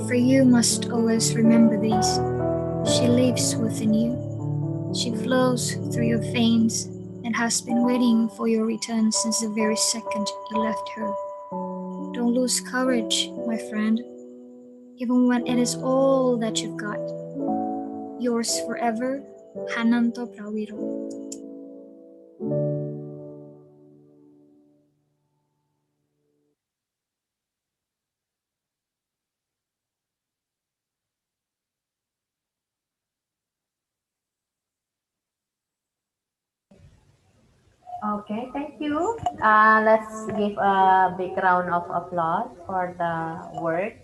For you must always remember this. She lives within you. She flows through your veins and has been waiting for your return since the very second you left her. Don't lose courage, my friend, even when it is all that you've got. Yours forever, Hananto Prawiro. Okay, thank you. Let's give a big round of applause for the work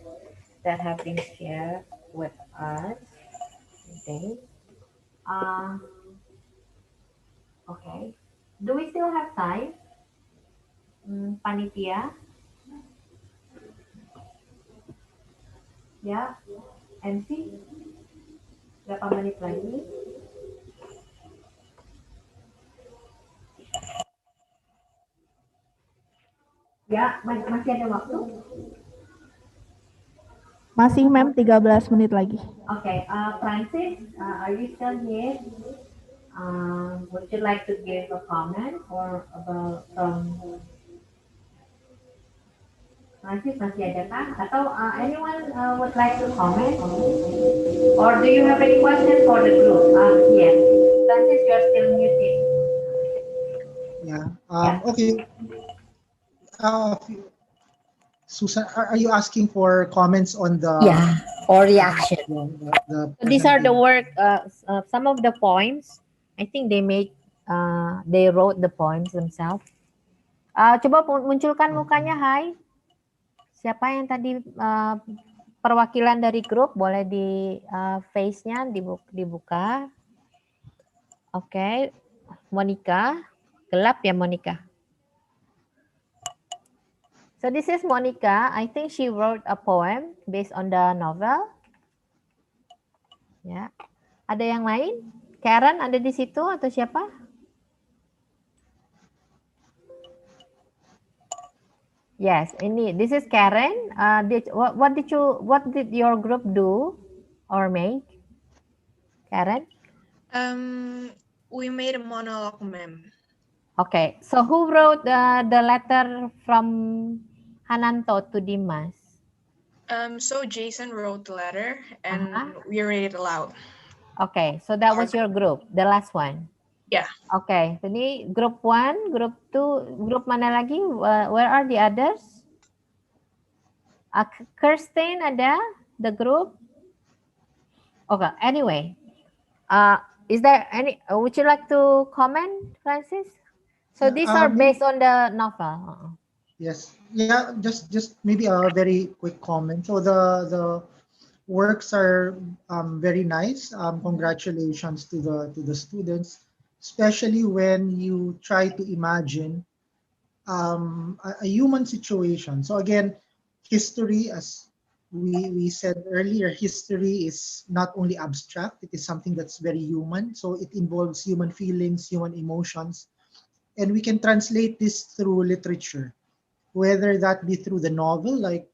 that have been shared with us today. Uh, okay. Do we still have time? Panitia? Ya, MC? Berapa menit lagi? Ya, masih ada waktu? Masih, Ma'am, 13 menit lagi. Okay, Francis, are you still here? Would you like to give a comment or about Francis masih ada kah? Atau anyone would like to comment? Or do you have any question for the group? Yes, Francis, you are still muted. Yeah. Okay. Susan, are you asking for comments on the? Yeah, or reaction. The These are the work. Some of the poems. I think they made. They wrote the poems themselves. Coba munculkan mukanya, Hai. Siapa yang tadi perwakilan dari grup boleh di face-nya dibuka. Oke, Monica. Gelap ya, Monica. So this is Monica. I think she wrote a poem based on the novel. Ya. Ada yang lain? Karen ada di situ atau siapa? Yes, ini. This is Karen. What did your group do or make? Karen? We made a monologue, ma'am. Okay, so who wrote the letter from Hananto to Dimas? So Jason wrote the letter and we read it aloud. Okay, so that was your group, the last one. Yeah. Okay, ini group 1, group 2, group mana lagi? Where are the others? Kirsten ada the group? Okay, anyway. Is there any, would you like to comment, Francis? So these are based on the novel. Yes. Yeah, just maybe a very quick comment. So the works are very nice. Congratulations to the students, especially when you try to imagine a human situation. So again, history, as we said earlier, history is not only abstract, it is something that's very human. So it involves human feelings, human emotions, and we can translate this through literature, whether that be through the novel, like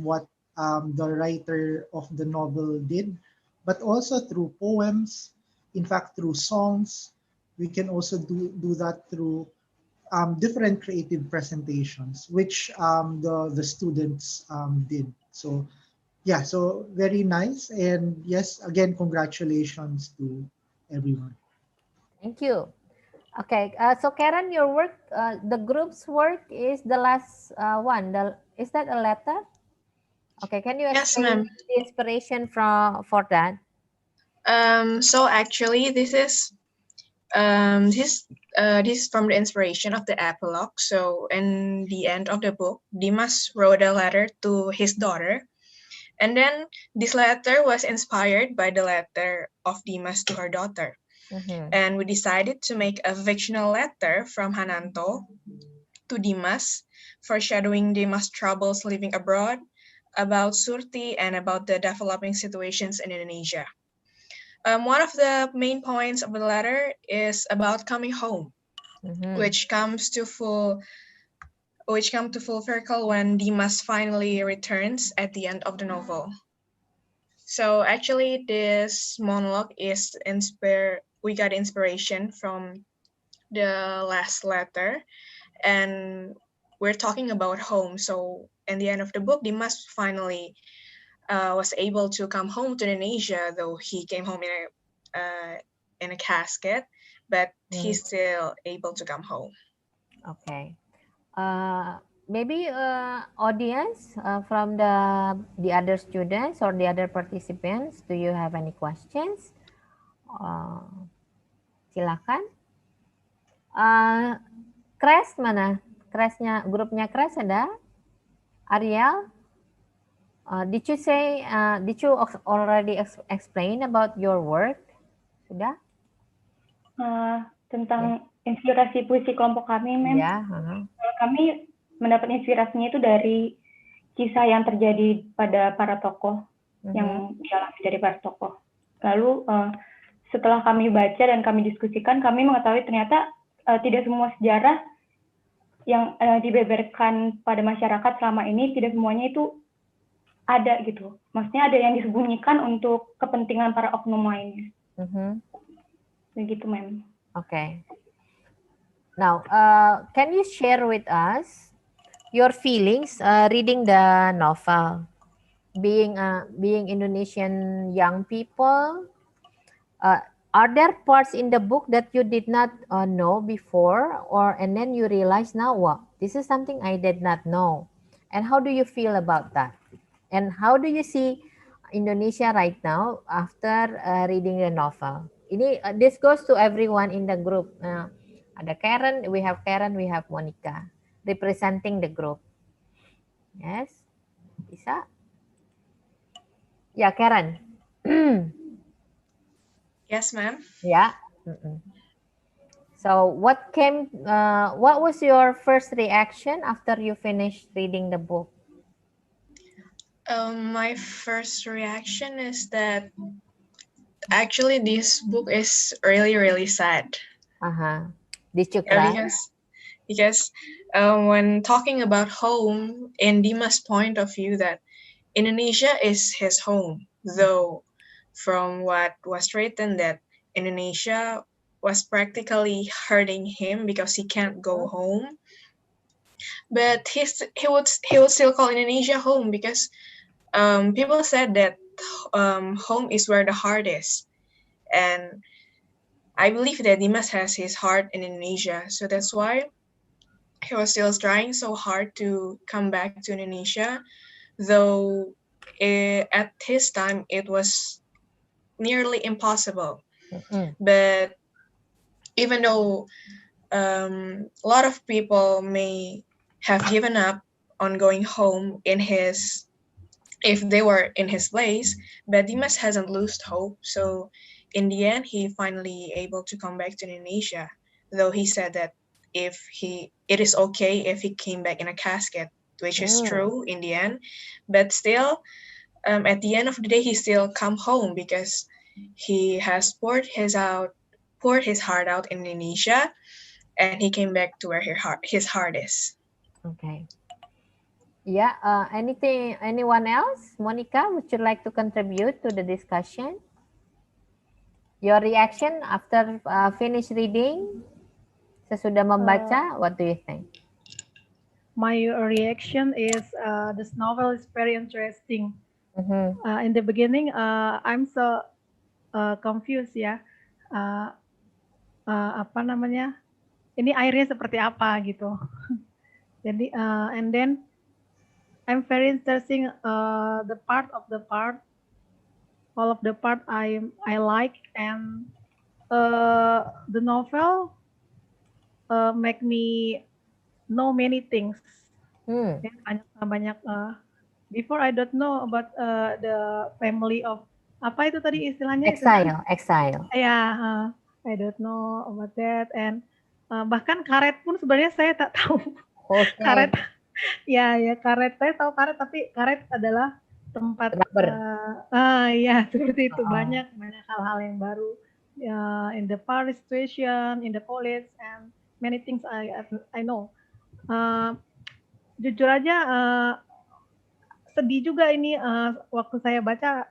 what the writer of the novel did, but also through poems, in fact, through songs. We can also do that through different creative presentations, which the students did. So yeah, so very nice. And yes, again, congratulations to everyone. Thank you. Okay, so Karen, your work, the group's work is the last one. Is that a letter? Okay, can you Yes, explain ma'am. the inspiration for that? So actually, this is from the inspiration of the epilogue. So in the end of the book, Dimas wrote a letter to his daughter, and then this letter was inspired by the letter of Dimas to her daughter. And we decided to make a fictional letter from Hananto to Dimas, foreshadowing Dimas' troubles living abroad, about Surti, and about the developing situations in Indonesia. One of the main points of the letter is about coming home, which comes to full circle when Dimas finally returns at the end of the novel. So actually, this monologue is we got inspiration from the last letter, and we're talking about home. So in the end of the book, Dimas finally was able to come home to Indonesia, though he came home in a casket, but he's still able to come home. Okay. Maybe audience from the other students or the other participants, do you have any questions? Silakan. Crash mana? Crashnya, grupnya Crash ada? Ariel? Did you already explain about your work? Sudah? Tentang inspirasi puisi kelompok kami, Mem. Ya. Kami mendapat inspirasinya itu dari kisah yang terjadi pada para tokoh, yang dialami dari para tokoh. Lalu setelah kami baca dan kami diskusikan, kami mengetahui ternyata tidak semua sejarah yang dibeberkan pada masyarakat selama ini, tidak semuanya itu ada gitu. Maksudnya ada yang disembunyikan untuk kepentingan para oknum lainnya. Begitu, Mem. Okay. Now, can you share with us your feelings reading the novel? Being Indonesian young people, are there parts in the book that you did not know before, and then you realize now, wow, this is something I did not know, and how do you feel about that? And how do you see Indonesia right now after reading the novel? This goes to everyone in the group. Ada Karen, we have Monica representing the group. Yes, bisa? Ya, Karen. Yes, ma'am. Yeah. So what was your first reaction after you finished reading the book? My first reaction is that actually this book is really, really sad. Did you cry? Because when talking about home, in Dimas' point of view, that Indonesia is his home, though from what was written that Indonesia was practically hurting him because he can't go home. But he would still call Indonesia home because people said that home is where the heart is, and I believe that Dimas has his heart in Indonesia, so that's why he was still trying so hard to come back to Indonesia, though at his time it was nearly impossible. But even though a lot of people may have given up on going home if they were in his place, but Dimas hasn't lost hope. So in the end, he finally able to come back to Indonesia, though he said that it is okay if he came back in a casket, which is true in the end, but still, at the end of the day, he still come home because he has poured his heart out in Indonesia, and he came back to where his heart is. Okay. Yeah, anyone else? Monica, would you like to contribute to the discussion? Your reaction after finish reading? Sesudah membaca, what do you think? My reaction is this novel is very interesting. In the beginning, I'm so confused ya. Apa namanya? Ini airnya seperti apa gitu. Jadi and then I'm very interesting all of the part I like, and the novel make me know many things. Ya, banyak before I don't know about the family of apa itu tadi istilahnya exile. Ya, I don't know about that, and bahkan karet pun sebenarnya saya tak tahu. Karet, ya karet, saya tahu karet, tapi karet adalah tempat ya seperti itu. Banyak hal-hal yang baru in the Paris situation, in the college, and many things I know. Jujur aja sedih juga ini waktu saya baca,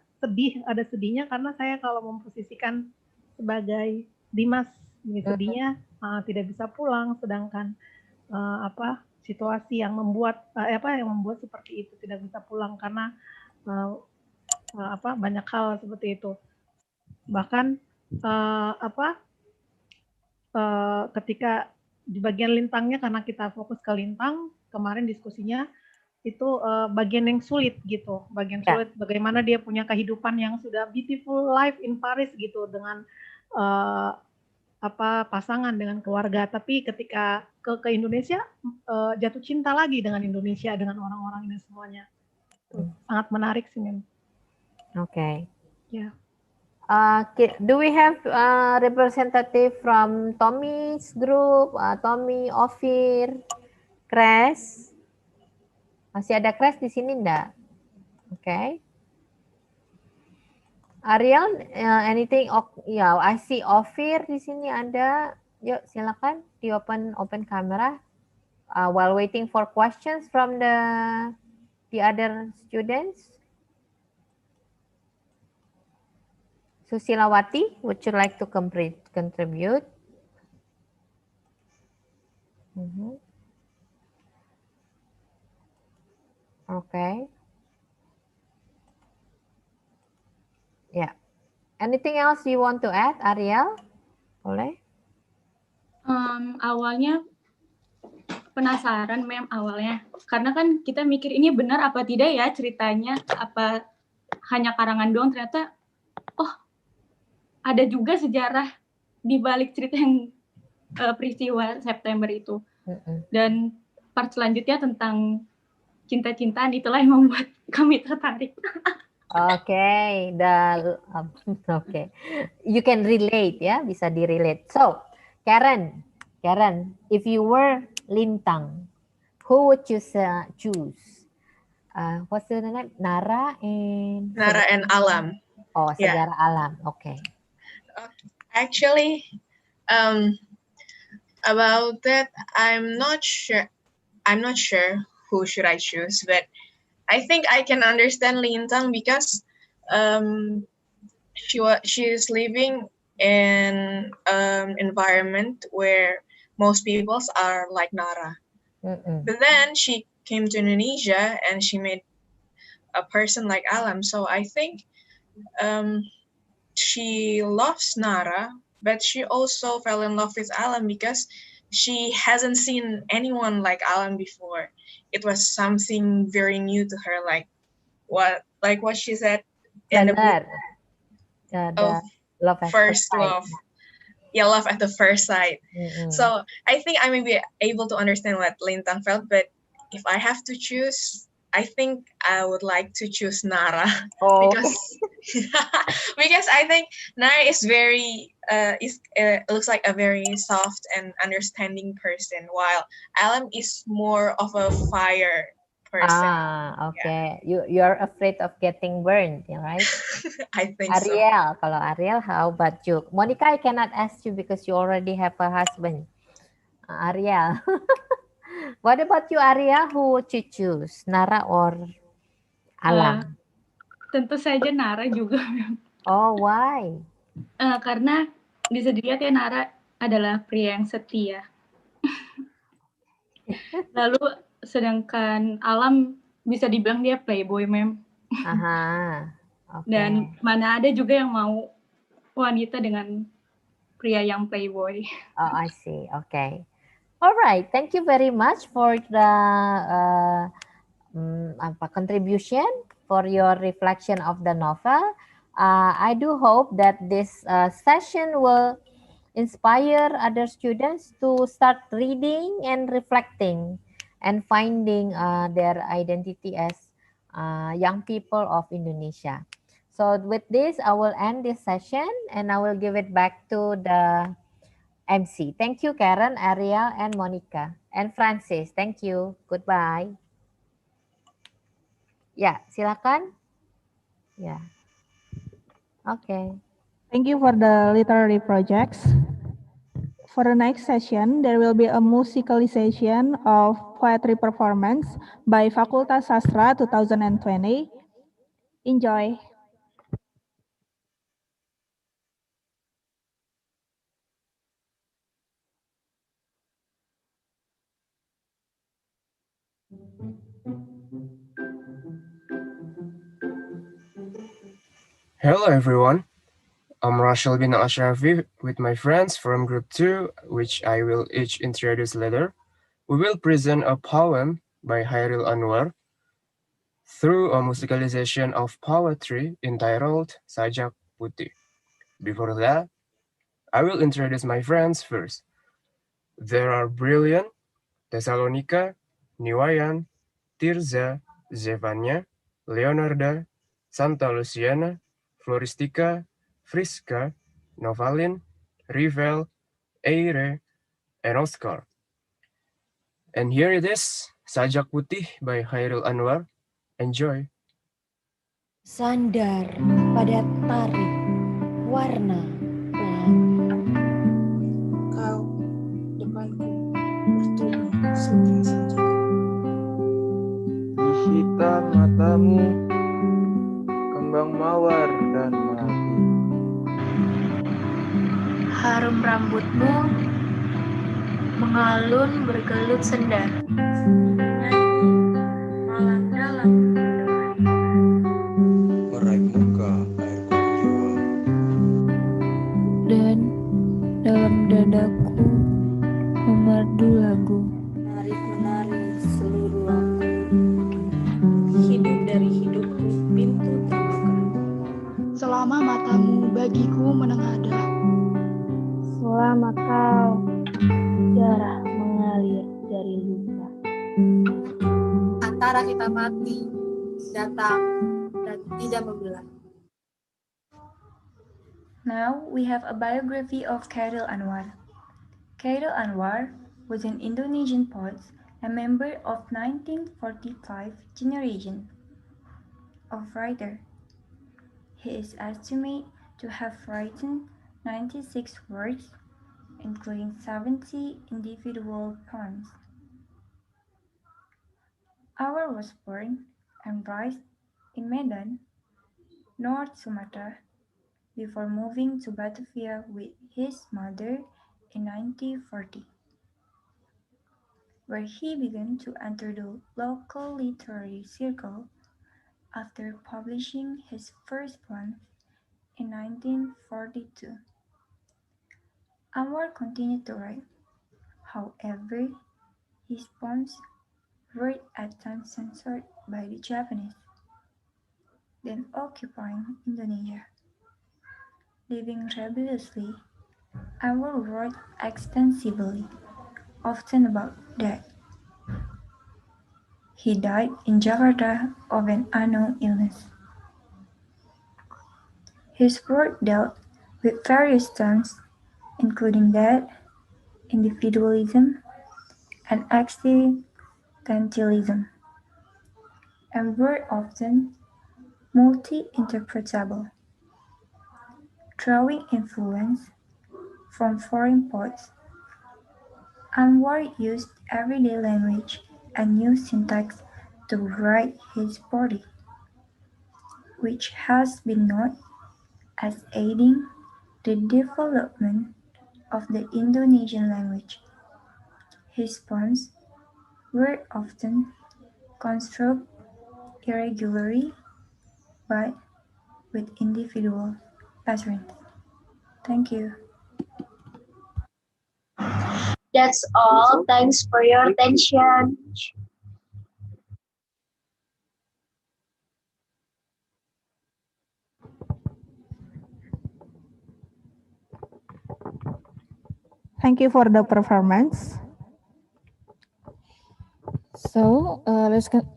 ada sedihnya karena saya kalau memposisikan sebagai Dimas, sedihnya tidak bisa pulang, sedangkan situasi yang membuat seperti itu, tidak bisa pulang karena banyak hal seperti itu. Bahkan ketika di bagian lintangnya, karena kita fokus ke lintang, kemarin diskusinya itu bagian yang sulit gitu, sulit bagaimana dia punya kehidupan yang sudah beautiful life in Paris gitu dengan pasangan, dengan keluarga, tapi ketika ke Indonesia jatuh cinta lagi dengan Indonesia, dengan orang-orang ini semuanya. Sangat menarik sih, Mem. Okay. Yeah. Do we have representative from Tommy's group? Tommy, Ophir, Kres? Masih ada Kres di sini enggak? Okay. Ariel, anything? Yeah, I see Ophir di sini ada. Yuk, silakan di open camera. While waiting for questions from the other students. Susilawati, would you like to contribute? Okay. Yeah. Anything else you want to add, Ariel? Boleh? Awalnya penasaran, Mem, awalnya. Karena kan kita mikir ini benar apa tidak ya ceritanya, apa hanya karangan doang, ternyata ada juga sejarah di balik cerita yang peristiwa September itu. Dan part selanjutnya tentang cinta-cintaan, itulah yang membuat kami tertarik. Okay, you can relate ya, bisa di-relate. So, Karen, if you were Lintang, who would you choose? What's the name? Nara and Alam. Oh, sejarah alam. Okay. Actually, about that, I'm not sure who should I choose, but I think I can understand Lintang because she is living in environment where most peoples are like Nara. But then she came to Indonesia and she met a person like Alam. So I think she loves Nara, but she also fell in love with Alam because she hasn't seen anyone like Alam before. It was something very new to her, like what she said in the book of love First Love. love at the first sight. Mm-mm. So I think I may be able to understand what Lintang felt, but if I have to choose, I think I would like to choose Nara Oh, because because I think Nara is very looks like a very soft and understanding person, while Alam is more of a fire person. Okay. You're afraid of getting burned, right? I think so. Ariel, kalau Ariel, how about you? Monica, I cannot ask you because you already have a husband. Ariel, what about you, Ariel? Who would you choose, Nara or Alam? Tentu saja Nara juga. Oh, why? Karena bisa dilihat ya Nara adalah pria yang setia. Lalu sedangkan Alam bisa dibilang dia playboy, mem. Aha. Okay. Dan mana ada juga yang mau wanita dengan pria yang playboy. Oh, I see. Okay. All right. Thank you very much for the contribution, for your reflection of the novel. I do hope that this session will inspire other students to start reading and reflecting and finding their identity as young people of Indonesia. So with this, I will end this session and I will give it back to the MC. Thank you, Karen, Ariel, and Monica. And Francis, thank you. Goodbye. Ya, silakan. Ya. Okay. Thank you for the literary projects. For the next session, there will be a musicalization of poetry performance by Fakultas Sastra 2020. Enjoy. Hello everyone, I'm Rashel bin Ashrafi with my friends from Group 2, which I will each introduce later. We will present a poem by Hairil Anwar through a musicalization of poetry entitled Sajak Putih. Before that, I will introduce my friends first. There are Brilliant, Thessalonica, Niwayan, Tirza, Zevanya, Leonarda, Santa Luciana, Floristica, Friska, Novalin, Rivel, Eire, and Oscar. And here it is, Sajak Putih by Khairil Anwar. Enjoy. Sandar pada tarik warna pelangi. Kau depanku bertubuh seperti senja. Di hitam matamu, kembang mawar dan melati. Harum rambutmu mengalun bergelut senda. Malam dalam Meraih muka air jiwa. Dan dalam dadaku memerdu lagu. Menarik-menari seluruh aku. Hidup dari hidupku pintu terbuka. Selama matamu bagiku menengadah. Selama kau darah mengalir dari luka. Antara kita mati, datang, dan tidak membelah. Now we have a biography of Khairil Anwar. Khairil Anwar was an Indonesian poet, a member of 1945 generation of writer. He is estimated to have written 96 works, including 70 individual poems. Anwar was born and raised in Medan, North Sumatra, before moving to Batavia with his mother in 1940, where he began to enter the local literary circle after publishing his first poem in 1942. Anwar continued to write. However, his poems were at times censored by the Japanese, then occupying Indonesia. Living rebelliously Anwar wrote extensively, often about death. He died in Jakarta of an unknown illness. His work dealt with various themes, including death, individualism, and existentialism, and were often multi-interpretable, drawing influence from foreign poets. Anwar used everyday language and new syntax to write his poetry, which has been noted as aiding the development of the Indonesian language. His poems were often constructed irregularly but with individual patterns. Thank you. That's all. Thanks for your attention. Thank you for the performance. So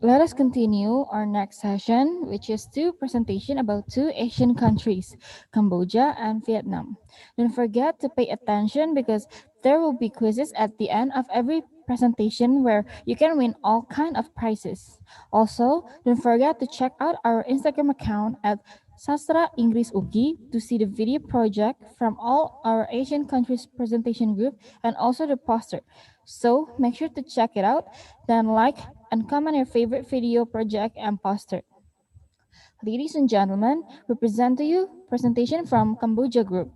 let us continue our next session, which is two presentation about two Asian countries, Cambodia and Vietnam. Don't forget to pay attention because there will be quizzes at the end of every presentation where you can win all kind of prizes. Also, don't forget to check out our Instagram account at Sastra Inggris Uki to see the video project from all our Asian countries presentation group and also the poster. So make sure to check it out, then like and comment your favorite video project and poster. Ladies and gentlemen, we present to you presentation from Cambodia Group.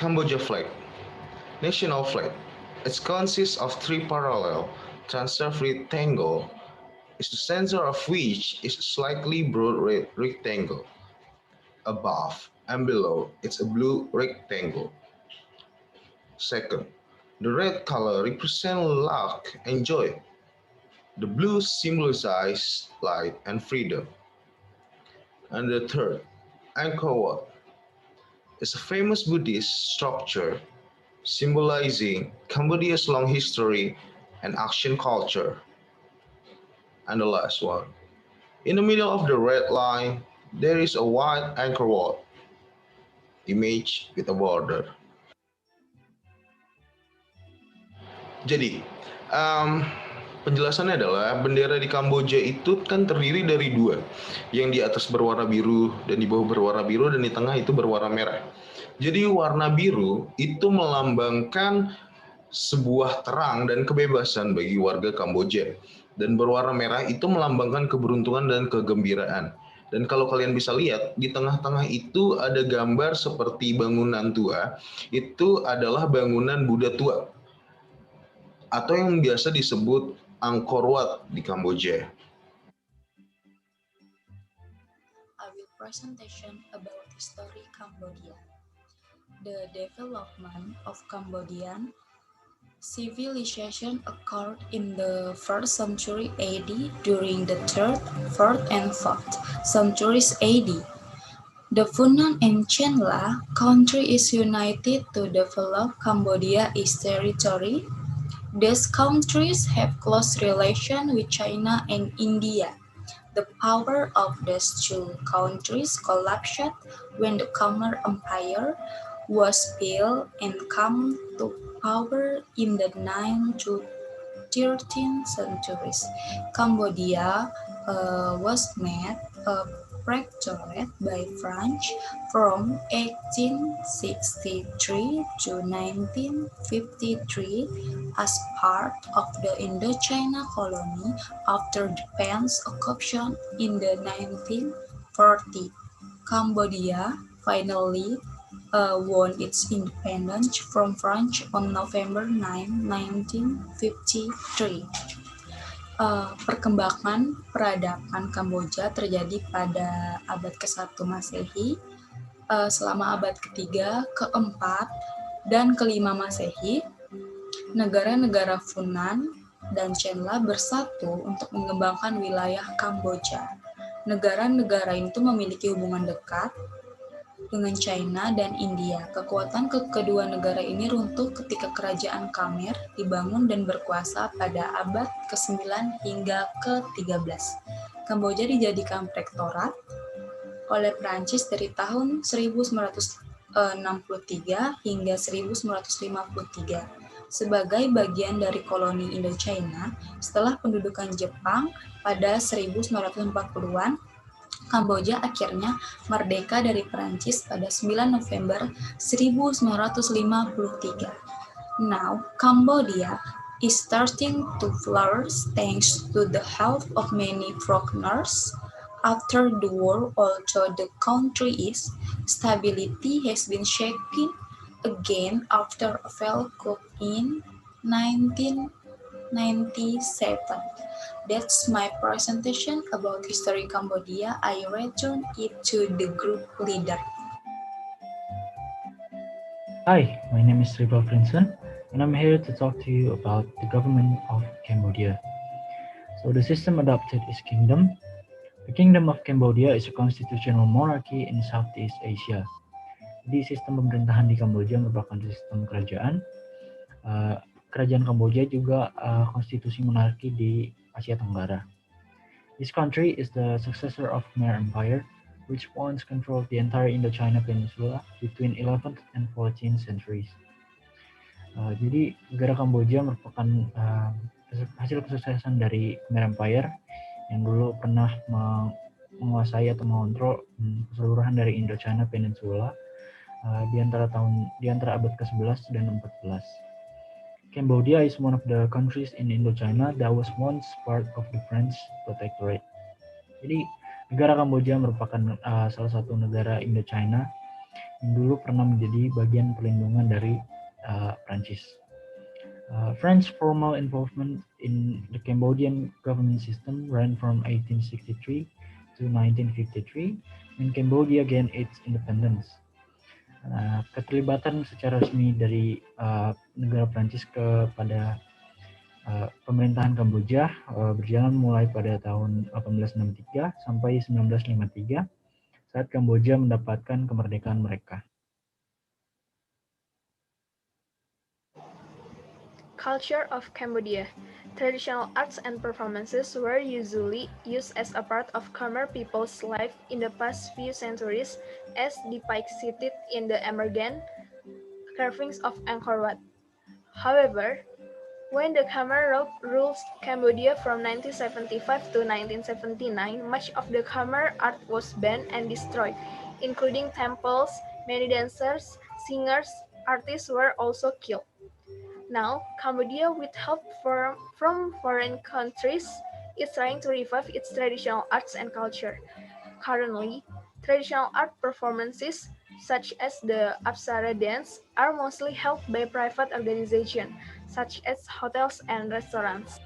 Cambodia flag. National flag. It consists of three parallel transverse rectangles, the center of which is a slightly broad red rectangle. Above and below it's a blue rectangle. Second, the red color represents luck and joy. The blue symbolizes light and freedom. And the third, Angkor Wat, is a famous Buddhist structure symbolizing Cambodia's long history and ancient culture. And the last one, in the middle of the red line, there is a white Angkor Wat image with a border. Jadi, penjelasannya adalah bendera di Kamboja itu kan terdiri dari dua, yang di atas berwarna biru dan di bawah berwarna biru dan di tengah itu berwarna merah. Jadi warna biru itu melambangkan sebuah terang dan kebebasan bagi warga Kamboja. Dan berwarna merah itu melambangkan keberuntungan dan kegembiraan. Dan kalau kalian bisa lihat, di tengah-tengah itu ada gambar seperti bangunan tua. Itu adalah bangunan Buddha tua, atau yang biasa disebut Angkor Wat di Kamboja. I will presentation about history Cambodia. The development of Cambodian civilization occurred in the 1st century AD during the 3rd, 4th, and 4th centuries AD. The Funan and Chenla country is united to develop Cambodia East territory. These countries have close relation with China and India. The power of these two countries collapsed when the Khmer Empire was built and came to power in the 9th to 13th centuries. Cambodia was made a protectorate by French from 1863 to 1953 as part of the Indochina colony after Japan's occupation in the 1940s. Cambodia finally won its independence from France on November 9, 1953. Perkembangan peradaban Kamboja terjadi pada abad ke-1 Masehi, selama abad ke-3, ke-4, dan ke-5 Masehi. Negara-negara Funan dan Chenla bersatu untuk mengembangkan wilayah Kamboja. Negara-negara itu memiliki hubungan dekat dengan China dan India. Kekuatan kedua negara ini runtuh ketika kerajaan Khmer dibangun dan berkuasa pada abad ke-9 hingga ke-13. Kamboja dijadikan protektorat oleh Prancis dari tahun 1963 hingga 1953 sebagai bagian dari koloni Indochina. Setelah pendudukan Jepang pada 1940-an, Kamboja akhirnya merdeka dari Perancis pada 9 November 1953. Now, Cambodia is starting to flourish thanks to the help of many foreigners. After the war, although the country's stability has been shaken again after a failed coup in 1997. That's my presentation about history Cambodia. I return it to the group leader. Hi, my name is Rival Princeton, and I'm here to talk to you about the government of Cambodia. So the system adopted is kingdom. The Kingdom of Cambodia is a constitutional monarchy in Southeast Asia. Jadi sistem pemerintahan di Kamboja merupakan sistem kerajaan. Kerajaan Kamboja juga konstitusi monarki di Asia Tenggara. This country is the successor of Khmer Empire, which once controlled the entire Indochina Peninsula between 11th and 14th centuries. Jadi negara Kamboja merupakan hasil kesuksesan dari Khmer Empire yang dulu pernah menguasai atau mengontrol keseluruhan dari Indochina Peninsula di antara abad ke-11 dan 14. Cambodia is one of the countries in Indochina that was once part of the French protectorate. Jadi negara Kamboja merupakan salah satu negara Indochina yang dulu pernah menjadi bagian perlindungan dari Prancis. French formal involvement in the Cambodian government system ran from 1863 to 1953 when Cambodia gained its independence. Keterlibatan secara resmi dari negara Prancis kepada pemerintahan Kamboja berjalan mulai pada tahun 1863 sampai 1953 saat Kamboja mendapatkan kemerdekaan mereka. Culture of Cambodia. Traditional arts and performances were usually used as a part of Khmer people's life in the past few centuries, as depicted in the emergent carvings of Angkor Wat. However, when the Khmer ruled Cambodia from 1975 to 1979, much of the Khmer art was banned and destroyed, including temples, many dancers, singers, artists were also killed. Now, Cambodia, with help from foreign countries, is trying to revive its traditional arts and culture. Currently, traditional art performances, such as the Apsara dance, are mostly held by private organizations, such as hotels and restaurants.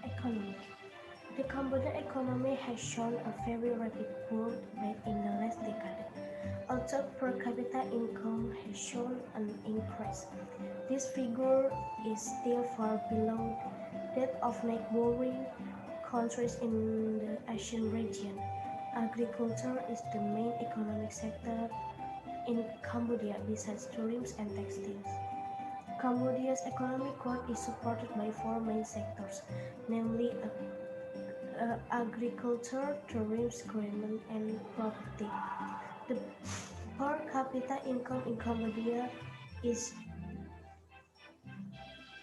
Economy. The Cambodian economy has shown a very rapid growth rate in the last decade, although per capita income has shown an increase. This figure is still far below that of neighboring countries in the ASEAN region. Agriculture is the main economic sector in Cambodia besides tourism and textiles. Cambodia's economic growth is supported by four main sectors, namely agriculture, tourism, government, and property. The per capita income in Cambodia is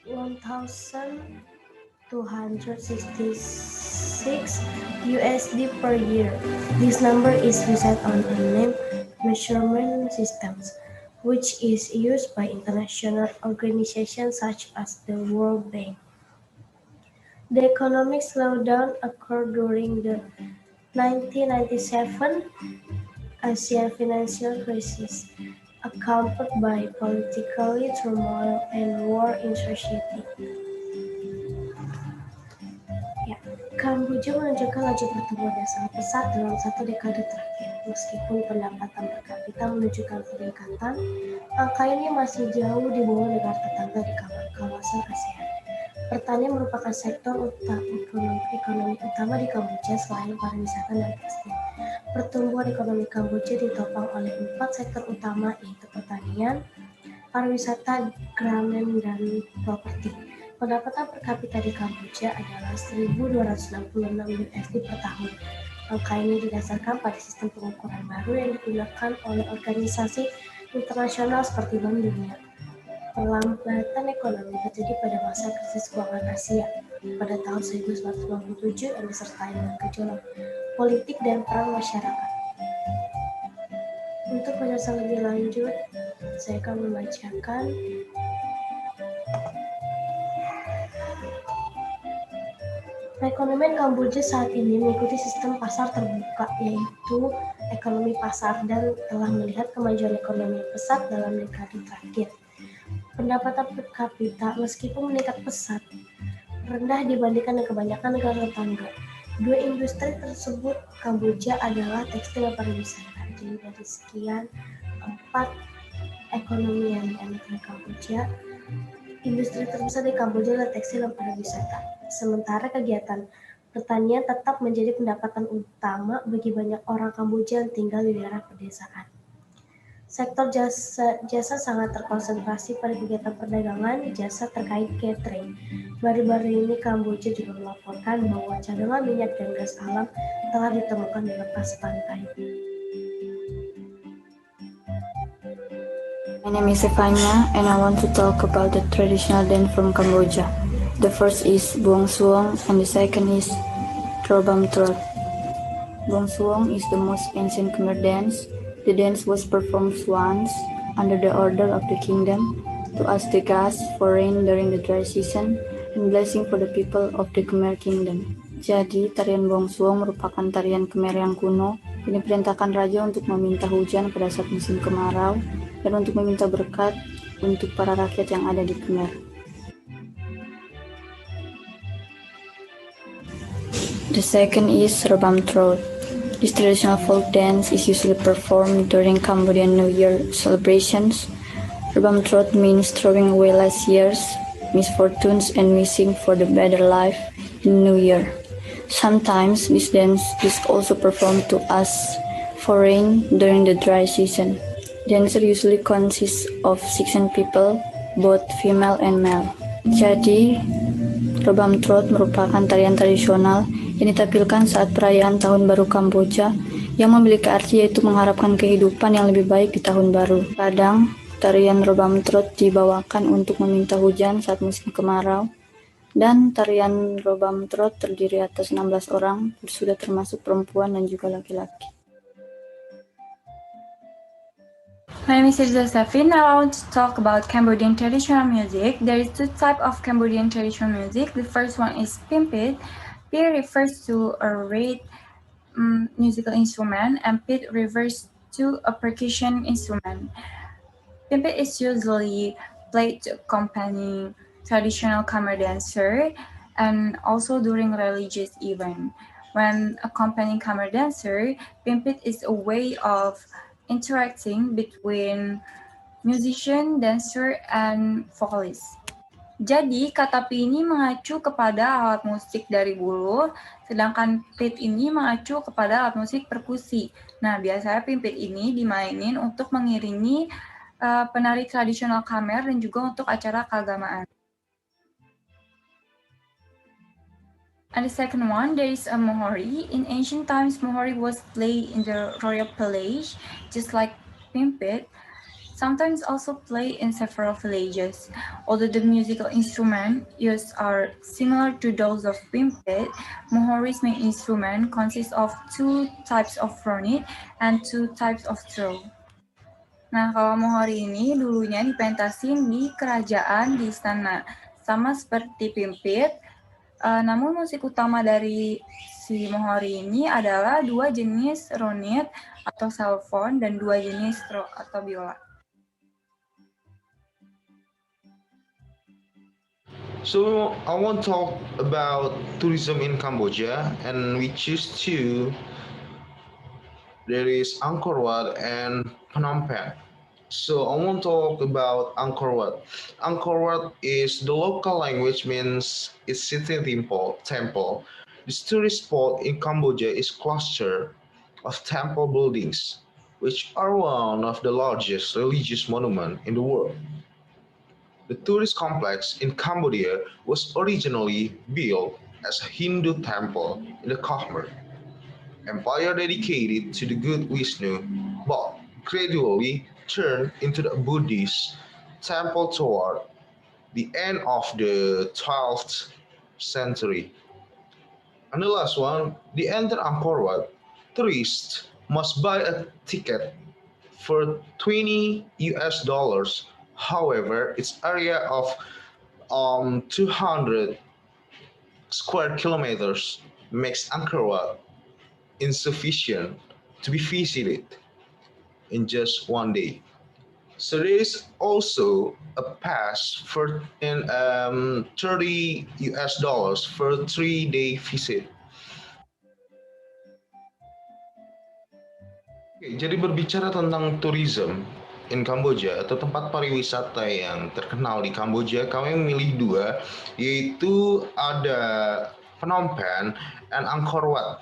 1,266 USD per year. This number is based on a name measurement systems, which is used by international organizations such as the World Bank. The economic slowdown occurred during the 1997 ASEAN financial crisis, accompanied by political turmoil and war in society. Ya, Kamboja menunjukkan laju pertumbuhan yang sangat pesat dalam satu dekade terakhir. Meskipun pendapatan per kapita menunjukkan peningkatan, angka ini masih jauh di bawah negara tetangga di kawasan ASEAN. Pertanian merupakan sektor ekonomi utama di Kamboja selain pariwisata dan tekstil. Pertumbuhan ekonomi Kamboja ditopang oleh 4 sektor utama yaitu pertanian, pariwisata, gramen, dan properti. Pendapatan per kapita di Kamboja adalah 1.266 USD per tahun. Angka ini didasarkan pada sistem pengukuran baru yang digunakan oleh organisasi internasional seperti Bank Dunia. Perlambatan ekonomi terjadi pada masa krisis keuangan Asia pada tahun 1997 yang disertai dengan gejolak politik dan perang masyarakat. Untuk penjelasan lebih lanjut, saya akan membacakan perekonomian Kamboja saat ini mengikuti sistem pasar terbuka, yaitu ekonomi pasar, dan telah melihat kemajuan ekonomi pesat dalam dekade terakhir. Pendapatan per kapita meskipun meningkat pesat, rendah dibandingkan dengan kebanyakan negara tetangga. Dua industri tersebut Kamboja adalah tekstil dan pariwisata. Jadi dari sekian 4 ekonomi yang diambil Kamboja, industri terbesar di Kamboja adalah tekstil dan pariwisata. Sementara kegiatan pertanian tetap menjadi pendapatan utama bagi banyak orang Kamboja yang tinggal di daerah pedesaan. Sektor jasa sangat terkonsentrasi pada kegiatan perdagangan jasa terkait catering. Baru-baru ini Kamboja juga melaporkan bahwa cadangan minyak dan gas alam telah ditemukan di lepas pantai. My name is Evanya and I want to talk about the traditional dance from Cambodia. The first is Buang Suong and the second is Trobam Trot. Buang Suong is the most ancient Khmer dance. The dance was performed once under the order of the kingdom to ask the gods for rain during the dry season and blessing for the people of the Khmer kingdom. Jadi, tarian Buang Suong merupakan tarian Khmer yang kuno yang diperintahkan raja untuk meminta hujan pada saat musim kemarau dan untuk meminta berkat untuk para rakyat yang ada di Khmer. The second is Rebam Trot. This traditional folk dance is usually performed during Cambodian New Year celebrations. Rebam Trot means throwing away last year's misfortunes and wishing for the better life in New Year. Sometimes this dance is also performed to ask for rain during the dry season. Dancer usually consists of 16 people, both female and male. Jadi, Rebam Trot merupakan tarian tradisional yang ditampilkan saat perayaan Tahun Baru Kamboja yang memiliki arti yaitu mengharapkan kehidupan yang lebih baik di tahun baru. Kadang, tarian Rebam Trot dibawakan untuk meminta hujan saat musim kemarau, dan tarian Rebam Trot terdiri atas 16 orang, sudah termasuk perempuan dan juga laki-laki. My name is Josephine. Now I want to talk about Cambodian traditional music. There is two types of Cambodian traditional music. The first one is pimpit. P refers to a reed musical instrument, and pit refers to a percussion instrument. Pimpit is usually played to accompany traditional camera dancer and also during religious event. When accompanying camera dancer, pimpit is a way of interacting between musician, dancer, and vocalist. Jadi, kata pi ini mengacu kepada alat musik dari bulu, sedangkan pit ini mengacu kepada alat musik perkusi. Nah, biasanya pimpit ini dimainin untuk mengiringi penari tradisional Khmer dan juga untuk acara keagamaan. And the second one, there is a mohori. In ancient times, mohori was played in the royal palace, just like pimpit. Sometimes also played in several villages. Although the musical instruments used are similar to those of pimpit, mohori's main instrument consists of two types of ronit and two types of throw. Nah, kalau mohori ini dulunya dipentasin di kerajaan di istana, sama seperti pimpit. Namun musik utama dari si mohori ini adalah dua jenis ronit atau saxophone dan dua jenis throw atau biola. So I want to talk about tourism in Cambodia, and we choose two. There is Angkor Wat and Phnom Penh. So I want to talk about Angkor Wat. Angkor Wat is the local language means it's city temple. This tourist spot in Cambodia is cluster of temple buildings, which are one of the largest religious monument in the world. The tourist complex in Cambodia was originally built as a Hindu temple in the Khmer Empire dedicated to the good Vishnu, but gradually turned into the Buddhist temple toward the end of the 12th century. And the last one, the enter Angkor Wat, tourists must buy a ticket for 20 US dollars. However, its area of 200 square kilometers makes Angkor Wat insufficient to be visited in just one day. So there is also a pass for 30 US dollars for a 3-day visit. Oke, jadi berbicara tentang tourism in Kamboja atau tempat pariwisata yang terkenal di Kamboja, kami memilih dua, yaitu ada Phnom Penh and Angkor Wat.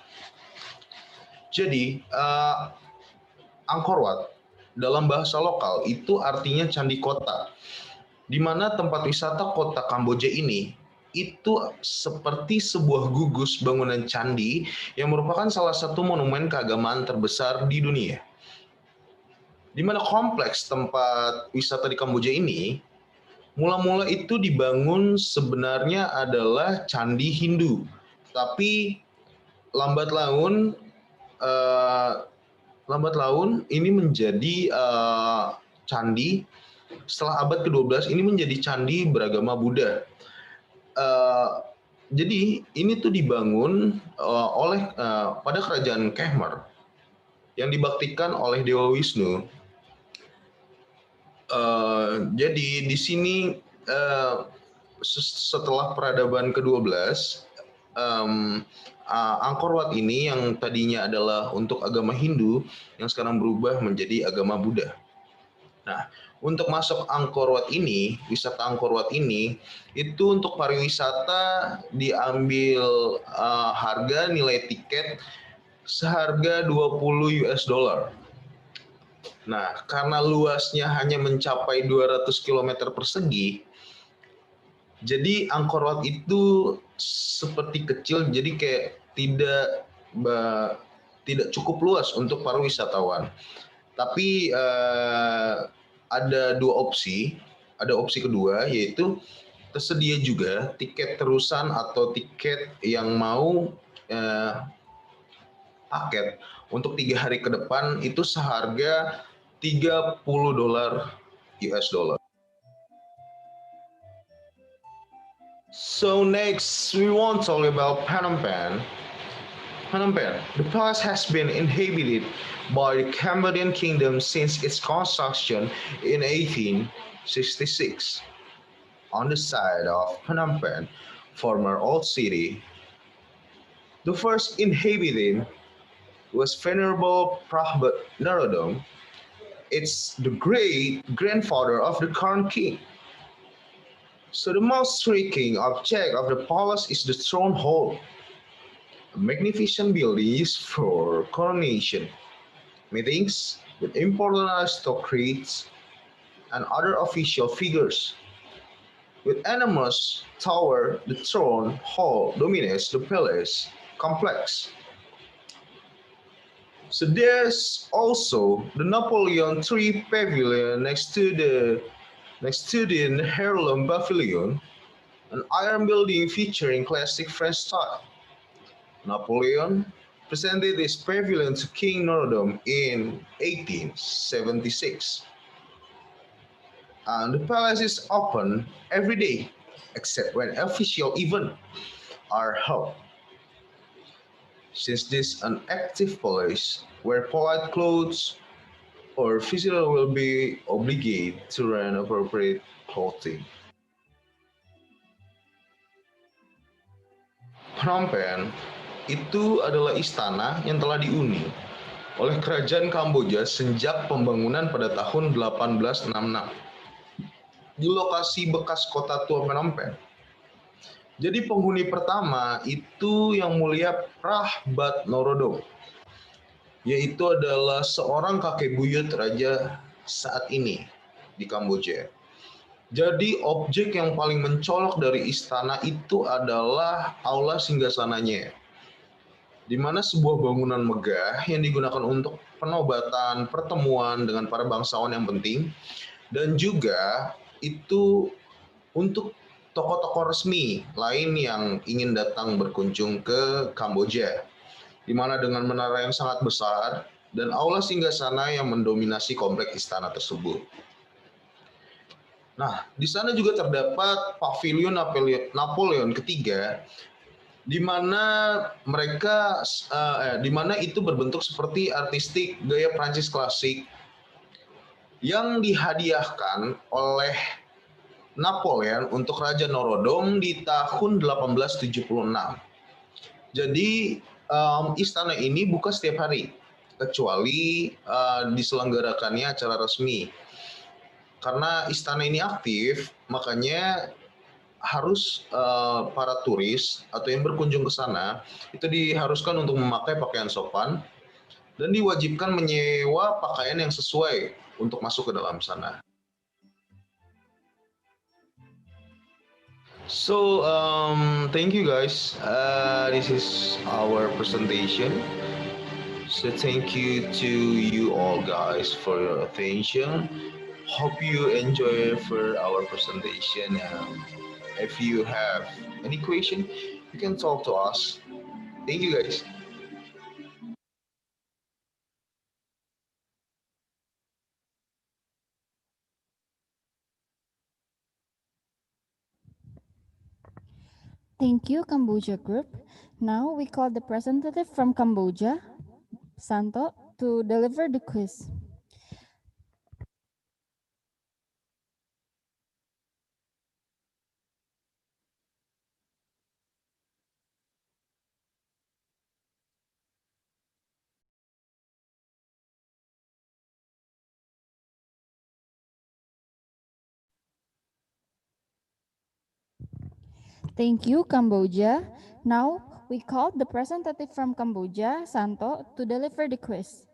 Jadi Angkor Wat dalam bahasa lokal itu artinya candi kota, di mana tempat wisata kota Kamboja ini itu seperti sebuah gugus bangunan candi yang merupakan salah satu monumen keagamaan terbesar di dunia. Di mana kompleks tempat wisata di Kamboja ini mula-mula itu dibangun sebenarnya adalah candi Hindu, tapi lambat laun ini menjadi candi. Setelah abad ke-12 ini menjadi candi beragama Buddha. Jadi ini tuh dibangun oleh pada kerajaan Khmer yang dibaktikan oleh Dewa Wisnu. Jadi di sini setelah peradaban ke-12, Angkor Wat ini yang tadinya adalah untuk agama Hindu yang sekarang berubah menjadi agama Buddha. Nah, untuk masuk Angkor Wat ini, wisata Angkor Wat ini, itu untuk pariwisata diambil harga nilai tiket seharga 20 US dollar. Nah, karena luasnya hanya mencapai 200 km persegi, jadi Angkor Wat itu seperti kecil, jadi kayak tidak cukup luas untuk para wisatawan. Tapi ada dua opsi. Ada opsi kedua, yaitu tersedia juga tiket terusan atau tiket yang mau paket untuk 3 hari ke depan itu seharga $30 US dollar. So next we want to talk about Phnom Penh. Phnom Penh. The palace has been inhabited by the Cambodian kingdom since its construction in 1866. On the side of Phnom Penh, former old city, the first inhabitant was Venerable Prabhat Narodom. It's the great grandfather of the current king. So the most striking object of the palace is the throne hall, a magnificent building used for coronation, meetings with important aristocrats and other official figures. With enormous tower, the throne hall dominates the palace complex. So there's also the Napoleon III Pavilion next to the Heirloom Pavilion, an iron building featuring classic French style. Napoleon presented this pavilion to King Norodom in 1876. And the palace is open every day except when official events are held. Since this is an active palace, wear polite clothes or visitor will be obligated to wear appropriate clothing. Phnom Penh itu adalah istana yang telah dihuni oleh kerajaan Kamboja sejak pembangunan pada tahun 1866 di lokasi bekas kota tua Phnom Penh. Jadi penghuni pertama itu yang mulia Prabhat Norodom, yaitu adalah seorang kakek buyut raja saat ini di Kamboja. Jadi objek yang paling mencolok dari istana itu adalah aula singgasananya, di mana sebuah bangunan megah yang digunakan untuk penobatan, pertemuan dengan para bangsawan yang penting, dan juga itu untuk tokoh-tokoh resmi lain yang ingin datang berkunjung ke Kamboja, di mana dengan menara yang sangat besar dan aula singgasana yang mendominasi komplek istana tersebut. Nah, di sana juga terdapat pavilion Napoleon ketiga, di mana itu berbentuk seperti artistik gaya Prancis klasik yang dihadiahkan oleh Napoleon untuk Raja Norodom di tahun 1876. Jadi istana ini buka setiap hari kecuali diselenggarakannya acara resmi. Karena istana ini aktif, makanya harus para turis atau yang berkunjung ke sana itu diharuskan untuk memakai pakaian sopan dan diwajibkan menyewa pakaian yang sesuai untuk masuk ke dalam sana. So, thank you guys. This is our presentation. So thank you to you all guys for your attention. Hope you enjoy for our presentation. If you have any question, you can talk to us. Thank you guys. Thank you, Cambodia Group. Now we call the representative from Cambodia, Santo, to deliver the quiz. Thank you, Cambodia. Now we call the representative from Cambodia, Santo, to deliver the quiz.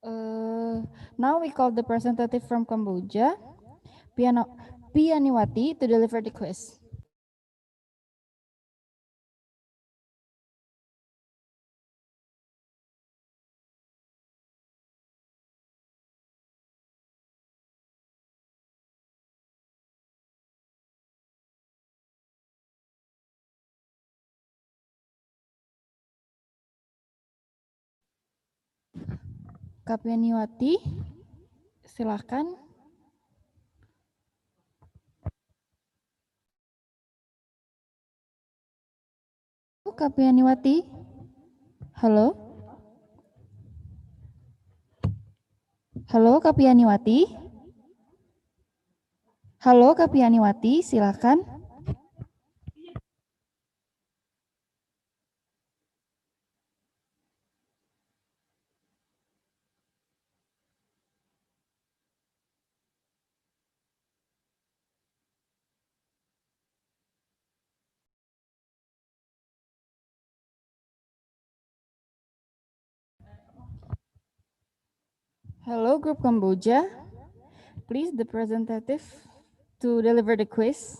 Now we call the representative from Cambodia, Pianiwati, to deliver the quiz. Kapianiwati, silakan. Kapianiwati, halo. Halo Kapianiwati. Halo Kapianiwati, silakan. Hello, Group Cambodia. Please, the representative to deliver the quiz.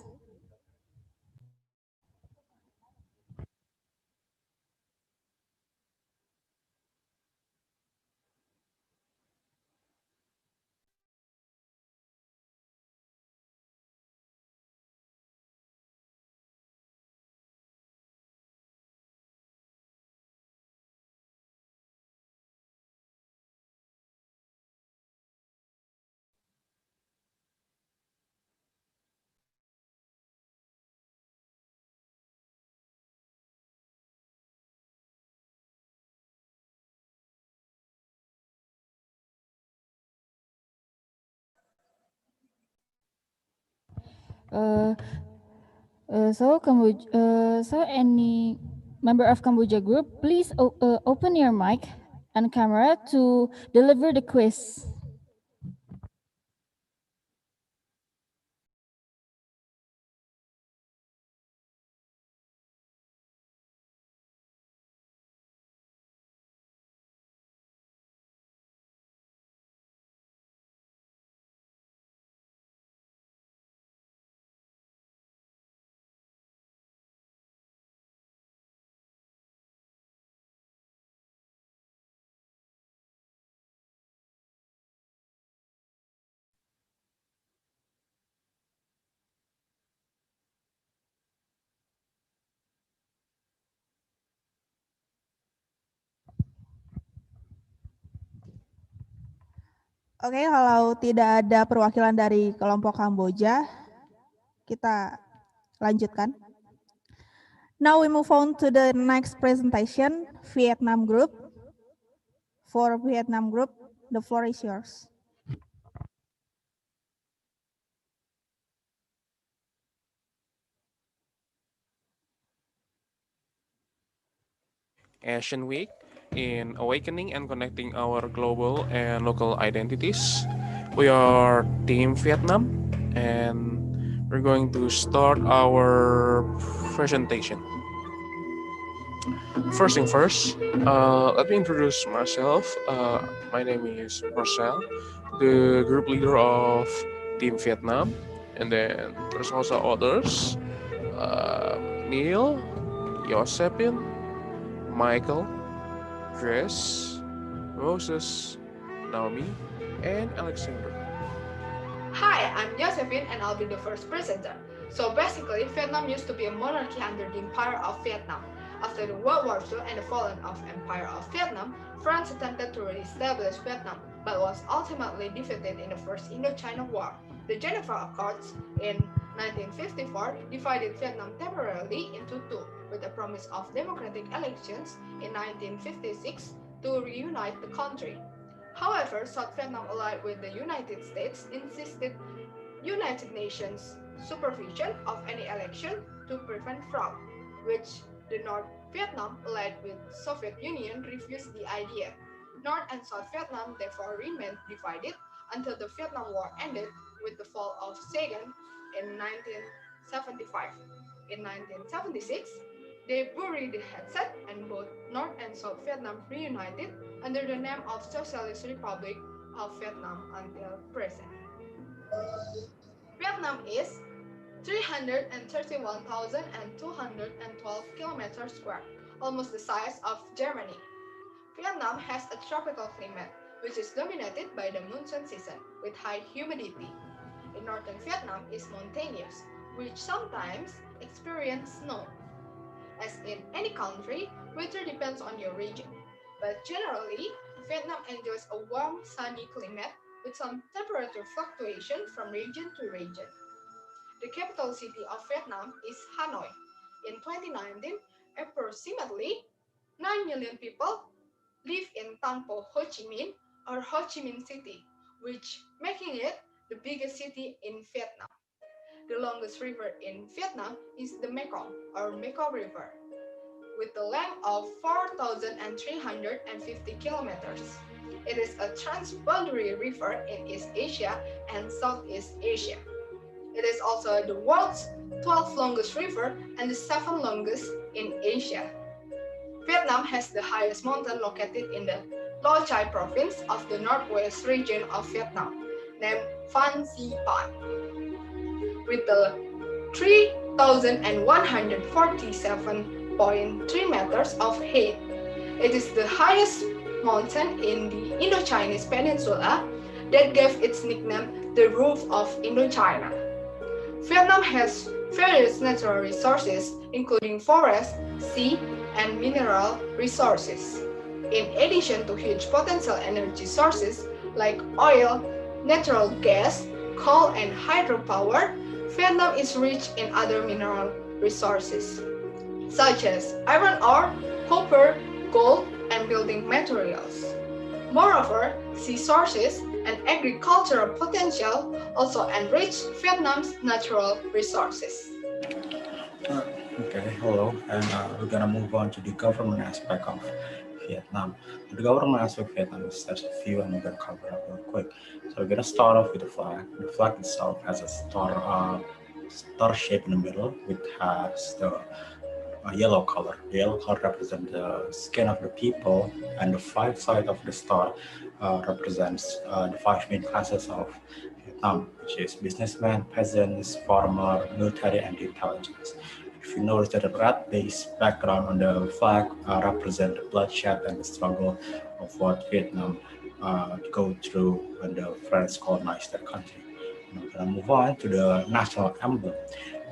So any member of Cambodia group, please open your mic and camera to deliver the quiz. Oke, kalau tidak ada perwakilan dari kelompok Kamboja, kita lanjutkan. Now we move on to the next presentation, Vietnam Group. For Vietnam Group, the floor is yours. ASEAN Week in awakening and connecting our global and local identities. We are Team Vietnam and we're going to start our presentation. First thing first, let me introduce myself. My name is Marcel, the group leader of Team Vietnam, and then there's also others, Neil, Josephine, Michael, Chris, Moses, Naomi, and Alexander. Hi, I'm Josephine and I'll be the first presenter. So basically, Vietnam used to be a monarchy under the Empire of Vietnam. After the World War II and the falling of Empire of Vietnam, France attempted to re-establish Vietnam, but was ultimately defeated in the First Indochina War. The Geneva Accords in 1954 divided Vietnam temporarily into two, with a promise of democratic elections in 1956 to reunite the country. However, South Vietnam, allied with the United States, insisted United Nations supervision of any election to prevent fraud, which the North Vietnam, allied with Soviet Union, refused the idea. North and South Vietnam therefore remained divided until the Vietnam War ended with the fall of Saigon in 1975. In 1976, They buried the headset and both North and South Vietnam reunited under the name of Socialist Republic of Vietnam until present. Vietnam is 331,212 kilometers square, almost the size of Germany. Vietnam has a tropical climate, which is dominated by the monsoon season with high humidity. In northern Vietnam is mountainous, which sometimes experience snow. As in any country, weather depends on your region. But generally, Vietnam enjoys a warm, sunny climate with some temperature fluctuation from region to region. The capital city of Vietnam is Hanoi. In 2019, approximately 9 million people live in Tampo Ho Chi Minh or Ho Chi Minh City, which making it the biggest city in Vietnam. The longest river in Vietnam is the Mekong or Mekong River, with a length of 4,350 kilometers. It is a transboundary river in East Asia and Southeast Asia. It is also the world's 12th longest river and the 7th longest in Asia. Vietnam has the highest mountain located in the Lo Chai province of the northwest region of Vietnam, named Phan Xi Pan, with the 3,147.3 meters of height. It is the highest mountain in the Indochinese Peninsula that gave its nickname the Roof of Indochina. Vietnam has various natural resources, including forest, sea, and mineral resources. In addition to huge potential energy sources like oil, natural gas, coal, and hydropower, Vietnam is rich in other mineral resources, such as iron ore, copper, gold, and building materials. Moreover, sea sources and agricultural potential also enrich Vietnam's natural resources. Okay, hello, and we're gonna move on to the government aspect of Vietnam. The government aspect of Vietnam is there's a few, and we're gonna cover it up real quick. So we're gonna start off with the flag. The flag itself has a star shape in the middle, which has the yellow color. The yellow color represents the skin of the people, and the five sides of the star represents the five main classes of Vietnam, which is businessmen, peasants, farmer, military, and intelligence. If you notice that the red-based background on the flag represents the bloodshed and the struggle of what Vietnam go through when the French colonized their country. Now, we're gonna move on to the national emblem.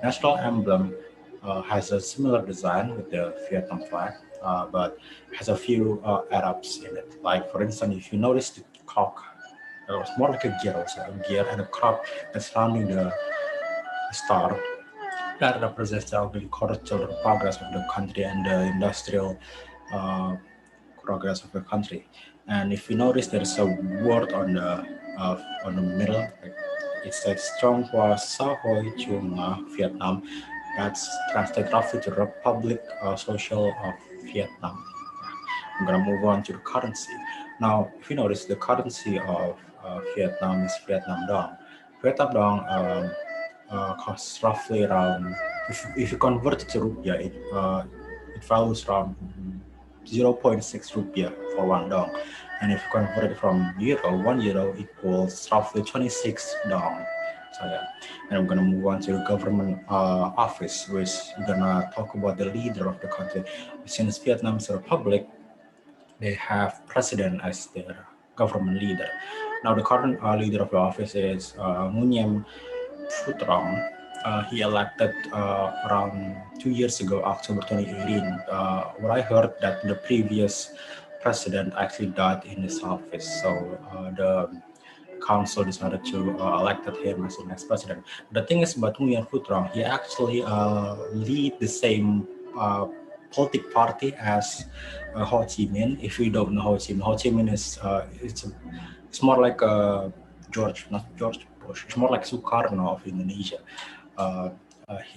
National emblem has a similar design with the Vietnam flag, but has a few add-ups in it. Like, for instance, if you notice the cock, it's more like a gear also, a gear and a crop that's surrounding the star. That represents the agricultural progress of the country and the industrial progress of the country. And if you notice, there's a word on the middle. Like, it says "Trong Hoa Sa Hoi Chung Vietnam." That's translated roughly to Republic Social of Vietnam. I'm gonna move on to the currency. Now, if you notice, the currency of Vietnam is Vietnam Dong. Vietnam Dong costs roughly around, if you convert it to rupiah, it values around 0.6 rupiah for one dong. And if you convert it from euro, 1 euro equals roughly 26 dong. So yeah, and I'm gonna move on to the government office, which we're gonna talk about the leader of the country. Since Vietnam is a republic, they have president as their government leader. Now the current leader of the office is Nguyen Phu Trong. He elected around 2 years ago, October 2018. What I heard that the previous president actually died in his office, so the council decided to elect him as the next president. The thing is about Nguyen Phu Trong, he actually lead the same political party as Ho Chi Minh. If you don't know Ho Chi Minh is it's more like not George Bush. It's more like Sukarno of Indonesia.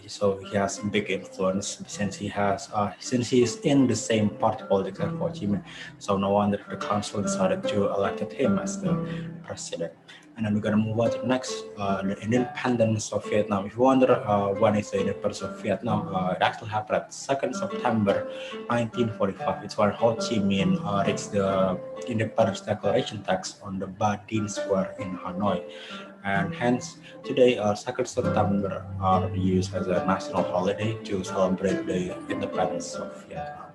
So he has big influence since he is in the same party politics as Ho Chi Minh. So no wonder the council decided to elect him as the president. And then we're gonna move on to the next, the independence of Vietnam. If you wonder when is the independence of Vietnam, it actually happened at 2nd September 1945. It's when Ho Chi Minh reached the Independence Declaration text on the Ba Dinh Square in Hanoi. And hence, today, 2nd September are used as a national holiday to celebrate the independence of Vietnam.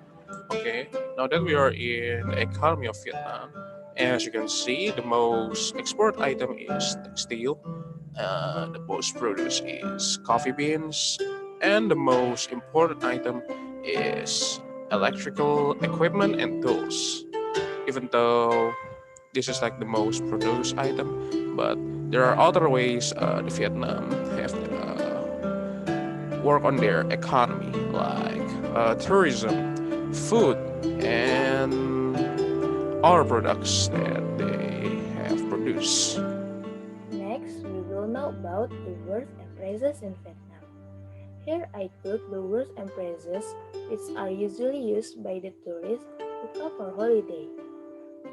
Okay, now that we are in the economy of Vietnam, as you can see, the most export item is textile, the most produced is coffee beans, and the most important item is electrical equipment and tools. Even though this is like the most produced item, but there are other ways the Vietnam have work on their economy, like tourism, food, and other products that they have produced. Next, we will know about the words and phrases in Vietnam. Here I took the words and phrases which are usually used by the tourists who come for holiday.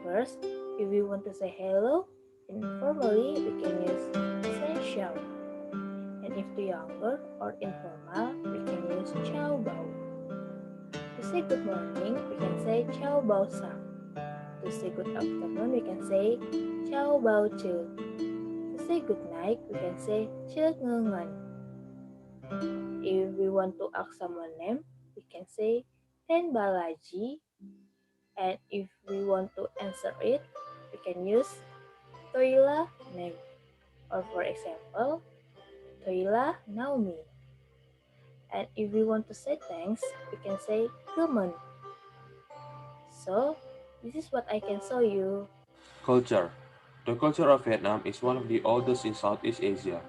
First, if we want to say hello, informally we can use say ciao. And if to younger or informal, we can use ciao bao. To say good morning, we can say ciao bao sang. To say good afternoon, we can say ciao bao chu. To say good night, we can say chưa ngơ ngon. If we want to ask someone name, we can say Ten Balaji. And if we want to answer it, we can use Toila name. Or for example, Toila Naomi. And if we want to say thanks, we can say Kumon. So, this is what I can show you. Culture. The culture of Vietnam is one of the oldest in Southeast Asia,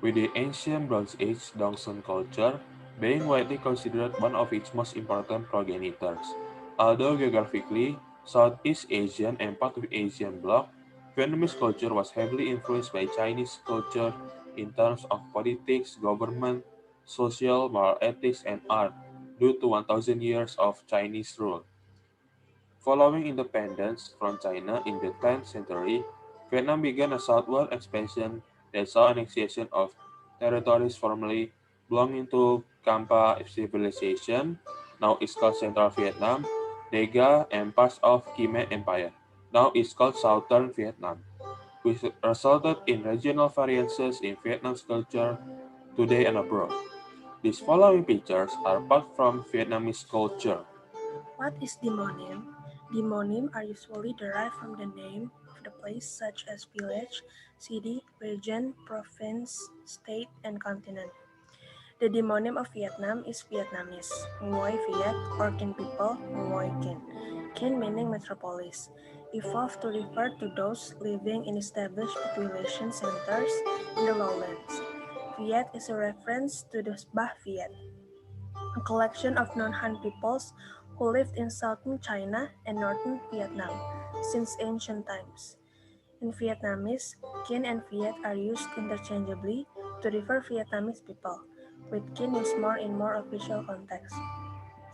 with the ancient Bronze Age Dongson culture being widely considered one of its most important progenitors. Although geographically Southeast Asian and part of Asian bloc, Vietnamese culture was heavily influenced by Chinese culture in terms of politics, government, social, moral ethics, and art due to 1,000 years of Chinese rule. Following independence from China in the 10th century, Vietnam began a southward expansion that saw annexation of territories formerly belonging to Kampa civilization, now it's called Central Vietnam, Dega, and parts of Khmer Empire, now it's called Southern Vietnam, which resulted in regional variances in Vietnam's culture today and abroad. These following pictures are part from Vietnamese culture. What is demonym? Demonym are usually derived from the name of the place such as village, city, region, province, state, and continent. The demonym of Vietnam is Vietnamese, Nguoi Viet, or Kin people, Nguoi Kin. Kin meaning metropolis, evolved to refer to those living in established population centers in the lowlands. Viet is a reference to the Bah Viet, a collection of non-Han peoples who lived in southern China and northern Vietnam since ancient times. In Vietnamese, Kin and Viet are used interchangeably to refer Vietnamese people, with Kin used more in more official context.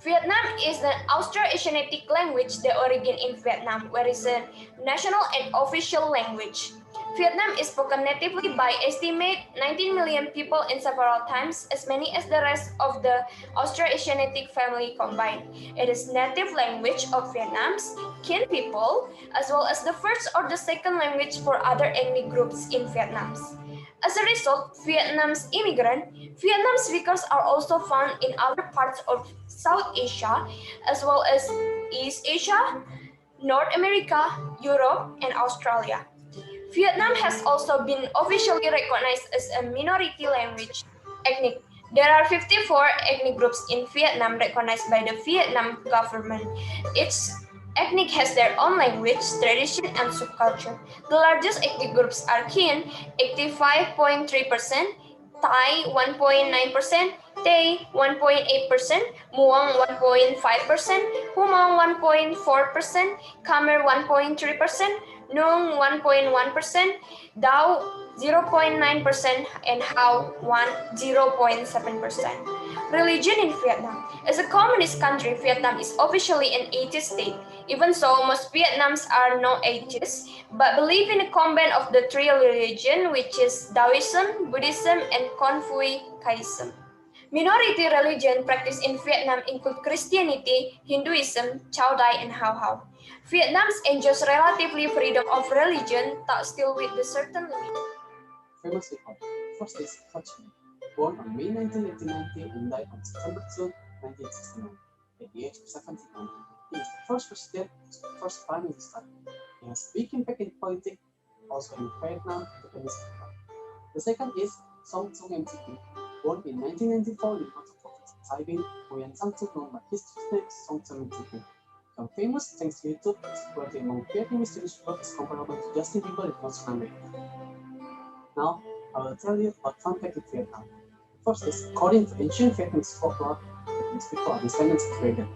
Vietnam is an Austro-Asiatic language, the origin in Vietnam, where it's a national and official language. Vietnam is spoken natively by estimate 19 million people in several times as many as the rest of the Austro-Asiatic family combined. It is native language of Vietnam's Kin people, as well as the first or the second language for other ethnic groups in Vietnam. As a result, Vietnam speakers are also found in other parts of South Asia, as well as East Asia, North America, Europe, and Australia. Vietnam has also been officially recognized as a minority language ethnic. There are 54 ethnic groups in Vietnam recognized by the Vietnam government. Each ethnic has their own language, tradition, and subculture. The largest ethnic groups are Kin, 85.3%, Thai 1.9%, Tay 1.8%, Muang 1.5%, Hmong 1.4%, Khmer 1.3%, Nung 1.1%, Dao 0.9%, and Hao 0.7%. Religion in Vietnam. As a communist country, Vietnam is officially an atheist state. Even so, most Vietnams are not atheists, but believe in a combine of the three religions, which is Taoism, Buddhism, and Confucianism. Minority religion practiced in Vietnam include Christianity, Hinduism, Chao Dai, and Hao Hao. Vietnam enjoys relatively freedom of religion, but still with the certain limits. Famous people. First is Ho Chi Minh, born on May 19, 1890 and died on September 2, 1969, at the age of 79. He is the first president, the first prime minister. He has big impact in politics, also in Vietnam, Japanese people. The second is Song Tsung MTP, born in 1994 in the province of Taiping, Nguyen Sang Tzu, known by his name Song Tsung MTP. Become famous thanks to YouTube, his popularity among Vietnamese Jewish work is comparable to Justin Bieber in North America. Now, I will tell you about fun fact in Vietnam. First is, according to ancient Vietnamese folklore, Vietnamese people are descendants of dragon.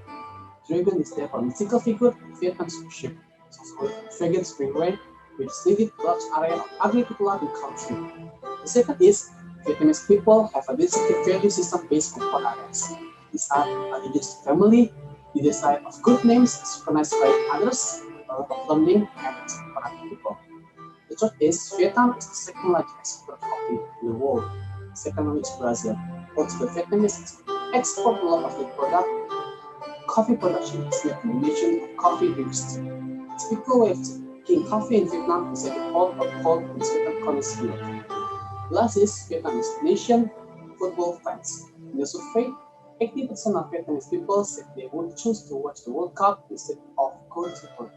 Dragon is therefore a mythical figure in Vietnam's ship. It's also called Dragon's Spring Rain, which is needed large area of agricultural in country. The second is, Vietnamese people have a distinctive value system based on 4 areas. These are allegiance to family, the desire of good names recognized by others, a lot of learning, and respect for other people. The truth is, Vietnam is the second largest exporter of coffee in the world. The second one is Brazil. Also, the Vietnamese export a lot of the product. Coffee production is the combination of coffee drinks. The typical way of drinking coffee in Vietnam is at the hall or cold in certain corners here. Last is Vietnamese nation football fans. In the survey, 80% of Vietnamese people said they would choose to watch the World Cup instead of going to work.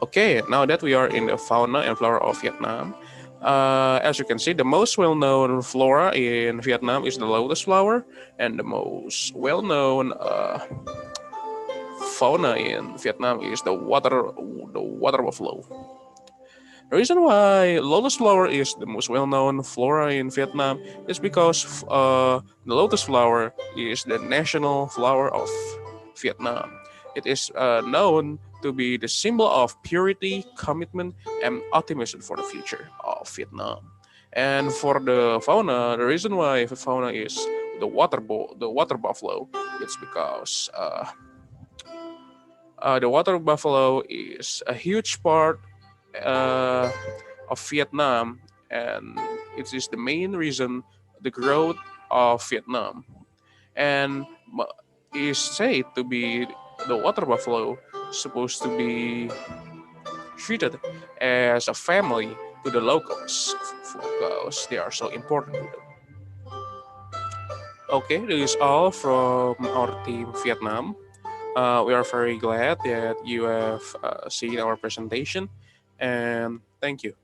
Okay, now that we are in the fauna and flora of Vietnam, as you can see, the most well-known flora in Vietnam is the lotus flower, and the most well-known fauna in Vietnam is the water buffalo. The reason why lotus flower is the most well-known flora in Vietnam is because the lotus flower is the national flower of Vietnam. It is known to be the symbol of purity, commitment, and optimism for the future of Vietnam. And for the fauna, the reason why the fauna is the water buffalo, it's because the water buffalo is a huge part uh, of Vietnam, and it is the main reason the growth of Vietnam. And is said to be the water buffalo supposed to be treated as a family to the locals because they are so important to them. Okay, this is all from our team Vietnam. We are very glad that you have seen our presentation, and thank you.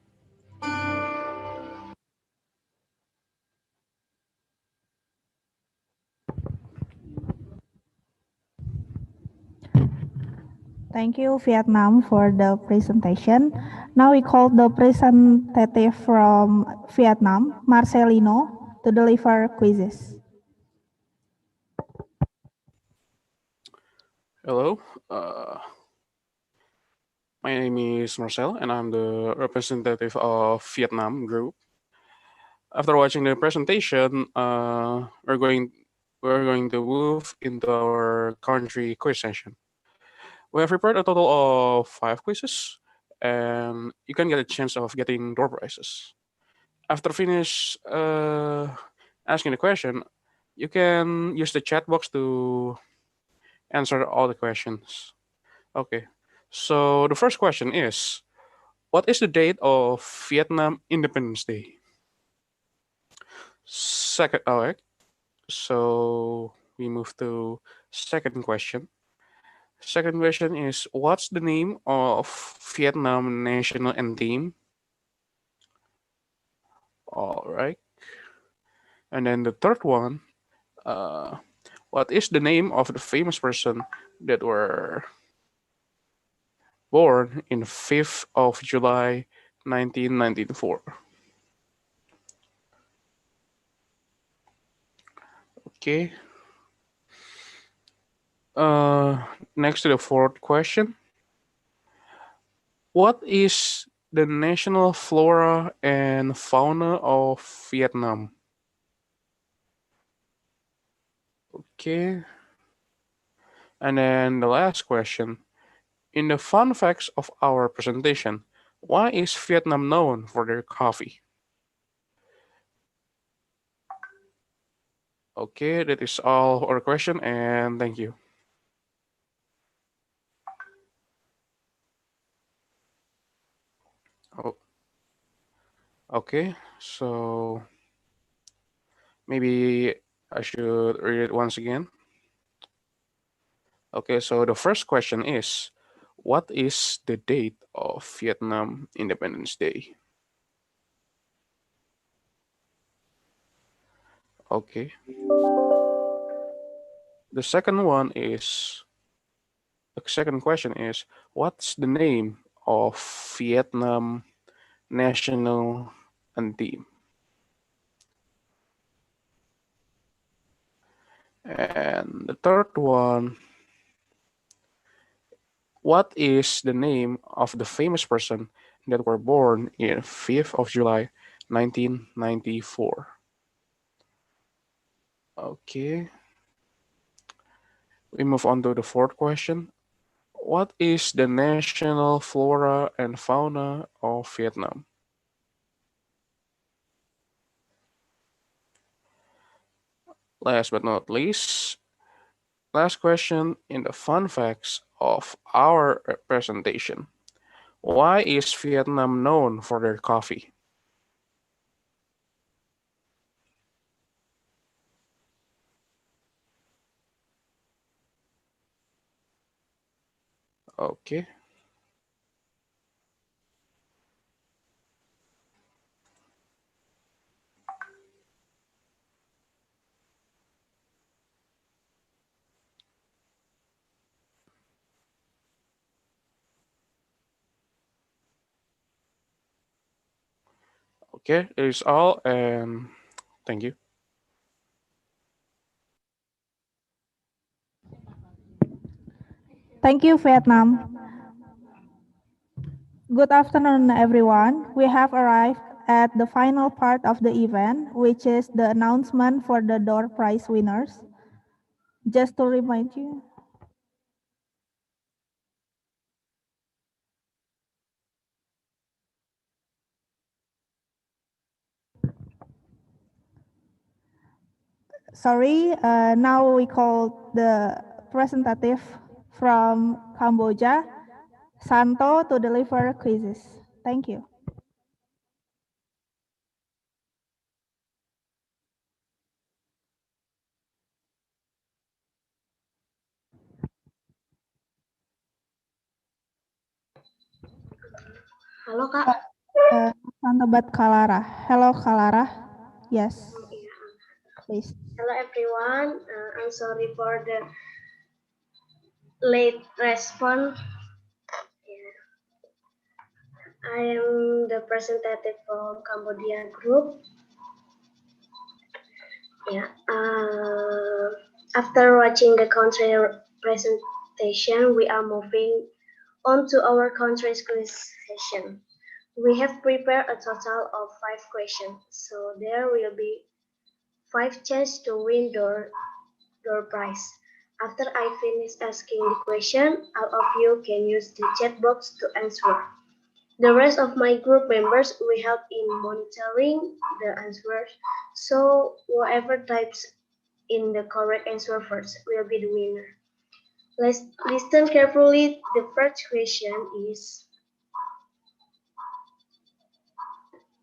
Thank you, Vietnam, for the presentation. Now we call the representative from Vietnam, Marcelino, to deliver quizzes. Hello, my name is Marcel, and I'm the representative of Vietnam group. After watching the presentation, we're going to move into our country quiz session. We have prepared a total of 5 quizzes, and you can get a chance of getting door prizes. After finish asking the question, you can use the chat box to answer all the questions. Okay. So the first question is, what is the date of Vietnam Independence Day? Second, all right. So we move to second question. Second question is, what's the name of Vietnam national anthem? All right. And then the third one, uh, what is the name of the famous person that were born in 5th of July 1994? Okay. Next to the fourth question, what is the national flora and fauna of Vietnam? Okay. And then the last question. In the fun facts of our presentation, why is Vietnam known for their coffee? Okay, that is all our question and thank you. Oh, okay, so maybe I should read it once again. Okay, so the first question is, what is the date of Vietnam Independence Day? Okay. The second one is, the second question is, what's the name of Vietnam national anthem? And the third one, what is the name of the famous person that were born in 5th of July 1994? Okay, we move on to the fourth question. What is the national flora and fauna of Vietnam? Last but not least, last question in the fun facts of our presentation. Why is Vietnam known for their coffee? Okay. Okay, that is all, and thank you. Thank you, Vietnam. Good afternoon, everyone. We have arrived at the final part of the event, which is the announcement for the door prize winners. Just to remind you. Sorry, now we call the representative from Cambodia, Santo, to deliver quizzes. Thank you. Halo Kak. Santo Bat Kalara. Hello Kalara. Yes. Please. Hello everyone. I'm sorry for the late response. I am the representative from Cambodia group. Yeah. After watching the country presentation, we are moving on to our country's quiz session. We have prepared a total of 5 questions, so there will be 5 chances to win door prize. After I finish asking the question, all of you can use the chat box to answer. The rest of my group members will help in monitoring the answers, so whoever types in the correct answer first will be the winner. Let's listen carefully. The first question is,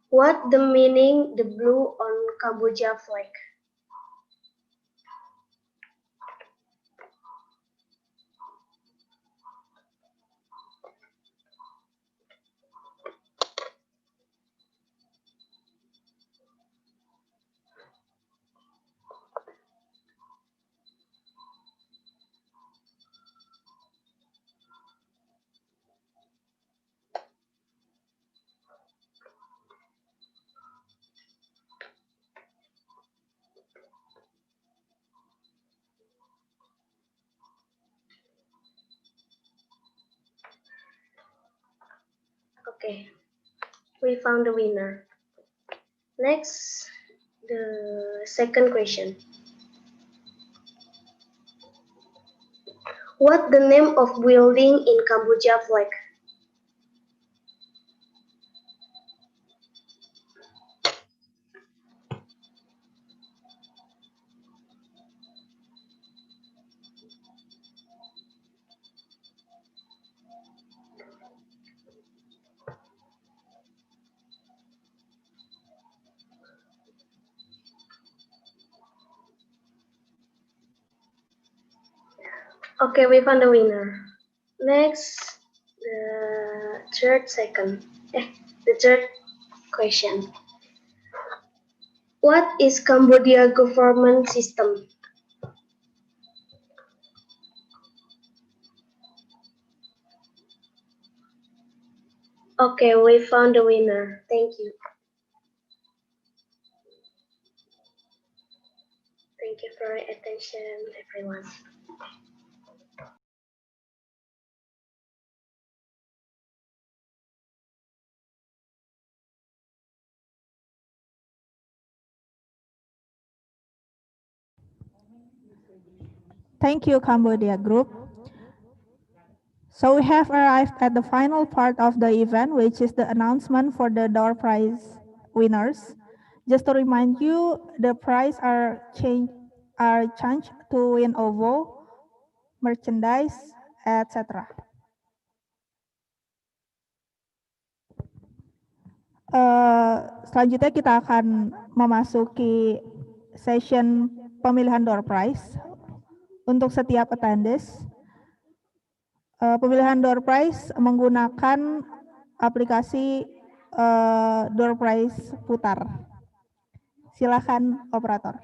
what the meaning the blue on Cambodia flag? Okay, we found the winner. Next, the second question. What the name of building in Kamboja flag? Okay, we found the winner. Next, the third question. What is Cambodia government system? Okay, we found the winner. Thank you. Thank you for your attention, everyone. Thank you, Cambodia Group. So we have arrived at the final part of the event, which is the announcement for the door prize winners. Just to remind you, the prize are changed to win OVO, merchandise, etc. Selanjutnya kita akan memasuki session pemilihan door prize untuk setiap attendees. Pemilihan door prize menggunakan aplikasi door prize putar. Silakan operator.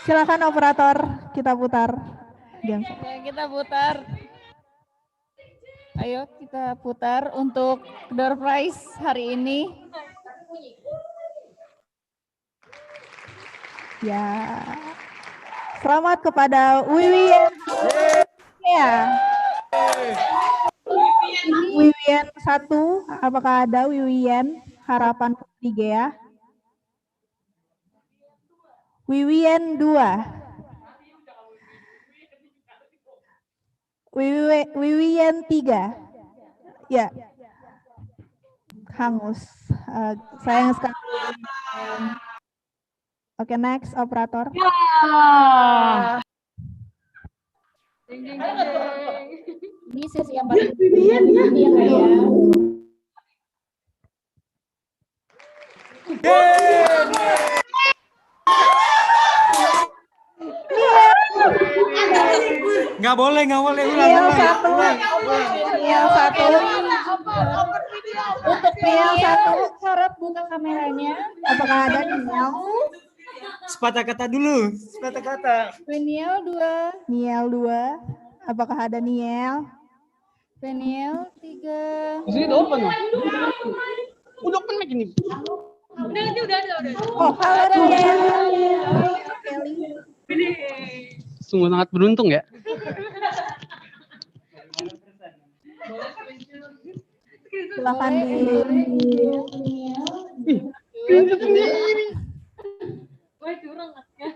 Silakan operator, kita putar. Ya, kita putar. Ayo kita putar untuk door prize hari ini. Ya. Selamat kepada Wiwien. Ya. Wiwien 1, apakah ada Wiwien? Harapan Putri ya. Wiwien 2. Wiwien 3. Ya. Hangus. Sayang sekali. Oke, next operator. Ini sesi yang paling penting ya. Nggak boleh. Niel 1. Untuk Niel 1 harap buka kameranya. Apakah ada Niel? Sepatah kata dulu. Sepatah kata. Niel 2. Niel 2. Apakah ada Niel? Niel 3. Di sini udah open loh. Udah open mic ini. Udah ada. Oh, halo Niel. Sungguh sangat beruntung ya. Silakan di sendiri. Wah, curang katanya.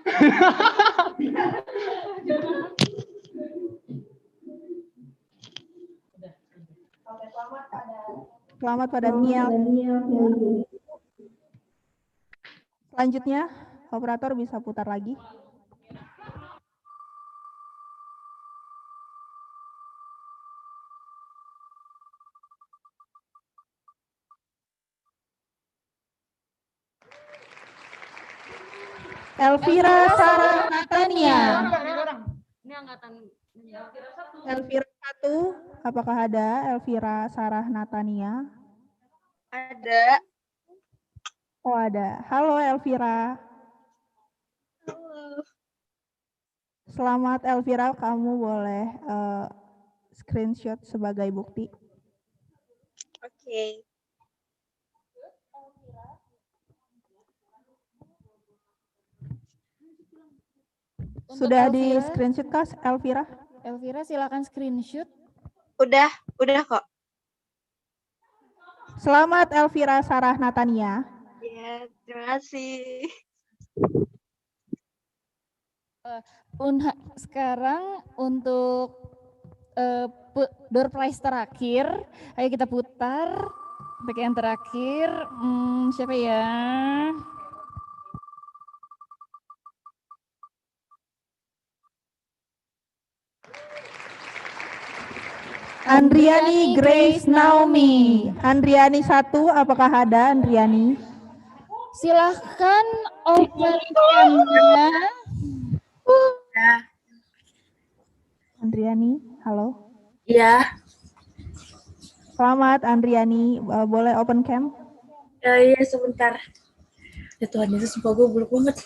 Selamat pada Niel. Selanjutnya, operator bisa putar lagi. Elvira Sarah Natania. Ini angkatan Elvira 1, apakah ada Elvira Sarah Natania? Ada. Oh, ada. Halo Elvira. Halo. Selamat Elvira, kamu boleh screenshot sebagai bukti. Oke. Sudah di screenshot kah, Elvira? Elvira silakan screenshot. Udah kok. Selamat Elvira Sarah Natania. Ya, terima kasih. Sekarang untuk door prize terakhir, ayo kita putar untuk yang terakhir. Siapa ya? Andriani Grace Naomi. Andriani 1, apakah ada Andriani? Silahkan open cam-nya. Andriani, halo. Iya. Selamat Andriani, boleh open cam? Iya, sebentar. Ya Tuhan Yesus, sumpah gue buluk banget.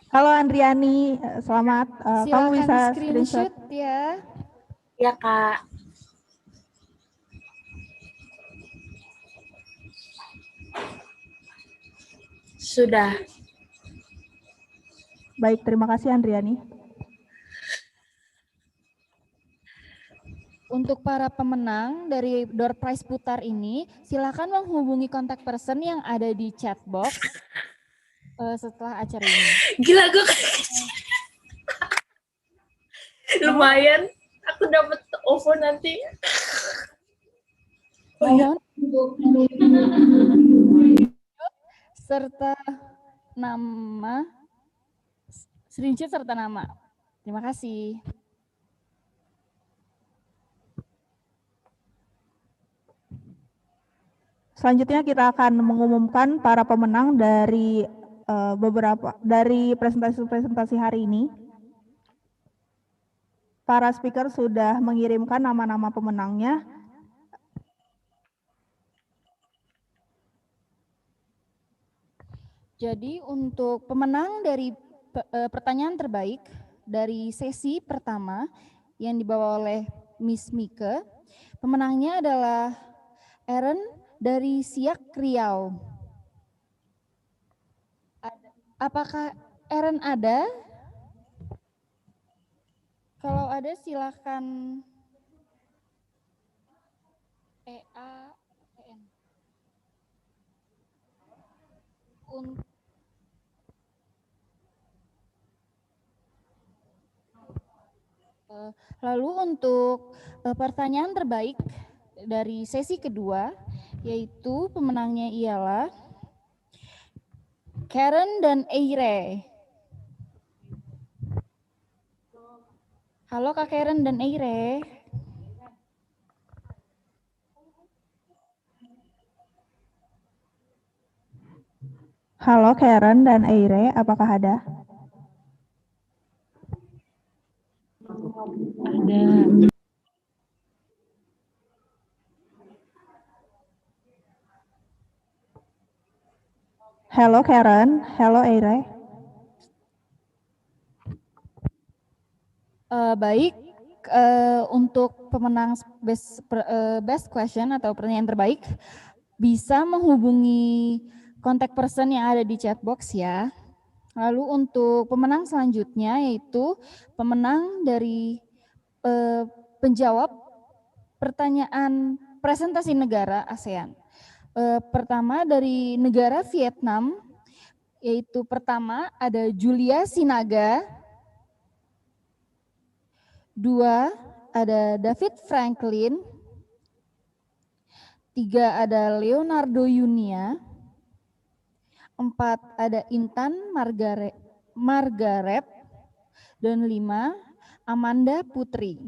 Halo Andriani, selamat. Kamu bisa screenshot ya. Ya Kak. Sudah. Baik, terima kasih Andriani. Untuk para pemenang dari door prize putar ini, silakan menghubungi kontak person yang ada di chat box setelah acara ini. Gila, gue lumayan. Aku dapat OVO nanti. Mohon serta nama, screenshot serta nama. Terima kasih. Selanjutnya kita akan mengumumkan para pemenang dari presentasi-presentasi hari ini. Para speaker sudah mengirimkan nama-nama pemenangnya. Jadi untuk pemenang dari pertanyaan terbaik dari sesi pertama yang dibawa oleh Miss Mike, pemenangnya adalah Aaron dari Siak Riau. Apakah Aaron ada? Kalau ada silakan EN. Lalu untuk pertanyaan terbaik dari sesi kedua, yaitu pemenangnya ialah Karen dan Eire. Halo Kak Karen dan Eire. Halo Karen dan Eire, apakah ada? Ada. Halo Karen, halo Eire. Baik, untuk pemenang best question atau pertanyaan terbaik, bisa menghubungi kontak person yang ada di chat box ya. Lalu untuk pemenang selanjutnya yaitu pemenang dari penjawab pertanyaan presentasi negara ASEAN. Pertama dari negara Vietnam, yaitu pertama ada Julia Sinaga, 2 ada David Franklin, 3 ada Leonardo Yunia, 4 ada Intan Margaret, dan 5 Amanda Putri.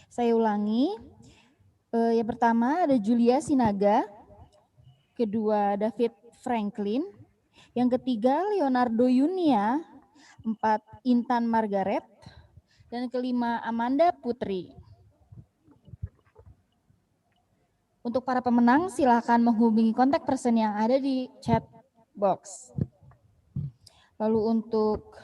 Saya ulangi, yang pertama ada Julia Sinaga, kedua David Franklin, yang ketiga Leonardo Yunia, 4 Intan Margaret, dan kelima Amanda Putri. Untuk para pemenang silakan menghubungi kontak person yang ada di chat box. Lalu untuk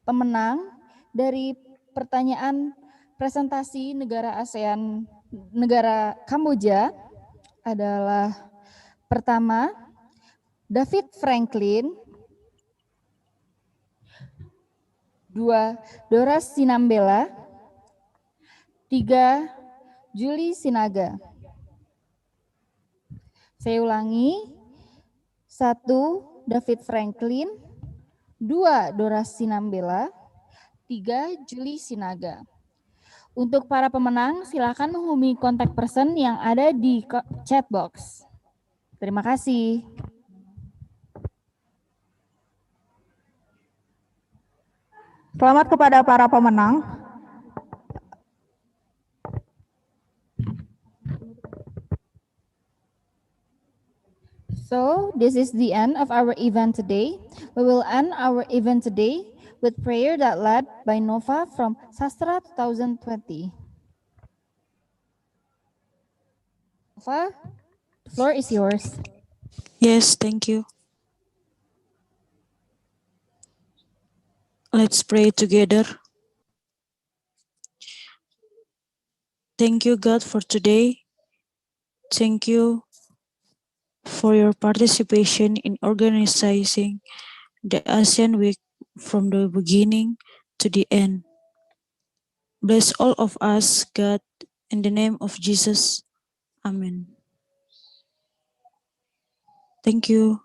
pemenang dari pertanyaan presentasi negara ASEAN, negara Kamboja adalah Pertama, David Franklin. 2. Dora Sinambela. 3. Julie Sinaga. Saya ulangi. 1. David Franklin. 2. Dora Sinambela. 3. Julie Sinaga. Untuk para pemenang, silakan menghubungi kontak person yang ada di chat box. Terima kasih. Selamat kepada para pemenang. So, this is the end of our event today. We will end our event today with prayer that led by Nova from Sastra 2020. Nova, the floor is yours. Yes, thank you. Let's pray together. Thank you, God, for today. Thank you for your participation in organizing the ASEAN Week from the beginning to the end. Bless all of us, God, in the name of Jesus. Amen. Thank you.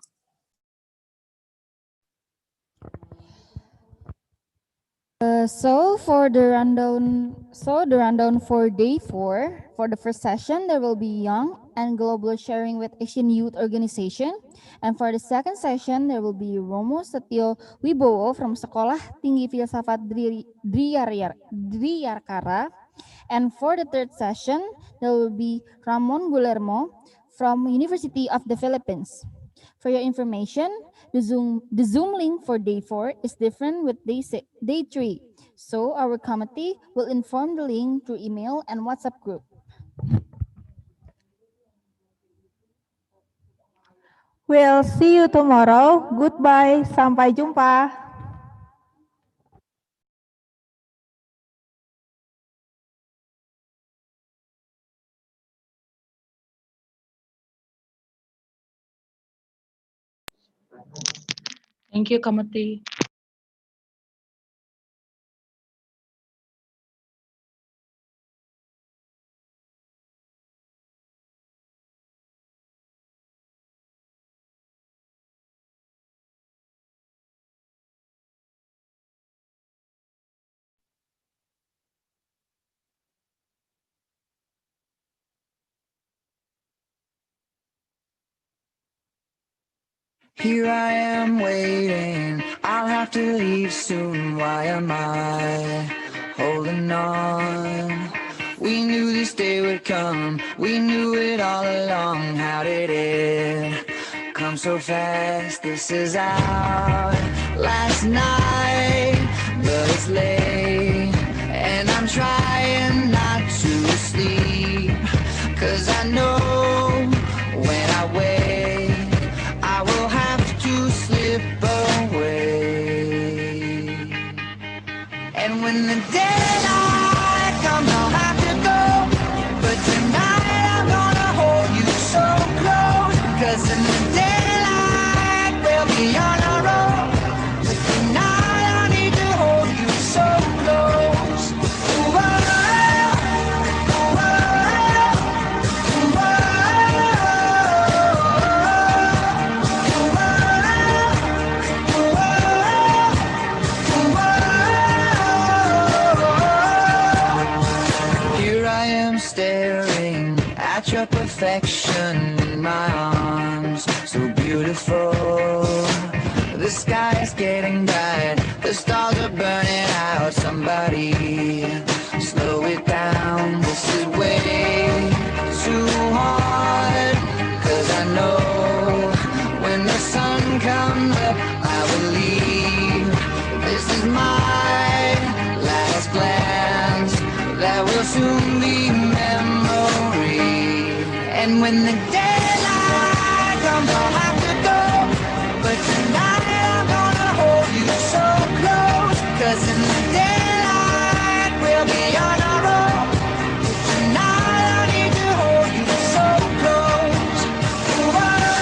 So the rundown for day 4, for the first session, there will be Young and Global Sharing with Asian Youth Organization. And for the second session, there will be Romo Setio Wibowo from Sekolah Tinggi Filsafat Driyarkara. And for the third session, there will be Ramon Guillermo from University of the Philippines. For your information, the Zoom link for day 4 is different with day 3. So our committee will inform the link through email and WhatsApp group. We'll see you tomorrow. Goodbye. Sampai jumpa. Thank you, Kamati. Here I am waiting, I'll have to leave soon, why am I holding on? We knew this day would come, we knew it all along, how did it come so fast? This is our last night, but it's late, and I'm trying not to sleep, 'cause I know when I wake, I will have to slip away. And when the daylight comes, I'll have to go. But tonight I'm gonna hold you so close, 'cause in the daylight we'll be on our own. But tonight I need to hold you so close. Ooh, oh, oh, oh, oh, Here I am staring at your perfection in my arms, so beautiful. The sky is getting bright, the stars are burning out. Somebody slow it down, this is way too hard. 'Cause I know when the sun comes up, I will leave. This is my last glance, that will soon be memory. And when the daylight comes, I'll have to go. But tonight I'm gonna hold you so close, 'cause in the daylight we'll be on our own. But tonight I need to hold you so close. Ooh, oh,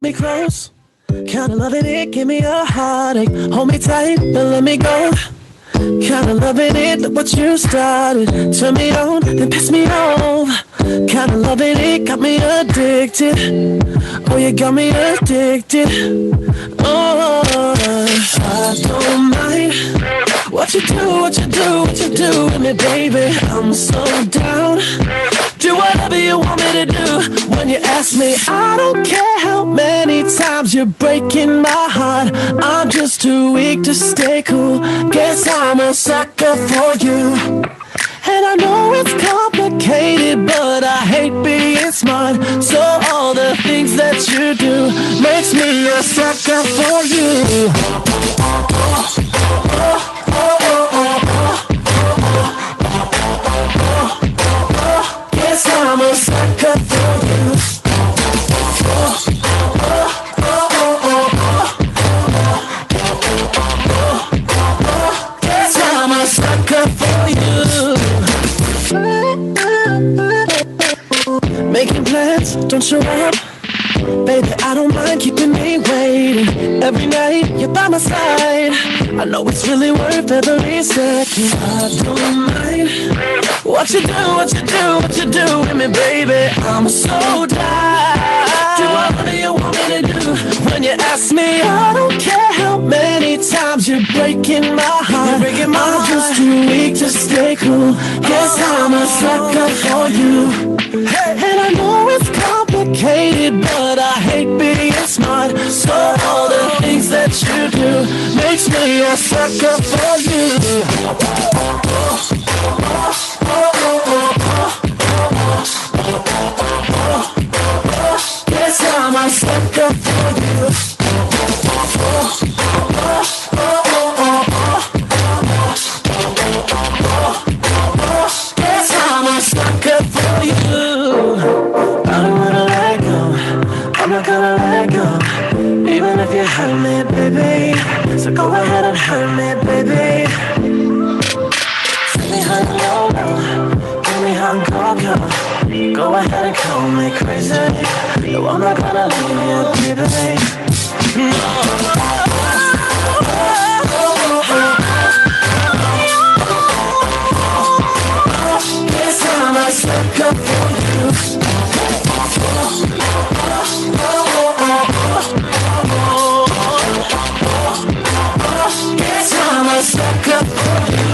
me close. Kinda loving it, give me a heartache. Hold me tight, don't let me go. Kinda loving it, look what you started. Turn me on, then piss me off. Kinda loving it, got me addicted. Oh, you got me addicted. Oh, I don't mind what you do, what you do, what you do with me, baby. I'm so down. Do whatever you want me to do. When you ask me, I don't care how many times you're breaking my heart. I'm just too weak to stay cool. Guess I'm a sucker for you. And I know it's complicated, but I hate being smart. So all the things that you do makes me a sucker for you. Guess I'm a sucker for you. Guess I'm a sucker for you. Making plans, don't show up. Baby, I don't mind keeping me waiting. Every night, you're by my side. I know it's really worth every second. I don't mind what you do, what you do, what you do with me, baby. I'm so down. Do whatever you want me to do. When you ask me, I don't care how many times you're breaking my heart. I'm just too weak to stay cool. Guess I'm a sucker for you. And I know it's complicated, but I hate being smart. So all the things that you do makes me a sucker for you. Guess I'm a sucker for you. Guess I'm a sucker for you. I don't wanna let go. I'm not gonna let go. Even if you hurt me, baby. So go ahead and hurt me, baby. Take me high and low, low. Give me hot and cold, cold. Go ahead and call me crazy. No, I'm not gonna leave you, baby. No. Guess I'm a sucker for you. Guess I'm a sucker for you.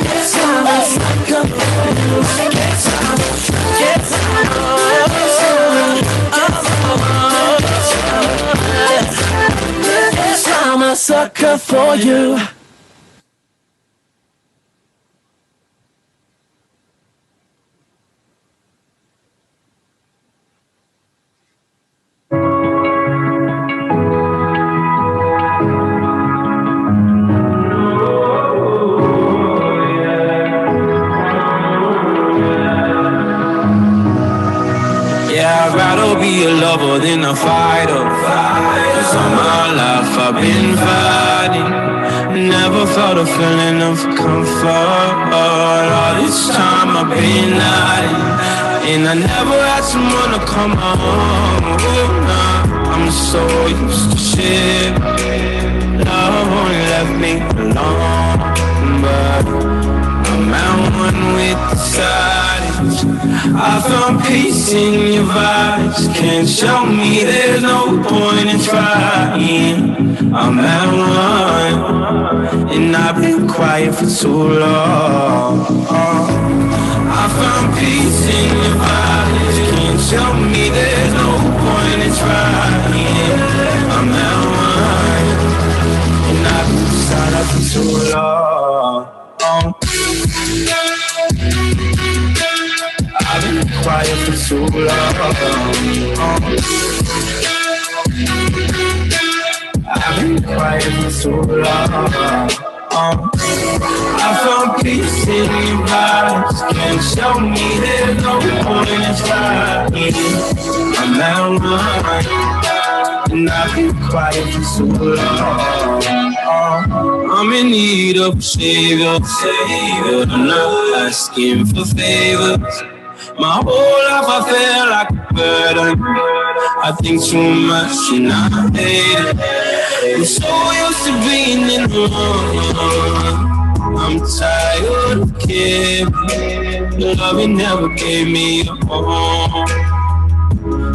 Guess I'm a sucker for you. Guess I'm a sucker for you. Yeah, I'd rather be a lover than a fighter. Cause all my life I've been fighting. Never felt a feeling of comfort. All this time I've been hiding. And I never had someone to come home with. Nah, I'm so used to shit. Love only left me alone. But I'm at one with the silence. I found peace in your vibes. Can't show me there's no point in trying. I'm at one, and I've been quiet for too long. I found peace in your vibes. Can't show me there's no point in trying. I'm at one, and I've been silent for too long. I've been quiet for too long. I've been quiet for too long. I found peace in your vibes. Can't show me there's no point in trying. I'm at one, and I've been quiet for too long. I'm in need of a savior, but I'm not asking for favors. My whole life I feel like a burden. I think too much and I hate it. I'm so used to being in the wrong. I'm tired of caring. The love you never gave me a home.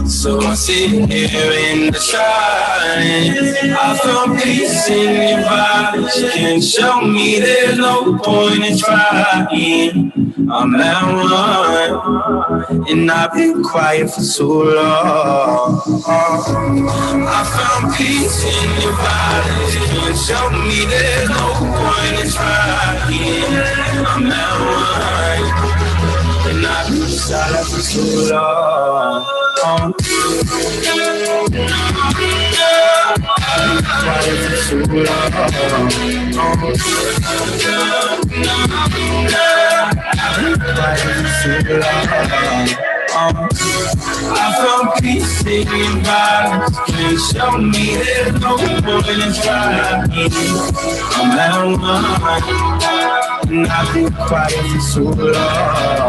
So I sit here in the silence. I found peace in your vibes. Can't show me there's no point in trying. I'm at one, and I've been quiet for too long. I found peace in your vibes. Can't show me there's no point in trying. I'm at one, and I've been silent for too long. Quiet for too long. I found peace in your vibes. Can't show me there's no point in trying. I'm at one, and I've been quiet for too long.